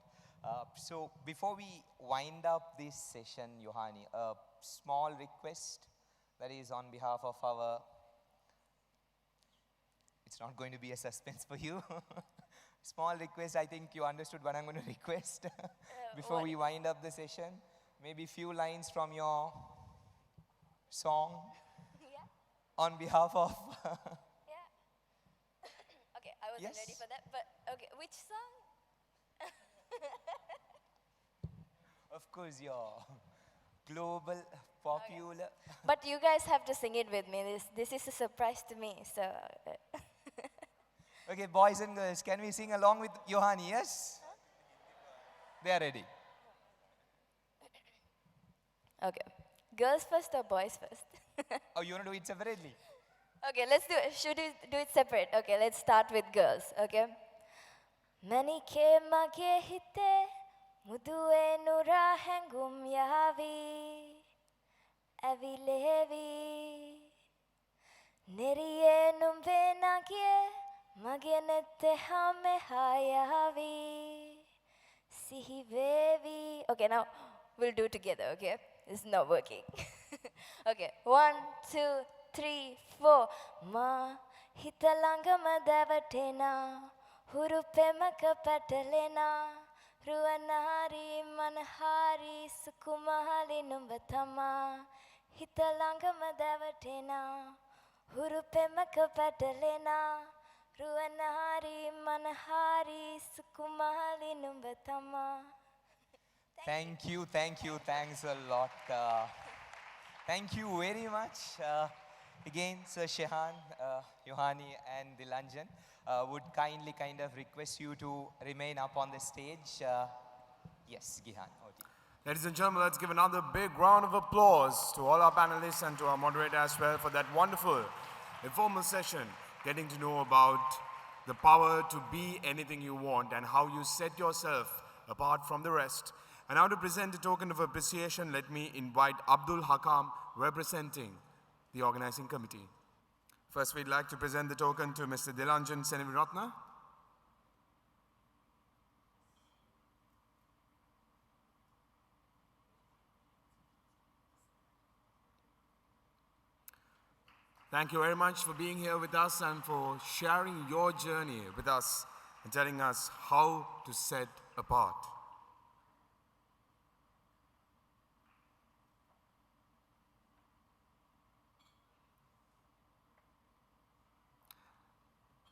So before we wind up this session, Yohani, a small request that is on behalf of our, it's not going to be a suspense for you. Small request, I think you understood what I'm going to request before we wind up the session. Maybe few lines from your song on behalf of... Okay, I wasn't ready for that, but okay, which song? Of course, your global, popular. Okay. But you guys have to sing it with me. This is a surprise to me, so... Okay, boys and girls, can we sing along with Yohani, yes? They are ready. Okay. Girls first or boys first? Oh, you want to do it separately? Okay, let's do it. Should we do it separate? Okay, let's start with girls, okay? Manike mage hite mudue nura hengum yavi avilevi neriye numve nagie mage nette hame hayavi sihivevi. Okay, now we'll do it together, okay? It's not working. Okay, 1, 2, 3, 4. Ma hitalanga madavatena hurupemaka patalena ruanari manahari sukumali numbatama hitalanga madavatena hurupemaka patalena ruanari manahari sukumali numbatama. Thank you, thanks a lot. Thank you very much. Again, Sir Shehan, Yohani and Dilanjan would kindly kind of request you to remain up on the stage. Yes, Gihan. Ladies and gentlemen, let's give another big round of applause to all our panelists and to our moderator as well for that wonderful, informal session, getting to know about the power to be anything you want and how you set yourself apart from the rest. And now to present a token of appreciation, let me invite Abdul Hakam, representing the organizing committee. First, we'd like to present the token to Mr. Dilanjan Seneviratna. Thank you very much for being here with us and for sharing your journey with us and telling us how to set apart.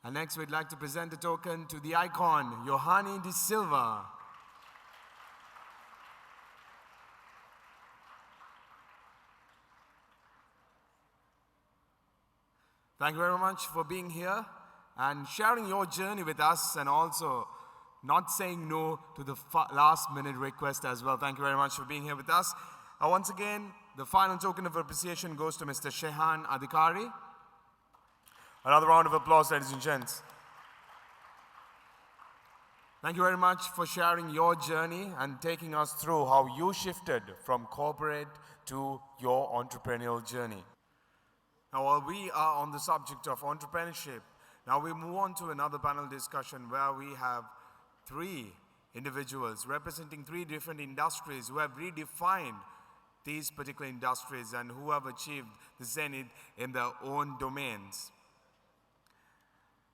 And next, we'd like to present the token to the icon, Yohani de Silva. Thank you very much for being here and sharing your journey with us and also not saying no to the last minute request as well. Thank you very much for being here with us. Once again, the final token of appreciation goes to Mr. Shehan Adhikari. Another round of applause, ladies and gents. Thank you very much for sharing your journey and taking us through how you shifted from corporate to your entrepreneurial journey. Now, while we are on the subject of entrepreneurship, now we move on to another panel discussion where we have three individuals representing three different industries who have redefined these particular industries and who have achieved the zenith in their own domains.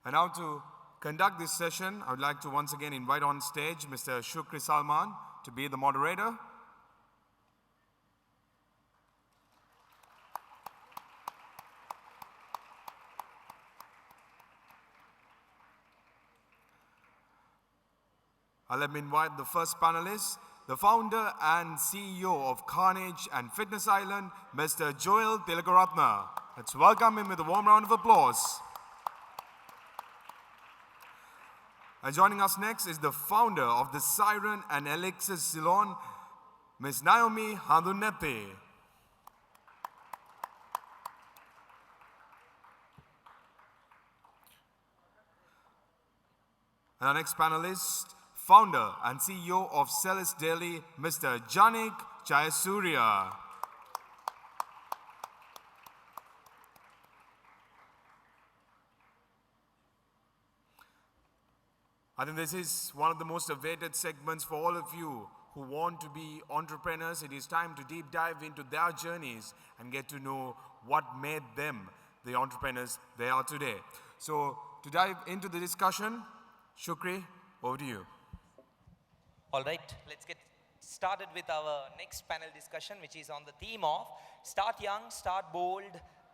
And now to conduct this session, I would like to once again invite on stage Mr. Shukri Salman to be the moderator. Let me invite the first panelist, the founder and CEO of Carnage and Fitness Island, Mr. Joel Tilakaratna. Let's welcome him with a warm round of applause. And joining us next is the founder of the Siren and Elixir Salon, Ms. Naomi Handunete. And our next panelist, founder and CEO of Celis Delhi, Mr. Janik Jayasuriya. I think this is one of the most awaited segments for all of you who want to be entrepreneurs. It is time to deep dive into their journeys and get to know what made them the entrepreneurs they are today. So to dive into the discussion, Shukri, over to you. All right, let's get started with our next panel discussion, which is on the theme of Start Young, Start Bold,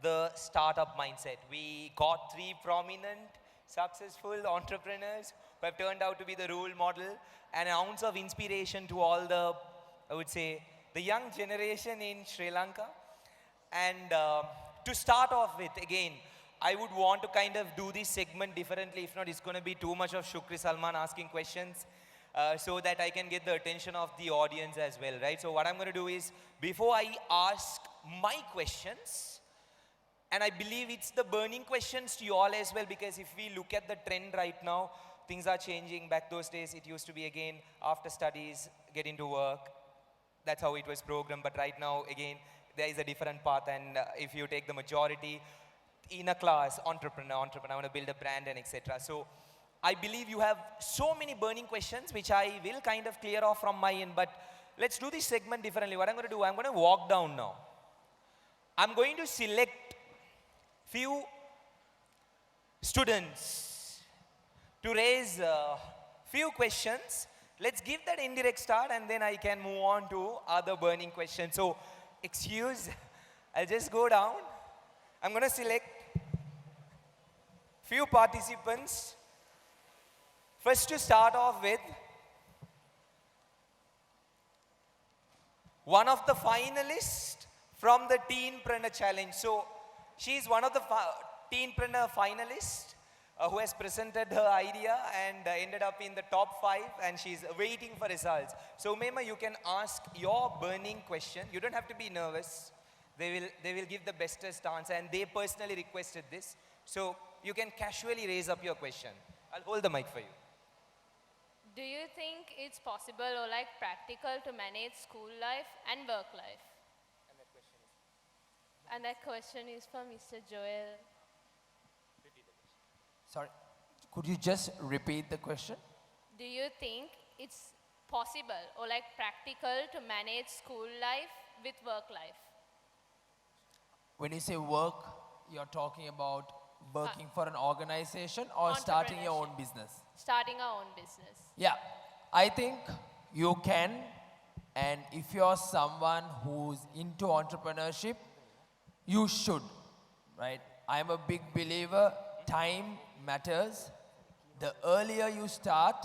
the startup mindset. We got three prominent, successful entrepreneurs who have turned out to be the role model and an ounce of inspiration to all the, I would say, the young generation in Sri Lanka. And to start off with, again, I would want to kind of do this segment differently. If not, it's going to be too much of Shukri Salman asking questions. So that I can get the attention of the audience as well, right? So what I'm going to do is, before I ask my questions, and I believe it's the burning questions to you all as well, because if we look at the trend right now, things are changing. Back those days, it used to be, again, after studies, get into work. That's how it was programmed. But right now, again, there is a different path. And if you take the majority in a class, entrepreneur, I want to build a brand and etc. So I believe you have so many burning questions, which I will kind of clear off from my end. But let's do this segment differently. What I'm going to do, I'm going to walk down now. I'm going to select few students to raise few questions. Let's give that indirect start, and then I can move on to other burning questions. So, excuse, I'll just go down. I'm going to select few participants. First, to start off with, one of the finalists from the Teenpreneur Challenge. So, she's one of the Teenpreneur finalists who has presented her idea and ended up in the top 5, and she's waiting for results. So, Mema, you can ask your burning question. You don't have to be nervous. They will give the bestest answer, and they personally requested this. So, you can casually raise up your question. I'll hold the mic for you. Do you think it's possible or like practical to manage school life and work life? And that question is for Mr. Joel. Sorry, could you just repeat the question? Do you think it's possible or like practical to manage school life with work life? When you say work, you're talking about working for an organization or starting your own business? Starting our own business. Yeah, I think you can, and if you're someone who's into entrepreneurship, you should, right? I'm a big believer, time matters. The earlier you start,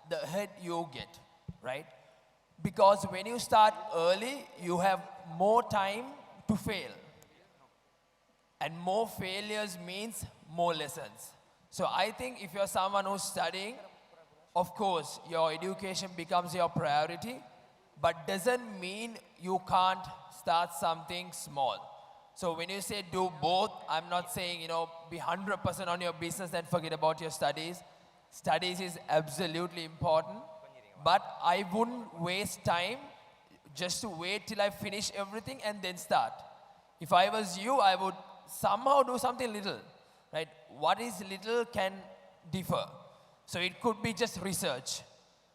the ahead you get, right? Because when you start early, you have more time to fail. And more failures means more lessons. So I think if you're someone who's studying, of course, your education becomes your priority, but doesn't mean you can't start something small. So when you say do both, I'm not saying, be 100% on your business and forget about your studies. Studies is absolutely important, but I wouldn't waste time just to wait till I finish everything and then start. If I was you, I would somehow do something little, right? What is little can differ. So it could be just research,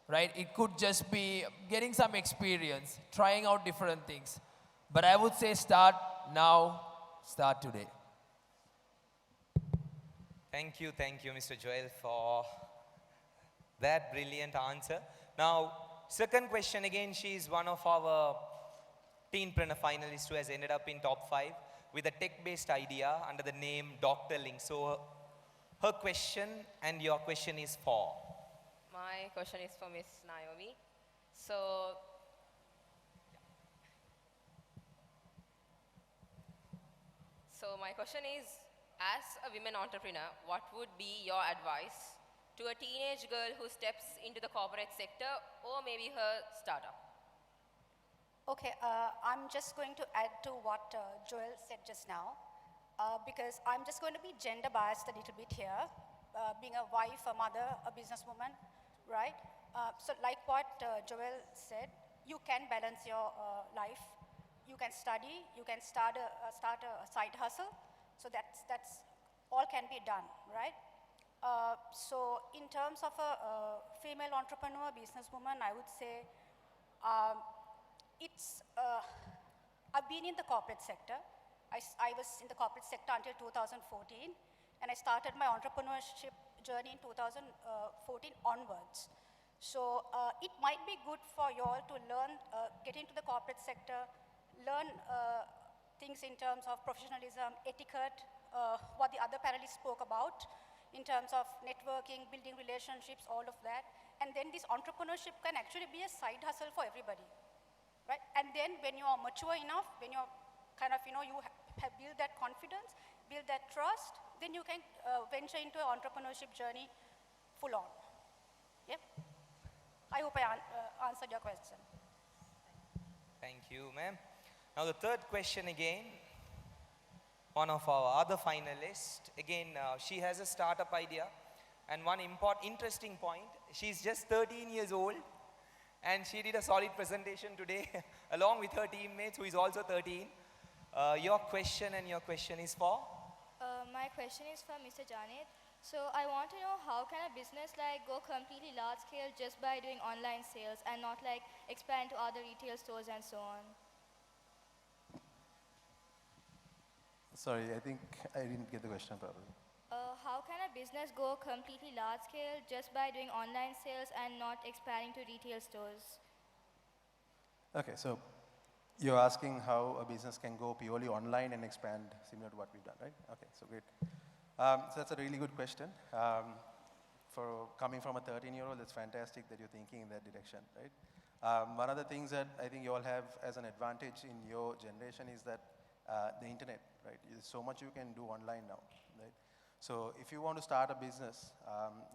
right? It could just be getting some experience, trying out different things. But I would say start now, start today. Thank you, Mr. Joel, for that brilliant answer. Now, second question again, she is one of our Teenpreneur finalists who has ended up in top 5 with a tech-based idea under the name Dr. Link. So her question and your question is for? My question is for Miss Naomi. So my question is, as a women entrepreneur, what would be your advice to a teenage girl who steps into the corporate sector or maybe her startup? Okay, I'm just going to add to what Joel said just now, because I'm just going to be gender biased a little bit here, being a wife, a mother, a businesswoman, right? So like what Joel said, you can balance your life. You can study, you can start a side hustle. So that's all can be done, right? So in terms of a female entrepreneur, businesswoman, I would say I've been in the corporate sector. I was in the corporate sector until 2014, and I started my entrepreneurship journey in 2014 onwards. So it might be good for you all to learn, get into the corporate sector, learn things in terms of professionalism, etiquette, what the other panelists spoke about in terms of networking, building relationships, all of that. And then this entrepreneurship can actually be a side hustle for everybody, right? And then when you are mature enough, when you're kind of, you have built that confidence, build that trust, then you can venture into an entrepreneurship journey full on. Yep. I hope I answered your question. Thank you, ma'am. Now the third question again, one of our other finalists. Again, she has a startup idea. And one interesting point, she's just 13 years old and she did a solid presentation today along with her teammates who is also 13. Your question is for? My question is for Mr. Janet. So I want to know, how can a business go completely large scale just by doing online sales and not expand to other retail stores and so on? Sorry, I think I didn't get the question properly. How can a business go completely large scale just by doing online sales and not expanding to retail stores? Okay, so you're asking how a business can go purely online and expand similar to what we've done, right? Okay, so great. So that's a really good question. For coming from a 13-year-old, it's fantastic that you're thinking in that direction, right? One of the things that I think you all have as an advantage in your generation is that the internet, right? There's so much you can do online now, right? So if you want to start a business,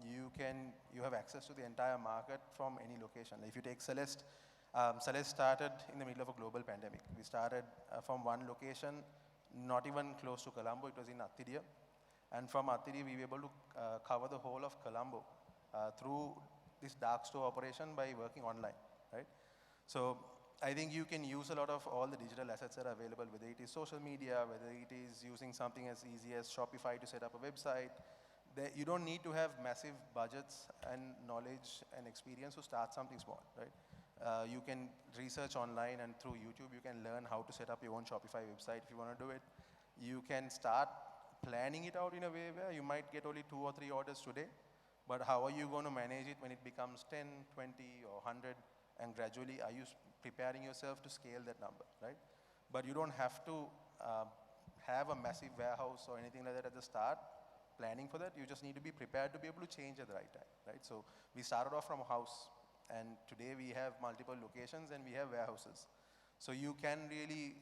you have access to the entire market from any location. If you take Celeste, Celeste started in the middle of a global pandemic. We started from one location, not even close to Colombo, it was in Athidia. And from Athidia, we were able to cover the whole of Colombo through this dark store operation by working online, right? So I think you can use a lot of all the digital assets that are available, whether it is social media, whether it is using something as easy as Shopify to set up a website. You don't need to have massive budgets and knowledge and experience to start something small, right? You can research online, and through YouTube, you can learn how to set up your own Shopify website if you want to do it. You can start planning it out in a way where you might get only 2 or 3 orders today, but how are you going to manage it when it becomes 10, 20, or 100, and gradually are you preparing yourself to scale that number, right? But you don't have to have a massive warehouse or anything like that at the start, planning for that. You just need to be prepared to be able to change at the right time, right? So we started off from a house, and today we have multiple locations and we have warehouses. So you can really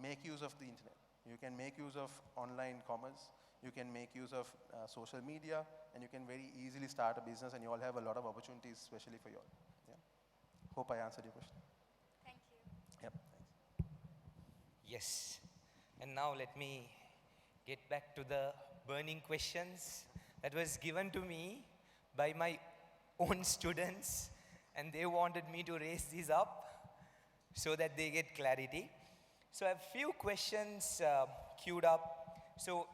make use of the internet. You can make use of online commerce. You can make use of social media, and you can very easily start a business, and you all have a lot of opportunities, especially for you all. Yeah. Hope I answered your question. Thank you. Yep. Yes. And now let me get back to the burning questions that was given to me by my own students, and they wanted me to raise these up so that they get clarity. So I have few questions queued up. So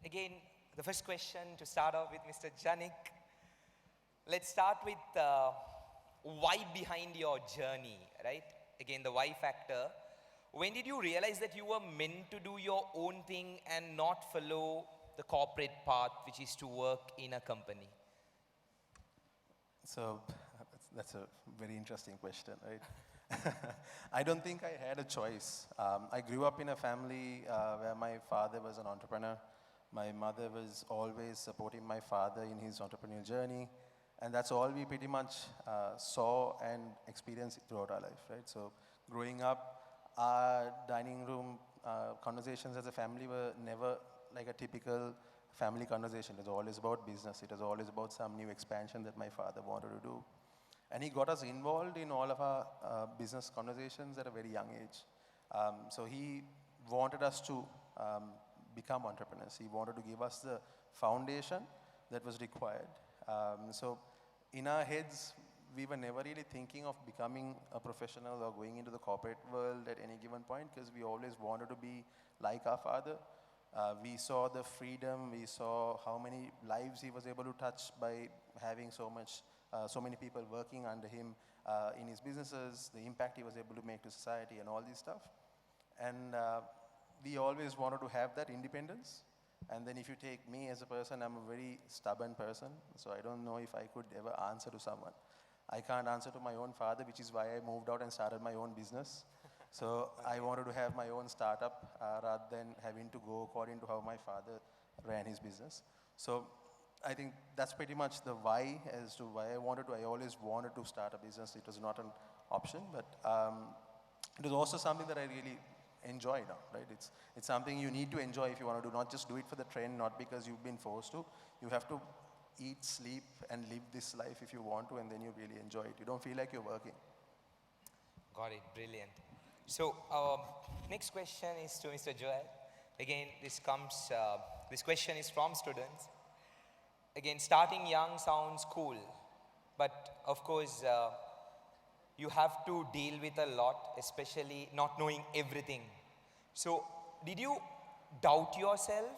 again, the first question to start off with Mr. Janik. Let's start with why behind your journey, right? Again, the why factor. When did you realize that you were meant to do your own thing and not follow the corporate path, which is to work in a company? So that's a very interesting question, right? I don't think I had a choice. I grew up in a family where my father was an entrepreneur. My mother was always supporting my father in his entrepreneurial journey. And that's all we pretty much saw and experienced throughout our life, right? So growing up, our dining room conversations as a family were never like a typical family conversation. It was always about business. It was always about some new expansion that my father wanted to do. And he got us involved in all of our business conversations at a very young age. So he wanted us to become entrepreneurs. He wanted to give us the foundation that was required. So in our heads, we were never really thinking of becoming a professional or going into the corporate world at any given point, because we always wanted to be like our father. We saw the freedom, we saw how many lives he was able to touch by having so many people working under him in his businesses, the impact he was able to make to society and all this stuff. And we always wanted to have that independence. And then if you take me as a person, I'm a very stubborn person, so I don't know if I could ever answer to someone. I can't answer to my own father, which is why I moved out and started my own business. So I wanted to have my own startup rather than having to go according to how my father ran his business. So I think that's pretty much the why as to why I always wanted to start a business. It was not an option, but it was also something that I really enjoy now, right? It's something you need to enjoy if you want to do, not just do it for the trend, not because you've been forced to. You have to eat, sleep, and live this life if you want to, and then you really enjoy it. You don't feel like you're working. Got it, brilliant. So next question is to Mr. Joel. Again, this question is from students. Again, starting young sounds cool, but of course, you have to deal with a lot, especially not knowing everything. So did you doubt yourself?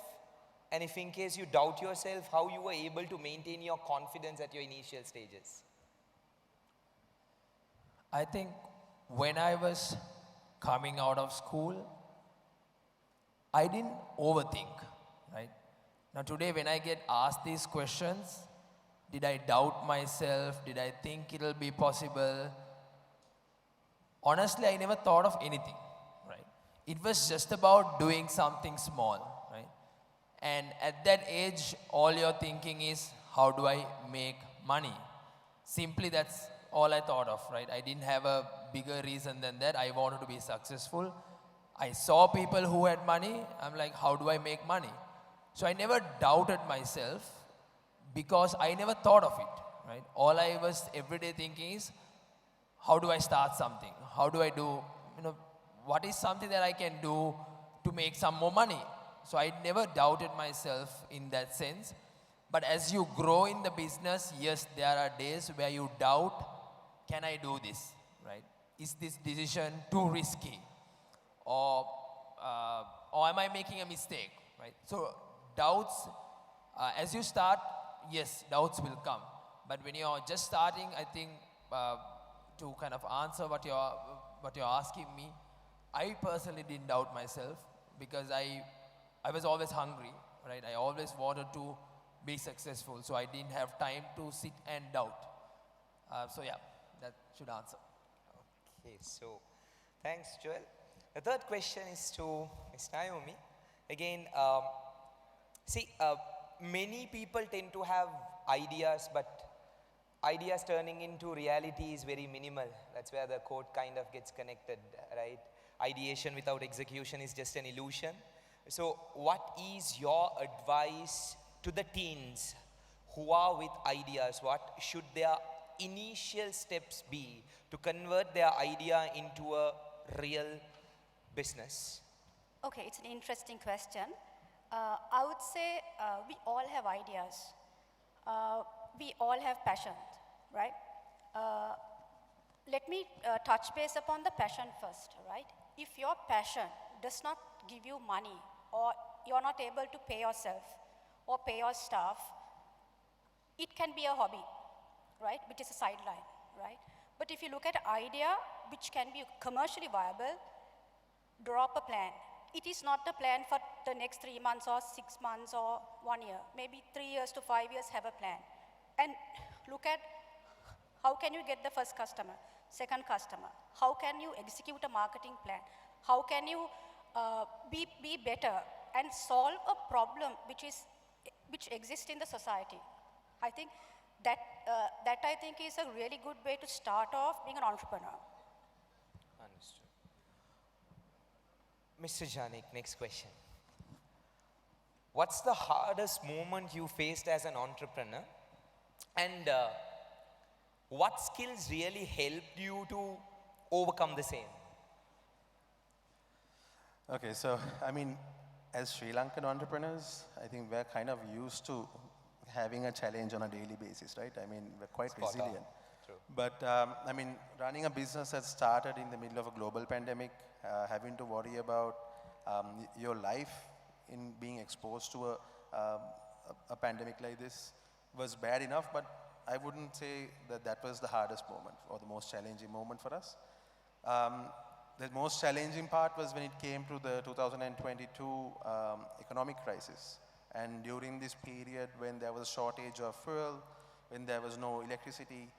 And if in case you doubt yourself, how you were able to maintain your confidence at your initial stages? I think when I was coming out of school, I didn't overthink, right? Now today when I get asked these questions, did I doubt myself? Did I think it'll be possible? Honestly, I never thought of anything, right? It was just about doing something small, right? And at that age, all you're thinking is, how do I make money? Simply that's all I thought of, right? I didn't have a bigger reason than that. I wanted to be successful. I saw people who had money. I'm like, how do I make money? So I never doubted myself because I never thought of it, right? All I was every day thinking is, how do I start something? How do I do, what is something that I can do to make some more money? So I never doubted myself in that sense. But as you grow in the business, yes, there are days where you doubt, can I do this, right? Is this decision too risky? Or am I making a mistake, right? So doubts, as you start, yes, doubts will come. But when you're just starting, I think to kind of answer what you're asking me, I personally didn't doubt myself because I was always hungry, right? I always wanted to be successful, so I didn't have time to sit and doubt. So yeah, that should answer. Okay, so thanks, Joel. The third question is to Ms. Naomi. Again, many people tend to have ideas, but ideas turning into reality is very minimal. That's where the quote kind of gets connected, right? Ideation without execution is just an illusion. So what is your advice to the teens who are with ideas? What should their initial steps be to convert their idea into a real business? Okay, it's an interesting question. I would say we all have ideas. We all have passion, right? Let me touch base upon the passion first, right? If your passion does not give you money, or you're not able to pay yourself or pay your staff, it can be a hobby, right? Which is a sideline, right? But if you look at an idea which can be commercially viable, draw up a plan. It is not the plan for the next 3 months or 6 months or 1 year. Maybe 3 years to 5 years, have a plan. And look at how can you get the first customer, second customer? How can you execute a marketing plan? How can you be better and solve a problem which exists in the society? I think that I think is a really good way to start off being an entrepreneur. Understood. Mr. Janik, next question. What's the hardest moment you faced as an entrepreneur? And what skills really helped you to overcome the same? Okay, so I mean, as Sri Lankan entrepreneurs, I think we're kind of used to having a challenge on a daily basis, right? I mean, we're quite resilient. True. But I mean, running a business that started in the middle of a global pandemic, having to worry about your life in being exposed to a pandemic like this was bad enough, but I wouldn't say that that was the hardest moment or the most challenging moment for us. The most challenging part was when it came to the 2022 economic crisis. And during this period when there was a shortage of fuel, when there was no electricity,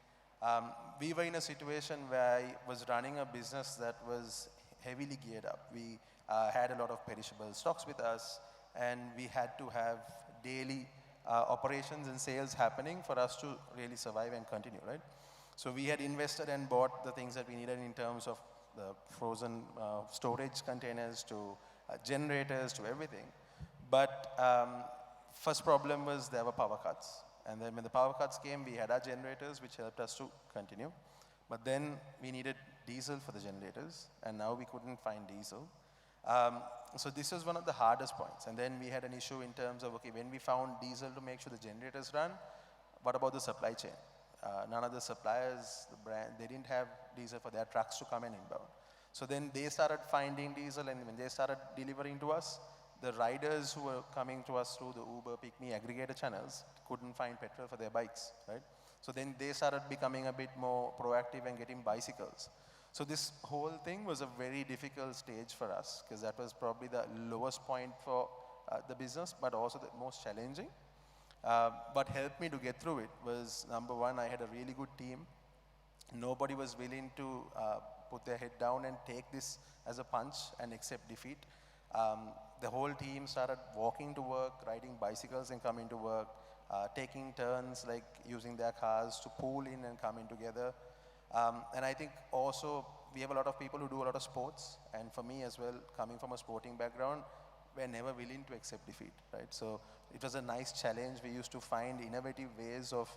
we were in a situation where I was running a business that was heavily geared up. We had a lot of perishable stocks with us, and we had to have daily operations and sales happening for us to really survive and continue, right? So we had invested and bought the things that we needed in terms of the frozen storage containers to generators to everything. But first problem was there were power cuts. And then when the power cuts came, we had our generators, which helped us to continue. But then we needed diesel for the generators, and now we couldn't find diesel. So this was one of the hardest points. And then we had an issue in terms of, okay, when we found diesel to make sure the generators run, what about the supply chain? None of the suppliers, the brand, they didn't have diesel for their trucks to come and inbound. So then they started finding diesel, and when they started delivering to us, the riders who were coming to us through the Uber, Pick Me aggregator channels couldn't find petrol for their bikes, right? So then they started becoming a bit more proactive and getting bicycles. So this whole thing was a very difficult stage for us, because that was probably the lowest point for the business, but also the most challenging. What helped me to get through it was, number one, I had a really good team. Nobody was willing to put their head down and take this as a punch and accept defeat. The whole team started walking to work, riding bicycles and coming to work, taking turns, like using their cars to pool in and coming together. And I think also we have a lot of people who do a lot of sports, and for me as well, coming from a sporting background, we're never willing to accept defeat, right? So it was a nice challenge. We used to find innovative ways of,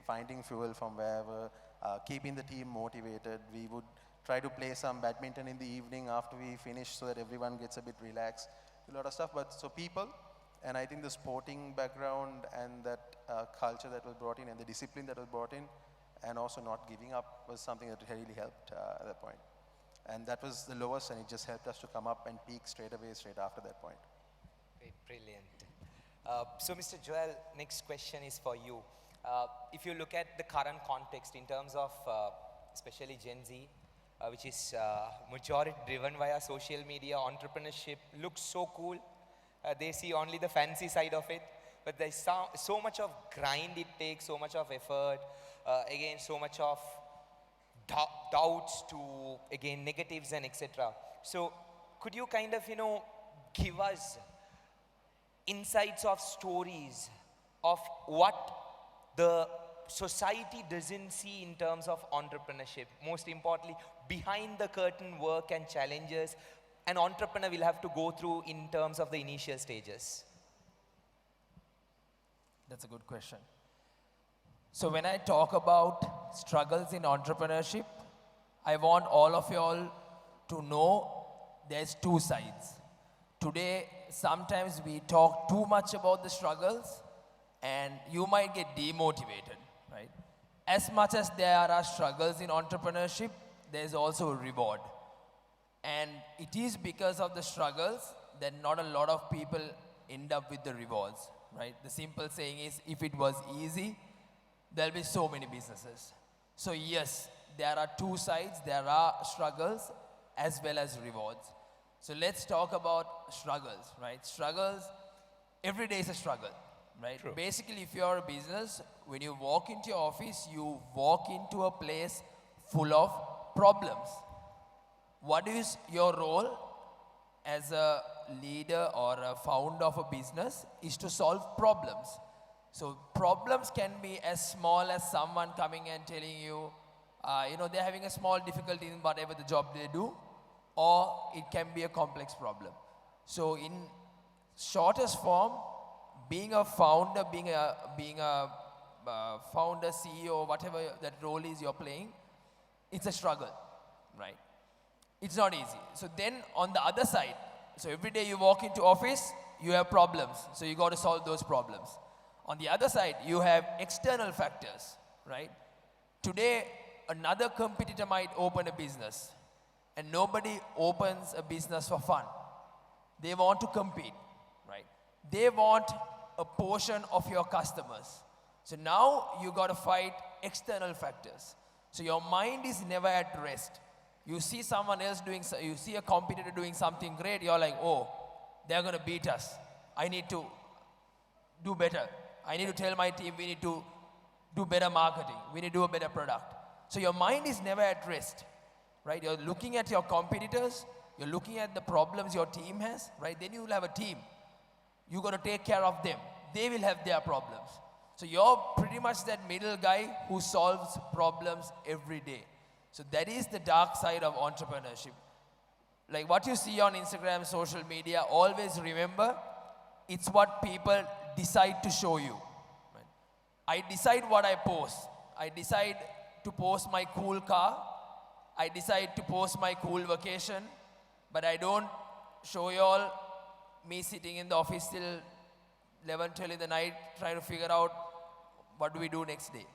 finding fuel from wherever, keeping the team motivated. We would try to play some badminton in the evening after we finish so that everyone gets a bit relaxed, a lot of stuff. But so people, and I think the sporting background and that culture that was brought in and the discipline that was brought in, and also not giving up, was something that really helped at that point. And that was the lowest, and it just helped us to come up and peak straight away, straight after that point. Great, brilliant. So Mr. Joel, next question is for you. If you look at the current context in terms of especially Gen Z, which is majority driven via social media, entrepreneurship looks so cool. They see only the fancy side of it, but there's so much of grind it takes, so much of effort, again, so much of doubts to, again, negatives and etc. So could you kind of, give us insights of stories of what the society doesn't see in terms of entrepreneurship? Most importantly, behind the curtain work and challenges an entrepreneur will have to go through in terms of the initial stages. That's a good question. So when I talk about struggles in entrepreneurship, I want all of you all to know there's two sides. Today, sometimes we talk too much about the struggles and you might get demotivated, right? As much as there are struggles in entrepreneurship, there's also a reward. And it is because of the struggles that not a lot of people end up with the rewards, right? The simple saying is, if it was easy, there'll be so many businesses. So yes, there are two sides. There are struggles as well as rewards. So let's talk about struggles, right? Struggles, every day is a struggle, right? True. Basically, if you're a business, when you walk into your office, you walk into a place full of problems. What is your role as a leader or a founder of a business is to solve problems. So problems can be as small as someone coming and telling you, they're having a small difficulty in whatever the job they do, or it can be a complex problem. So in shortest form, being a founder, being a founder, CEO, whatever that role is you're playing, it's a struggle, right? It's not easy. So then on the other side, so every day you walk into office, you have problems. So you got to solve those problems. On the other side, you have external factors, right? Today, another competitor might open a business, and nobody opens a business for fun. They want to compete, right? They want a portion of your customers. So now you got to fight external factors. So your mind is never at rest. You see someone else you see a competitor doing something great, you're like, oh, they're going to beat us. I need to do better. I need to tell my team we need to do better marketing. We need to do a better product. So your mind is never at rest, right? You're looking at your competitors. You're looking at the problems your team has, right? Then you will have a team. You got to take care of them. They will have their problems. So you're pretty much that middle guy who solves problems every day. So that is the dark side of entrepreneurship. Like what you see on Instagram, social media, always remember, it's what people decide to show you. Right? I decide what I post. I decide to post my cool car. I decide to post my cool vacation. But I don't show you all me sitting in the office till 11, 12 in the night trying to figure out what do we do next day.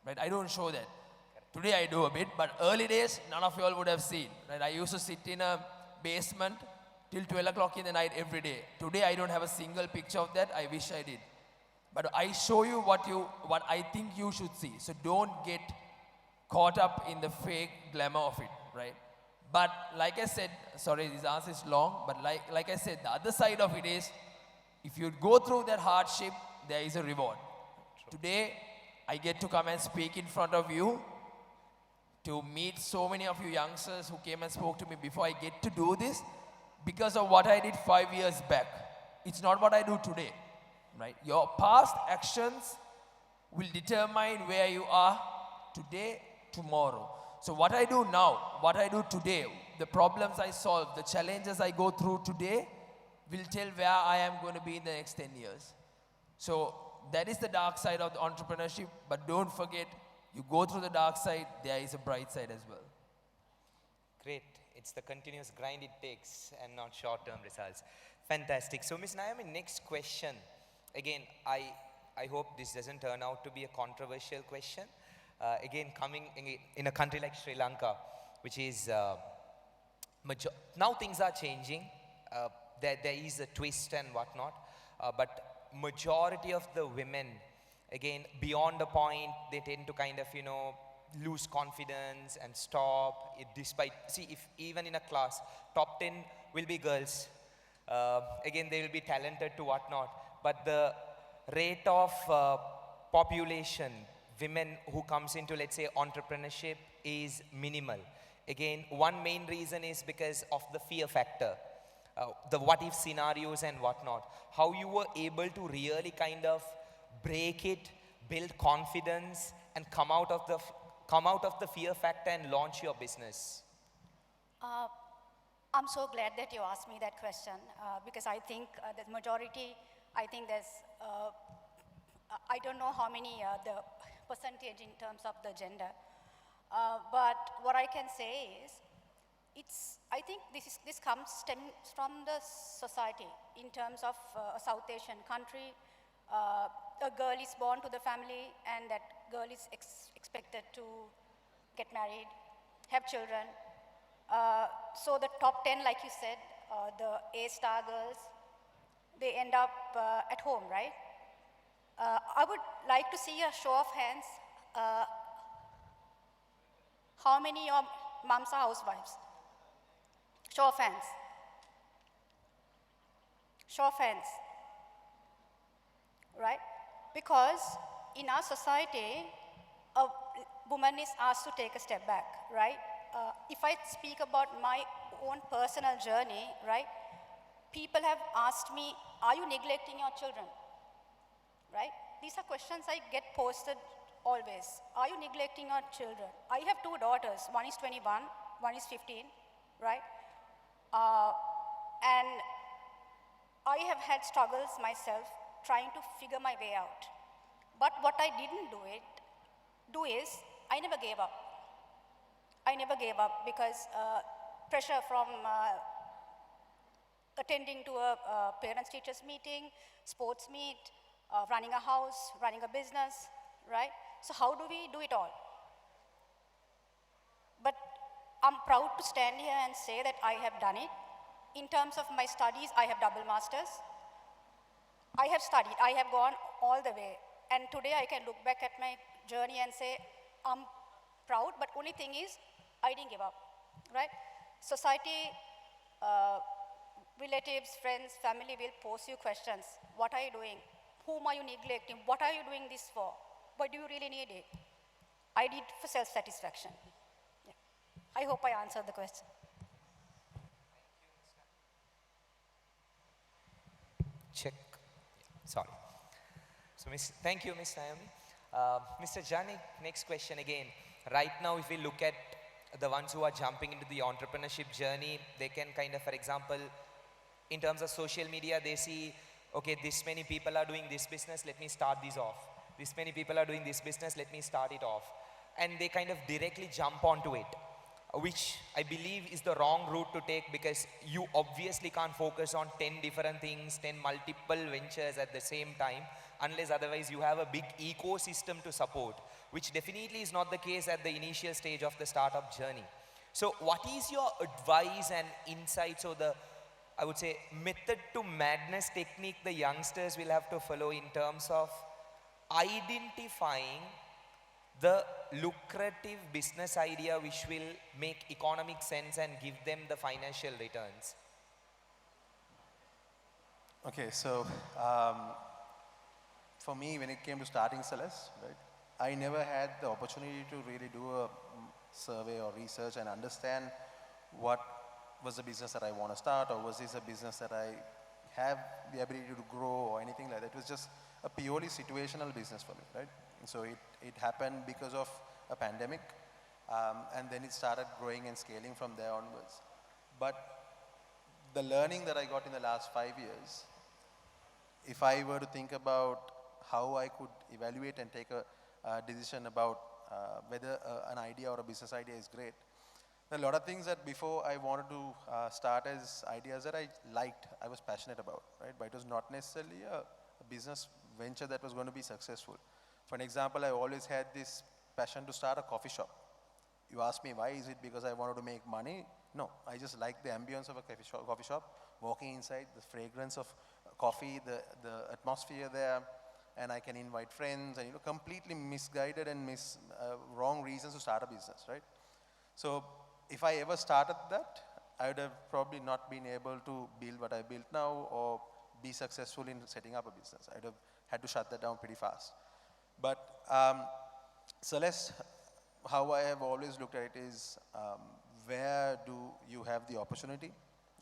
Right? I don't show that. Today I do a bit, but early days, none of you all would have seen. Right? I used to sit in a basement till 12 o'clock in the night every day. Today I don't have a single picture of that. I wish I did. But I show you what I think you should see. So don't get caught up in the fake glamour of it, right? But like I said, sorry, this answer is long, but like I said, the other side of it is, if you go through that hardship, there is a reward. True. Today, I get to come and speak in front of you, to meet so many of you youngsters who came and spoke to me before. I get to do this because of what I did 5 years back. It's not what I do today, right? Your past actions will determine where you are today, tomorrow. So what I do now, what I do today, the problems I solve, the challenges I go through today will tell where I am going to be in the next 10 years. So that is the dark side of the entrepreneurship, but don't forget, you go through the dark side, there is a bright side as well. Great. It's the continuous grind it takes and not short-term results. Fantastic. So, Ms. Naomi, next question. Again, I hope this doesn't turn out to be a controversial question. Again, coming in a country like Sri Lanka, which is, now things are changing. There is a twist and whatnot, but majority of the women, again, beyond a point, they tend to kind of, lose confidence and stop. If even in a class, top 10 will be girls. Again, they will be talented to whatnot. But the rate of population, women who comes into, let's say, entrepreneurship is minimal. Again, one main reason is because of the fear factor. The what-if scenarios and whatnot. How you were able to really kind of break it, build confidence, and come out of the fear factor and launch your business? I'm so glad that you asked me that question because I think the majority, I think there's, I don't know how many, the percentage in terms of the gender, but what I can say is I think this stems from the society in terms of a South Asian country. A girl is born to the family and that girl is expected to get married, have children. So the top 10, like you said, the A-star girls, they end up at home, right? I would like to see a show of hands. How many of moms are housewives? Show of hands. Show of hands. Right? Because in our society, a woman is asked to take a step back, right? If I speak about my own personal journey, right? People have asked me, are you neglecting your children? Right? These are questions I get posted always. Are you neglecting your children? I have two daughters. One is 21, one is 15, right? And I have had struggles myself trying to figure my way out. But what I didn't do is, I never gave up. I never gave up because pressure from attending to a parents-teachers meeting, sports meet, running a house, running a business, right? So how do we do it all? But I'm proud to stand here and say that I have done it. In terms of my studies, I have double masters. I have studied, I have gone all the way. And today I can look back at my journey and say, I'm proud, but only thing is, I didn't give up, right? Society, relatives, friends, family will pose you questions. What are you doing? Whom are you neglecting? What are you doing this for? But do you really need it? I did for self-satisfaction. Yeah. I hope I answered the question. Check. Sorry. So, thank you, Ms. Naomi. Mr. Janik, next question again. Right now, if we look at the ones who are jumping into the entrepreneurship journey, they can kind of, for example, in terms of social media, they see, okay, this many people are doing this business, let me start this off. This many people are doing this business, let me start it off. And they kind of directly jump onto it, which I believe is the wrong route to take, because you obviously can't focus on 10 different things, 10 multiple ventures at the same time, unless otherwise you have a big ecosystem to support, which definitely is not the case at the initial stage of the startup journey. So what is your advice and insights, or the, I would say, method to madness technique the youngsters will have to follow in terms of identifying the lucrative business idea which will make economic sense and give them the financial returns? Okay, so for me, when it came to starting Celeste, right, I never had the opportunity to really do a survey or research and understand what was the business that I want to start, or was this a business that I have the ability to grow or anything like that. It was just a purely situational business for me, right? And so it happened because of a pandemic, and then it started growing and scaling from there onwards. But the learning that I got in the last 5 years, if I were to think about how I could evaluate and take a decision about whether an idea or a business idea is great, there are a lot of things that before I wanted to start as ideas that I liked, I was passionate about, right? But it was not necessarily a business venture that was going to be successful. For an example, I always had this passion to start a coffee shop. You ask me why, is it because I wanted to make money? No, I just like the ambience of a coffee shop, walking inside, the fragrance of coffee, the atmosphere there, and I can invite friends, and completely misguided and wrong reasons to start a business, right? So if I ever started that, I would have probably not been able to build what I built now or be successful in setting up a business. I'd have had to shut that down pretty fast. But Celeste, how I have always looked at it is, where do you have the opportunity,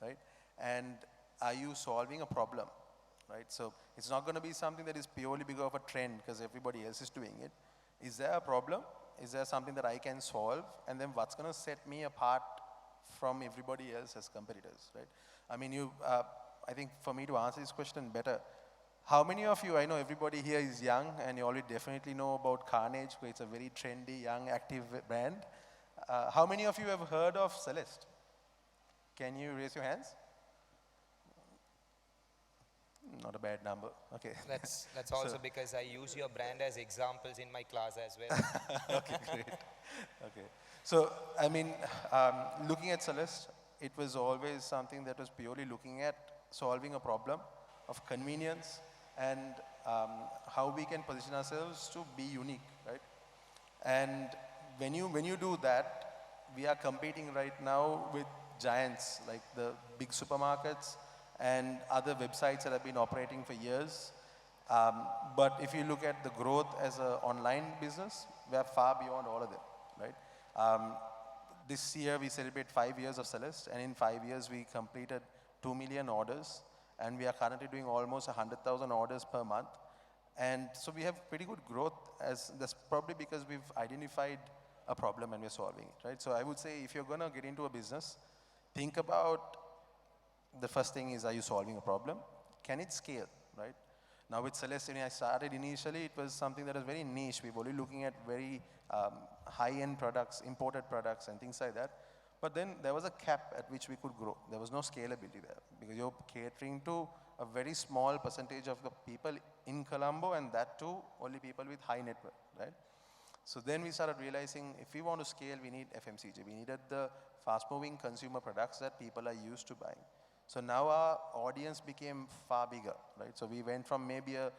right? And are you solving a problem, right? So it's not going to be something that is purely because of a trend because everybody else is doing it. Is there a problem? Is there something that I can solve? And then what's going to set me apart from everybody else as competitors, right? I mean, I think for me to answer this question better, how many of you, I know everybody here is young and you already definitely know about Carnage, where it's a very trendy, young, active brand. How many of you have heard of Celeste? Can you raise your hands? Not a bad number. Okay. That's also because I use your brand as examples in my class as well. Okay, great. Okay. So, I mean, looking at Celeste, it was always something that was purely looking at solving a problem of convenience and how we can position ourselves to be unique, right? And when you do that, we are competing right now with giants like the big supermarkets and other websites that have been operating for years. But if you look at the growth as an online business, we are far beyond all of them, right? This year we celebrate 5 years of Celeste, and in 5 years we completed 2 million orders, and we are currently doing almost 100,000 orders per month. And so we have pretty good growth, that's probably because we've identified a problem and we're solving it, right? So I would say if you're gonna get into a business, think about the first thing is, are you solving a problem? Can it scale, right? Now with Celeste, when I started initially, it was something that was very niche. We were only looking at very high-end products, imported products and things like that. But then there was a cap at which we could grow. There was no scalability there because you're catering to a very small percentage of the people in Colombo, and that too, only people with high net worth, right? So then we started realizing if we want to scale, we need FMCG. We needed the fast-moving consumer products that people are used to buying. So now our audience became far bigger, right? So we went from maybe a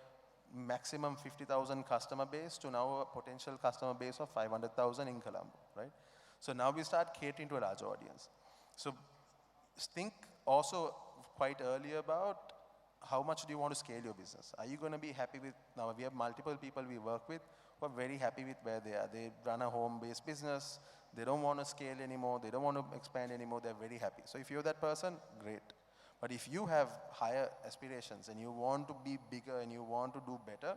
maximum 50,000 customer base to now a potential customer base of 500,000 in Colombo, right? So now we start catering to a larger audience. So think also quite early about how much do you want to scale your business? Are you going to be happy with, now we have multiple people we work with who are very happy with where they are. They run a home-based business. They don't want to scale anymore. They don't want to expand anymore. They're very happy. So if you're that person, great. But if you have higher aspirations and you want to be bigger and you want to do better,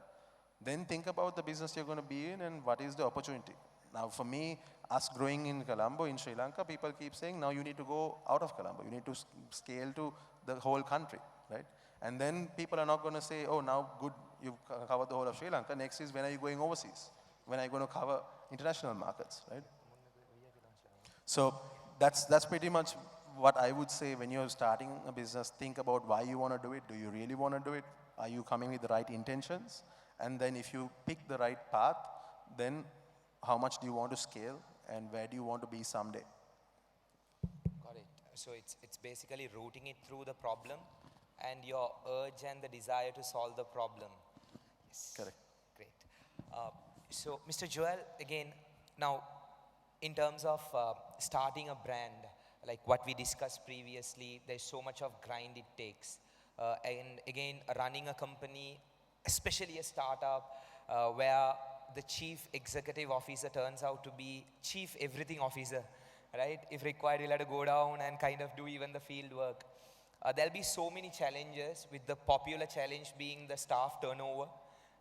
then think about the business you're going to be in and what is the opportunity. Now for me, us growing in Colombo, in Sri Lanka, people keep saying, now you need to go out of Colombo. You need to scale to the whole country, right? And then people are not going to say, oh, now good, you've covered the whole of Sri Lanka. Next is, when are you going overseas? When are you going to cover international markets, right? So that's pretty much what I would say when you're starting a business. Think about why you want to do it. Do you really want to do it? Are you coming with the right intentions? And then if you pick the right path, then how much do you want to scale and where do you want to be someday? Got it. So it's basically rooting it through the problem and your urge and the desire to solve the problem. Yes. Correct. Great. So Mr. Joel, again, now in terms of starting a brand, like what we discussed previously, there's so much of grind it takes. And again, running a company, especially a startup, where the chief executive officer turns out to be chief everything officer, right? If required, you'll have to go down and kind of do even the field work. There'll be so many challenges, with the popular challenge being the staff turnover,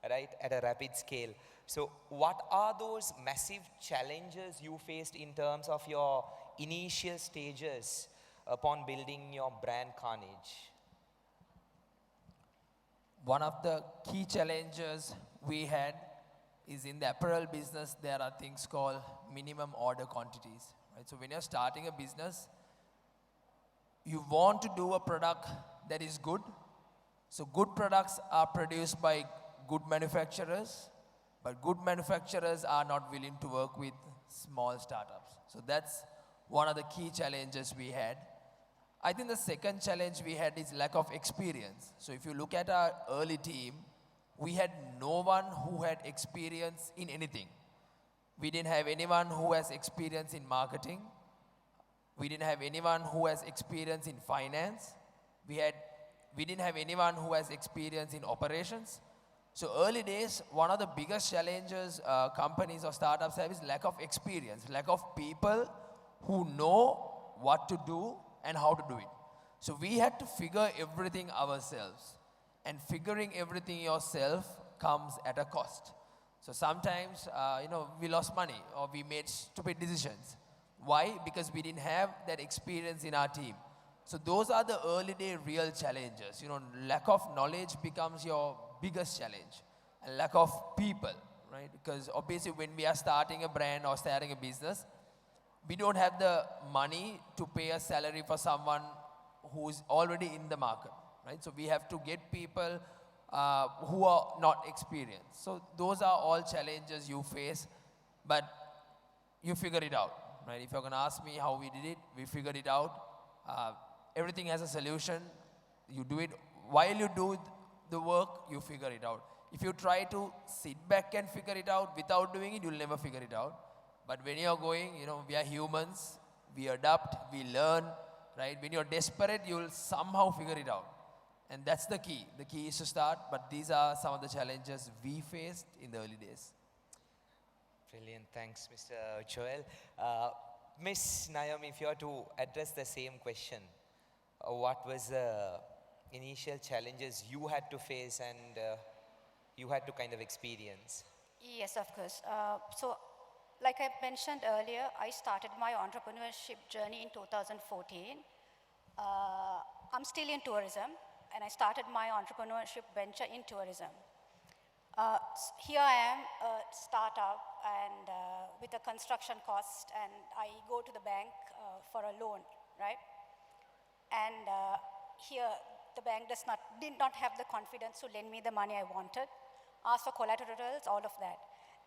right, at a rapid scale. So what are those massive challenges you faced in terms of your initial stages upon building your brand Carnage? One of the key challenges we had is in the apparel business, there are things called minimum order quantities, right? So when you're starting a business, you want to do a product that is good. So good products are produced by good manufacturers, but good manufacturers are not willing to work with small startups. So that's one of the key challenges we had. I think the second challenge we had is lack of experience. So if you look at our early team, we had no one who had experience in anything. We didn't have anyone who has experience in marketing. We didn't have anyone who has experience in finance. We didn't have anyone who has experience in operations. So early days, one of the biggest challenges companies or startups have is lack of experience, lack of people who know what to do and how to do it. So we had to figure everything ourselves. And figuring everything yourself comes at a cost. So sometimes, we lost money or we made stupid decisions. Why? Because we didn't have that experience in our team. So those are the early day real challenges. Lack of knowledge becomes your biggest challenge. And lack of people, right? Because obviously when we are starting a brand or starting a business, we don't have the money to pay a salary for someone who's already in the market, right? So we have to get people who are not experienced. So those are all challenges you face, but you figure it out, right? If you're gonna ask me how we did it, we figured it out. Everything has a solution. You do it, while you do the work, you figure it out. If you try to sit back and figure it out without doing it, you'll never figure it out. But when you're going, we are humans, we adapt, we learn, right? When you're desperate, you'll somehow figure it out. And that's the key. The key is to start, but these are some of the challenges we faced in the early days. Brilliant, thanks, Mr. Joel. Miss Naomi, if you are to address the same question, what was the initial challenges you had to face and you had to kind of experience? Yes, of course. So, like I mentioned earlier, I started my entrepreneurship journey in 2014. I'm still in tourism, and I started my entrepreneurship venture in tourism. Here I am, a startup, and with a construction cost, and I go to the bank for a loan, right? And here, the bank did not have the confidence to lend me the money I wanted, ask for collaterals, all of that.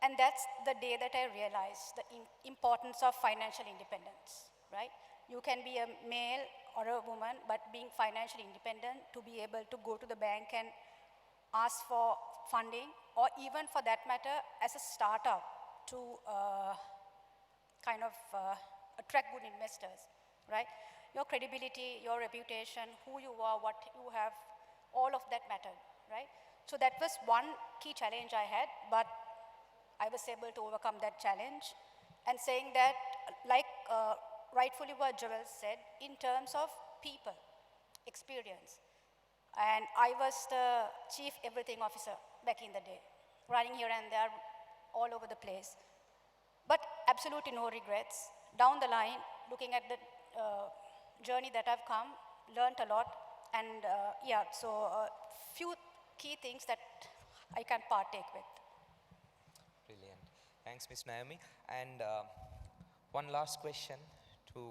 And that's the day that I realized the importance of financial independence, right? You can be a male or a woman, but being financially independent to be able to go to the bank and ask for funding, or even for that matter, as a startup to kind of attract good investors, right? Your credibility, your reputation, who you are, what you have, all of that mattered, right? So that was one key challenge I had, but I was able to overcome that challenge. And saying that, like rightfully what Joel said, in terms of people, experience. And I was the chief everything officer back in the day, running here and there, all over the place. But absolutely no regrets. Down the line, looking at the journey that I've come, learned a lot, and yeah, so few key things that I can partake with. Brilliant. Thanks, Ms. Naomi. And one last question to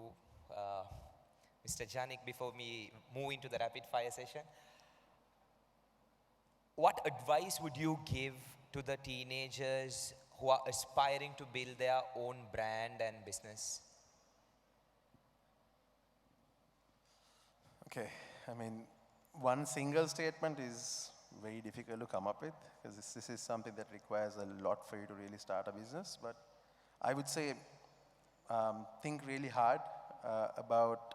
Mr. Janik before we move into the rapid fire session. What advice would you give to the teenagers who are aspiring to build their own brand and business? Okay, I mean, one single statement is very difficult to come up with, because this is something that requires a lot for you to really start a business. But I would say think really hard about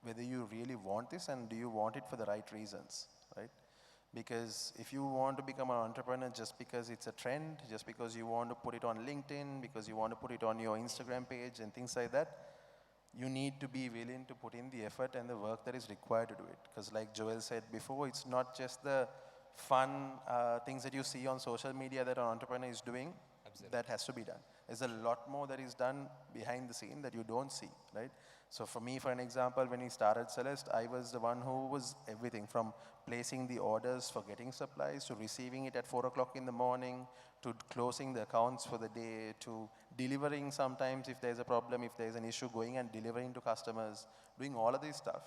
whether you really want this and do you want it for the right reasons, right? Because if you want to become an entrepreneur just because it's a trend, just because you want to put it on LinkedIn, because you want to put it on your Instagram page and things like that, you need to be willing to put in the effort and the work that is required to do it. Because like Joel said before, it's not just the fun things that you see on social media that an entrepreneur is doing. Absolutely. That has to be done. There's a lot more that is done behind the scene that you don't see, right? So for me, for an example, when we started Celeste, I was the one who was everything from placing the orders for getting supplies, to receiving it at 4 o'clock in the morning, to closing the accounts for the day, to delivering sometimes if there's a problem, if there's an issue, going and delivering to customers, doing all of this stuff.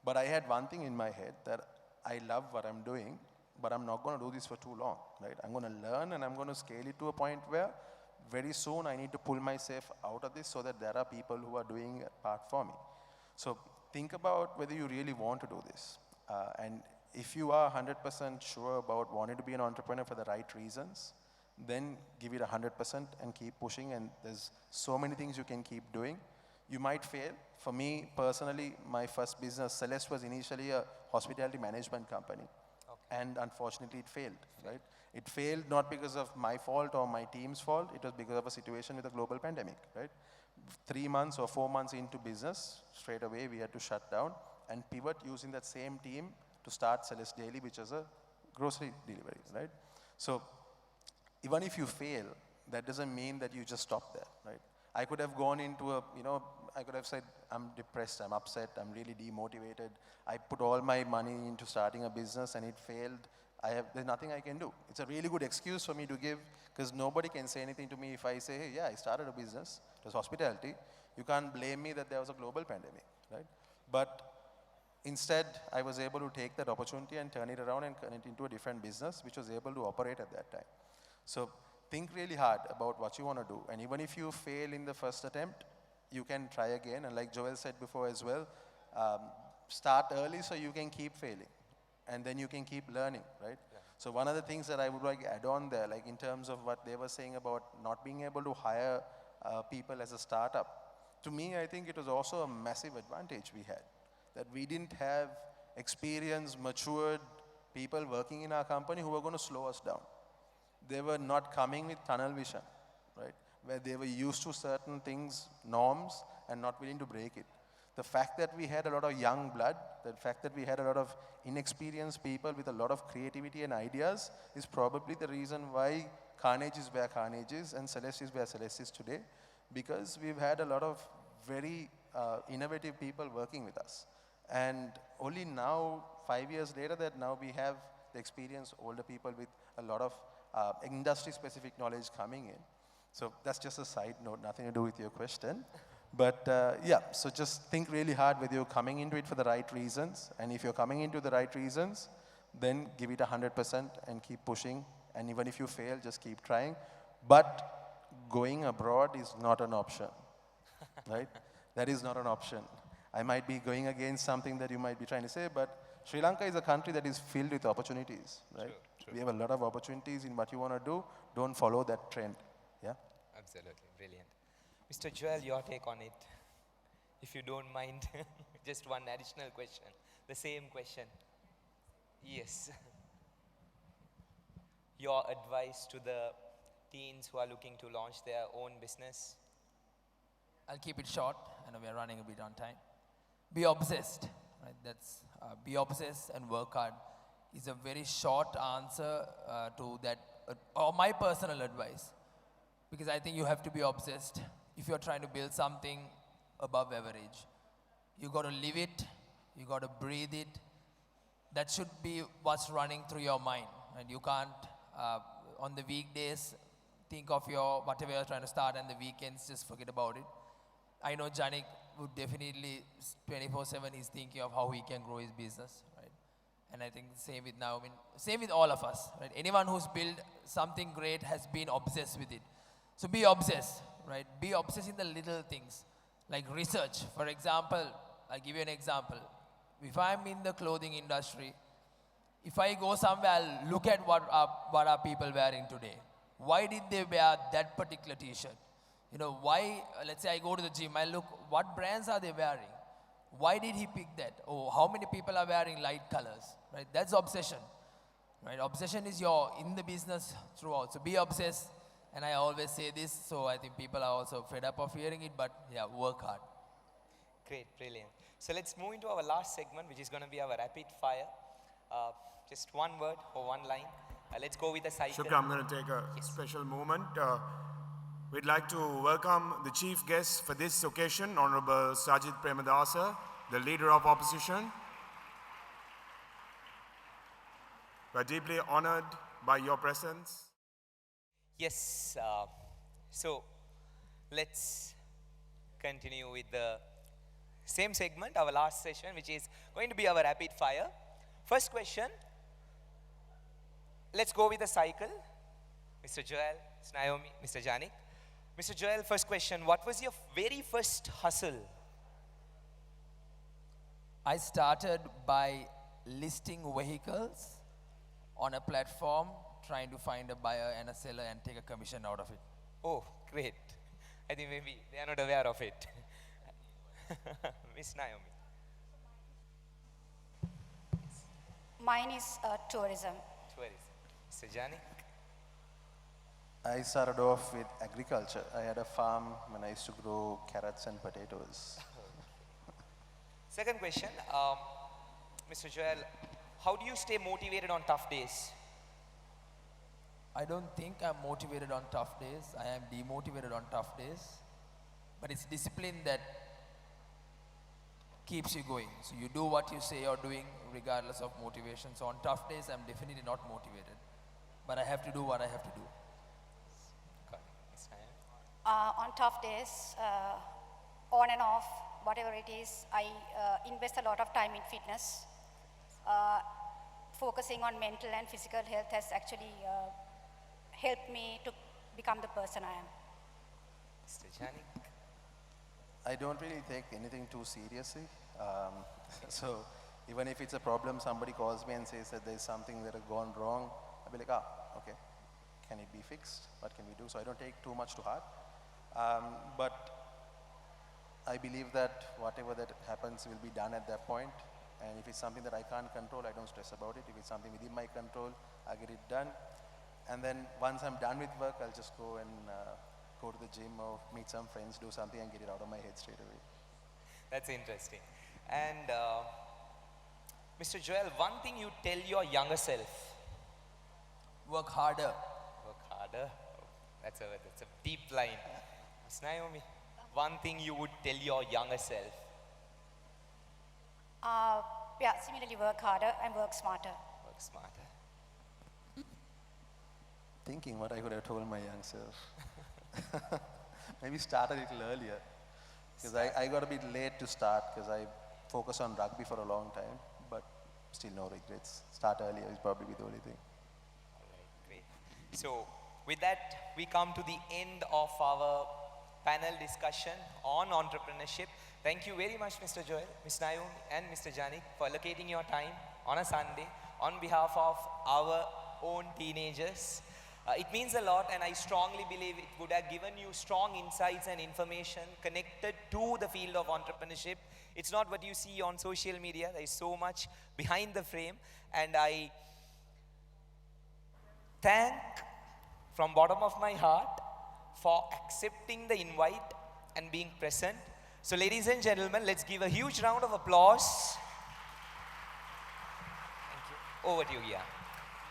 But I had one thing in my head, that I love what I'm doing, but I'm not going to do this for too long, right? I'm going to learn and I'm going to scale it to a point where very soon I need to pull myself out of this so that there are people who are doing a part for me. So think about whether you really want to do this. And if you are 100% sure about wanting to be an entrepreneur for the right reasons, then give it 100% and keep pushing. And there's so many things you can keep doing. You might fail. For me personally, my first business, Celeste, was initially a hospitality management company. Okay. And unfortunately it failed, right? It failed not because of my fault or my team's fault. It was because of a situation with a global pandemic, right? 3 months or 4 months into business, straight away we had to shut down and pivot using that same team to start Celeste Daily, which is a grocery delivery, right? So even if you fail, that doesn't mean that you just stop there, right? I could have gone into a, I could have said, I'm depressed, I'm upset, I'm really demotivated. I put all my money into starting a business and it failed. there's nothing I can do. It's a really good excuse for me to give, because nobody can say anything to me if I say, hey, yeah, I started a business, it was hospitality. You can't blame me that there was a global pandemic, right? But instead, I was able to take that opportunity and turn it around and turn it into a different business, which was able to operate at that time. So think really hard about what you want to do. And even if you fail in the first attempt, you can try again. And like Joel said before as well, start early so you can keep failing. And then you can keep learning, right? Yeah. So one of the things that I would like to add on there, like in terms of what they were saying about not being able to hire people as a startup, to me, I think it was also a massive advantage we had. That we didn't have experienced, matured people working in our company who were going to slow us down. They were not coming with tunnel vision, right? Where they were used to certain things, norms, and not willing to break it. The fact that we had a lot of young blood, the fact that we had a lot of inexperienced people with a lot of creativity and ideas is probably the reason why Carnage is where Carnage is and Celeste is where Celeste is today, because we've had a lot of very innovative people working with us. And only now, 5 years later, that now we have the experienced older people with a lot of industry-specific knowledge coming in. So that's just a side note, nothing to do with your question. But yeah, so just think really hard whether you're coming into it for the right reasons. And if you're coming into the right reasons, then give it 100% and keep pushing. And even if you fail, just keep trying. But going abroad is not an option, right? That is not an option. I might be going against something that you might be trying to say, but Sri Lanka is a country that is filled with opportunities, right? True. We have a lot of opportunities in what you want to do. Don't follow that trend, yeah? Absolutely, brilliant. Mr. Joel, your take on it, if you don't mind. Just one additional question. The same question. Yes. Your advice to the teens who are looking to launch their own business? I'll keep it short. I know we are running a bit on time. Be obsessed. Right? That's be obsessed and work hard is a very short answer to that, or my personal advice. Because I think you have to be obsessed if you're trying to build something above average. You got to live it. You got to breathe it. That should be what's running through your mind. And you can't, on the weekdays, think of your whatever you're trying to start, and the weekends, just forget about it. I know Janik would definitely 24/7 is thinking of how he can grow his business, right? And I think same with Naomi, same with all of us, right? Anyone who's built something great has been obsessed with it. So be obsessed, right? Be obsessed in the little things, like research. For example, I'll give you an example. If I'm in the clothing industry, if I go somewhere, I'll look at what are people wearing today. Why did they wear that particular t-shirt? You know, why, let's say I go to the gym, I look, what brands are they wearing? Why did he pick that? Oh, how many people are wearing light colors, right? That's obsession, right? Obsession is in the business throughout. So be obsessed. And I always say this, so I think people are also fed up of hearing it, but yeah, work hard. Great, brilliant. So let's move into our last segment, which is going to be our rapid fire. Just one word or one line. Let's go with the cycle. Shukri, I'm going to take a special moment. We'd like to welcome the chief guest for this occasion, Honorable Sajid Premadasa, the Leader of Opposition. We're deeply honored by your presence. Yes, so let's continue with the same segment, our last session, which is going to be our rapid fire. First question, let's go with the cycle. Mr. Joel, Ms. Naomi, Mr. Janik. Mr. Joel, first question, what was your very first hustle? I started by listing vehicles on a platform, trying to find a buyer and a seller and take a commission out of it. Oh, great. I think maybe they are not aware of it. Miss Naomi. Mine is tourism. Tourism. Mr. Janik. I started off with agriculture. I had a farm when I used to grow carrots and potatoes. Second question, Mr. Joel, how do you stay motivated on tough days? I don't think I'm motivated on tough days. I am demotivated on tough days. But it's discipline that keeps you going. So you do what you say you're doing regardless of motivation. So on tough days, I'm definitely not motivated. But I have to do what I have to do. On tough days, on and off, whatever it is, I invest a lot of time in fitness. Focusing on mental and physical health has actually helped me to become the person I am. Mr. Janik? I don't really take anything too seriously. So even if it's a problem, somebody calls me and says that there's something that has gone wrong, I'll be like, okay, can it be fixed? What can we do? So I don't take too much to heart. But I believe that whatever that happens will be done at that point. And if it's something that I can't control, I don't stress about it. If it's something within my control, I get it done. And then once I'm done with work, I'll just go and go to the gym or meet some friends, do something and get it out of my head straight away. That's interesting. And Mr. Joel, one thing you tell your younger self? Work harder. Work harder? Oh, that's a deep line. Ms. Naomi, one thing you would tell your younger self? Yeah, similarly work harder and work smarter. Work smarter. Thinking what I could have told my young self. Maybe start a little earlier. Because I got a bit late to start because I focused on rugby for a long time. But still no regrets. Start earlier is probably the only thing. All right, great. So with that, we come to the end of our panel discussion on entrepreneurship. Thank you very much, Mr. Joel, Ms. Naomi, and Mr. Janik for allocating your time on a Sunday on behalf of our own teenagers. It means a lot, and I strongly believe it would have given you strong insights and information connected to the field of entrepreneurship. It's not what you see on social media. There is so much behind the frame, and I thank from bottom of my heart for accepting the invite and being present. So ladies and gentlemen, let's give a huge round of applause. Thank you. Over to you, yeah.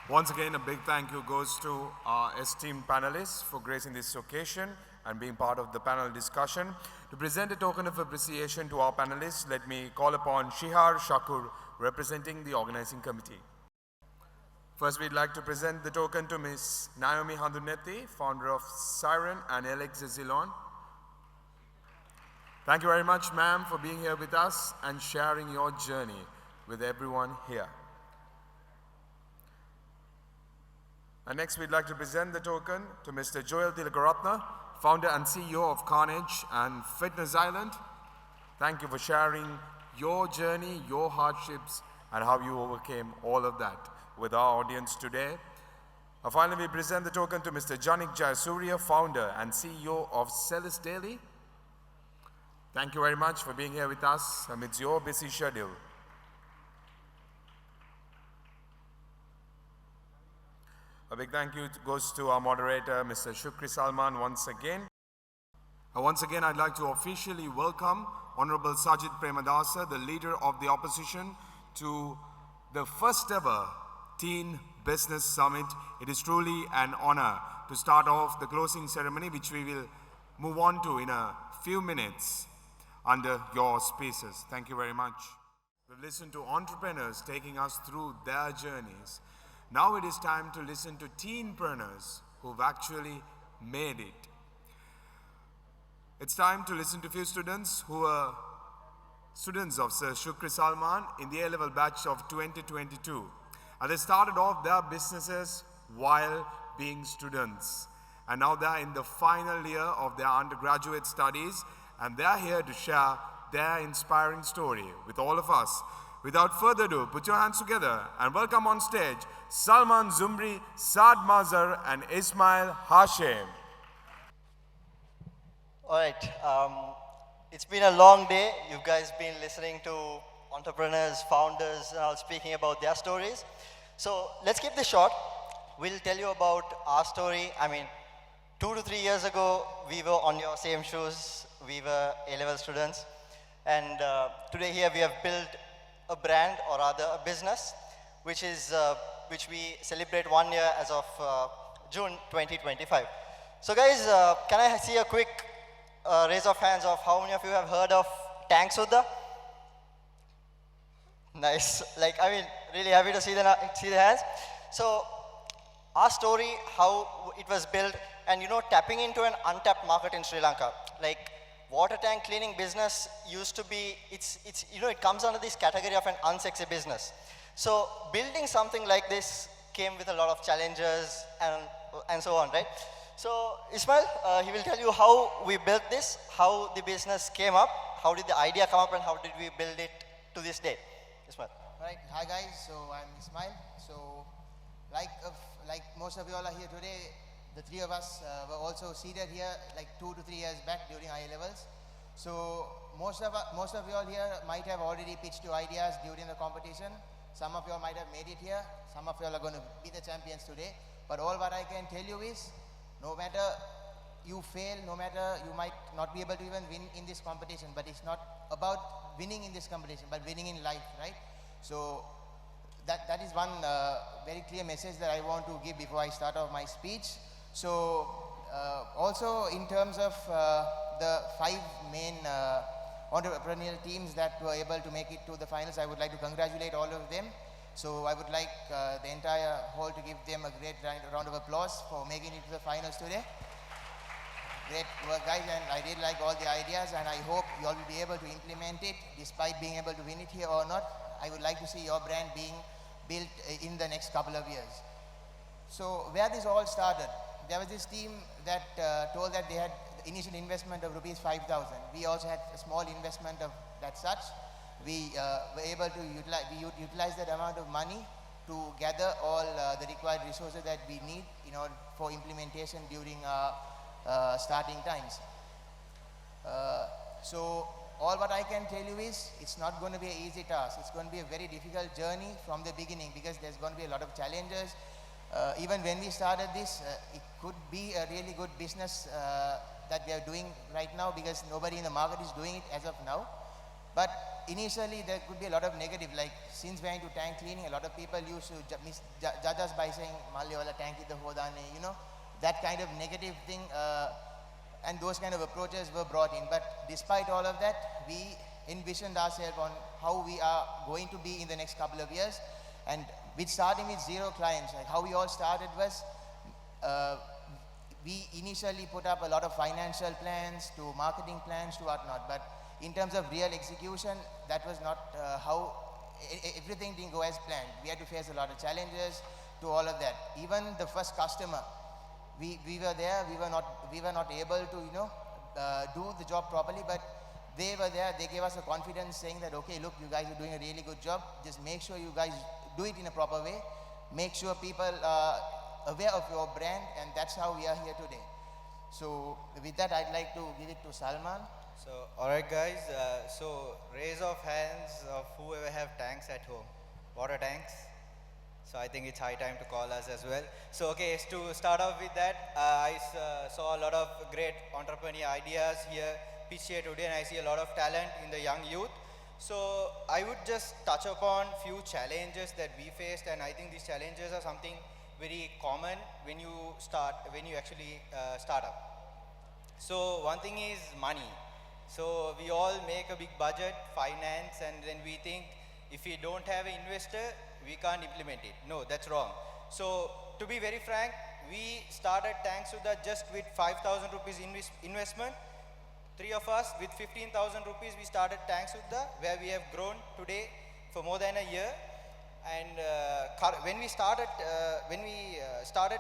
Once again, a big thank you goes to our esteemed panelists for gracing this occasion and being part of the panel discussion. To present a token of appreciation to our panelists, let me call upon Shihar Shakur, representing the organizing committee. First, we'd like to present the token to Ms. Naomi Handunetti, founder of Siren and Alex Zilon. Thank you very much, ma'am, for being here with us and sharing your journey with everyone here. And next, we'd like to present the token to Mr. Joel Tilakaratna, founder and CEO of Carnage and Fitness Island. Thank you for sharing your journey, your hardships, and how you overcame all of that with our audience today. Finally, we present the token to Mr. Janik Jayasuriya, founder and CEO of Celis Daily. Thank you very much for being here with us amidst your busy schedule. A big thank you goes to our moderator, Mr. Shukri Salman, once again. Once again, I'd like to officially welcome Honorable Sajid Premadasa, the leader of the opposition, to the first ever Teen Business Summit. It is truly an honor to start off the closing ceremony, which we will move on to in a few minutes under your auspices. Thank you very much. We've listened to entrepreneurs taking us through their journeys. Now it is time to listen to teenpreneurs who've actually made it. It's time to listen to a few students who are students of Sir Shukri Salman in the A-level batch of 2022. And they started off their businesses while being students. And now they're in the final year of their undergraduate studies, and they're here to share their inspiring story with all of us. Without further ado, put your hands together and welcome on stage Salman Zumri, Saad Mazhar, and Ismail Hashem. All right, it's been a long day. You guys been listening to entrepreneurs, founders, speaking about their stories. So let's keep this short. We'll tell you about our story. I mean, 2 to 3 years ago, we were on your same shoes. We were A-level students. And today here we have built a brand, or rather a business, which we celebrate 1 year as of June 2025. So guys, can I see a quick raise of hands of how many of you have heard of Tank Sudha? Nice. Like, I mean, really happy to see the hands. So, our story, how it was built, and tapping into an untapped market in Sri Lanka. Like, water tank cleaning business used to be, it comes under this category of an unsexy business. So, building something like this came with a lot of challenges and so on, right? So, Ismail, he will tell you how we built this, how the business came up, how did the idea come up, and how did we build it to this day. Ismail. Right. Hi guys. So I'm Ismail. So like most of you all are here today, the three of us were also seated here like 2 to 3 years back during high levels. So most of you all here might have already pitched your ideas during the competition. Some of you all might have made it here. Some of you all are going to be the champions today. But all what I can tell you is, no matter you fail, no matter you might not be able to even win in this competition, but it's not about winning in this competition, but winning in life, right? So that is one very clear message that I want to give before I start off my speech. So also in terms of the 5 main entrepreneurial teams that were able to make it to the finals, I would like to congratulate all of them. So I would like the entire hall to give them a great round of applause for making it to the finals today. Great work guys, and I really like all the ideas, and I hope you all will be able to implement it despite being able to win it here or not. I would like to see your brand being built in the next couple of years. So where this all started, there was this team that told that they had the initial investment of rupees 5,000. We also had a small investment of that such. We were able to utilize that amount of money to gather all the required resources that we need in order for implementation during starting times. So all what I can tell you is, it's not going to be an easy task. It's going to be a very difficult journey from the beginning, because there's going to be a lot of challenges. Even when we started this, it could be a really good business that we are doing right now, because nobody in the market is doing it as of now. But initially there could be a lot of negative, like since we are into tank cleaning, a lot of people used to judge us by saying, "Malli wala tank idda hodane," that kind of negative thing, and those kind of approaches were brought in. But despite all of that, we envisioned ourselves on how we are going to be in the next couple of years, and with starting with 0 clients. Like how we all started was, we initially put up a lot of financial plans to marketing plans to whatnot, but in terms of real execution, that was not how everything didn't go as planned. We had to face a lot of challenges to all of that. Even the first customer, we were there, we were not able to do the job properly, but they were there. They gave us the confidence, saying that, okay, look, you guys are doing a really good job. Just make sure you guys do it in a proper way. Make sure people are aware of your brand, and that's how we are here today. So with that, I'd like to give it to Salman. So, alright guys, so raise of hands of whoever have tanks at home, water tanks. So I think it's high time to call us as well. So okay, to start off with that, I saw a lot of great entrepreneurial ideas here pitched here today, and I see a lot of talent in the young youth. So I would just touch upon few challenges that we faced, and I think these challenges are something very common when you actually start up. So one thing is money. So we all make a big budget, finance, and then we think if we don't have an investor, we can't implement it. No, that's wrong. So to be very frank, we started Tank Sudha just with 5,000 rupees investment. 3 of us with 15,000 rupees, we started Tank Sudha, where we have grown today for more than a year. And when we started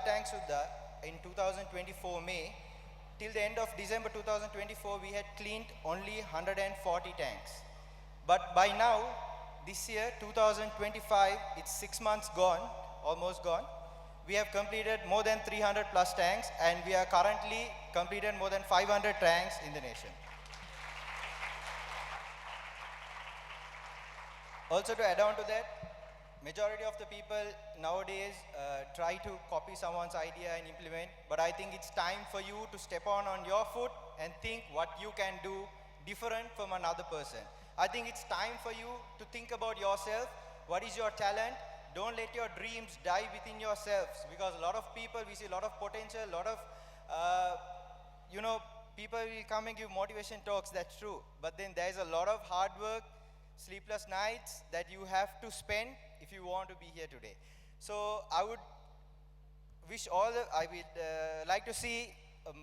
Tank Sudha in 2024 May, till the end of December 2024, we had cleaned only 140 tanks. But by now, this year, 2025, it's 6 months gone, almost gone. We have completed more than 300 plus tanks, and we are currently completed more than 500 tanks in the nation. Also to add on to that, majority of the people nowadays try to copy someone's idea and implement, but I think it's time for you to step on your foot and think what you can do different from another person. I think it's time for you to think about yourself. What is your talent? Don't let your dreams die within yourselves, because a lot of people, we see a lot of potential, a lot of, people will come and give motivation talks, that's true. But then there's a lot of hard work sleepless nights that you have to spend if you want to be here today. So I would I would like to see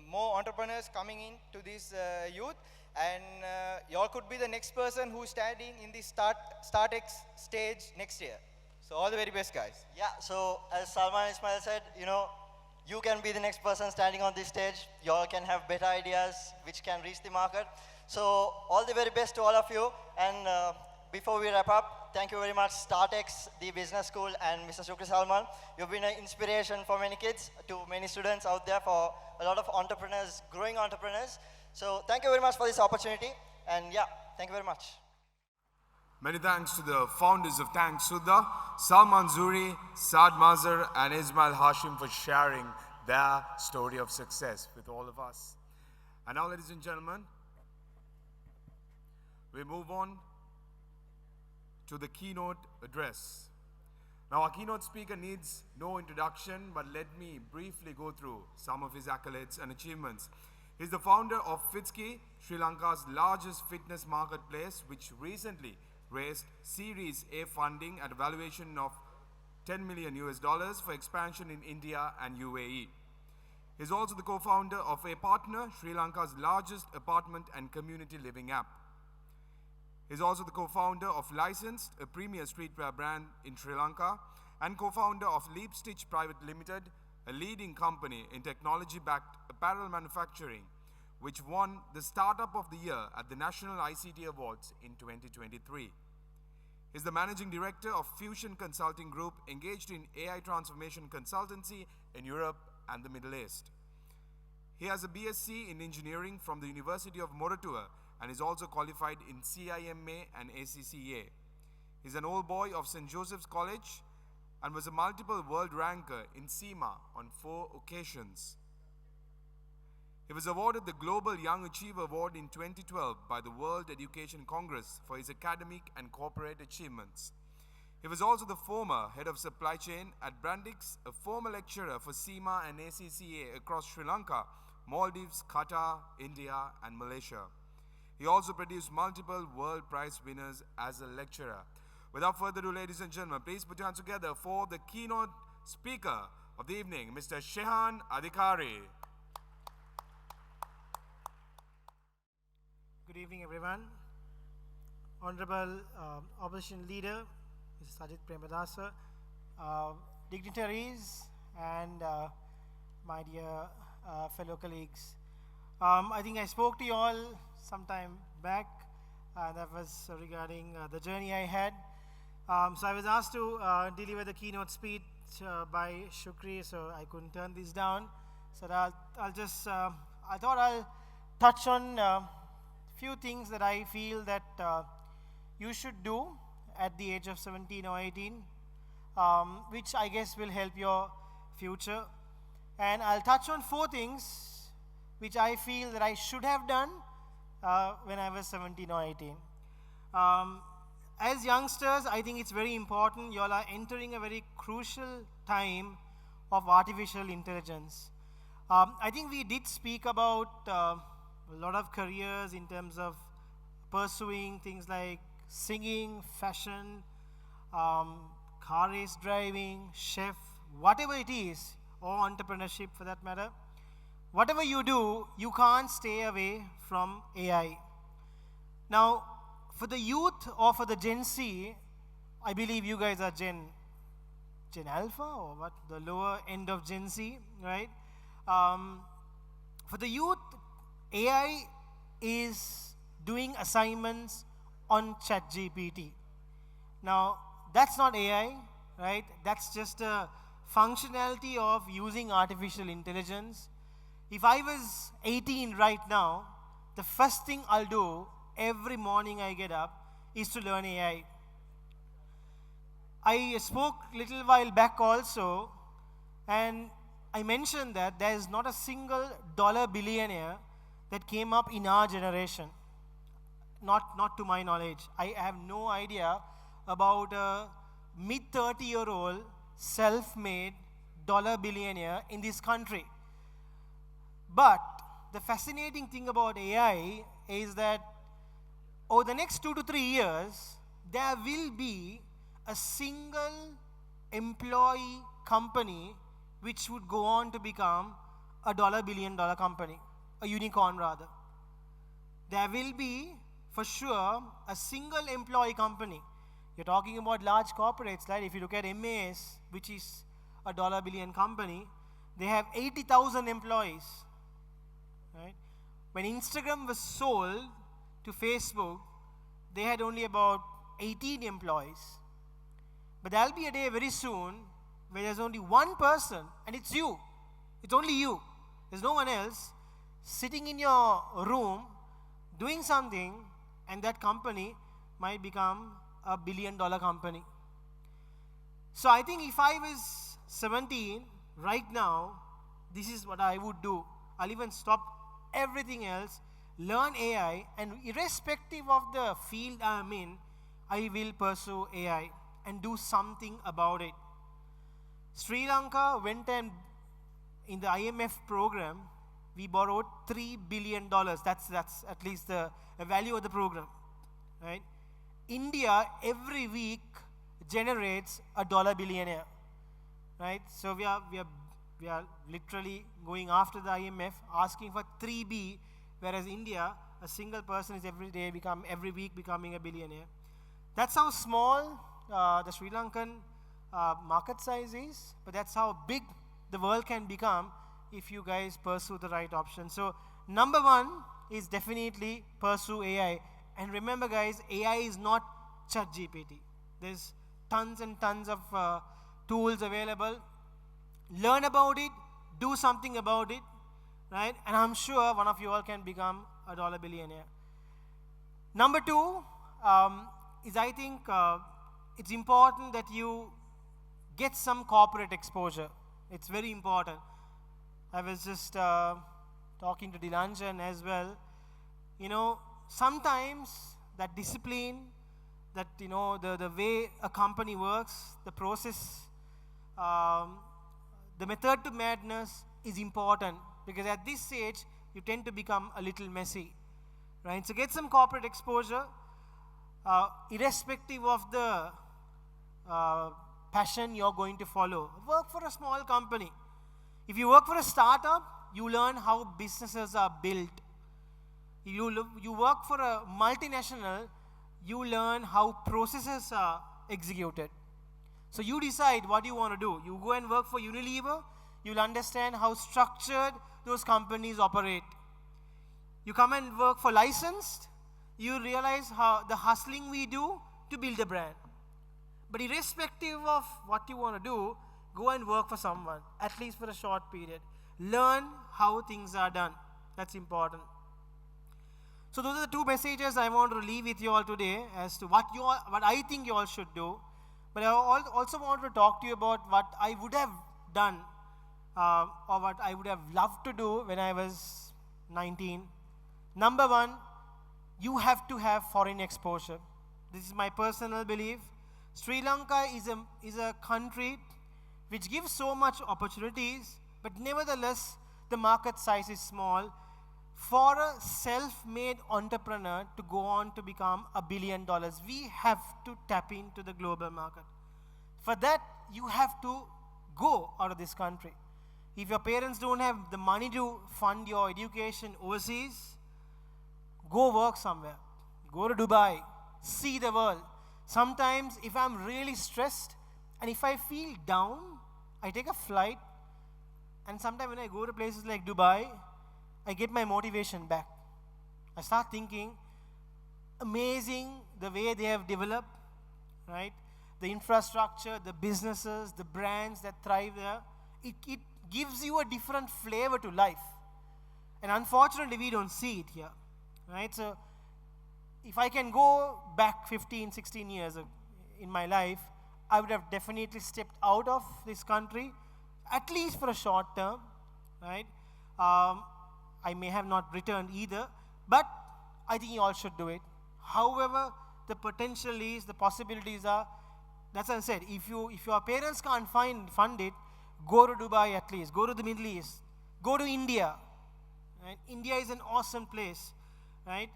more entrepreneurs coming in to this youth, and y'all could be the next person who's standing in the StartX stage next year. So all the very best, guys. Yeah, so as Salman and Ismail said, you can be the next person standing on this stage. You all can have better ideas which can reach the market. So all the very best to all of you. And before we wrap up, thank you very much, StartX, the business school, and Mr. Shukri Salman. You've been an inspiration for many kids, to many students out there, for a lot of entrepreneurs, growing entrepreneurs. So thank you very much for this opportunity. And yeah, thank you very much. Many thanks to the founders of Tank Sudha, Salman Zuri, Saad Mazhar, and Ismail Hashim for sharing their story of success with all of us. And now, ladies and gentlemen, we move on to the keynote address. Now, our keynote speaker needs no introduction, but let me briefly go through some of his accolades and achievements. He's the founder of Fitski, Sri Lanka's largest fitness marketplace, which recently raised Series A funding at a valuation of $10 million for expansion in India and UAE. He's also the co-founder of A Partner, Sri Lanka's largest apartment and community living app. He's also the co-founder of Licensed, a premier streetwear brand in Sri Lanka, and co-founder of Leap Stitch Private Limited, a leading company in technology-backed apparel manufacturing, which won the Startup of the Year at the National ICT Awards in 2023. He's the managing director of Fusion Consulting Group, engaged in AI transformation consultancy in Europe and the Middle East. He has a BSc in engineering from the University of Moratuwa and is also qualified in CIMA and ACCA. He's an old boy of St. Joseph's College and was a multiple world ranker in SEMA on 4 occasions. He was awarded the Global Young Achiever Award in 2012 by the World Education Congress for his academic and corporate achievements. He was also the former head of supply chain at Brandix, a former lecturer for SEMA and ACCA across Sri Lanka, Maldives, Qatar, India, and Malaysia. He also produced multiple World Prize winners as a lecturer. Without further ado, ladies and gentlemen, please put your hands together for the keynote speaker of the evening, Mr. Shehan Adhikari. Good evening, everyone. Honorable Opposition Leader, Mr. Sajid Premadasa, dignitaries, and my dear fellow colleagues. I think I spoke to you all some time back. That was regarding the journey I had. So I was asked to deliver the keynote speech by Shukri, so I couldn't turn this down. So I'll just, I thought I'll touch on few things that I feel that you should do at the age of 17 or 18, which I guess will help your future. And I'll touch on 4 things which I feel that I should have done when I was 17 or 18. As youngsters, I think it's very important. You all are entering a very crucial time of artificial intelligence. I think we did speak about a lot of careers in terms of pursuing things like singing, fashion, car race driving, chef, whatever it is, or entrepreneurship for that matter. Whatever you do, you can't stay away from AI. Now, for the youth or for the Gen Z, I believe you guys are Gen Alpha or what? The lower end of Gen Z, right? For the youth, AI is doing assignments on ChatGPT. Now, that's not AI, right? That's just a functionality of using artificial intelligence. If I was 18 right now, the first thing I'll do every morning I get up is to learn AI. I spoke a little while back also, and I mentioned that there is not a single dollar billionaire that came up in our generation. Not to my knowledge. I have no idea about a mid-30-year-old self-made dollar billionaire in this country. But the fascinating thing about AI is that over the next 2 to 3 years, there will be a single employee company which would go on to become a $1 billion company, a unicorn rather. There will be, for sure, a single employee company. You're talking about large corporates, right? If you look at MAS, which is a $1 billion company, they have 80,000 employees, right? When Instagram was sold to Facebook, they had only about 18 employees. But there'll be a day very soon where there's only one person, and it's you. It's only you. There's no one else sitting in your room doing something, and that company might become a $1 billion company. So I think if I was 17 right now, this is what I would do. I'll even stop everything else, learn AI, and irrespective of the field I'm in, I will pursue AI and do something about it. Sri Lanka went and, in the IMF program, we borrowed $3 billion. That's at least the value of the program, right? India every week generates a $1 billionaire, right? So we are literally going after the IMF, asking for 3B, whereas India, a single person is every week becoming a billionaire. That's how small the Sri Lankan market size is, but that's how big the world can become if you guys pursue the right option. So number one is definitely pursue AI. And remember guys, AI is not ChatGPT. There's tons and tons of tools available. Learn about it, do something about it, right? And I'm sure one of you all can become a $1 billionaire. Number two is I think it's important that you get some corporate exposure. It's very important. I was just talking to Dilanjan as well. You know, sometimes that discipline, that, you know, the way a company works, the process, the method to madness is important, because at this stage, you tend to become a little messy, right? So get some corporate exposure, irrespective of the passion you're going to follow. Work for a small company. If you work for a startup, you learn how businesses are built. You work for a multinational, you learn how processes are executed. So you decide what you want to do. You go and work for Unilever, you'll understand how structured those companies operate. You come and work for licensed, you realize how the hustling we do to build a brand. But irrespective of what you want to do, go and work for someone, at least for a short period. Learn how things are done. That's important. So those are the two messages I want to leave with you all today as to what I think you all should do. But I also want to talk to you about what I would have done or what I would have loved to do when I was 19. Number one, you have to have foreign exposure. This is my personal belief. Sri Lanka is a country which gives so much opportunities, but nevertheless, the market size is small. For a self-made entrepreneur to go on to become $1 billion, we have to tap into the global market. For that, you have to go out of this country. If your parents don't have the money to fund your education overseas, go work somewhere. Go to Dubai, see the world. Sometimes, if I'm really stressed and if I feel down, I take a flight, and sometimes when I go to places like Dubai, I get my motivation back. I start thinking, amazing the way they have developed, right? The infrastructure, the businesses, the brands that thrive there. It gives you a different flavor to life. And unfortunately, we don't see it here, right? So if I can go back 15, 16 years in my life, I would have definitely stepped out of this country, at least for a short term, right? I may have not returned either, but I think you all should do it. However, the potential is, the possibilities are, that's what I said, if your parents can't fund it, go to Dubai at least, go to the Middle East, go to India. Right? India is an awesome place, right?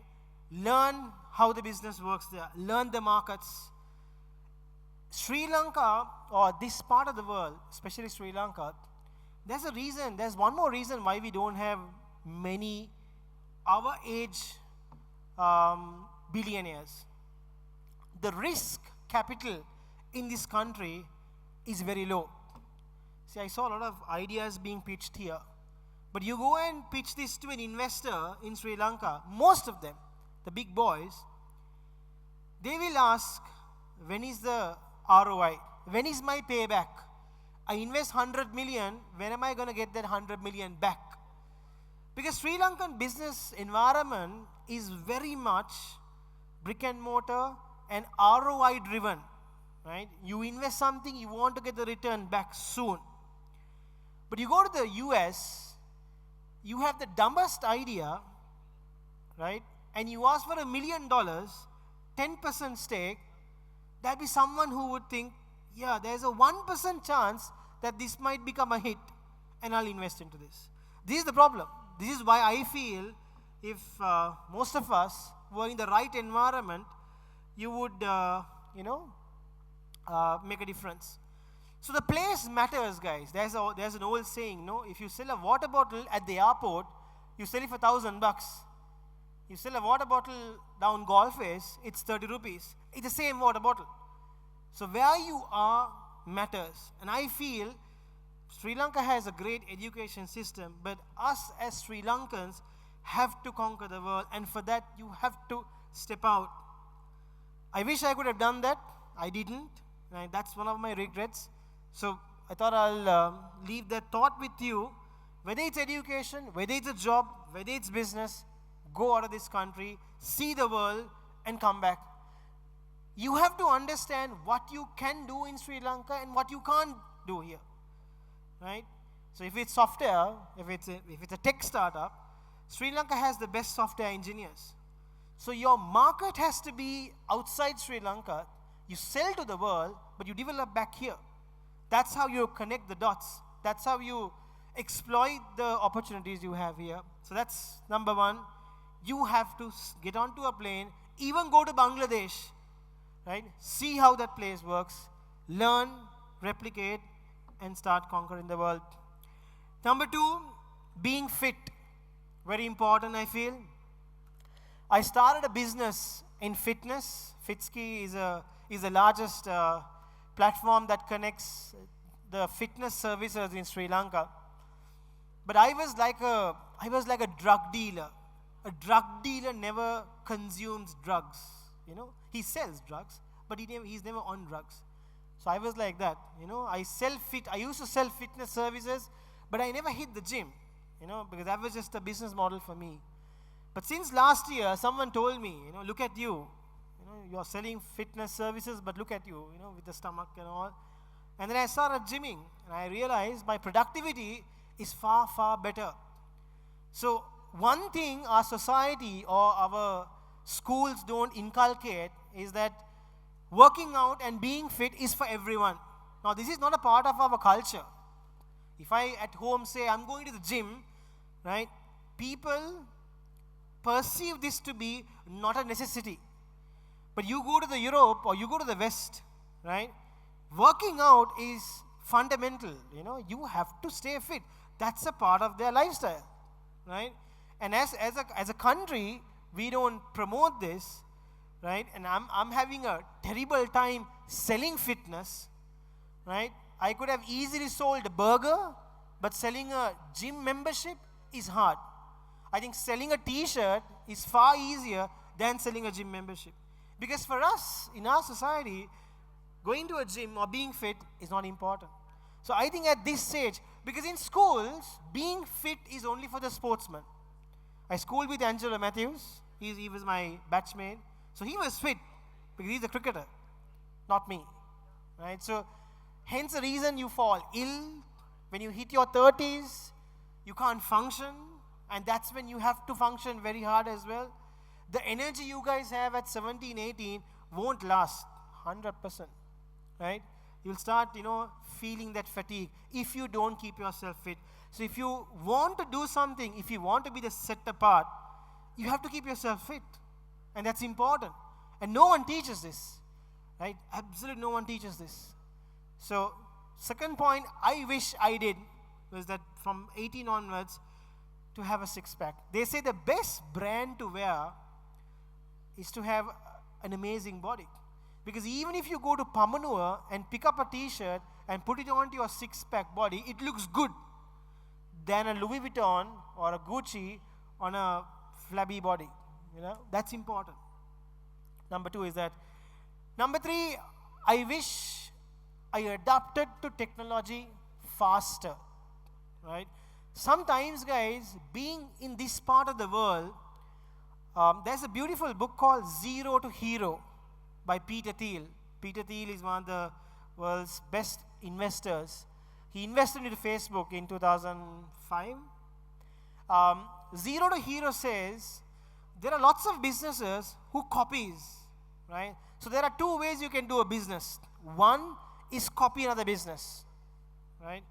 learn how the business works there, learn the markets. Sri Lanka, or this part of the world, especially Sri Lanka, there's one more reason why we don't have many our age billionaires. The risk capital in this country is very low. See, I saw a lot of ideas being pitched here. But you go and pitch this to an investor in Sri Lanka, most of them, the big boys, they will ask, when is the ROI? When is my payback? I invest 100 million, when am I going to get that 100 million back? Because Sri Lankan business environment is very much brick and mortar and ROI driven, right? You invest something, you want to get the return back soon. But you go to the US, you have the dumbest idea, right? And you ask for $1 million, 10% stake, that'd be someone who would think, yeah, there's a 1% chance that this might become a hit, and I'll invest into this. This is the problem. This is why I feel if most of us were in the right environment, you would, make a difference. So the place matters, guys. There's an old saying, no? If you sell a water bottle at the airport, you sell it for $1,000. You sell a water bottle down Golf Face, it's 30 rupees. It's the same water bottle. So where you are matters. And I feel Sri Lanka has a great education system, but us as Sri Lankans have to conquer the world, and for that you have to step out. I wish I could have done that. I didn't. And that's one of my regrets. So I thought I'll leave that thought with you. Whether it's education, whether it's a job, whether it's business, go out of this country, see the world, and come back. You have to understand what you can do in Sri Lanka and what you can't do here, right? So if it's software, if it's a tech startup, Sri Lanka has the best software engineers. So your market has to be outside Sri Lanka. You sell to the world, but you develop back here. That's how you connect the dots. That's how you exploit the opportunities you have here. So that's number one. You have to get onto a plane, even go to Bangladesh, right? See how that place works, learn, replicate, and start conquering the world. Number two, being fit. Very important, I feel. I started a business in fitness. Fitski is the largest platform that connects the fitness services in Sri Lanka. But I was like a drug dealer. A drug dealer never consumes drugs, you know. He sells drugs, but he's never on drugs. So I was like that, you know. I used to sell fitness services, but I never hit the gym, you know, because that was just a business model for me. But since last year, someone told me, you know, look at you. You know, you're selling fitness services, but look at you, you know, with the stomach and all. And then I started gymming, and I realized my productivity is far, far better. So one thing our society or our schools don't inculcate is that working out and being fit is for everyone. Now, this is not a part of our culture. If I at home say I'm going to the gym, right, people perceive this to be not a necessity. But you go to the Europe or you go to the West, right, working out is fundamental. You know, you have to stay fit. That's a part of their lifestyle, right? And as a country, we don't promote this, right? And I'm having a terrible time selling fitness, right? I could have easily sold a burger, but selling a gym membership is hard. I think selling a t-shirt is far easier than selling a gym membership. Because for us, in our society, going to a gym or being fit is not important. So I think at this stage, because in schools, being fit is only for the sportsman. I schooled with Angelo Matthews. He was my batchmate. So he was fit because he's a cricketer, not me, right? So hence the reason you fall ill. When you hit your 30s, you can't function, and that's when you have to function very hard as well. The energy you guys have at 17, 18 won't last 100%, right? You'll start, you know, feeling that fatigue if you don't keep yourself fit. So if you want to do something, if you want to be the set apart, you have to keep yourself fit, And that's important. And no one teaches this, right? Absolutely no one teaches this. So second point I wish I did was that from 18 onwards to have a six-pack. They say the best brand to wear is to have an amazing body. Because even if you go to Pamanua and pick up a t-shirt and put it onto your six-pack body, it looks good than a Louis Vuitton or a Gucci on a flabby body. You know, that's important. Number two is that. Number three, I wish I adapted to technology faster, right? Sometimes, guys, being in this part of the world, there's a beautiful book called Zero to Hero by Peter Thiel. Peter Thiel is one of the world's best investors. He invested into Facebook in 2005. Zero to Hero says there are lots of businesses who copies, right? So there are two ways you can do a business. One is copy another business, right?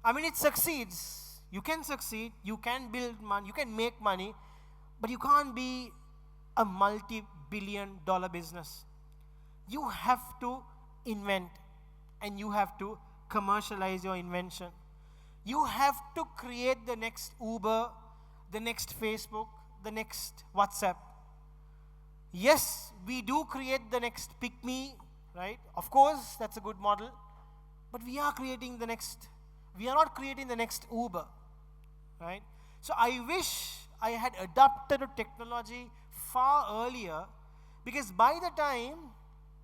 I mean, it succeeds. You can succeed, you can build money, you can make money, but you can't be a multi-billion-dollar business. You have to invent, and you have to commercialize your invention. You have to create the next Uber, the next Facebook, the next WhatsApp. Yes, we do create the next Pick Me, right? Of course, that's a good model, but we are creating the next, we are not creating the next Uber, right? So I wish I had adapted to technology far earlier, because by the time,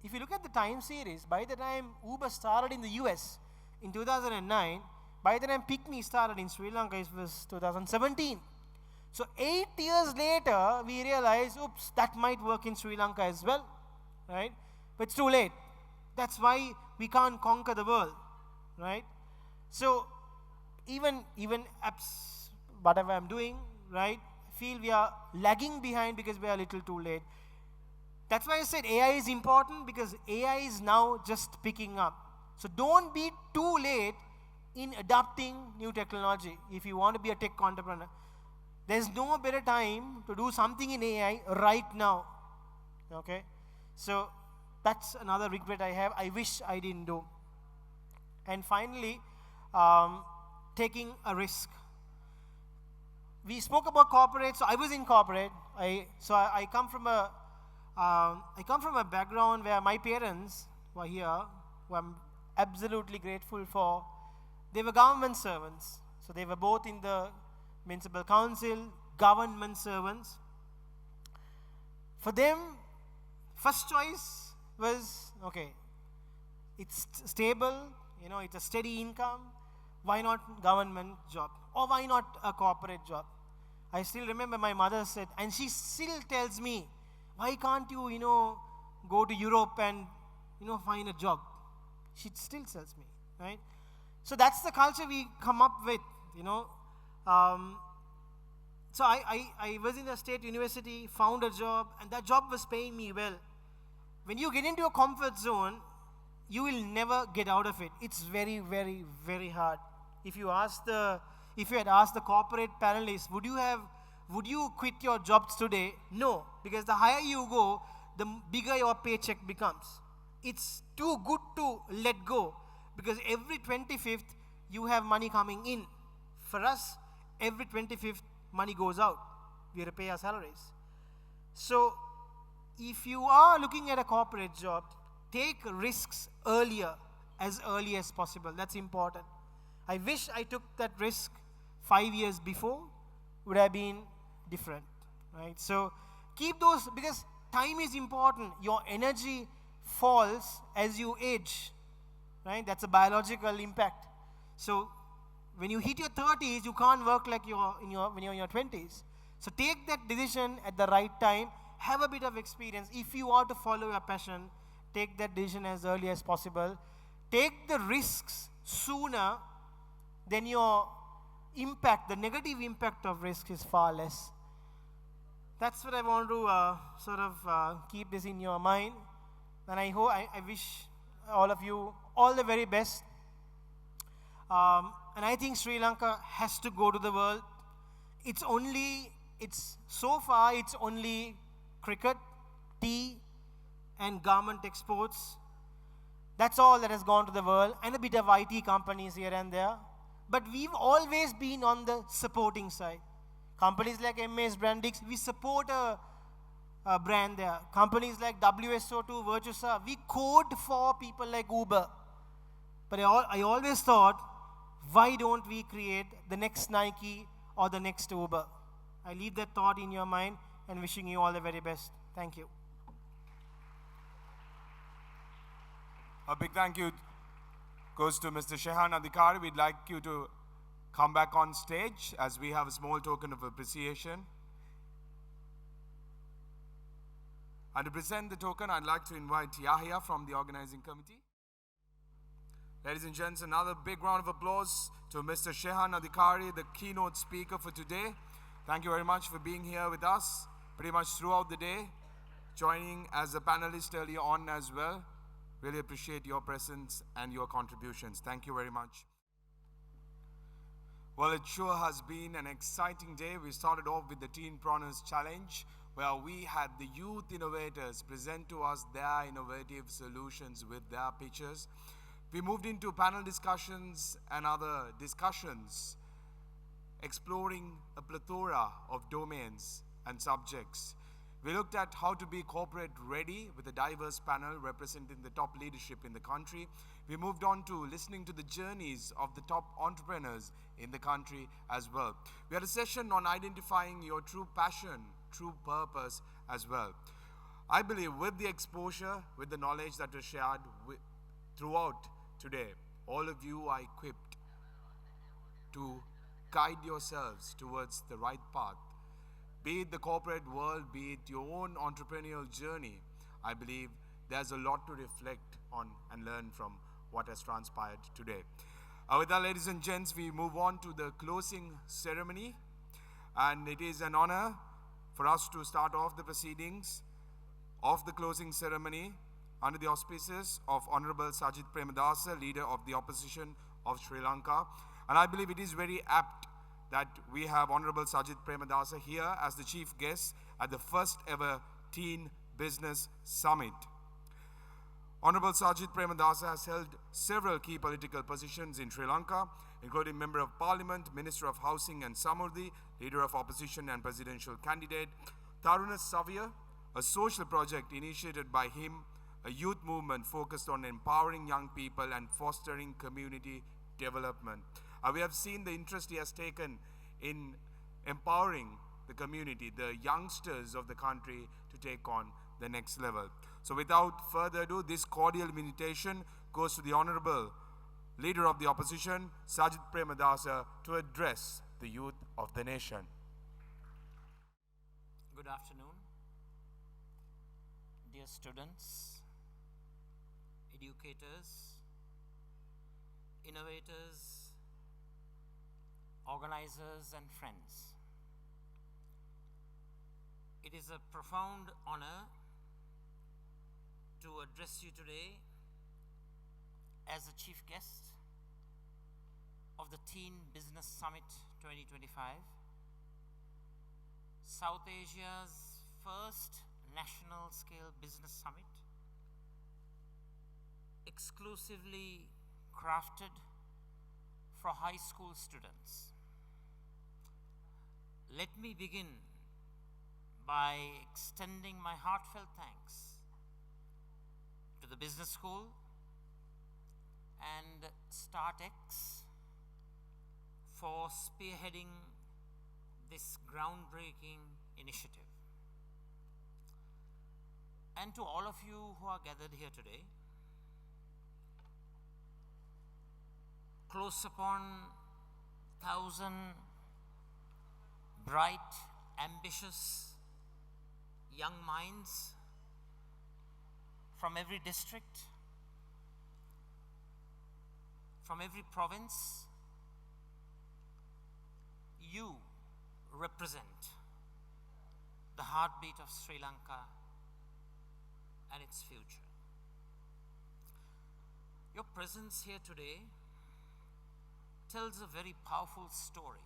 if you look at the time series, by the time Uber started in the US in 2009, by the time Pick Me started in Sri Lanka, it was 2017. So 8 years later, we realized, oops, that might work in Sri Lanka as well, right? But it's too late. That's why we can't conquer the world, right? So even apps, whatever I'm doing, right, I feel we are lagging behind because we are a little too late. That's why I said AI is important, because AI is now just picking up. So don't be too late in adopting new technology if you want to be a tech entrepreneur. There's no better time to do something in AI right now, okay? So that's another regret I have. I wish I didn't do. And finally, taking a risk. We spoke about corporate, so I was in corporate. I come from a background where my parents were here, who I'm absolutely grateful for. They were government servants. So they were both in the municipal council, government servants. For them, first choice was, okay, it's stable, you know, it's a steady income. Why not government job? Or why not a corporate job? I still remember my mother said, and she still tells me, why can't you, you know, go to Europe and, you know, find a job? She still tells me, right? So that's the culture we come up with, you know. So I was in a state university, found a job, and that job was paying me well. When you get into a comfort zone, you will never get out of it. It's very, very, very hard. If you had asked the corporate panelists, would you quit your jobs today? No, because the higher you go, the bigger your paycheck becomes. It's too good to let go, because every 25th you have money coming in. For us, every 25th money goes out. We have to pay our salaries. So if you are looking at a corporate job, take risks as early as possible. That's important. I wish I took that risk 5 years before. Would have been different, right? So keep those, because time is important. Your energy falls as you age, right? That's a biological impact. So when you hit your 30s, you can't work like when you're in your 20s. So take that decision at the right time. Have a bit of experience. If you are to follow your passion, take that decision as early as possible. Take the risks sooner, then your impact, the negative impact of risk is far less. That's what I want to keep this in your mind. And I wish all of you all the very best. And I think Sri Lanka has to go to the world. So far it's only cricket, tea and garment exports. That's all that has gone to the world, and a bit of IT companies here and there. But we've always been on the supporting side. Companies like MS Brandix, we support a brand there. Companies like WSO2, Virtusa, we code for people like Uber. But I always thought, why don't we create the next Nike or the next Uber? I leave that thought in your mind and wishing you all the very best. Thank you. A big thank you goes to Mr. Shehan Adhikari. We'd like you to come back on stage as we have a small token of appreciation. And to present the token, I'd like to invite Yahya from the organizing committee. Ladies and gents, another big round of applause to Mr. Shehan Adhikari, the keynote speaker for today. Thank you very much for being here with us pretty much throughout the day, joining as a panelist earlier on as well. Really appreciate your presence and your contributions. Thank you very much. Well, it sure has been an exciting day. We started off with the Teenpreneurs Challenge, where we had the youth innovators present to us their innovative solutions with their pitches. We moved into panel discussions and other discussions, exploring a plethora of domains and subjects. We looked at how to be corporate ready with a diverse panel representing the top leadership in the country. We moved on to listening to the journeys of the top entrepreneurs in the country as well. We had a session on identifying your true passion, true purpose as well. I believe with the exposure, with the knowledge that was shared throughout today, all of you are equipped to guide yourselves towards the right path. Be it the corporate world, be it your own entrepreneurial journey, I believe there's a lot to reflect on and learn from what has transpired today. With that, ladies and gents, we move on to the closing ceremony. And it is an honor for us to start off the proceedings of the closing ceremony under the auspices of Honorable Sajid Premadasa, Leader of the Opposition of Sri Lanka. And I believe it is very apt that we have Honorable Sajid Premadasa here as the chief guest at the first ever Teen Business Summit. Honorable Sajid Premadasa has held several key political positions in Sri Lanka, including Member of Parliament, Minister of Housing and Samurdhi, Leader of Opposition and Presidential Candidate, Taruna Savya, a social project initiated by him, a youth movement focused on empowering young people and fostering community development. We have seen the interest he has taken in empowering the community, the youngsters of the country, to take on the next level. So without further ado, this cordial invitation goes to the Honorable Leader of the Opposition, Sajid Premadasa, to address the youth of the nation. Good afternoon, dear students, educators, innovators, organizers and friends. It is a profound honor to address you today as a chief guest of the Teen Business Summit 2025, South Asia's first national scale business summit, exclusively crafted for high school students. Let me begin by extending my heartfelt thanks to the business school and StartX for spearheading this groundbreaking initiative. And to all of you who are gathered here today, close upon 1,000 bright, ambitious young minds from every district, from every province, you represent the heartbeat of Sri Lanka and its future. Your presence here today tells a very powerful story.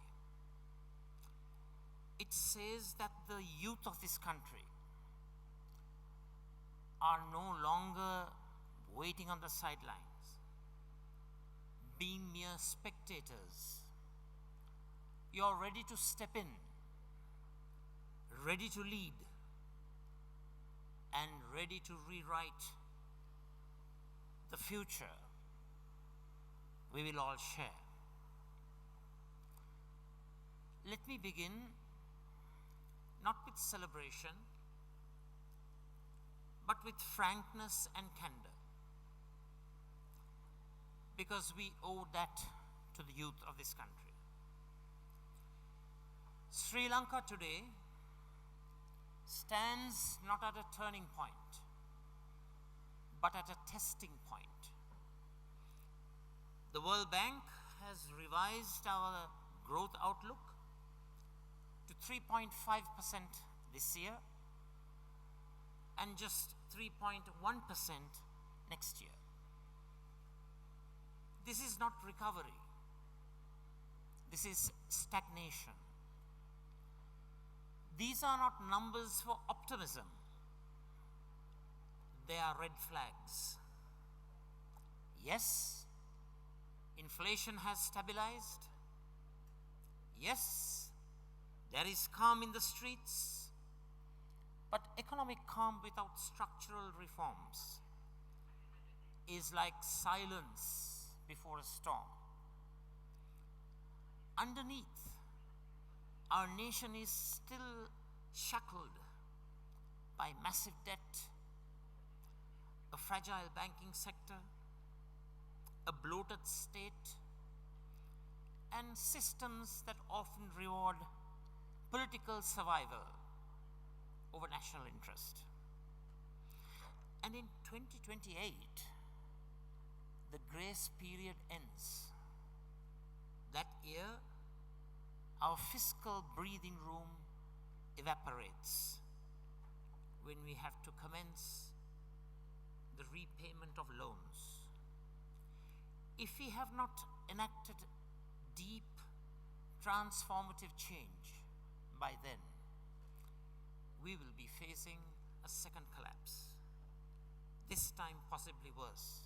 It says that the youth of this country are no longer waiting on the sidelines, being mere spectators. You're ready to step in, ready to lead, and ready to rewrite the future we will all share. Let me begin not with celebration, but with frankness and candor, because we owe that to the youth of this country. Sri Lanka today stands not at a turning point, but at a testing point. The World Bank has revised our growth outlook to 3.5% this year and just 3.1% next year. This is not recovery. This is stagnation. These are not numbers for optimism. They are red flags. Yes, inflation has stabilized. Yes, there is calm in the streets. But economic calm without structural reforms is like silence before a storm. Underneath, our nation is still shackled by massive debt, a fragile banking sector, a bloated state, and systems that often reward political survival over national interest. And in 2028, the grace period ends. That year, our fiscal breathing room evaporates when we have to commence the repayment of loans. If we have not enacted deep, transformative change by then, we will be facing a second collapse, this time possibly worse.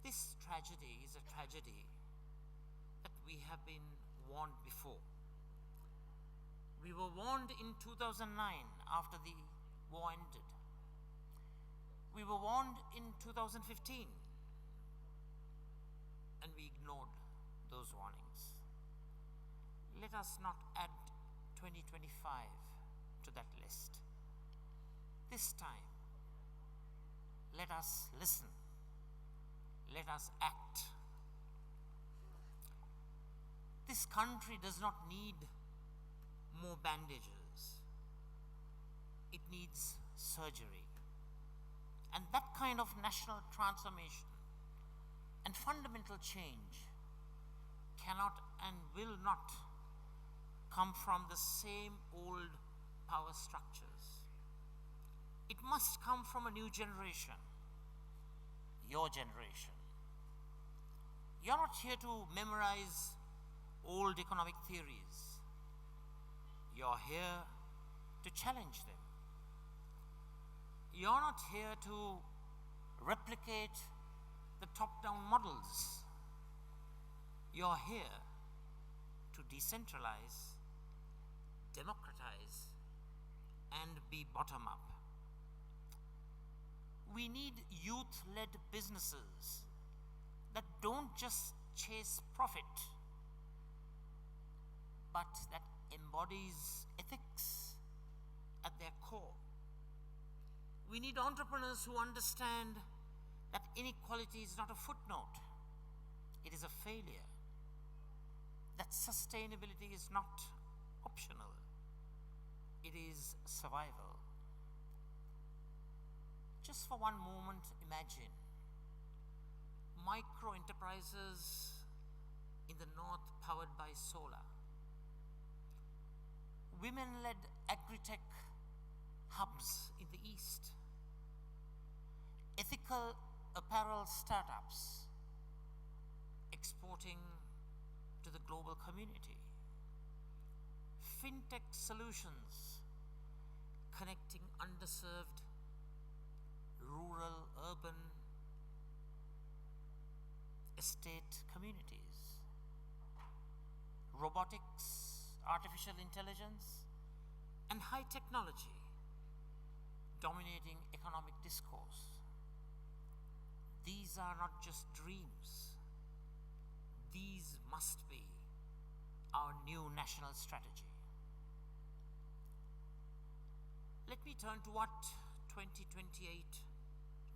This tragedy is a tragedy that we have been warned before. We were warned in 2009 after the war ended. We were warned in 2015, and we ignored those warnings. Let us not add 2025 to that list. This time, let us listen. Let us act. This country does not need more bandages. It needs surgery. And that kind of national transformation and fundamental change cannot and will not come from the same old power structures. It must come from a new generation, your generation. You're not here to memorize old economic theories. You're here to challenge them. You're not here to replicate the top-down models. You're here to decentralize, democratize, and be bottom-up. We need youth-led businesses that don't just chase profit, but that embodies ethics at their core. We need entrepreneurs who understand that inequality is not a footnote, it is a failure. That sustainability is not optional, it is survival. Just for one moment, imagine micro enterprises in the north powered by solar, women-led agri-tech hubs in the east, ethical apparel startups exporting to the global community, fintech solutions connecting underserved, rural, urban, estate communities. Robotics, artificial intelligence, and high technology dominating economic discourse. These are not just dreams. These must be our new national strategy. Let me turn to what 2028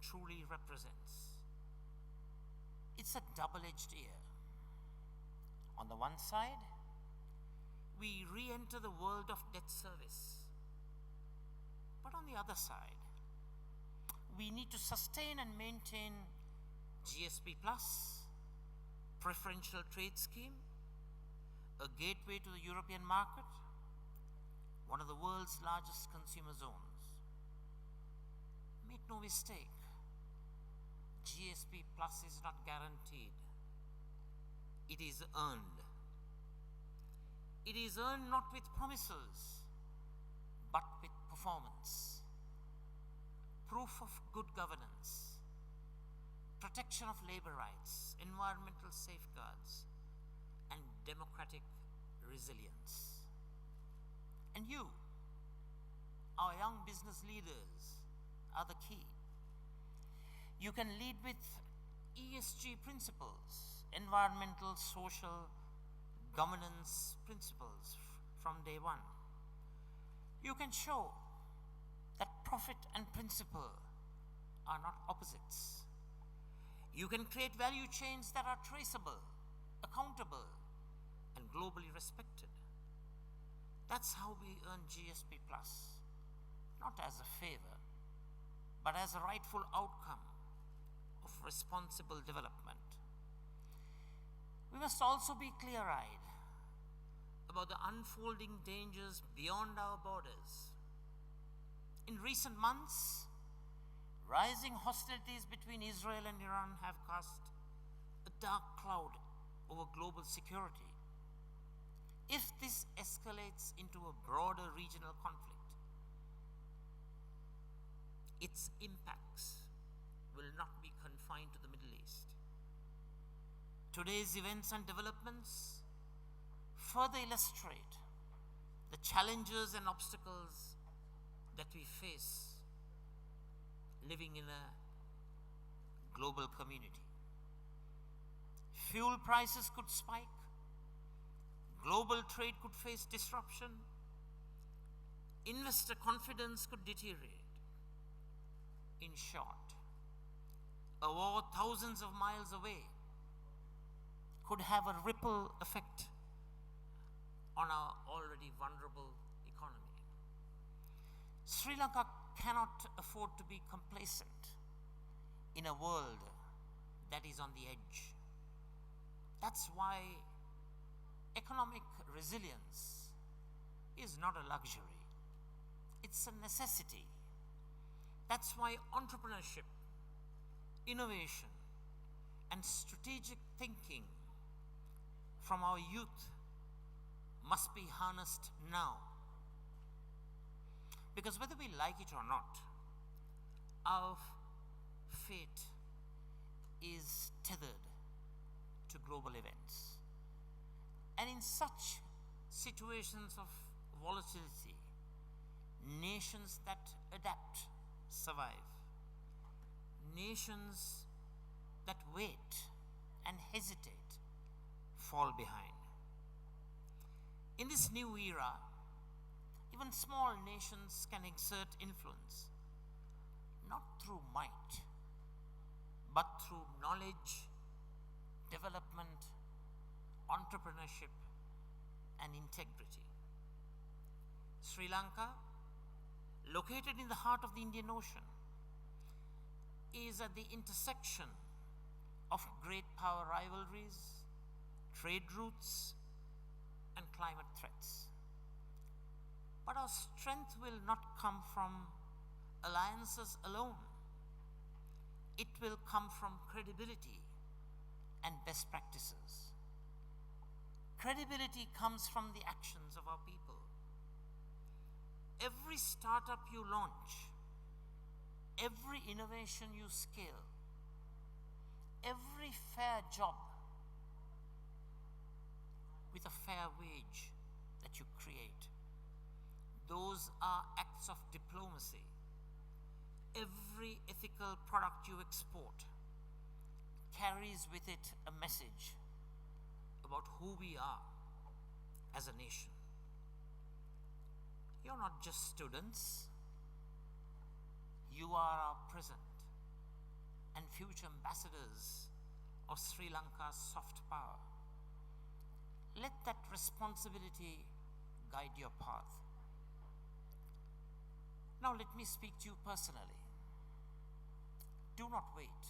truly represents. It's a double-edged year. On the one side, we re-enter the world of debt service. But on the other side, we need to sustain and maintain GSP Plus, preferential trade scheme, a gateway to the European market, one of the world's largest consumer zones. Make no mistake, GSP Plus is not guaranteed. It is earned. It is earned not with promises, but with performance. Proof of good governance, protection of labor rights, environmental safeguards, and democratic resilience. And you, our young business leaders, are the key. You can lead with ESG principles, environmental, social, governance principles from day one. You can show that profit and principle are not opposites. You can create value chains that are traceable, accountable, and globally respected. That's how we earn GSP Plus, not as a favor, but as a rightful outcome of responsible development. We must also be clear-eyed about the unfolding dangers beyond our borders. In recent months, rising hostilities between Israel and Iran have cast a dark cloud over global security. If this escalates into a broader regional conflict, its impacts will not be confined to the Middle East. Today's events and developments further illustrate the challenges and obstacles that we face living in a global community. Fuel prices could spike, global trade could face disruption, investor confidence could deteriorate. In short, a war thousands of miles away could have a ripple effect on our already vulnerable economy. Sri Lanka cannot afford to be complacent in a world that is on the edge. That's why economic resilience is not a luxury. It's a necessity. That's why entrepreneurship, innovation, and strategic thinking from our youth must be harnessed now. Because whether we like it or not, our fate is tethered to global events. And in such situations of volatility, nations that adapt survive. Nations that wait and hesitate fall behind. In this new era, even small nations can exert influence, not through might, but through knowledge, development, entrepreneurship, and integrity. Sri Lanka, located in the heart of the Indian Ocean, is at the intersection of great power rivalries, trade routes, and climate threats. But our strength will not come from alliances alone. It will come from credibility and best practices. Credibility comes from the actions of our people. Every startup you launch, every innovation you scale, every fair job with a fair wage that you create, those are acts of diplomacy. Every ethical product you export carries with it a message about who we are as a nation. You're not just students, you are our present and future ambassadors of Sri Lanka's soft power. Let that responsibility guide your path. Now let me speak to you personally. Do not wait.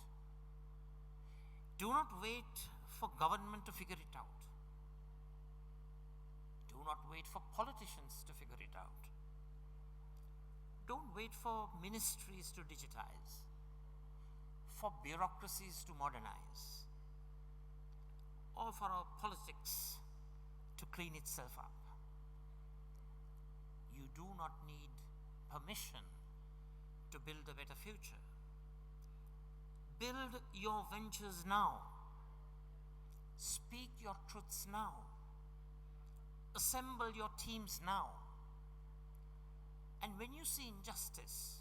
Do not wait for government to figure it out. Do not wait for politicians to figure it out. Don't wait for ministries to digitize, for bureaucracies to modernize, or for our politics to clean itself up. You do not need permission to build a better future. Build your ventures now. Speak your truths now. Assemble your teams now. And when you see injustice,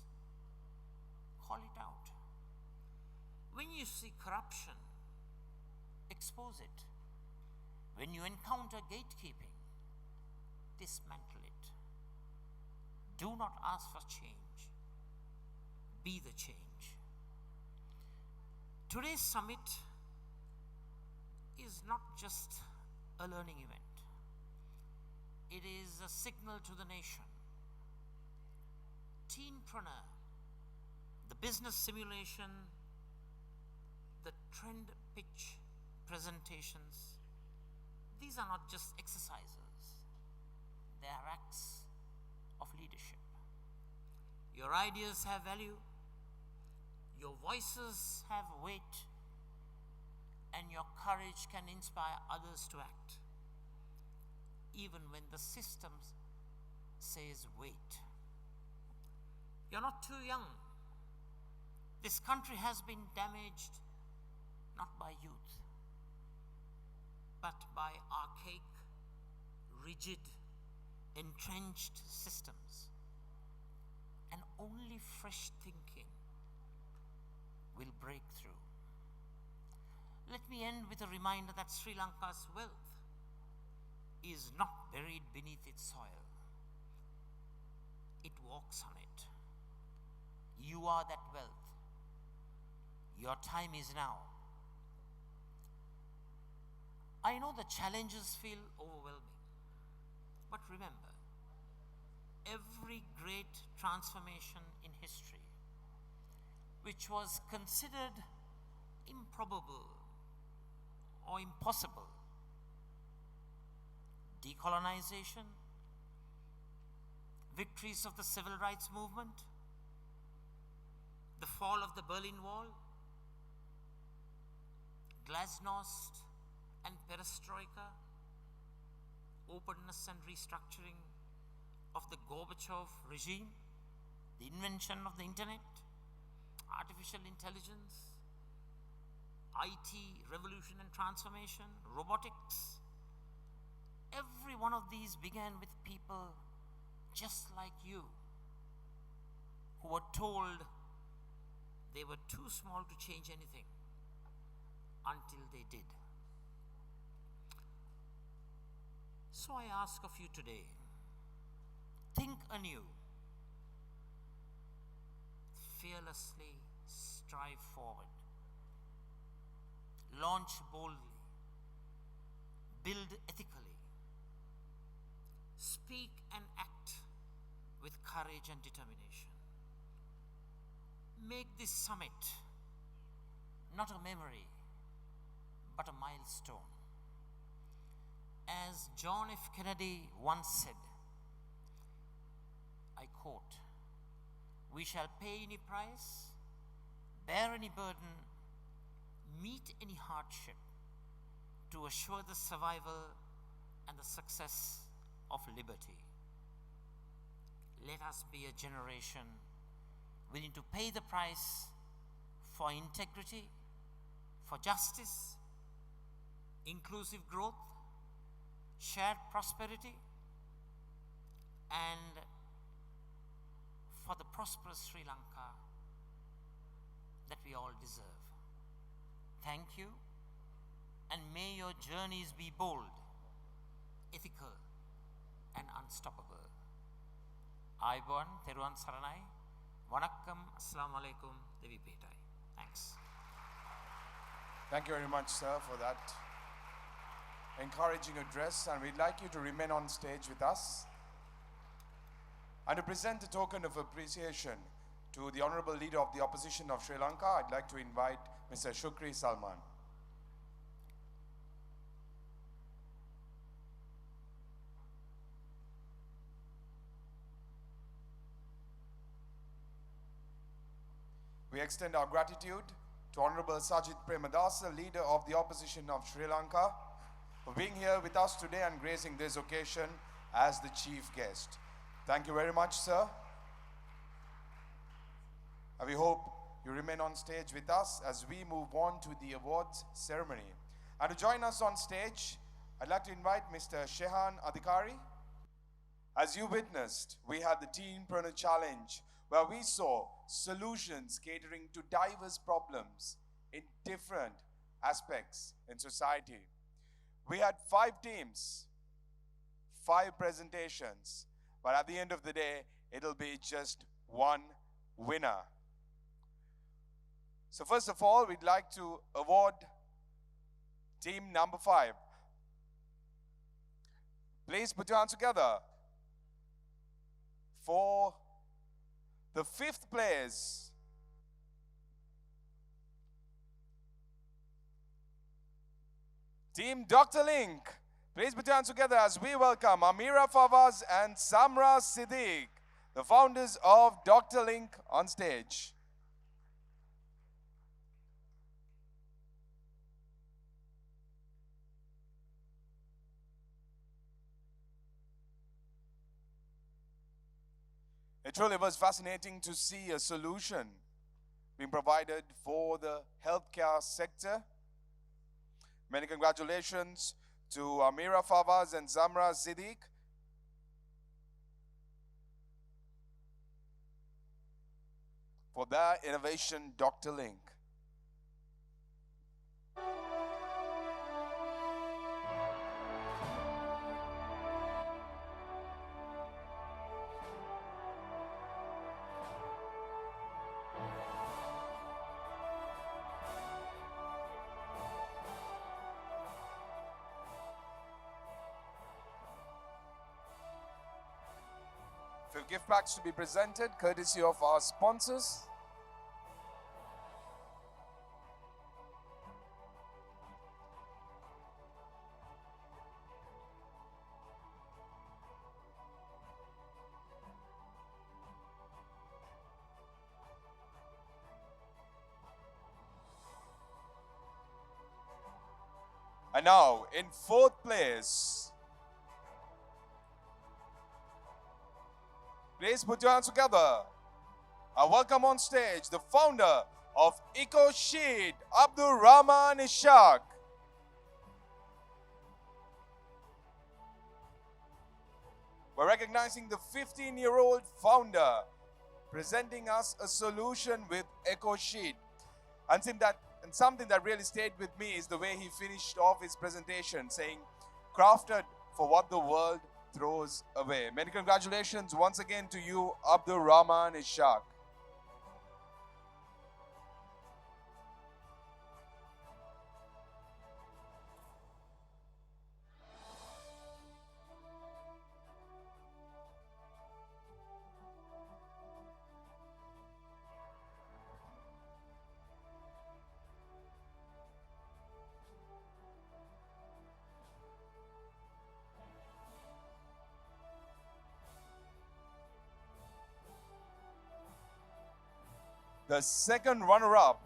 call it out. When you see corruption, expose it. When you encounter gatekeeping, dismantle it. Do not ask for change. Be the change. Today's summit is not just a learning event. It is a signal to the nation. Teenpreneur, the business simulation, the trend pitch presentations, these are not just exercises. They are acts of leadership. Your ideas have value, your voices have weight, and your courage can inspire others to act, even when the system says wait. You're not too young. This country has been damaged not by youth, but by archaic, rigid, entrenched systems. And only fresh thinking will break through. Let me end with a reminder that Sri Lanka's wealth is not buried beneath its soil. It walks on it. You are that wealth. Your time is now. I know the challenges feel overwhelming, but remember, every great transformation in history, which was considered improbable or impossible, decolonization, victories of the civil rights movement, the fall of the Berlin Wall, glasnost and perestroika, openness and restructuring of the Gorbachev regime, the invention of the internet, artificial intelligence, IT revolution and transformation, robotics. Every one of these began with people just like you, who were told they were too small to change anything until they did. So I ask of you today, think anew, fearlessly strive forward, launch boldly, build ethically, speak and act with courage and determination. Make this summit not a memory, but a milestone. As John F. Kennedy once said, I quote, "We shall pay any price, bear any burden, meet any hardship to assure the survival and the success of liberty." let us be a generation willing to pay the price for integrity, for justice, inclusive growth, shared prosperity, and for the prosperous Sri Lanka that we all deserve. Thank you, and may your journeys be bold, ethical, and unstoppable. Ayubowan, Theruwan Saranai, Vanakkam, Assalamu Alaikum, Devi Petai. Thanks. Thank you very much, sir, for that encouraging address, and we'd like you to remain on stage with us. And to present a token of appreciation to the Honorable Leader of the Opposition of Sri Lanka, I'd like to invite Mr. Shukri Salman. We extend our gratitude to Honorable Sajid Premadasa, Leader of the Opposition of Sri Lanka, for being here with us today and gracing this occasion as the chief guest. Thank you very much, sir. And we hope you remain on stage with us as we move on to the awards ceremony. And to join us on stage, I'd like to invite Mr. Shehan Adhikari. As you witnessed, we had the Teenpreneur Challenge, where we saw solutions catering to diverse problems in different aspects in society. We had 5 teams, 5 presentations, but at the end of the day, it'll be just one winner. So first of all, we'd like to award team number 5. Please put your hands together for the 5th place. Team Dr. Link. Please put your hands together as we welcome Amira Fawaz and Samra Siddiq, the founders of Dr. Link, on stage. It truly was fascinating to see a solution being provided for the healthcare sector. Many congratulations to Amira Fawaz and Samra Siddiq. For their innovation, Dr. Link. Gift packs to be presented, courtesy of our sponsors. And now, in 4th place, please put your hands together. I welcome on stage the founder of EcoSheet, Abdul Rahman Ishaq. We're recognizing the 15-year-old founder, presenting us a solution with EcoSheet. And something that really stayed with me is the way he finished off his presentation, saying, crafted for what the world throws away. Many congratulations once again to you, Abdul Rahman Ishaq. The second runner-up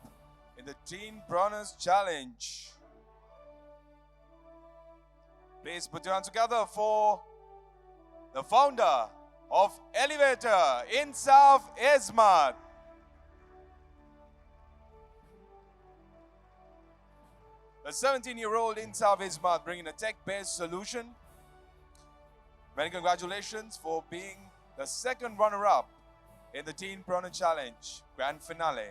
in the Teenpreneur Challenge. Please put your hands together for the founder of Elevator, Insaf Ismat. The 17-year-old Insaf Ismat bringing a tech-based solution. Many congratulations for being the second runner-up in the Teenpreneur Challenge Grand Finale.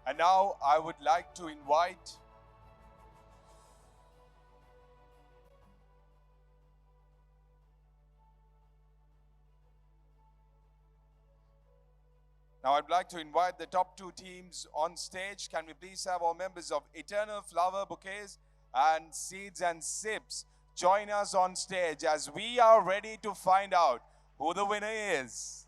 And now I would like to invite the top two teams on stage. Can we please have all members of Eternal Flower Bouquets and Seeds and Sips join us on stage as we are ready to find out who the winner is.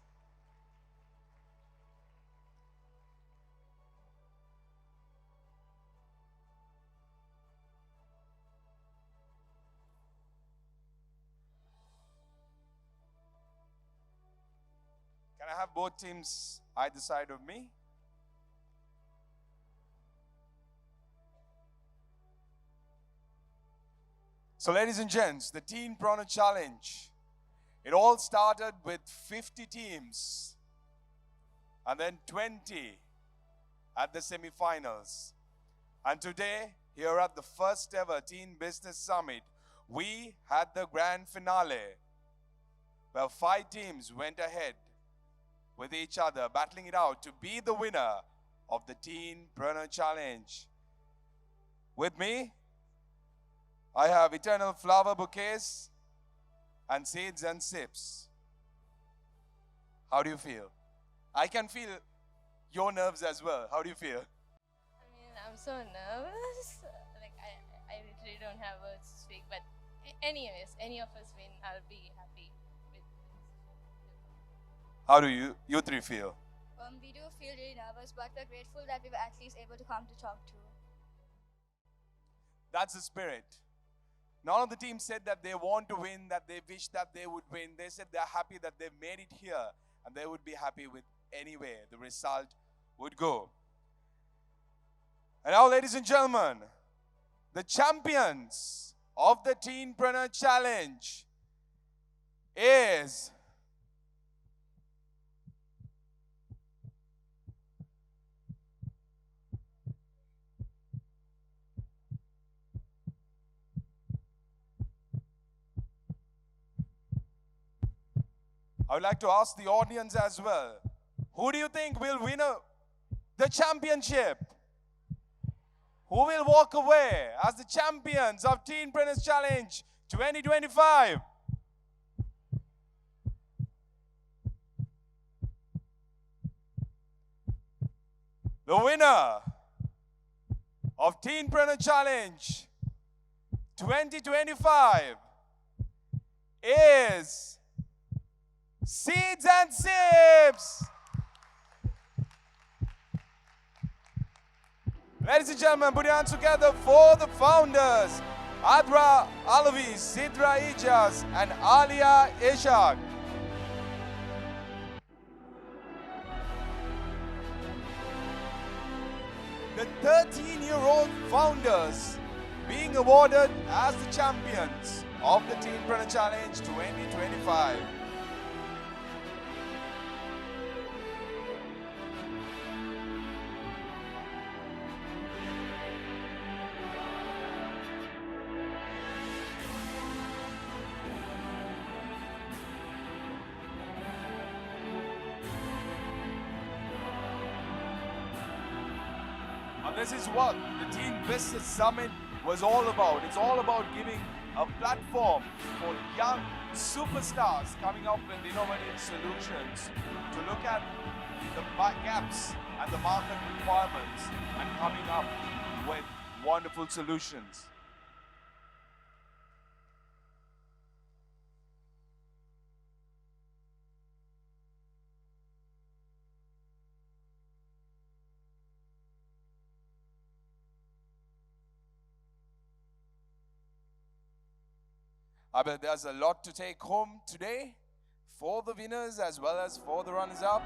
Can I have both teams either side of me? So ladies and gents, the Teenpreneur Challenge, it all started with 50 teams and then 20 at the semifinals. And today, here at the first ever Teen Business Summit, we had the grand finale where 5 teams went ahead with each other, battling it out to be the winner of the Teenpreneur Challenge. With me, I have Eternal Flower Bouquets and Seeds and Sips. How do you feel? I can feel your nerves as well. How do you feel? I mean, I'm so nervous. Like, I literally don't have words to speak. But anyways, any of us win, I'll be happy with this. How do you three feel? We do feel really nervous, but we're grateful that we were at least able to come to talk to. That's the spirit. None of the teams said that they want to win, that they wish that they would win. They said they're happy that they've made it here, and they would be happy with any way the result would go. And now, ladies and gentlemen, the champions of the Teenpreneur Challenge is I would like to ask the audience as well, who do you think will win the championship? Who will walk away as the champions of Teenpreneur Challenge 2025? The winner of Teenpreneur Challenge 2025 is Seeds and Sips. Ladies and gentlemen, put your hands together for the founders, Adra Alavi, Sidra Ijaz, and Alia Ishaq. The 13-year-old founders being awarded as the champions of the Teenpreneur Challenge 2025. This is what the Teen Business Summit was all about. It's all about giving a platform for young superstars coming up with innovative solutions to look at the gaps and the market requirements and coming up with wonderful solutions. But there's a lot to take home today for the winners as well as for the runners-up.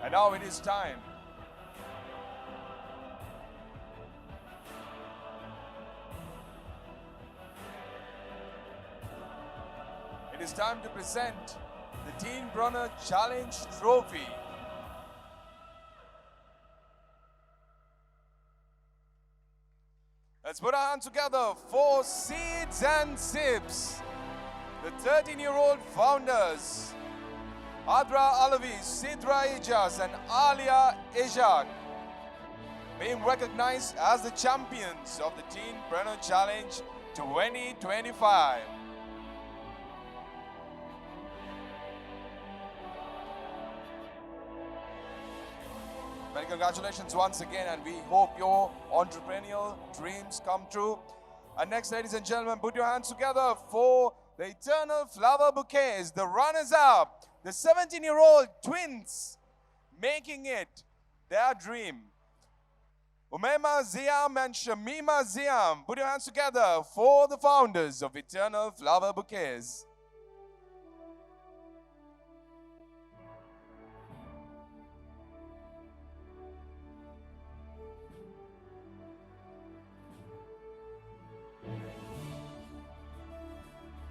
And now it is time. It is time to present the Teenpreneur Challenge Trophy. Let's put our hands together for Seeds and Sips, the 13-year-old founders, Adra Alavi, Sidra Ijas, and Alia Ejak, being recognized as the champions of the Teenpreneur Challenge 2025. Many congratulations once again, and we hope your entrepreneurial dreams come true. And next, ladies and gentlemen, put your hands together for the Eternal Flower Bouquets, the runners-up, the 17-year-old twins, making it their dream. Umema Ziam and Shamima Ziam, put your hands together for the founders of Eternal Flower Bouquets.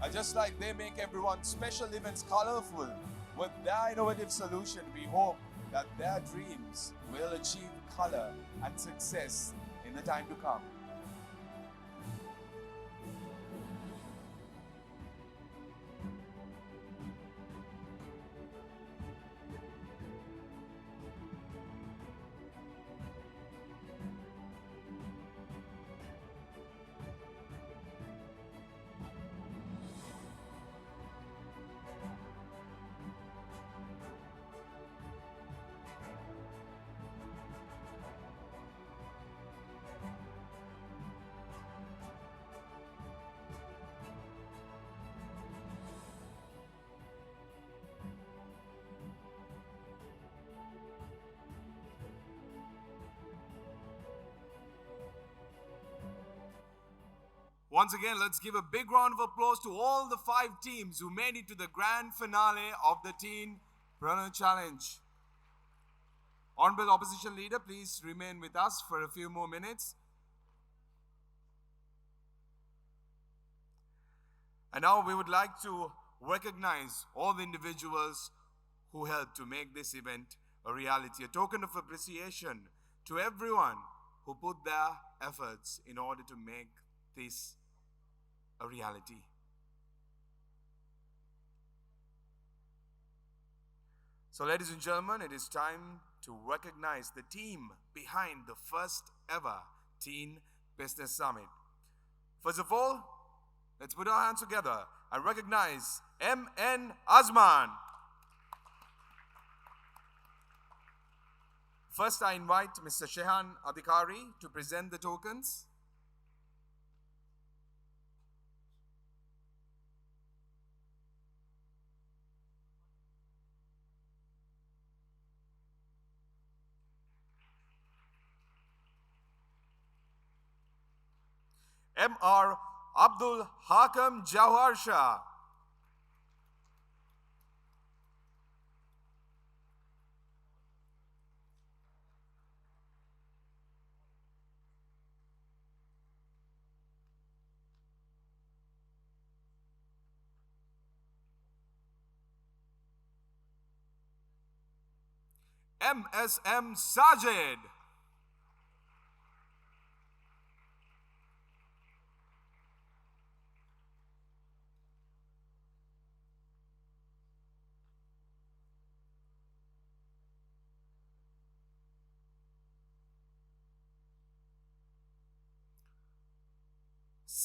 And just like they make everyone's special events colorful with their innovative solution, we hope that their dreams will achieve color and success in the time to come. Once again, let's give a big round of applause to all the 5 teams who made it to the grand finale of the Teenpreneur Challenge. Honorable Opposition Leader, please remain with us for a few more minutes. And now we would like to recognize all the individuals who helped to make this event a reality, a token of appreciation to everyone who put their efforts in order to make this a reality. So, ladies and gentlemen, it is time to recognize the team behind the first ever Teen Business Summit. First of all, let's put our hands together and recognize M.N. Azman. First, I invite Mr. Shehan Adhikari to present the tokens. M.R. Abdul Hakam Jawhar Shah. M.S.M. Sajid.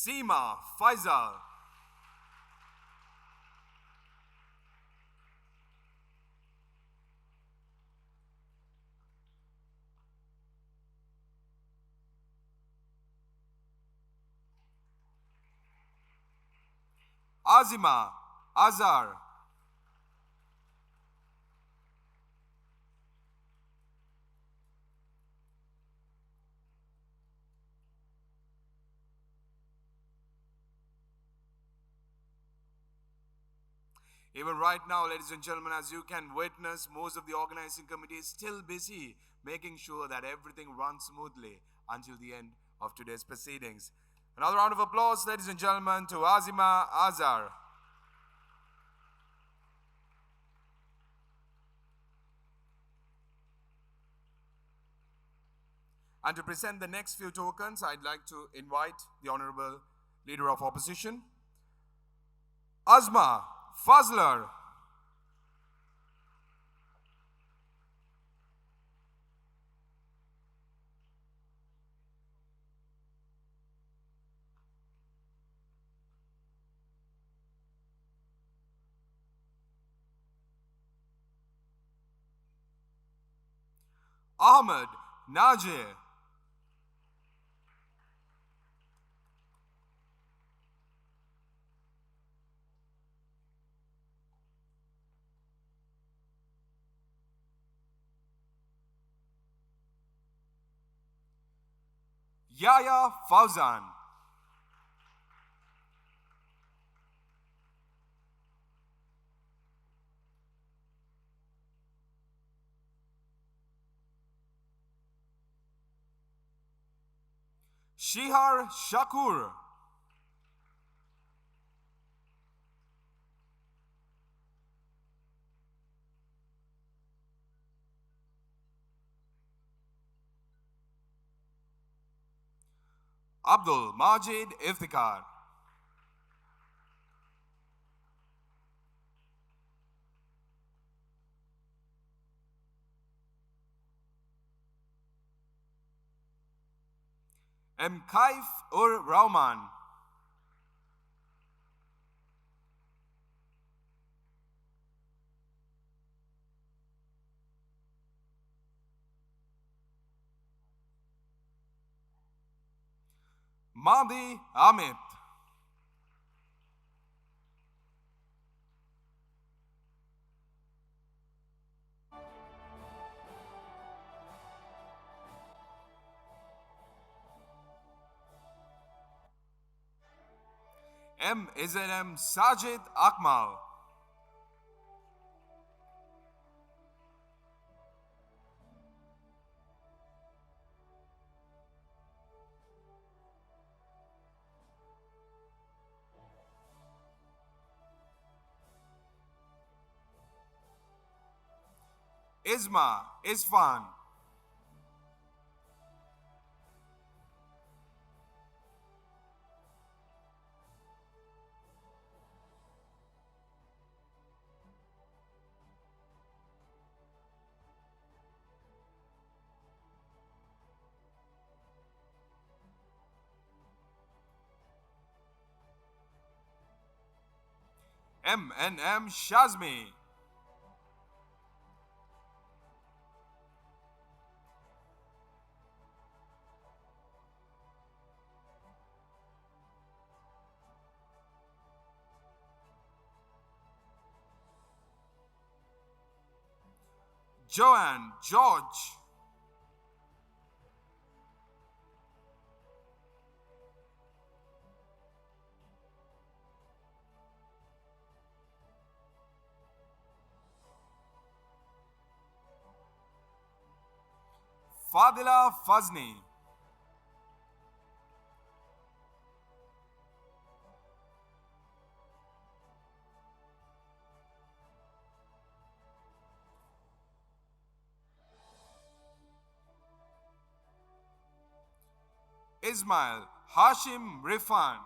Seema Faisal. Azima Azar. Even right now, ladies and gentlemen, as you can witness, most of the organizing committee is still busy making sure that everything runs smoothly until the end of today's proceedings. Another round of applause, ladies and gentlemen, to Azima Azar. And to present the next few tokens, I'd like to invite the Honorable Leader of Opposition, Azma Fazler. Ahmed Najee. Yaya Fauzan. Shihar Shakur. Abdul Majid Iftikhar. M. Kaif Ur Rahman. Mahdi Amit. M. M. Sajid Akmal. Isma Isfan. M. Shazmi. Joanne George. Fadila Fazni. Ismail Hashim Rifan.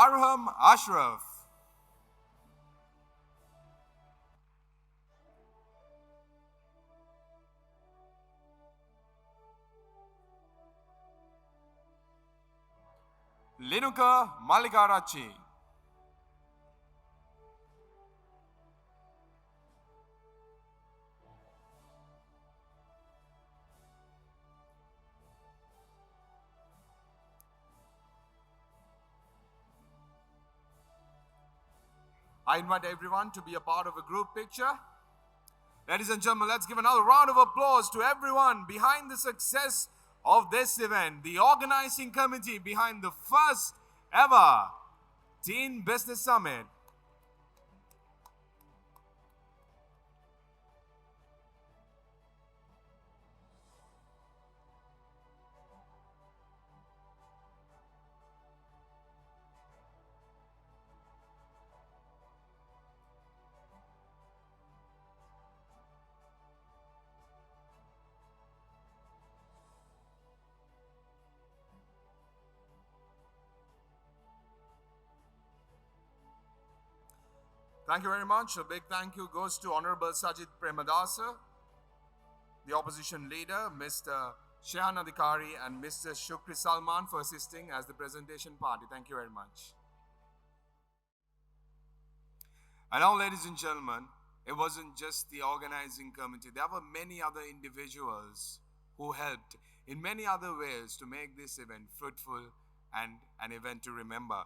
Arham Ashraf. Linuka Maligarachi. I invite everyone to be a part of a group picture. Ladies and gentlemen, let's give another round of applause to everyone behind the success of this event, the organizing committee behind the first ever Teen Business Summit. Thank you very much. A big thank you goes to Honorable Sajid Premadasa, the opposition leader, Mr. Shehan Adhikari, and Mr. Shukri Salman for assisting as the presentation party. Thank you very much. And now, ladies and gentlemen, it wasn't just the organizing committee. There were many other individuals who helped in many other ways to make this event fruitful and an event to remember.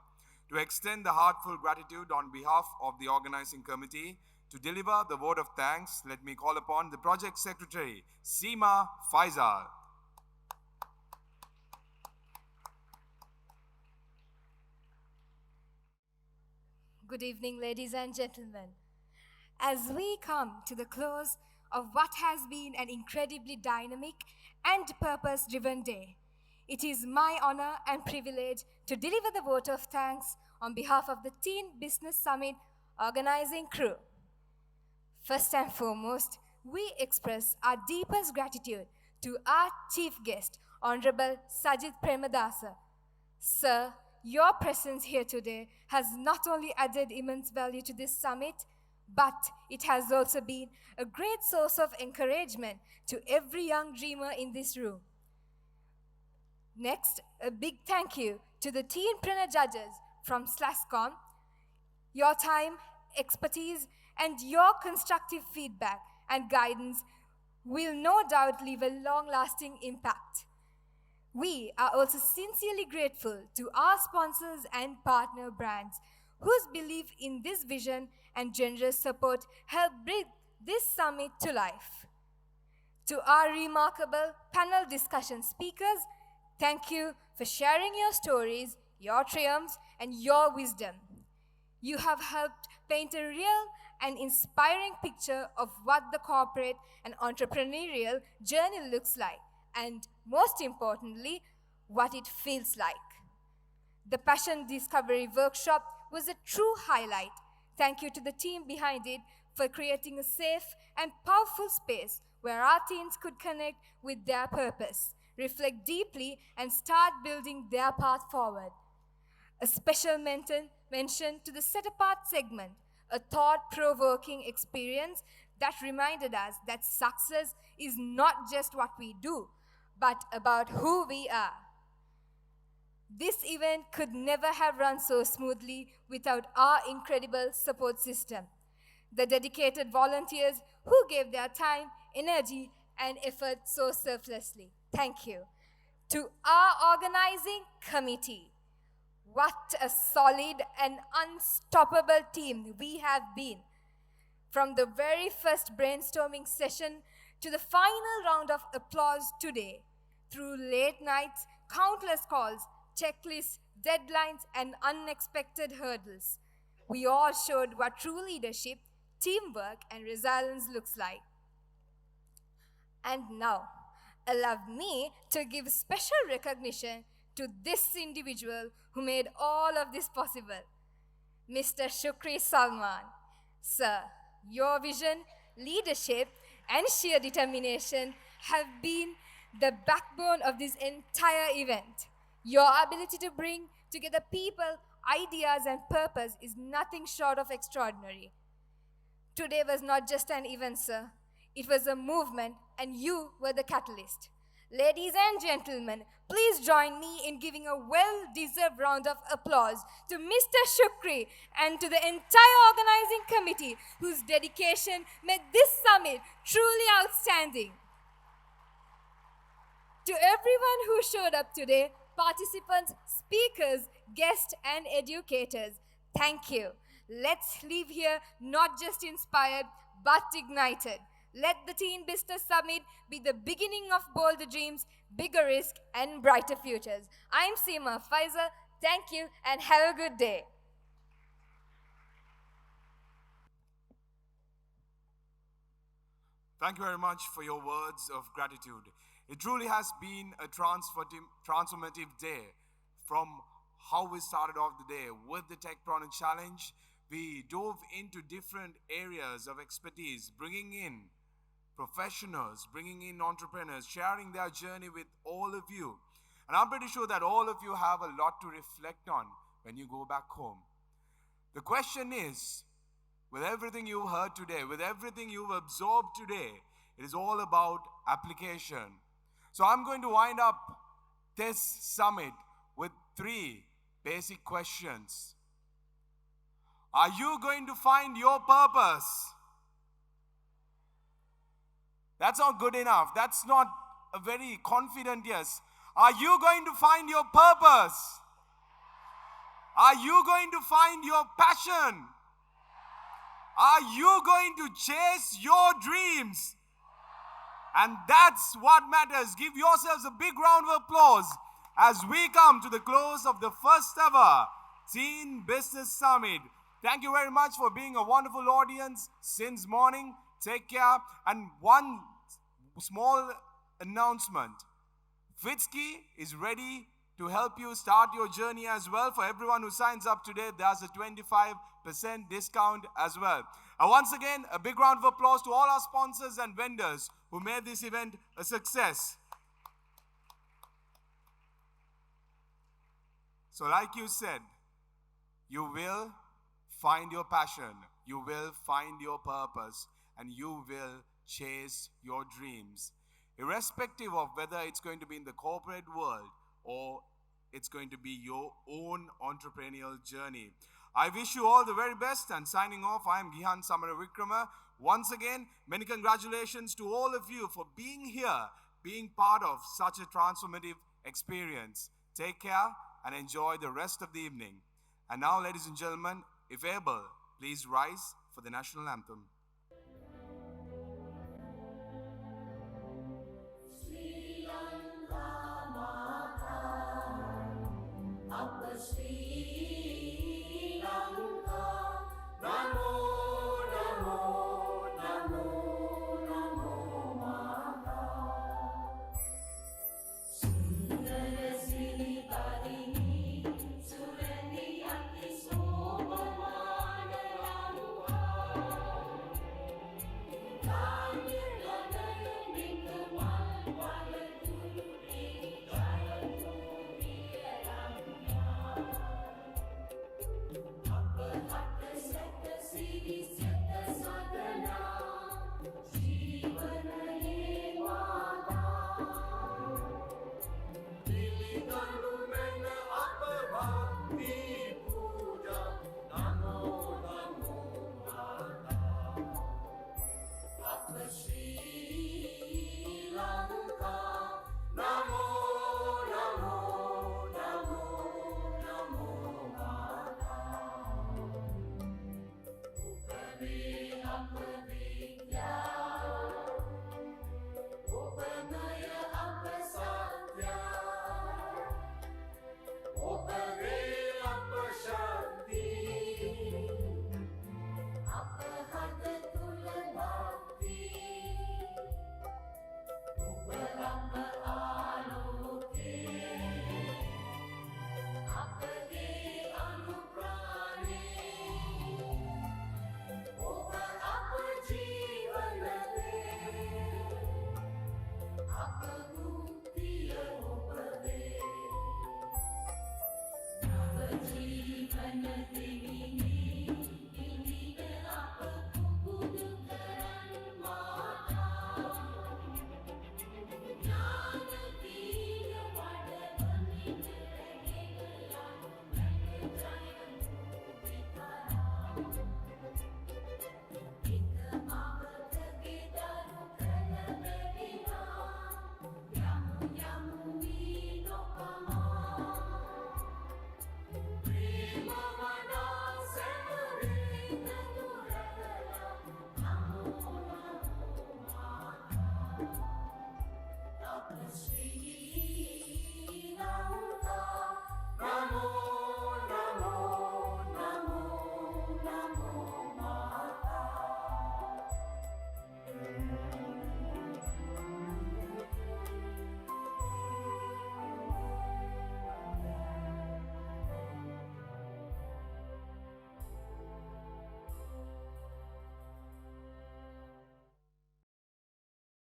To extend the heartfelt gratitude on behalf of the organizing committee, to deliver the vote of thanks, let me call upon the project secretary, Seema Faisal. Good evening, ladies and gentlemen. As we come to the close of what has been an incredibly dynamic and purpose-driven day, it is my honor and privilege to deliver the vote of thanks on behalf of the Teen Business Summit organizing crew. First and foremost, we express our deepest gratitude to our chief guest, Honorable Sajid Premadasa. Sir, your presence here today has not only added immense value to this summit, but it has also been a great source of encouragement to every young dreamer in this room. Next, a big thank you to the Teenpreneur judges from SLASCOM. Your time, expertise, and your constructive feedback and guidance will no doubt leave a long-lasting impact. We are also sincerely grateful to our sponsors and partner brands whose belief in this vision and generous support help bring this summit to life. To our remarkable panel discussion speakers, thank you for sharing your stories, your triumphs, and your wisdom. You have helped paint a real and inspiring picture of what the corporate and entrepreneurial journey looks like, and most importantly, what it feels like. The Passion Discovery Workshop was a true highlight. Thank you to the team behind it for creating a safe and powerful space where our teens could connect with their purpose, reflect deeply, and start building their path forward. A special mention to the Set Apart segment, a thought-provoking experience that reminded us that success is not just what we do, but about who we are. This event could never have run so smoothly without our incredible support system. The dedicated volunteers who gave their time, energy, and effort so selflessly. Thank you. To our organizing committee, what a solid and unstoppable team we have been. From the very first brainstorming session to the final round of applause today, through late nights, countless calls, checklists, deadlines, and unexpected hurdles, we all showed what true leadership, teamwork, and resilience looks like. And now, allow me to give special recognition to this individual who made all of this possible, Mr. Shukri Salman. Sir, your vision, leadership, and sheer determination have been the backbone of this entire event. Your ability to bring together people ideas, and purpose is nothing short of extraordinary. Today was not just an event, sir. It was a movement, and you were the catalyst. Ladies and gentlemen, please join me in giving a well-deserved round of applause to Mr. Shukri and to the entire organizing committee whose dedication made this summit truly outstanding. To everyone who showed up today, participants, speakers, guests, and educators, thank you. Let's leave here not just inspired, but ignited. Let the Teen Business Summit be the beginning of bolder dreams, bigger risk, and brighter futures. I'm Seema Faisal. Thank you, and have a good day. Thank you very much for your words of gratitude. It truly has been a transformative day. From how we started off the day with the Techpreneur Challenge, we dove into different areas of expertise, bringing in professionals, bringing in entrepreneurs, sharing their journey with all of you. And I'm pretty sure that all of you have a lot to reflect on when you go back home. The question is, with everything you heard today, with everything you've absorbed today, it is all about application. So I'm going to wind up this summit with 3 basic questions. Are you going to find your purpose? That's not good enough. That's not a very confident yes. Are you going to find your purpose? Are you going to find your passion? Are you going to chase your dreams? And that's what matters. Give yourselves a big round of applause as we come to the close of the first ever Teen Business Summit. Thank you very much for being a wonderful audience since morning. Take care. And one small announcement. Fitsky is ready to help you start your journey as well. For everyone who signs up today, there's a 25% discount as well. And once again, a big round of applause to all our sponsors and vendors who made this event a success. So like you said, you will find your passion, you will find your purpose, and you will chase your dreams. Irrespective of whether it's going to be in the corporate world or it's going to be your own entrepreneurial journey. I wish you all the very best, and signing off, I am Gihan Samaravikrama. Once again, many congratulations to all of you for being here, being part of such a transformative experience. Take care and enjoy the rest of the evening. And now, ladies and gentlemen, if able, please rise for the national anthem. birthday